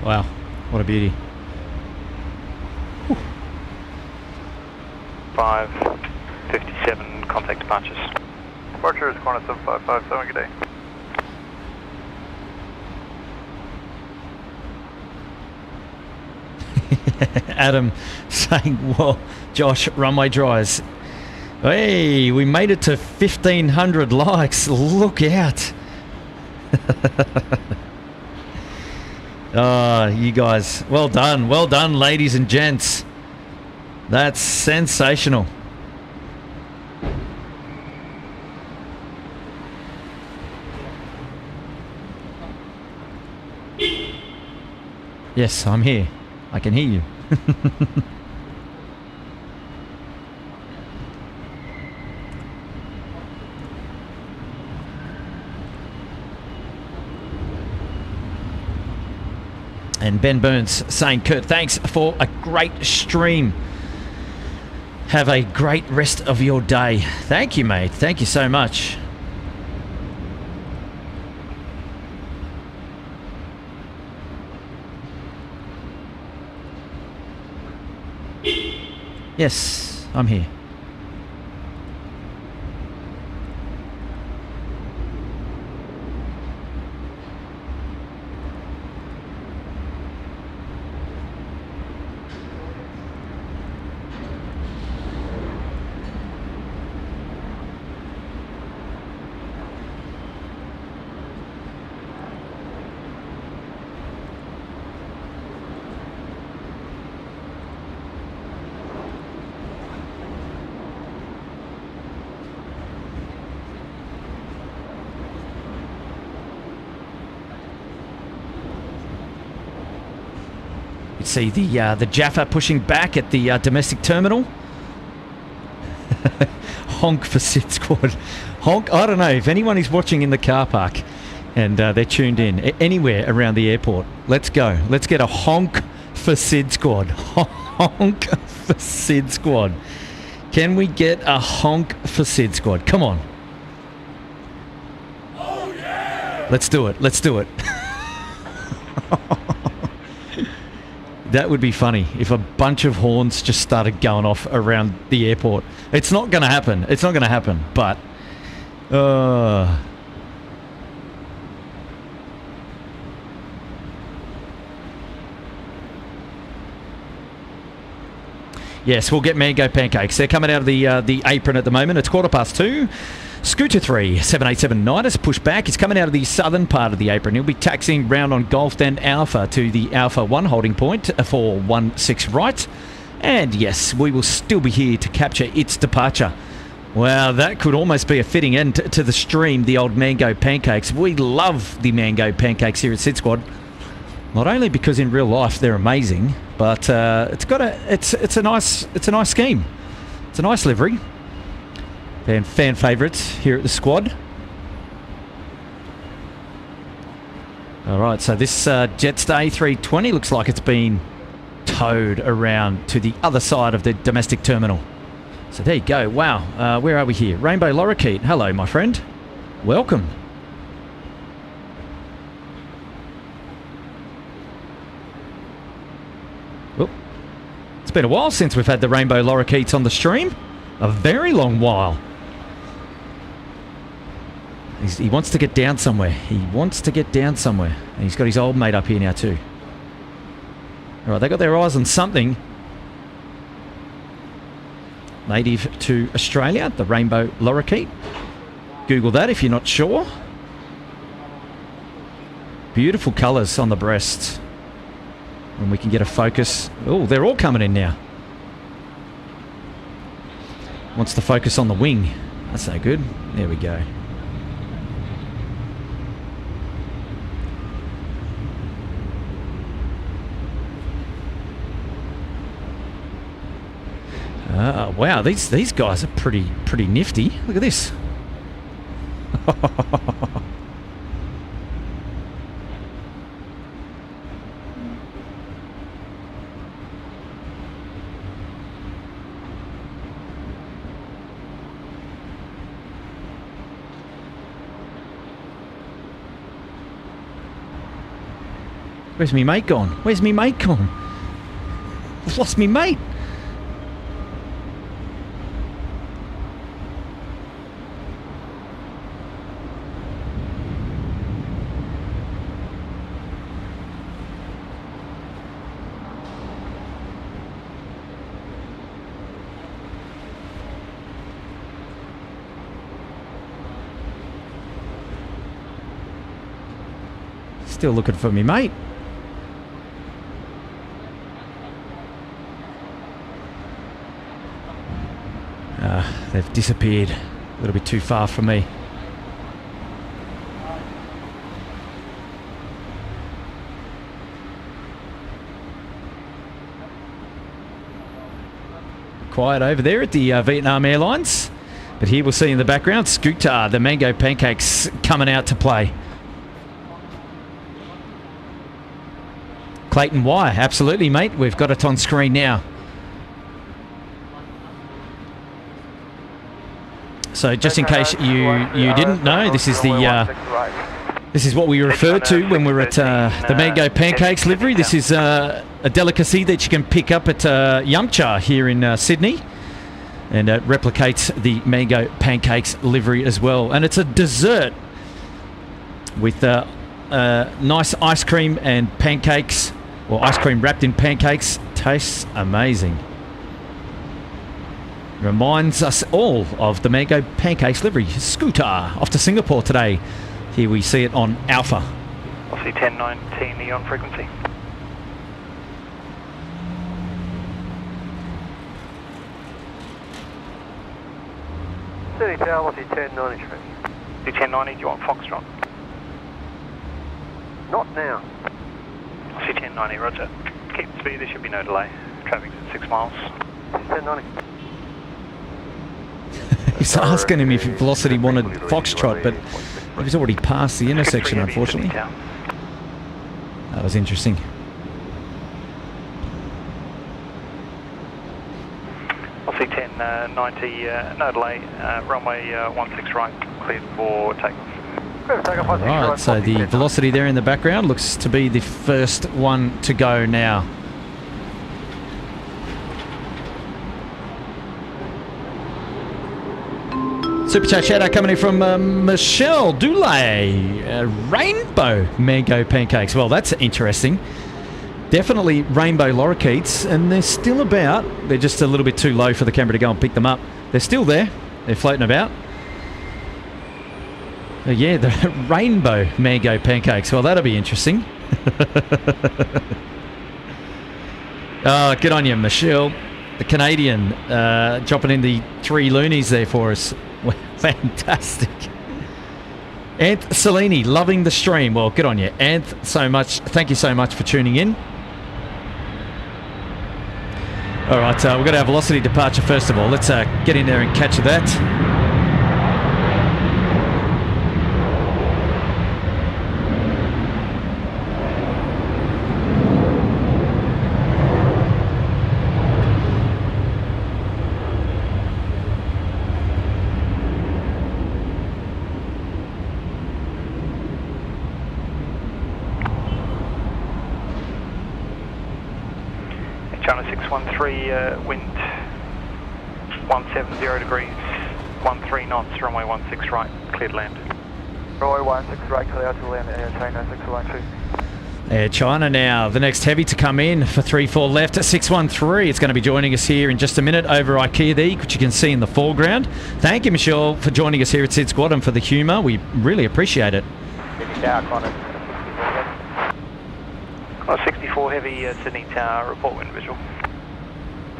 Wow, what a beauty. Whew. 557 contact departures. Departure is corner 7557, good day. Adam saying, well, Josh, runway dries. Hey, we made it to 1,500 likes. Look out. Oh, you guys, well done, ladies and gents. That's sensational. Yes, I'm here. I can hear you. And Ben Burns saying, Kurt, thanks for a great stream. Have a great rest of your day. Thank you, mate. Thank you so much. Yes, I'm here. see the Jaffa pushing back at the domestic terminal. Honk for SydSquad. Honk. I don't know if anyone is watching in the car park and they're tuned in anywhere around the airport. Let's go. Let's get a honk for SydSquad. Honk for SydSquad. Can we get a honk for SydSquad? Come on. Oh, yeah. Let's do it. Let's do it. That would be funny if a bunch of horns just started going off around the airport. It's not going to happen. It's not going to happen. But yes, we'll get mango pancakes. They're coming out of the apron at the moment. It's 2:15. Scooter 3, 787 Nidus, push back. He's coming out of the southern part of the apron. He'll be taxiing round on Golf and Alpha to the Alpha 1 holding point for 16 right. And yes, we will still be here to capture its departure. Wow, that could almost be a fitting end to the stream, the old mango pancakes. We love the mango pancakes here at SydSquad. Not only because in real life they're amazing, but it's a nice scheme. It's a nice livery. And fan favourites here at the squad. Alright, so this Jetstar A320 looks like it's been towed around to the other side of the domestic terminal. So there you go. Wow, where are we here? Rainbow Lorikeet. Hello, my friend. Welcome. Oh, it's been a while since we've had the Rainbow Lorikeets on the stream. A very long while. He wants to get down somewhere. He wants to get down somewhere. And he's got his old mate up here now too. Alright, they got their eyes on something. Native to Australia, the Rainbow Lorikeet. Google that if you're not sure. Beautiful colours on the breast. And we can get a focus. Oh, they're all coming in now. Wants to focus on the wing. That's no good. There we go. Wow, these guys are pretty nifty. Look at this. Where's me mate gone? Where's me mate gone? I've lost me mate. Still looking for me mate. They've disappeared. A little bit too far for me. Quiet over there at the Vietnam Airlines. But here we'll see in the background, Scooter, the mango pancakes coming out to play. Clayton Y, absolutely mate. We've got it on screen now. So just in case you didn't know, this is what we referred to when we were at the mango pancakes livery. This is a delicacy that you can pick up at Yumcha here in Sydney, and it replicates the mango pancakes livery as well. And it's a dessert with nice ice cream and pancakes, or ice cream wrapped in pancakes. Tastes amazing. Reminds us all of the mango pancakes livery. Scooter off to Singapore today. Here we see it on Alpha. I'll see 1019 Neon frequency. City Tower, I'll see 1093. Do 1090, do you want Foxtrot? Not now. I'll see 1090, roger. Keep speed, there should be no delay. Traffic's at 6 miles. 1090. He's asking him if Velocity wanted Foxtrot, but he's already passed the intersection, unfortunately. That was interesting. I'll see 1090, no delay, runway 16 right, cleared for takeoff. Right, so the Velocity there in the background looks to be the first one to go now. Super chat shout out coming in from Michelle Dulay. Rainbow mango pancakes. Well, that's interesting. Definitely rainbow lorikeets, and they're still about. They're just a little bit too low for the camera to go and pick them up. They're still there. They're floating about. Yeah, the rainbow mango pancakes. Well, that'll be interesting. Oh, good on you, Michelle. The Canadian dropping in the 3 loonies there for us. Fantastic. Anth Cellini, loving the stream. Well, good on you, Anth. So much. Thank you so much for tuning in. All right, we've got our Velocity departure first of all. Let's get in there and catch that. China 613, wind 170 degrees, 13 knots, runway 16 right, cleared land. Runway 16 right, clear to land, Air China 613. Air China now, the next heavy to come in for 34 left at 613. It's going to be joining us here in just a minute over IKEA there, which you can see in the foreground. Thank you, Michelle, for joining us here at SydSquad and for the humour. We really appreciate it. Oh, 64 heavy, Sydney Tower, report wind visual.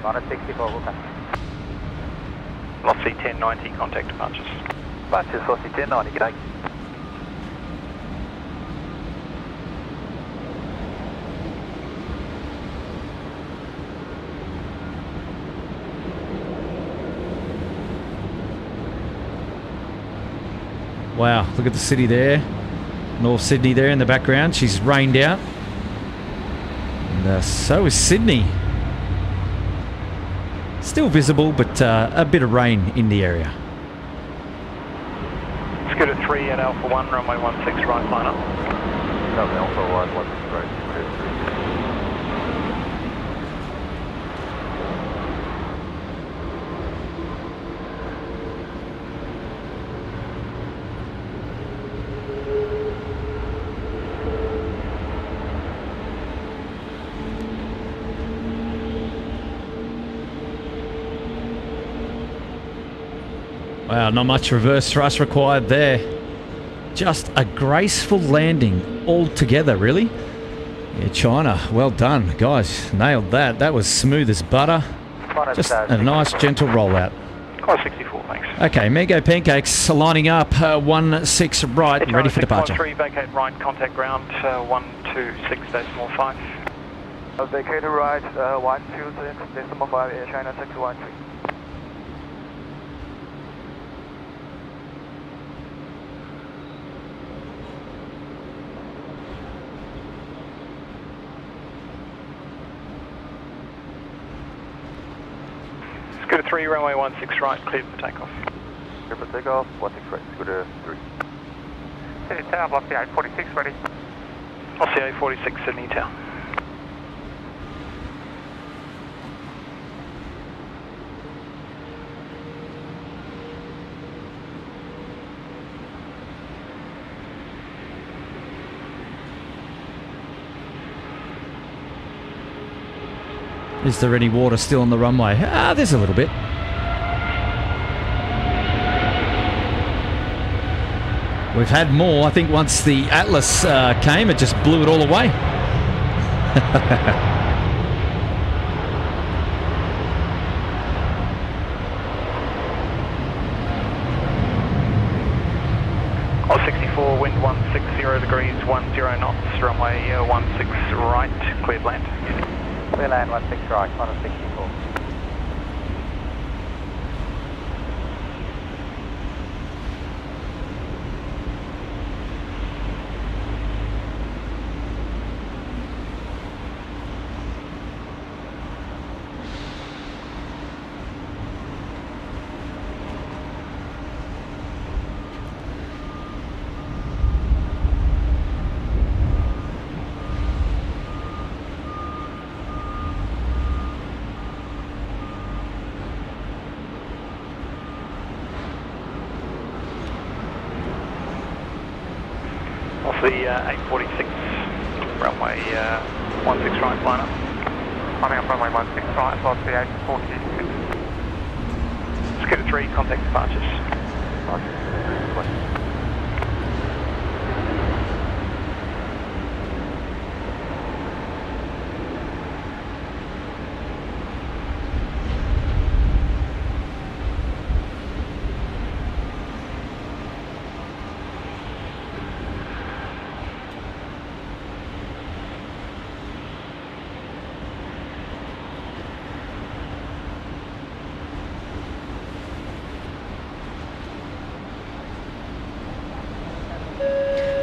Qantas 64, okay. Velocity 1090, contact departures. Departures, Velocity 1090, g'day. Wow, look at the city there. North Sydney there in the background. She's rained out. And so is Sydney. Still visible, but a bit of rain in the area. Scooter 3 at Alpha 1, runway 16 right, line up. Alpha 1, 16 right, Wow, not much reverse thrust required there. Just a graceful landing altogether, really. Yeah, China, well done, guys. Nailed that. That was smooth as butter. Just a nice, gentle rollout. Oh, 64, thanks. Okay, Mango Pancakes lining up 16 right and ready for departure. 3 vacate right, contact ground 126.5. Vacate right, 126.5, Air China 613. Scooter 3, runway 16 right, cleared for takeoff. Clear for takeoff, 16 right, Scooter 3. Sydney Tower, Velocity 846 ready. I'll see 846 Sydney Tower. Is there any water still on the runway? Ah, there's a little bit. We've had more. I think once the Atlas came, it just blew it all away. Oh, 64, wind 160 degrees, 10 knots, runway 16 right, cleared land. Clear land 16 right, Qantas 64. Off the 846, runway 16 right, line up. Coming up runway 16 right, lost the 846. Scooter 3, contact departures.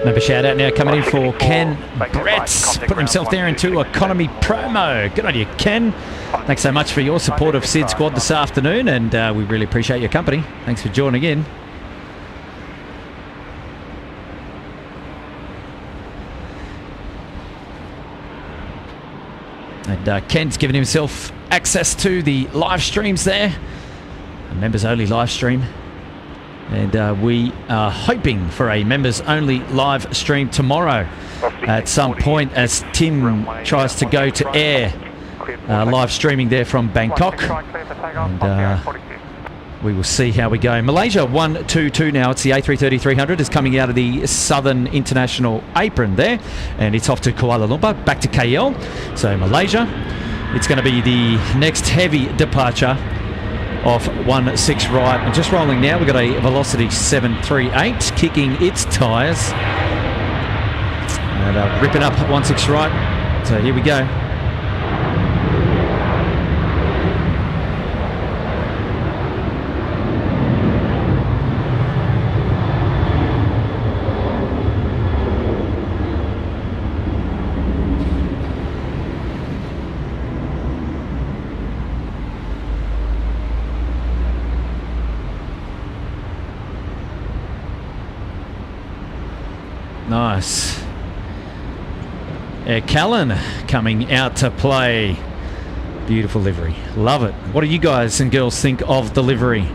Member shout out now coming in for Ken Bretts, putting himself there into economy promo. Good on you, Ken. Thanks so much for your support of SydSquad this afternoon, and we really appreciate your company. Thanks for joining in. And Ken's given himself access to the live streams there, a members only live stream. And we are hoping for a members-only live stream tomorrow at some point as Tim tries to go to air, live streaming there from Bangkok. And we will see how we go. Malaysia 122 now. It's the A330-300 is coming out of the Southern International apron there. And it's off to Kuala Lumpur, back to KL. So Malaysia, it's going to be the next heavy departure off 16 right, and just rolling now. We've got a Velocity 738 kicking its tyres and ripping up 16 right. So here we go. Nice. Air Callan coming out to play. Beautiful livery. Love it. What do you guys and girls think of the livery?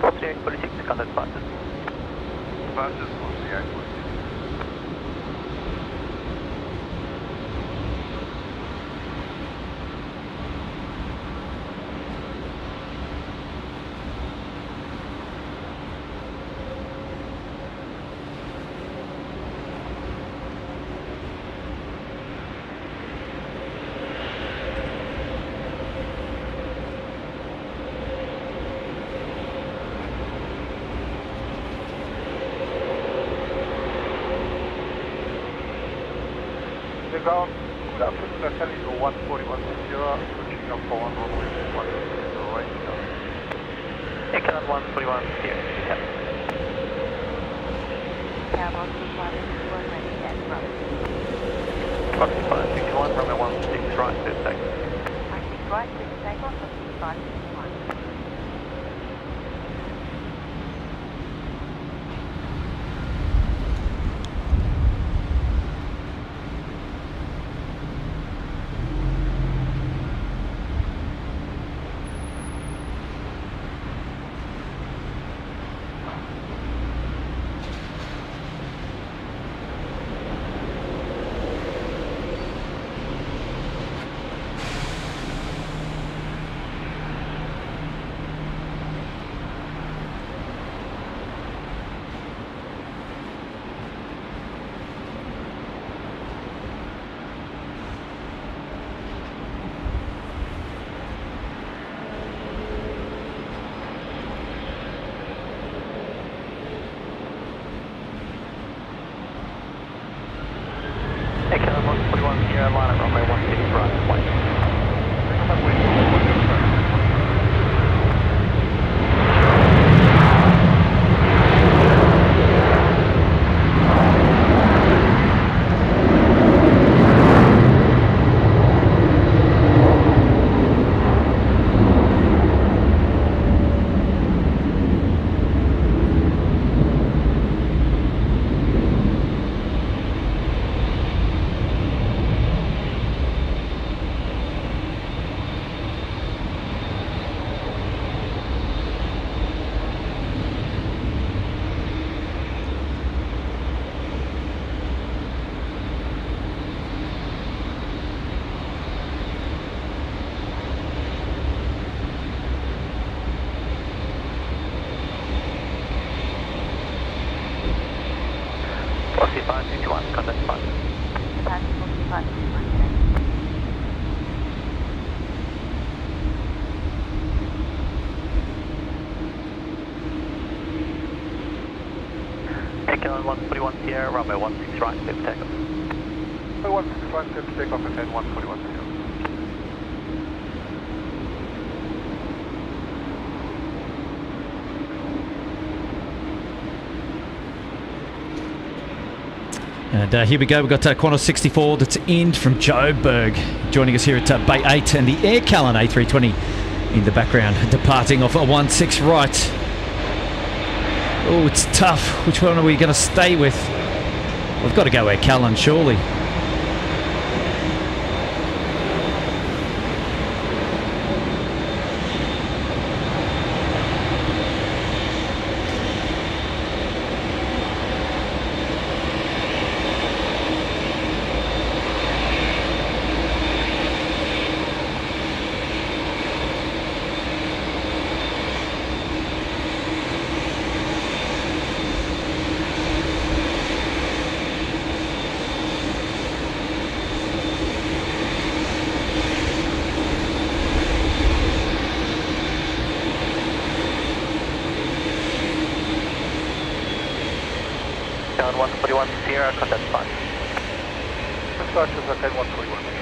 What's the 846 contact departures? Departures on the 846. Ground, good afternoon, I'm telling you 14160, switching up for 1 runway 160 right now. Aircraft 141 here. Cabo 21 ready at runway. Foxy 561, runway 16 right, clear takeoff. 16 right, clear takeoff, 561. line up runway 16 right and wait. Contact 5. Echo 141 Sierra, runway 16 right, clear for takeoff. Runway 16 right, clear for takeoff and head 141 Sierra. And here we go, we've got Qantas 64 that's in from Joburg. Joining us here at Bay 8 and the Air Callan A320 in the background, departing off a 16 right. Oh, it's tough. Which one are we going to stay with? We've got to go Air Callan, surely. Down 141 Sierra, contact 5. Dispatch is okay, 141 Sierra.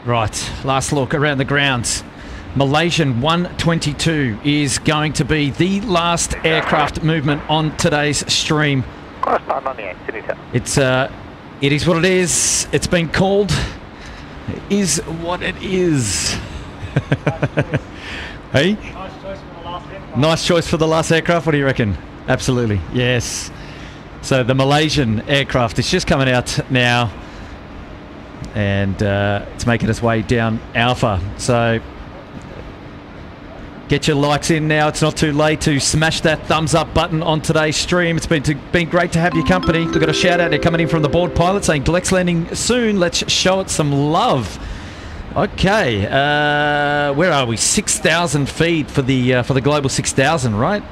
Right, last look around the grounds. Malaysian 122 is going to be the last aircraft movement on today's stream. Correspond on the 8, Sydney Tower. It is what it is. It's been called. It is what it is. Hey? Nice choice for the last aircraft. What do you reckon? Absolutely, yes. So the Malaysian aircraft is just coming out now. And it's making its way down Alpha. So get your likes in now. It's not too late to smash that thumbs up button on today's stream. It's been great to have your company. We've got a shout out there coming in from the board pilot saying Gleck's landing soon. Let's show it some love. Okay, where are we? 6,000 feet for the Global 6000, right?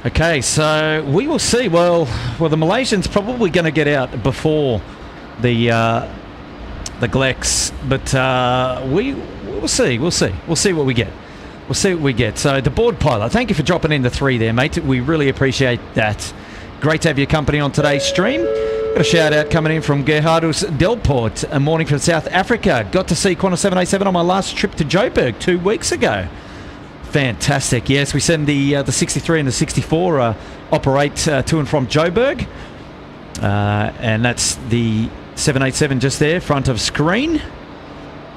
Okay, so we will see. Well, the Malaysians probably going to get out before the Glecks, but we'll see. We'll see what we get. We'll see what we get. So the board pilot, thank you for dropping in the 3 there, mate. We really appreciate that. Great to have your company on today's stream. Got a shout out coming in from Gerhardus Delport. A morning from South Africa. Got to see Qantas 787 on my last trip to Joburg 2 weeks ago. Fantastic. Yes, we send the 63 and the 64 operate to and from Joburg, and that's the 787 just there, front of screen.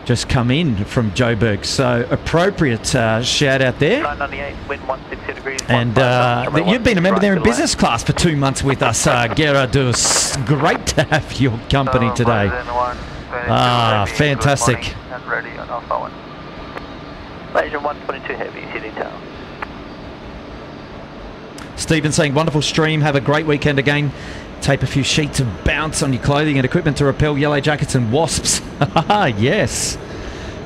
just come in from Joburg. So appropriate shout out there. 998, wind 160 degrees. And you've been a member there in business class for 2 months with us, Gerardus. Great to have your company today. Fantastic. And ready on Alpha 1. Malaysian 122 heavy, heading tail. Stephen saying, wonderful stream. Have a great weekend again. Tape a few sheets of bounce on your clothing and equipment to repel yellow jackets and wasps. Yes.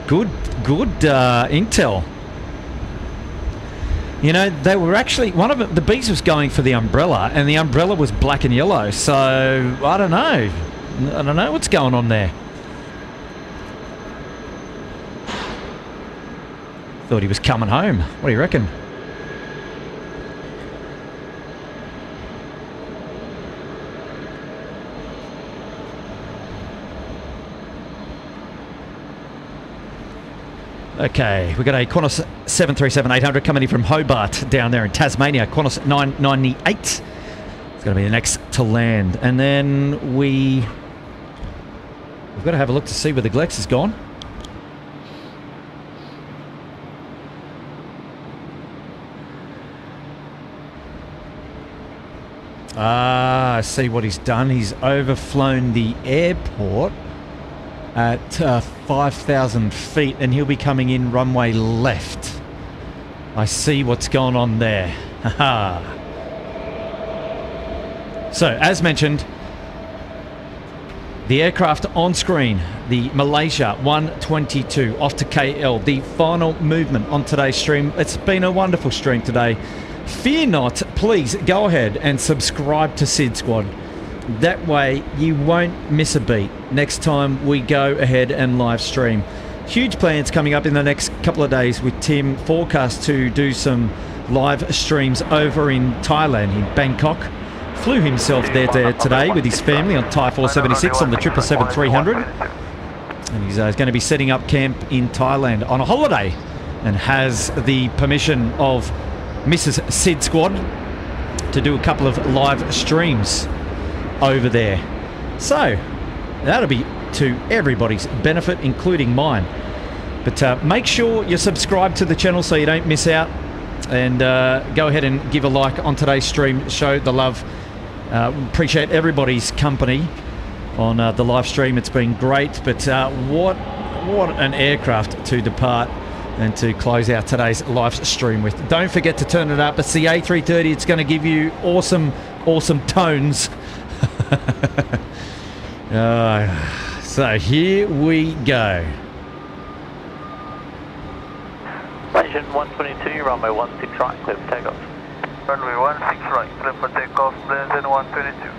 Good intel. You know, they were actually, one of them, the bees was going for the umbrella, and the umbrella was black and yellow. So, I don't know what's going on there. Thought he was coming home. What do you reckon? Okay, we got a Qantas 737-800 coming in from Hobart down there in Tasmania. Qantas 998. It's going to be the next to land. And then we've got to have a look to see where the Glex has gone. I see what he's done. He's overflown the airport at 5,000 feet, and he'll be coming in runway left. I see what's going on there. So, as mentioned, the aircraft on screen, the Malaysia 122 off to KL, the final movement on today's stream. It's been a wonderful stream today. Fear not, please go ahead and subscribe to SydSquad. That way you won't miss a beat next time we go ahead and live stream. Huge plans coming up in the next couple of days with Tim. Forecast to do some live streams over in Thailand, in Bangkok. Flew himself there today with his family on Thai 476 on the 777-300. And he's going to be setting up camp in Thailand on a holiday, and has the permission of Mrs. SydSquad to do a couple of live streams over there. So that'll be to everybody's benefit, including mine. But make sure you're subscribed to the channel so you don't miss out, and go ahead and give a like on today's stream. Show the love. Appreciate everybody's company on the live stream. It's been great. But what an aircraft to depart and to close out today's live stream with. Don't forget to turn it up. It's the A330. It's going to give you awesome tones. So here we go. Malaysian 122, runway 16 right, clear for takeoff. Runway 16 right, clear for takeoff, Malaysian 122.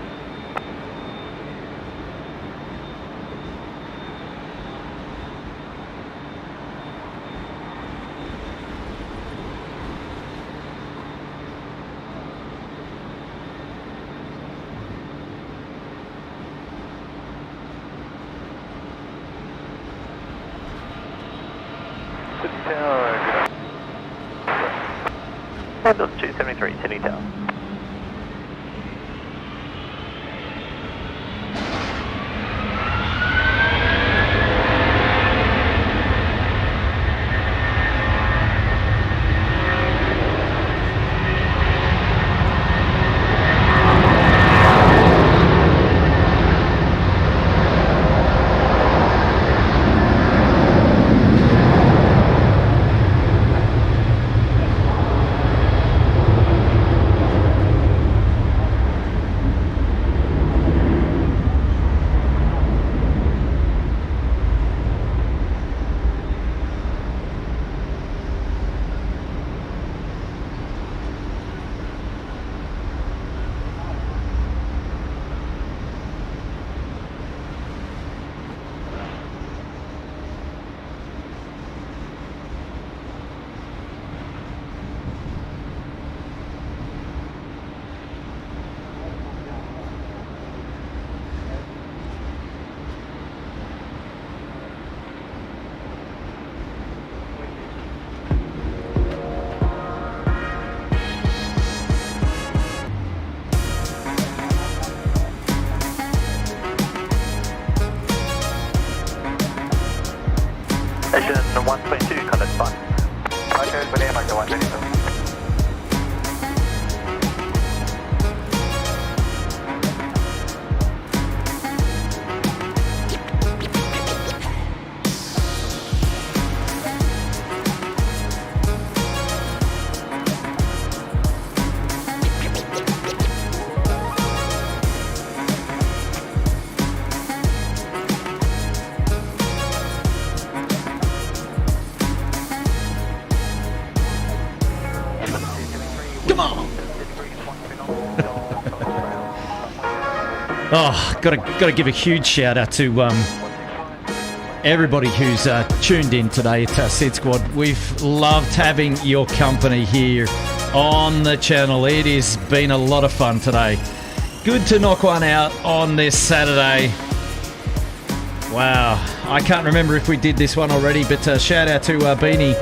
Airbus 273, Sydney Tower. Oh, gotta give a huge shout out to everybody who's tuned in today at SydSquad. We've loved having your company here on the channel. It has been a lot of fun today. Good to knock one out on this Saturday. Wow, I can't remember if we did this one already, but shout out to Beanie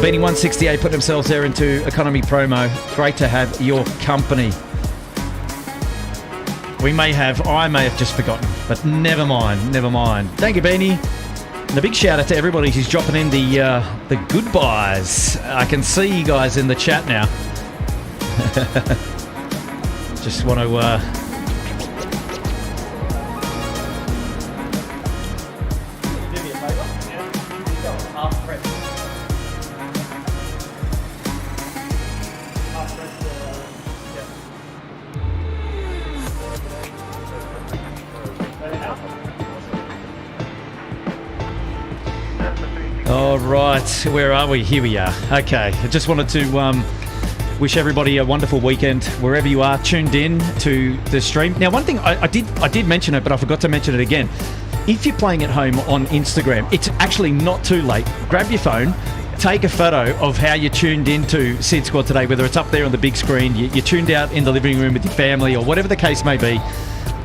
168 put themselves there into economy promo. Great to have your company. I may have just forgotten, but never mind. Thank you, Beanie. And a big shout out to everybody who's dropping in the goodbyes. I can see you guys in the chat now. Just want to All right, where are we? Here we are. Okay, I just wanted to wish everybody a wonderful weekend wherever you are tuned in to the stream. Now, one thing I did mention it, but I forgot to mention it again. If you're playing at home on Instagram, it's actually not too late. Grab your phone, take a photo of how you tuned into SydSquad today, whether it's up there on the big screen, you tuned out in the living room with your family, or whatever the case may be.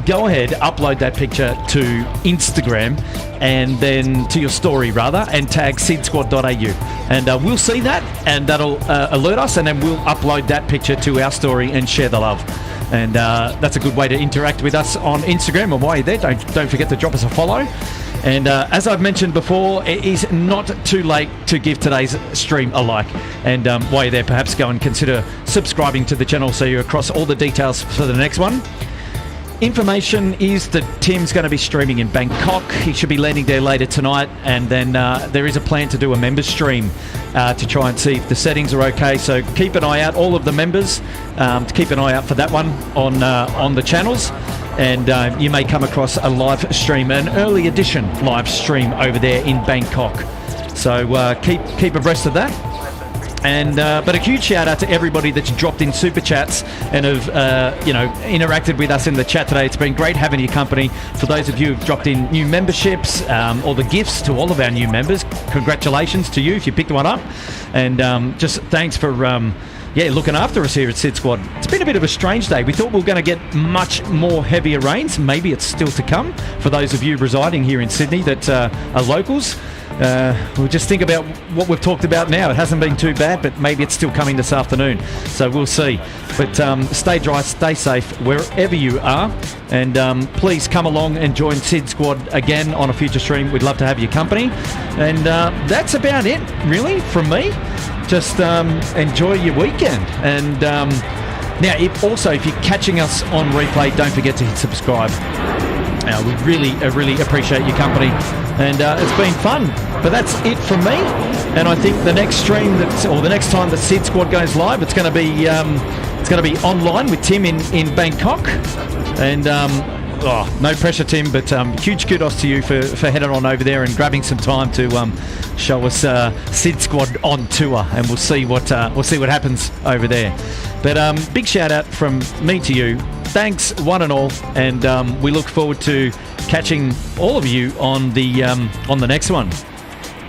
Go ahead, upload that picture to Instagram and then to your story rather, and tag SydSquad.au, and we'll see that, and that'll alert us, and then we'll upload that picture to our story and share the love. And that's a good way to interact with us on Instagram. And while you're there, don't forget to drop us a follow. And as I've mentioned before, it is not too late to give today's stream a like. And while you're there, perhaps go and consider subscribing to the channel so you're across all the details for the next one. Information is that Tim's going to be streaming in Bangkok. He should be landing there later tonight, and then there is a plan to do a members stream to try and see if the settings are okay. So keep an eye out, all of the members, to keep an eye out for that one on the channels, and you may come across a live stream, an early edition live stream over there in Bangkok. So keep abreast of that. And but a huge shout out to everybody that's dropped in super chats and have interacted with us in the chat today. It's been great having your company. For those of you who've dropped in new memberships or the gifts to all of our new members, congratulations to you if you picked one up. And just thanks for looking after us here at SydSquad. It's been a bit of a strange day. We thought we were going to get much more heavier rains. Maybe it's still to come for those of you residing here in Sydney that are locals. We'll just think about what we've talked about now. It hasn't been too bad, but maybe it's still coming this afternoon. So we'll see. But stay dry, stay safe wherever you are. And please come along and join SydSquad again on a future stream. We'd love to have your company. And that's about it, really, from me. Just enjoy your weekend. And now, if you're catching us on replay, don't forget to hit subscribe. We really appreciate your company, and it's been fun. But that's it from me. And I think the next stream the next time that SydSquad goes live, it's going to be online with Tim in Bangkok. And no pressure, Tim, but huge kudos to you for heading on over there and grabbing some time to show us SydSquad on tour, and we'll see what happens over there. But big shout out from me to you. Thanks, one and all, and we look forward to catching all of you on the next one,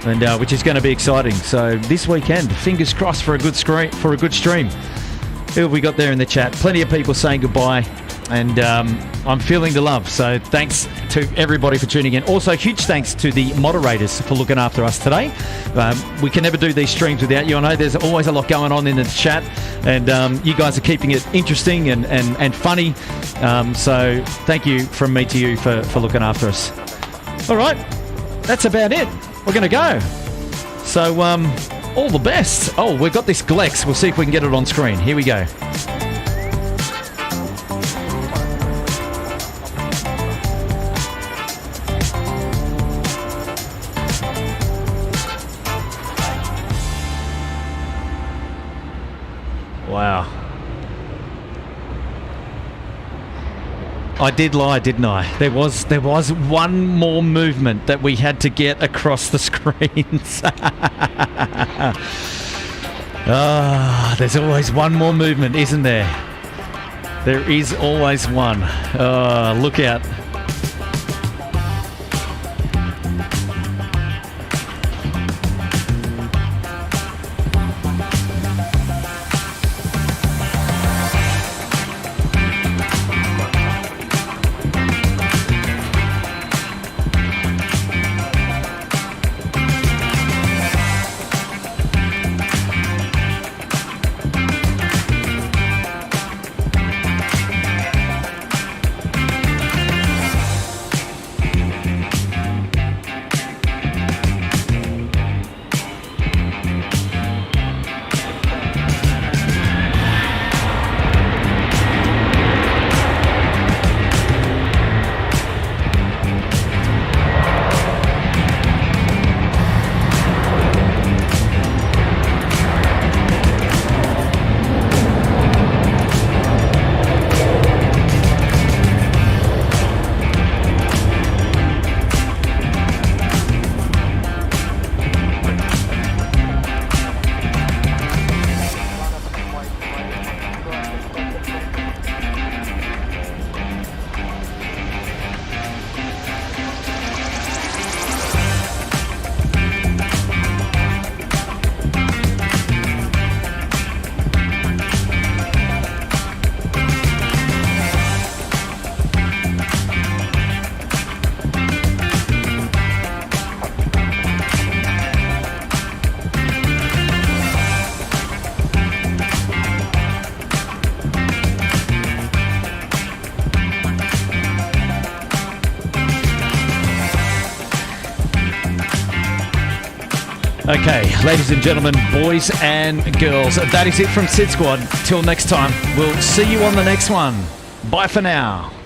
and which is going to be exciting. So this weekend, fingers crossed for a good stream. Who have we got there in the chat? Plenty of people saying goodbye, and I'm feeling the love. So thanks to everybody for tuning in. Also, huge thanks to the moderators for looking after us today. We can never do these streams without you. I know there's always a lot going on in the chat, and you guys are keeping it interesting and funny. So thank you from me to you for looking after us. All right, that's about it. We're going to go. So all the best. Oh, we've got this Glex. We'll see if we can get it on screen. Here we go. Wow. I did lie, didn't I? There was one more movement that we had to get across the screens. There's always one more movement, isn't there? There is always one. Look out. Okay, ladies and gentlemen, boys and girls, that is it from SydSquad. Till next time, we'll see you on the next one. Bye for now.